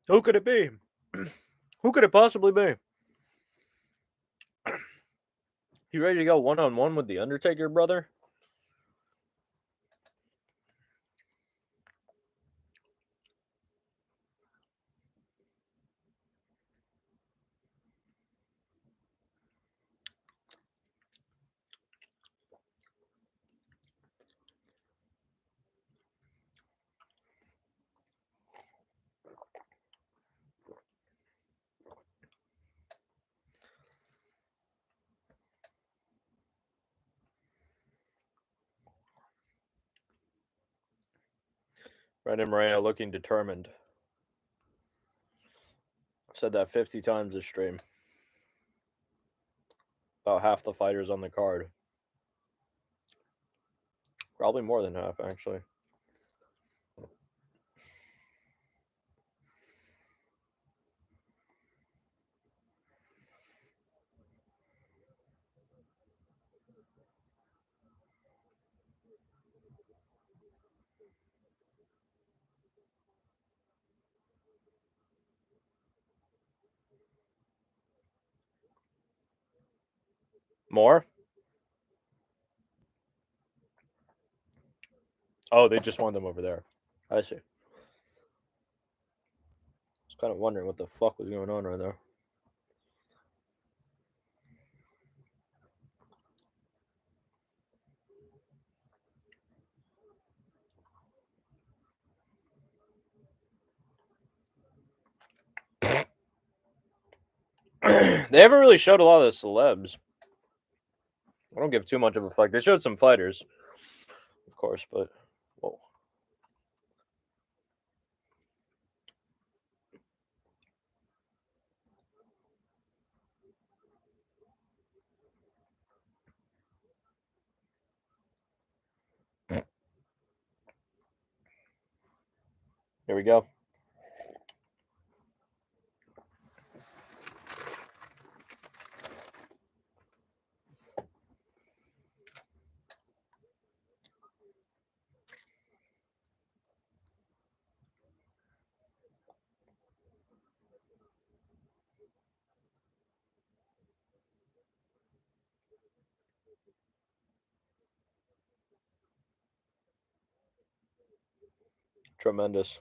Who could it be? Who could it possibly be? You ready to go one-on-one with The Undertaker, brother? Brandon Moreno looking determined. I've said that 50 times this stream. About half the fighters on the card. Probably more than half, actually. More? Oh, they just want them over there. I see. I was kind of wondering what the fuck was going on right there. They haven't really showed a lot of the celebs. I don't give too much of a fuck. They showed some fighters, of course, but whoa. Here we go. Tremendous.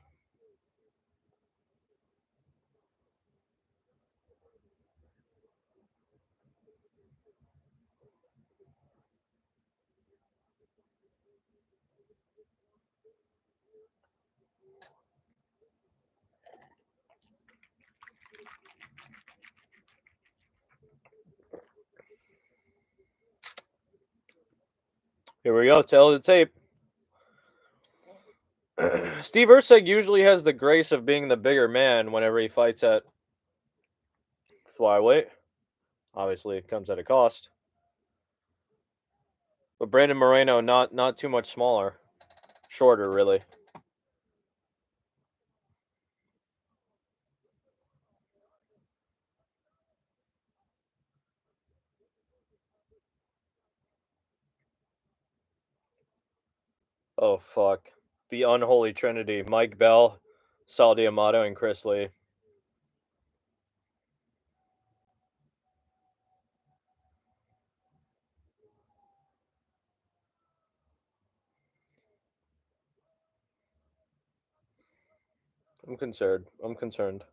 Here we go. Tail of the tape. Steve Erceg usually has the grace of being the bigger man whenever he fights at flyweight. Obviously, it comes at a cost. But Brandon Moreno, not too much smaller, shorter, really. Oh fuck, the unholy trinity: Mike Bell, Sal D'Amato, and Chris Lee. I'm concerned. I'm concerned.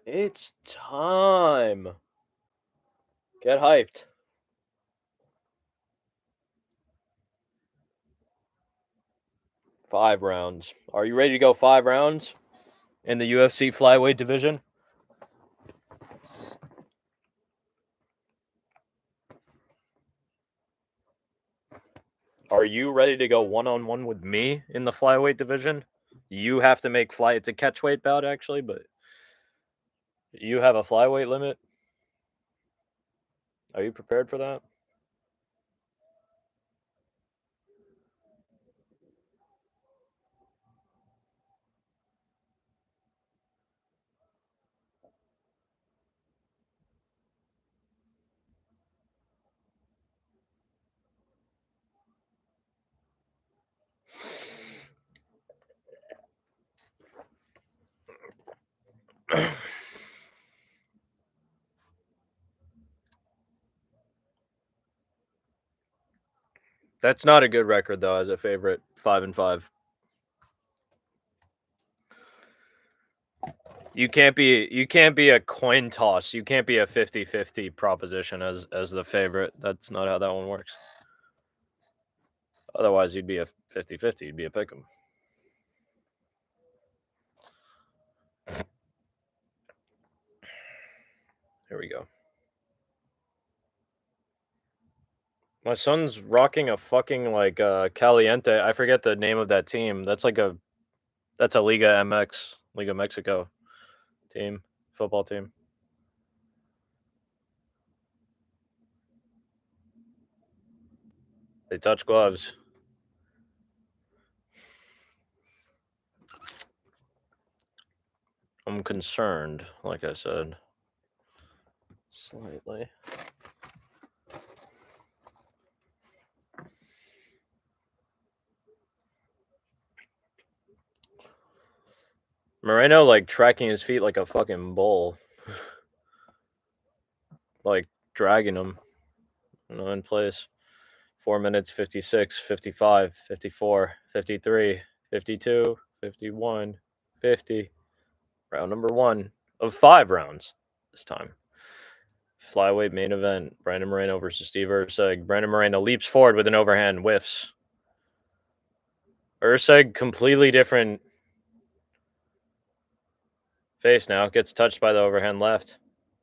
It's time. Get hyped. 5 rounds. Are you ready to go 5 rounds in the UFC flyweight division? Are you ready to go one-on-one with me in the flyweight division? You have to make fly. It's a catchweight bout, actually, but you have a flyweight limit. Are you prepared for that? That's not a good record though as a favorite 5-5. You can't be a coin toss. You can't be a 50-50 proposition as the favorite. That's not how that one works. Otherwise you'd be a 50-50. You'd be a pick'em. Here we go. My son's rocking a fucking like Caliente. I forget the name of that team. That's a Liga MX, Liga Mexico team, football team. They touch gloves. I'm concerned, like I said. Slightly. Moreno like tracking his feet like a fucking bull. Like dragging him, in place. 4 minutes 56, 55, 54, 53, 52, 51, 50. Round number 1 of 5 rounds this time. Flyweight main event. Brandon Moreno versus Steve Urseg. Brandon Moreno leaps forward with an overhand, whiffs. Urseg, completely different face now. Gets touched by the overhand left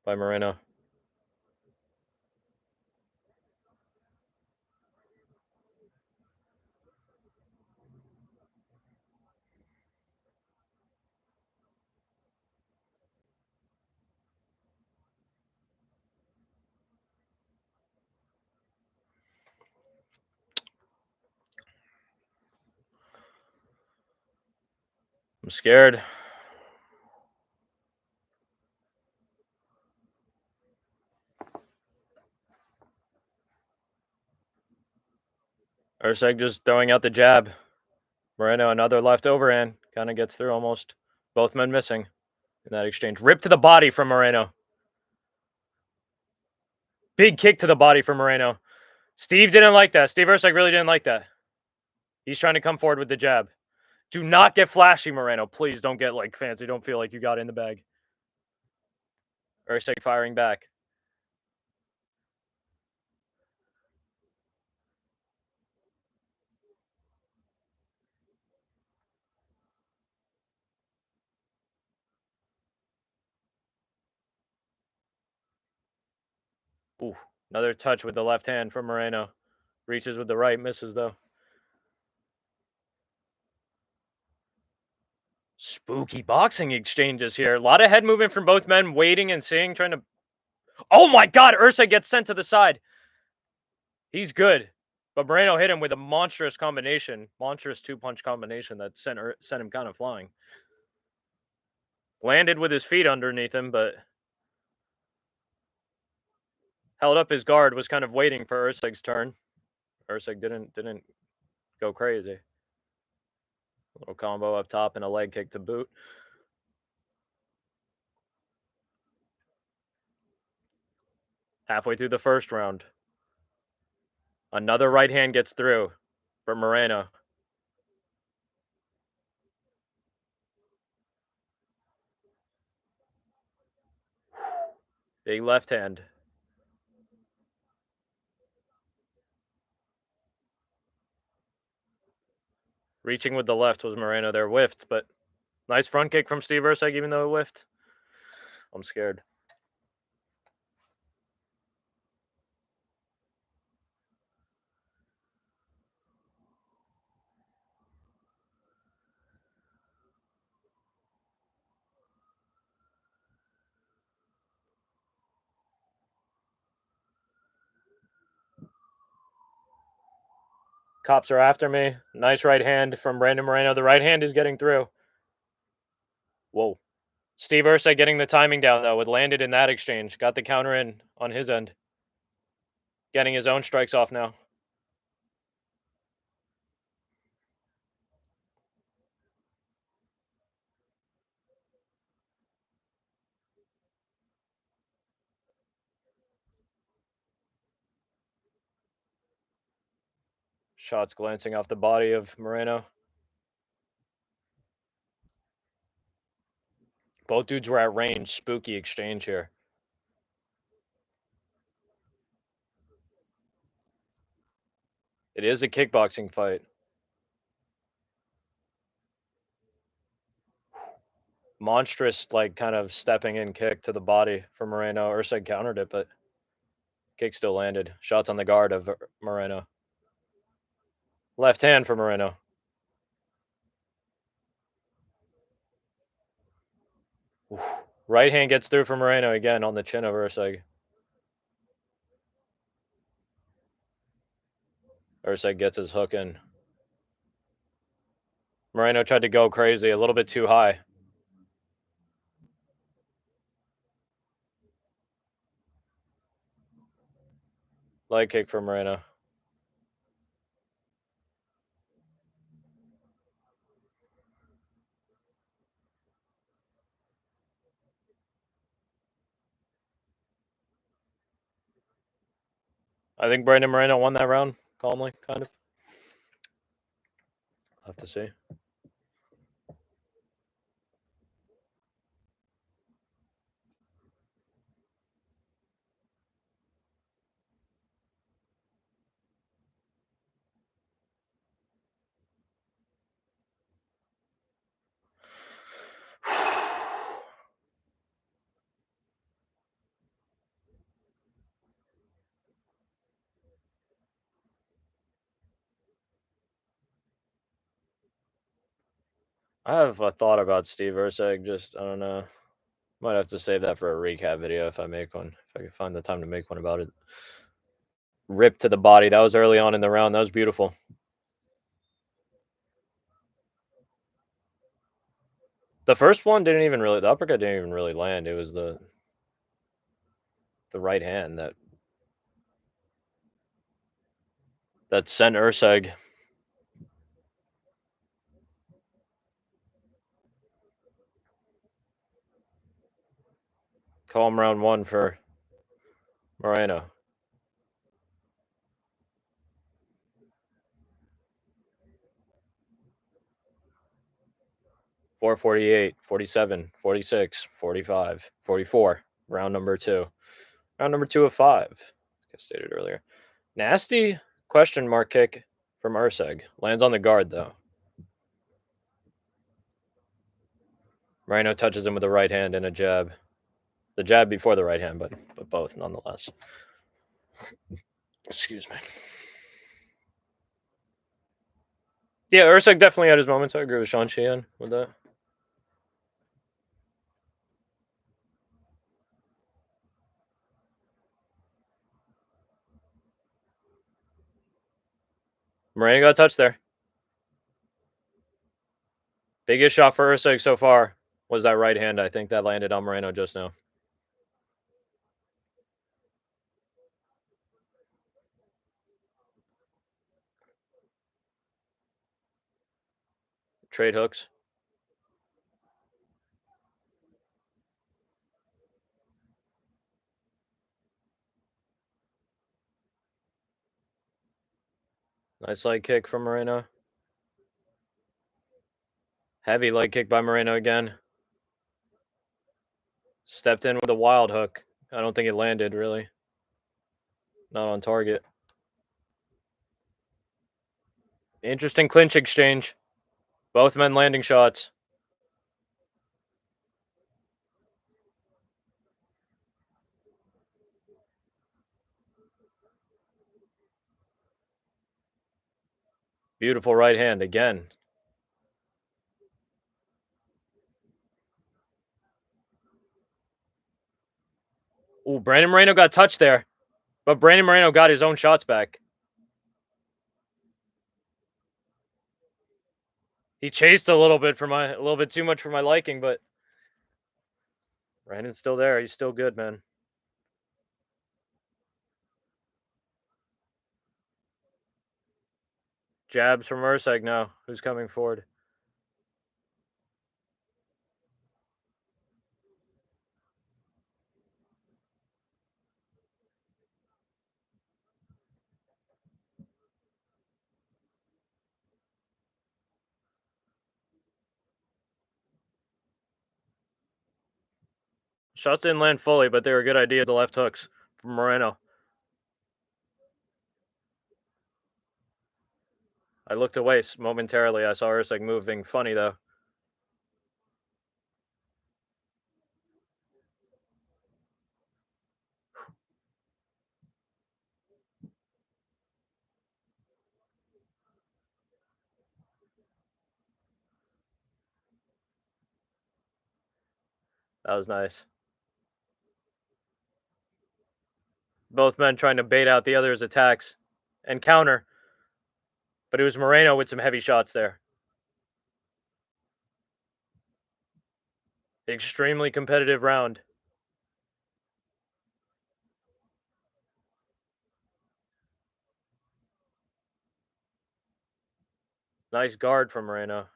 by Moreno. I'm scared. Urseg just throwing out the jab. Moreno, another left overhand. Kind of gets through almost. Both men missing in that exchange. Rip to the body from Moreno. Big kick to the body from Moreno. Steve didn't like that. Steve Urseg really didn't like that. He's trying to come forward with the jab. Do not get flashy, Moreno. Please don't get like fancy. Don't feel like you got in the bag. Urseg firing back. Ooh, another touch with the left hand from Moreno. Reaches with the right, misses though. Spooky boxing exchanges here. A lot of head movement from both men, waiting and seeing, trying to. Oh my God! Ursa gets sent to the side. He's good, but Moreno hit him with a monstrous combination, monstrous 2-punch combination that sent him kind of flying. Landed with his feet underneath him, but held up his guard. Was kind of waiting for Urseg's turn. Urseg didn't go crazy. Little combo up top and a leg kick to boot. Halfway through the first round. Another right hand gets through for Moreno. Big left hand. Reaching with the left was Moreno there, whiffed, but nice front kick from Steve Urseg, even though it whiffed. I'm scared. Cops are after me. Nice right hand from Brandon Moreno. The right hand is getting through. Whoa. Steve Ursa getting the timing down, though, with landed in that exchange. Got the counter in on his end. Getting his own strikes off now. Shots glancing off the body of Moreno. Both dudes were at range. Spooky exchange here. It is a kickboxing fight. Monstrous, like, kind of stepping in kick to the body for Moreno. Ursa countered it, but kick still landed. Shots on the guard of Moreno. Left hand for Moreno. Oof. Right hand gets through for Moreno again on the chin of Urseg. Urseg gets his hook in. Moreno tried to go crazy, a little bit too high. Leg kick for Moreno. I think Brandon Moreno won that round calmly, kind of. I'll have to see. I have a thought about Steve Urseg. Just, I don't know. Might have to save that for a recap video if I make one. If I can find the time to make one about it. Rip to the body. That was early on in the round. That was beautiful. The first one didn't even really. The uppercut didn't even really land. It was the right hand that sent Urseg. Calm round one for Moreno. Four 48, 47, 46, 45, 44. Round number two. Round number 2 of 5. Like I stated earlier. Nasty question mark kick from Urseg. Lands on the guard, though. Moreno touches him with a right hand and a jab. The jab before the right hand, but both nonetheless. Excuse me. Yeah, Urseg definitely had his moments. I agree with Sean Sheehan with that. Moreno got touched there. Biggest shot for Urseg so far was that right hand. I think that landed on Moreno just now. Trade hooks. Nice leg kick from Moreno. Heavy leg kick by Moreno again. Stepped in with a wild hook. I don't think it landed, really. Not on target. Interesting clinch exchange. Both men landing shots. Beautiful right hand again. Ooh, Brandon Moreno got touched there, but Brandon Moreno got his own shots back. He chased a little bit too much for my liking, but Brandon's still there. He's still good, man. Jabs from Urseg now. Who's coming forward? Shots didn't land fully, but they were good ideas. The left hooks from Moreno. I looked away momentarily. I saw Urseg moving funny though. That was nice. Both men trying to bait out the other's attacks and counter, but it was Moreno with some heavy shots there. Extremely competitive round. Nice guard from Moreno.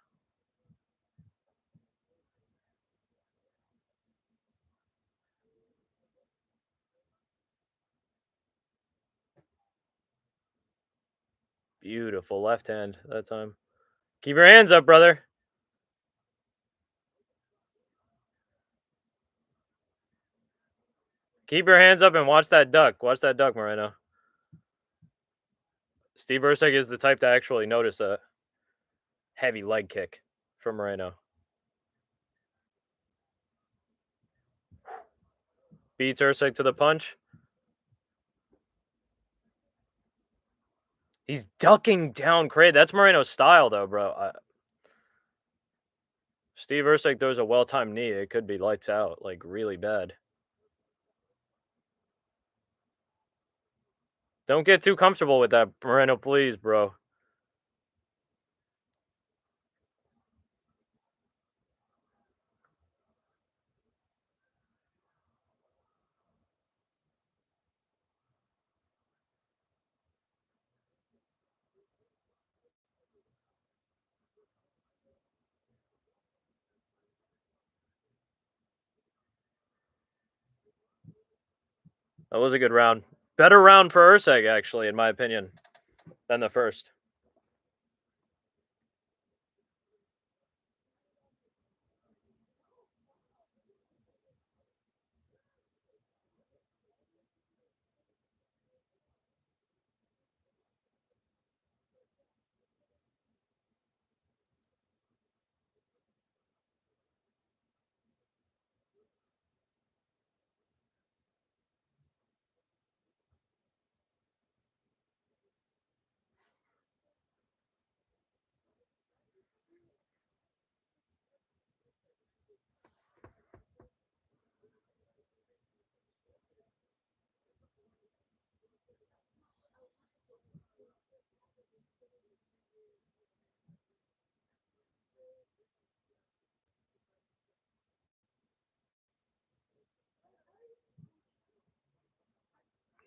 Beautiful left hand that time. Keep your hands up, brother. Keep your hands up and watch that duck. Watch that duck, Moreno. Steve Ursig is the type to actually notice a heavy leg kick from Moreno. Beats Ursig to the punch. He's ducking down Craig. That's Moreno's style, though, bro. Steve Ursig throws a well-timed knee. It could be lights out, like really bad. Don't get too comfortable with that, Moreno, please, bro. That was a good round. Better round for Ursig, actually, in my opinion, than the first.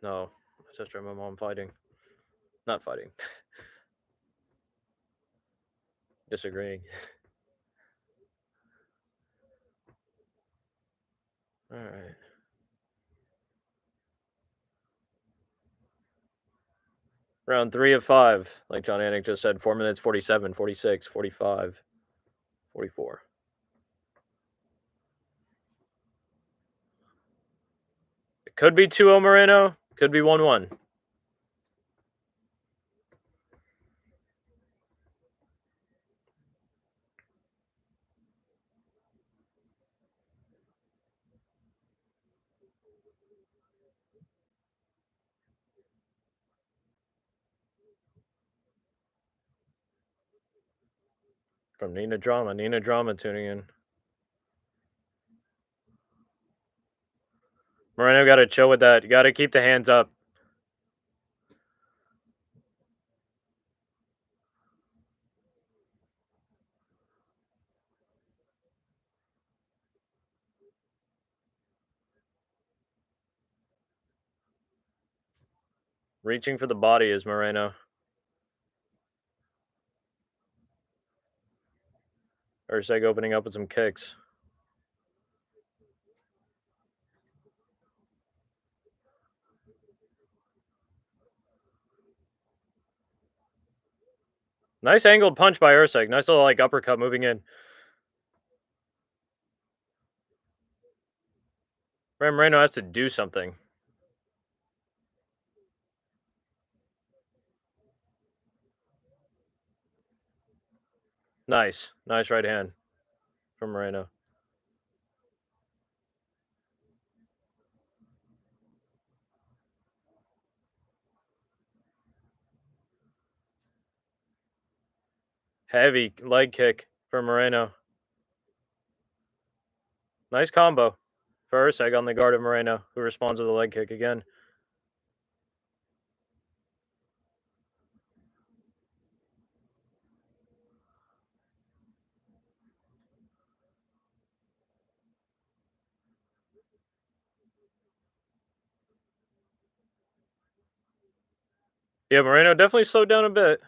No, my sister and my mom fighting. Not fighting. Disagreeing. All right. Round 3 of 5. Like John Anik just said, 4 minutes, 47, 46, 45, 44. It could be 2-0 Moreno. Could be 1-1. From Nina Drama. Nina Drama tuning in. Moreno got to chill with that. You got to keep the hands up. Reaching for the body is Moreno. Urseg opening up with some kicks. Nice angled punch by Urseg. Nice little like uppercut moving in. Moreno has to do something. Nice. Nice right hand from Moreno. Heavy leg kick from Moreno. Nice combo for Urseg on the guard of Moreno, who responds with a leg kick again. Yeah, Moreno definitely slowed down a bit.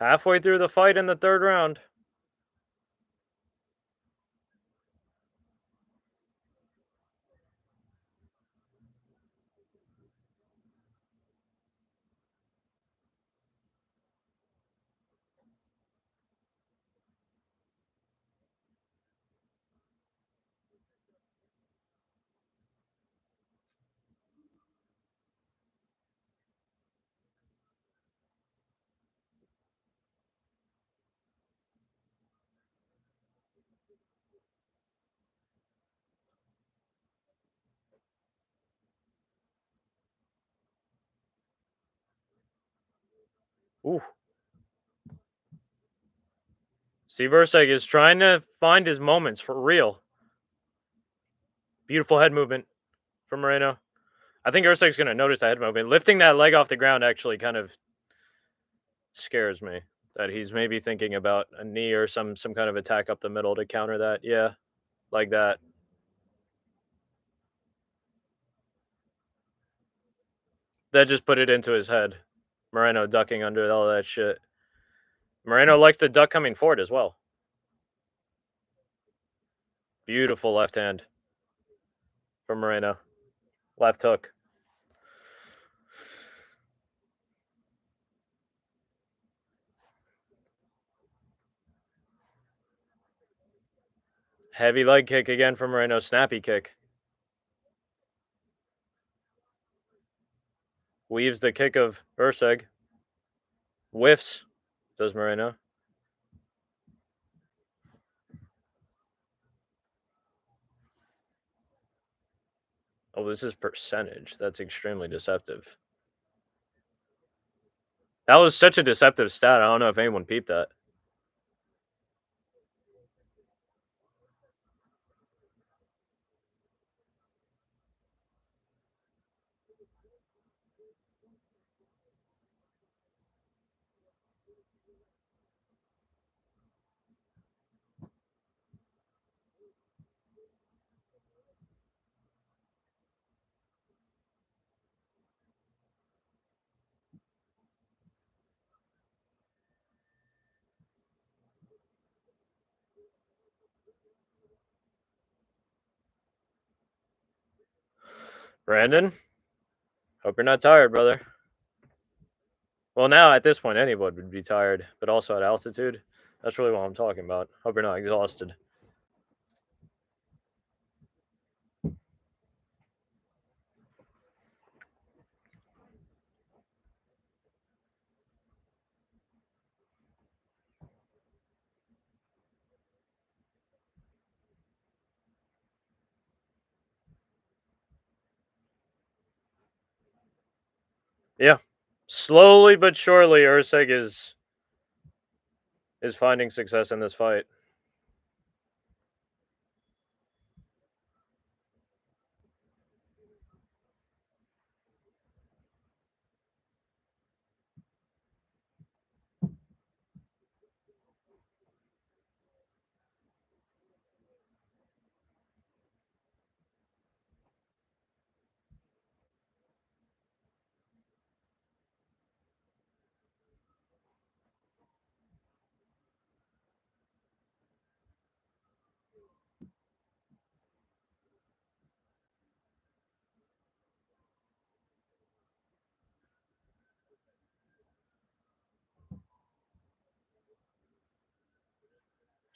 Halfway through the fight in the third round. Ooh. Steve Urseg is trying to find his moments for real. Beautiful head movement from Moreno. I think Urseg's going to notice that head movement. Lifting that leg off the ground actually kind of scares me. That he's maybe thinking about a knee or some kind of attack up the middle to counter that. Yeah, like that. That just put it into his head. Moreno ducking under all that shit. Moreno likes to duck coming forward as well. Beautiful left hand from Moreno. Left hook. Heavy leg kick again from Moreno. Snappy kick. Weaves the kick of Urseg. Whiffs, does Moreno. Oh, this is percentage. That's extremely deceptive. That was such a deceptive stat. I don't know if anyone peeped that. Brandon, hope you're not tired, brother. Well, now at this point, anyone would be tired, but also at altitude. That's really what I'm talking about. Hope you're not exhausted. Yeah, slowly but surely, Urseg is finding success in this fight.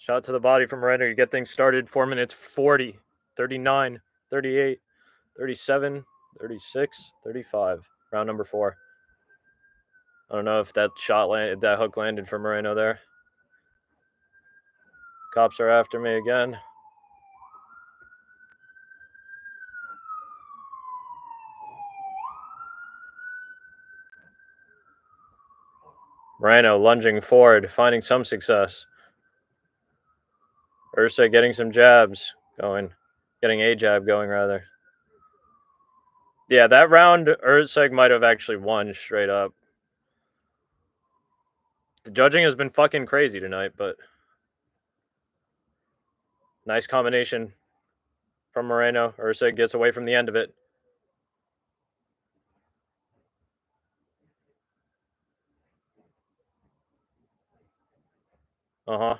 Shot to the body from Moreno. You get things started. 4 minutes 40, 39, 38, 37, 36, 35. Round number 4. I don't know if that that hook landed for Moreno there. Cops are after me again. Moreno lunging forward, finding some success. Ursa getting some jabs going. Getting a jab going, rather. Yeah, that round, Urseg might have actually won straight up. The judging has been fucking crazy tonight, but nice combination from Moreno. Urseg gets away from the end of it. Uh-huh.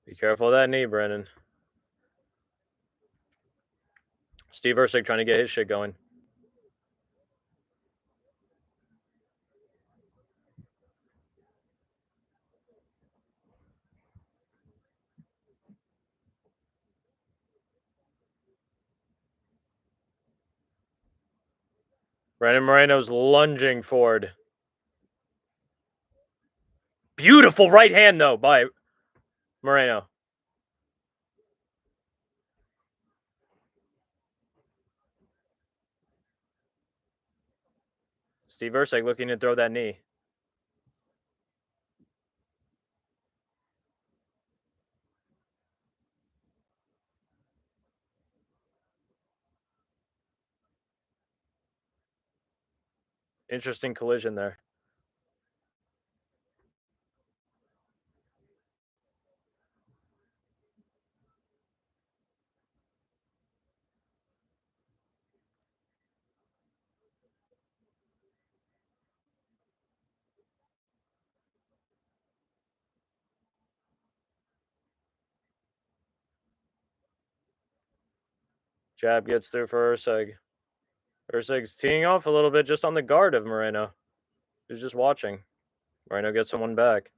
Be careful of that knee, Brennan. Steve Ursig trying to get his shit going. Brennan Moreno's lunging forward. Beautiful right hand, though, by Moreno. Steve Ursig looking to throw that knee. Interesting collision there. Jab gets through for Ursig. Ursig's teeing off a little bit just on the guard of Moreno. He's just watching. Moreno gets someone back.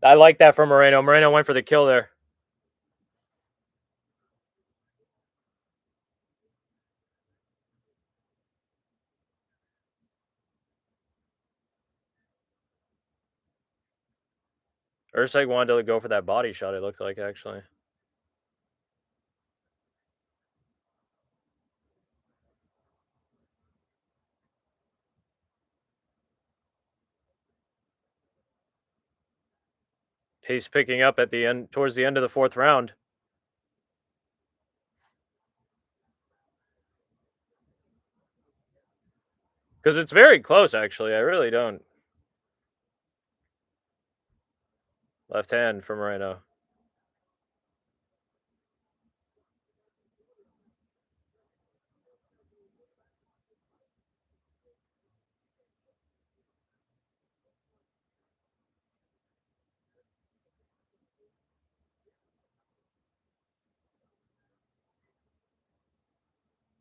I like that from Moreno. Moreno went for the kill there. Ursig wanted to go for that body shot, it looked like, actually. Pace picking up at the end, towards the end of the 4th round. Because it's very close, actually. I really don't. Left hand for Moreno.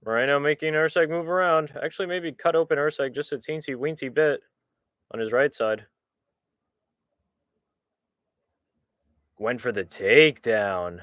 Moreno making Ursig move around. Actually, maybe cut open Ursig just a teensy weensy bit on his right side. Went for the takedown.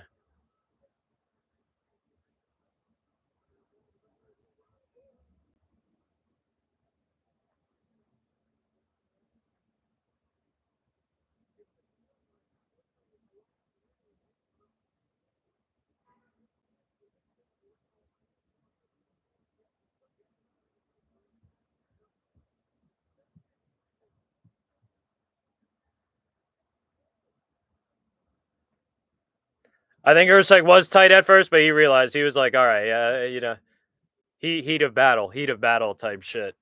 I think Ursig was tight at first, but he realized, he was like, all right, heat of battle type shit.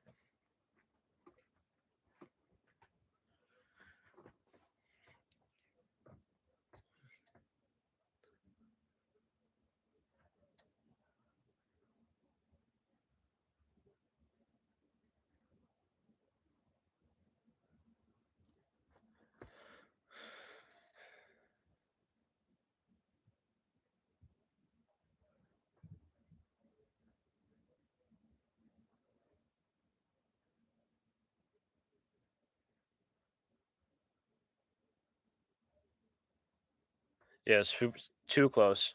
Yes, too close.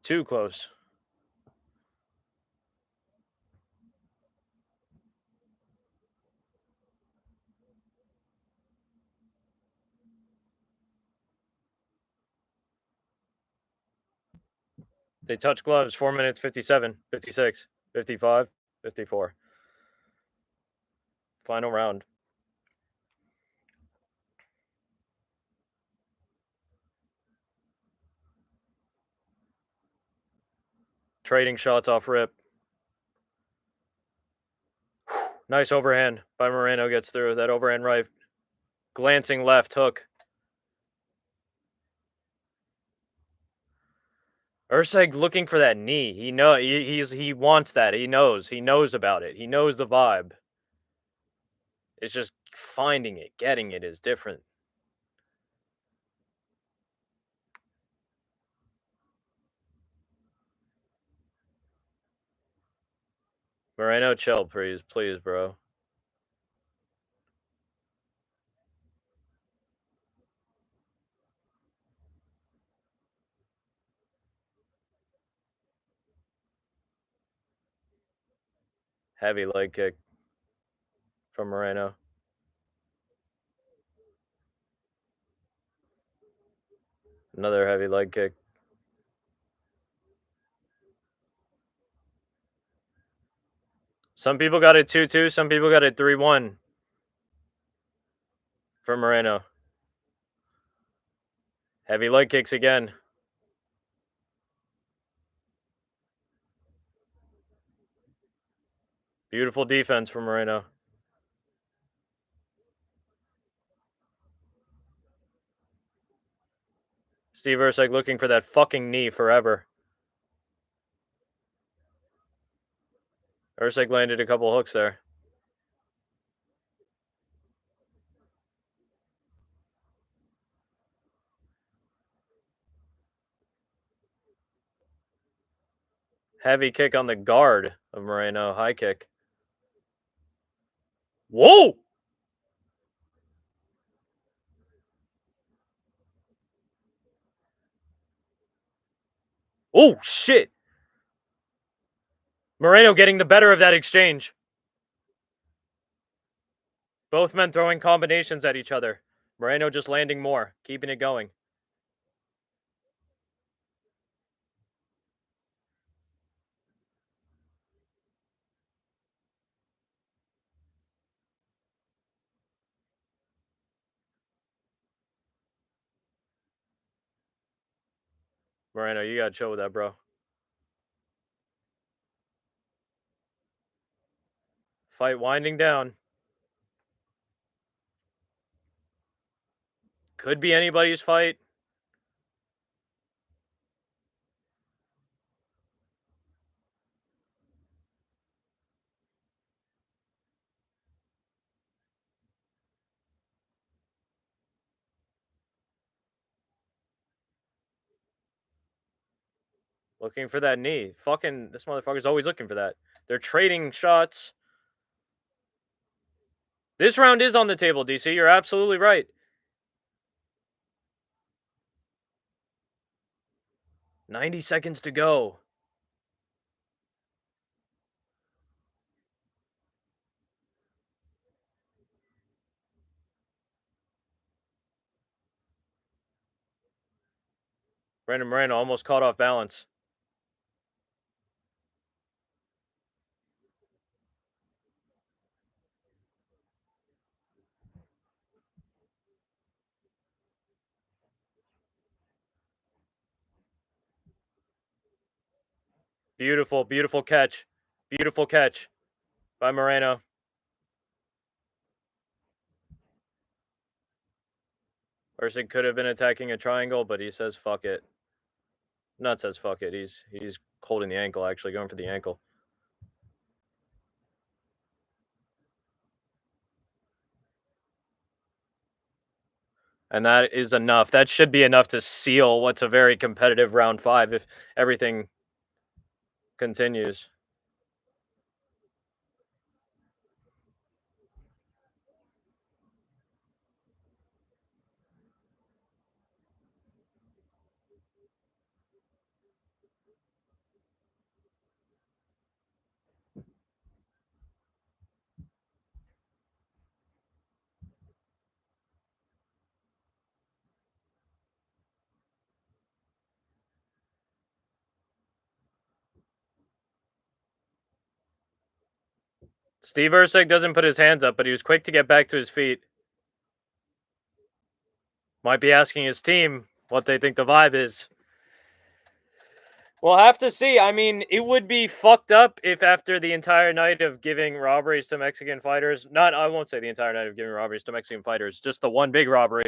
Too close. They touch gloves. 4 minutes, 57, 56, 55, 54. Final round. Trading shots off rip. Nice overhand by Moreno, gets through. That overhand right. Glancing left hook. Urseg looking for that knee. He wants that. He knows about it. He knows the vibe. It's just finding it, getting it is different. Moreno, chill, please, bro. Heavy leg kick from Moreno. Another heavy leg kick. Some people got it 2-2. Some people got it 3-1 for Moreno. Heavy leg kicks again. Beautiful defense from Moreno. Steve Urseg looking for that fucking knee forever. Urseg landed a couple hooks there. Heavy kick on the guard of Moreno. High kick. Whoa! Oh, shit! Moreno getting the better of that exchange. Both men throwing combinations at each other. Moreno just landing more, keeping it going. Moreno, you gotta chill with that, bro. Fight winding down. Could be anybody's fight. Looking for that knee. Fucking, this motherfucker's always looking for that. They're trading shots. This round is on the table, DC. You're absolutely right. 90 seconds to go. Brandon Moreno almost caught off balance. Beautiful, beautiful catch. Beautiful catch by Moreno. Ursig could have been attacking a triangle, but he says fuck it. Not says fuck it. He's holding the ankle, actually, going for the ankle. And that is enough. That should be enough to seal what's a very competitive round 5 if everything continues. Steve Erceg doesn't put his hands up, but he was quick to get back to his feet. Might be asking his team what they think the vibe is. We'll have to see. I mean, it would be fucked up if after the entire night of giving robberies to Mexican fighters, not, I won't say the entire night of giving robberies to Mexican fighters, just the one big robbery.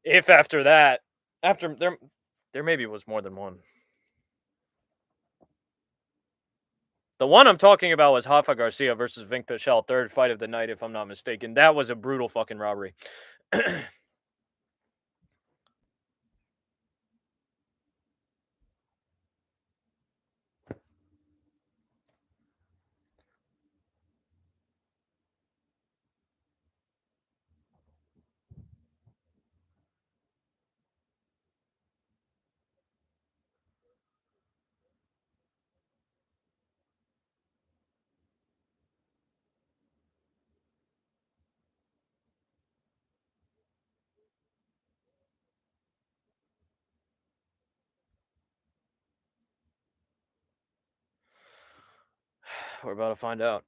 If after that, after there maybe was more than one. The one I'm talking about was Rafa Garcia versus Vink Pichel, third fight of the night, if I'm not mistaken. That was a brutal fucking robbery. We're about to find out.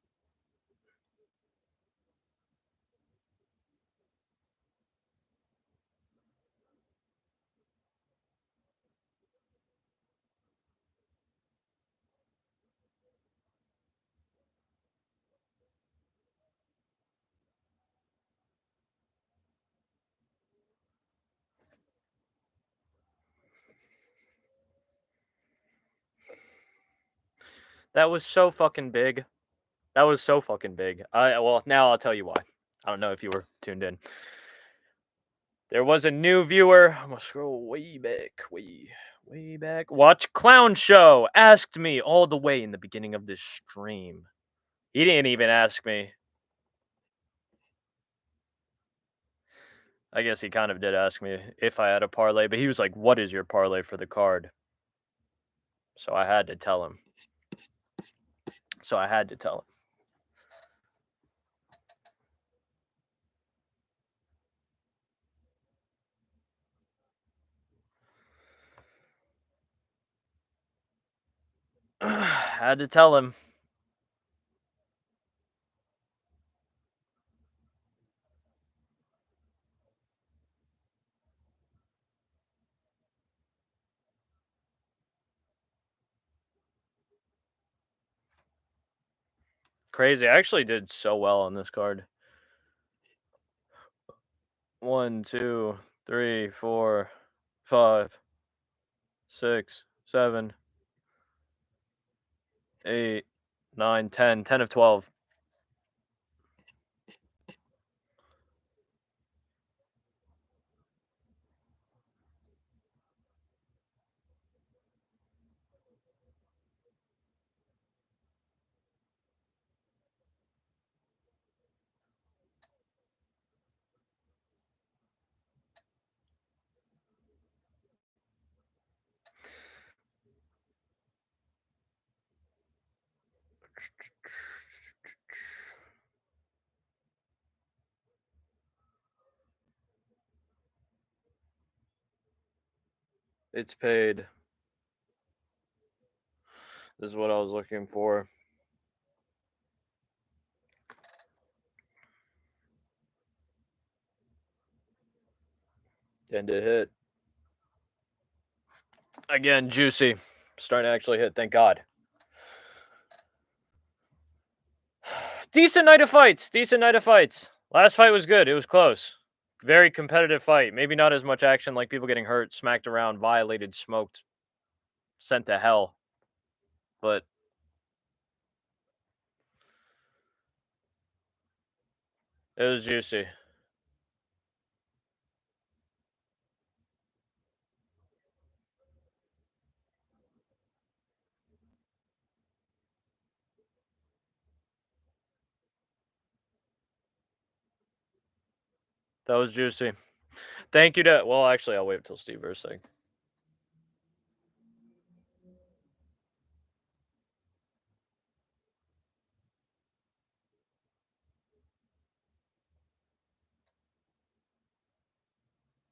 That was so fucking big. That was so fucking big. Well, now I'll tell you why. I don't know if you were tuned in. There was a new viewer. I'm gonna scroll way back, way back. Watch Clown Show asked me all the way in the beginning of this stream. He didn't even ask me. I guess he kind of did ask me if I had a parlay, but he was like, "What is your parlay for the card?" So I had to tell him. Had to tell him. Crazy. I actually did so well on this card. 1, 2, 3, 4, 5, 6, 7, 8, 9, 10. 10 of 12. It's paid. This is what I was looking for. And it hit. Again, juicy. Starting to actually hit, thank God. Decent night of fights. Last fight was good. It was close. Very competitive fight. Maybe not as much action, like people getting hurt, smacked around, violated, smoked, sent to hell. But it was juicy. That was juicy. Thank you to, well, actually, I'll wait until Steve Erceg.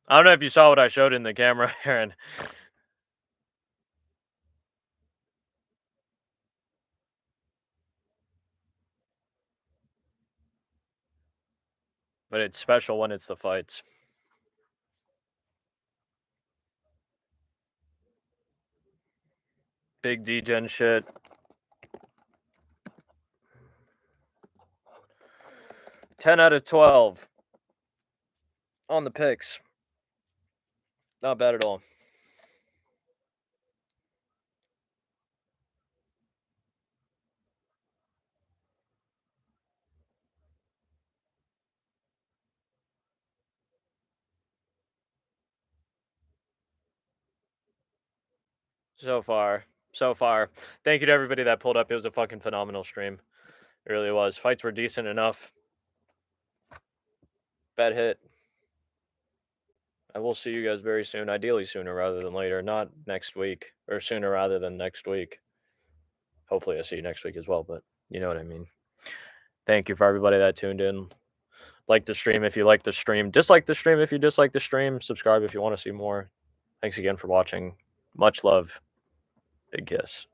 I don't know if you saw what I showed in the camera, Aaron, but it's special when it's the fights. Big D-Gen shit. 10 out of 12 on the picks. Not bad at all. So far. So far. Thank you to everybody that pulled up. It was a fucking phenomenal stream. It really was. Fights were decent enough. Bet hit. I will see you guys very soon. Ideally sooner rather than later. Not next week. Or sooner rather than next week. Hopefully I see you next week as well, but you know what I mean. Thank you for everybody that tuned in. Like the stream if you like the stream. Dislike the stream if you dislike the stream. Subscribe if you want to see more. Thanks again for watching. Much love. Big kiss.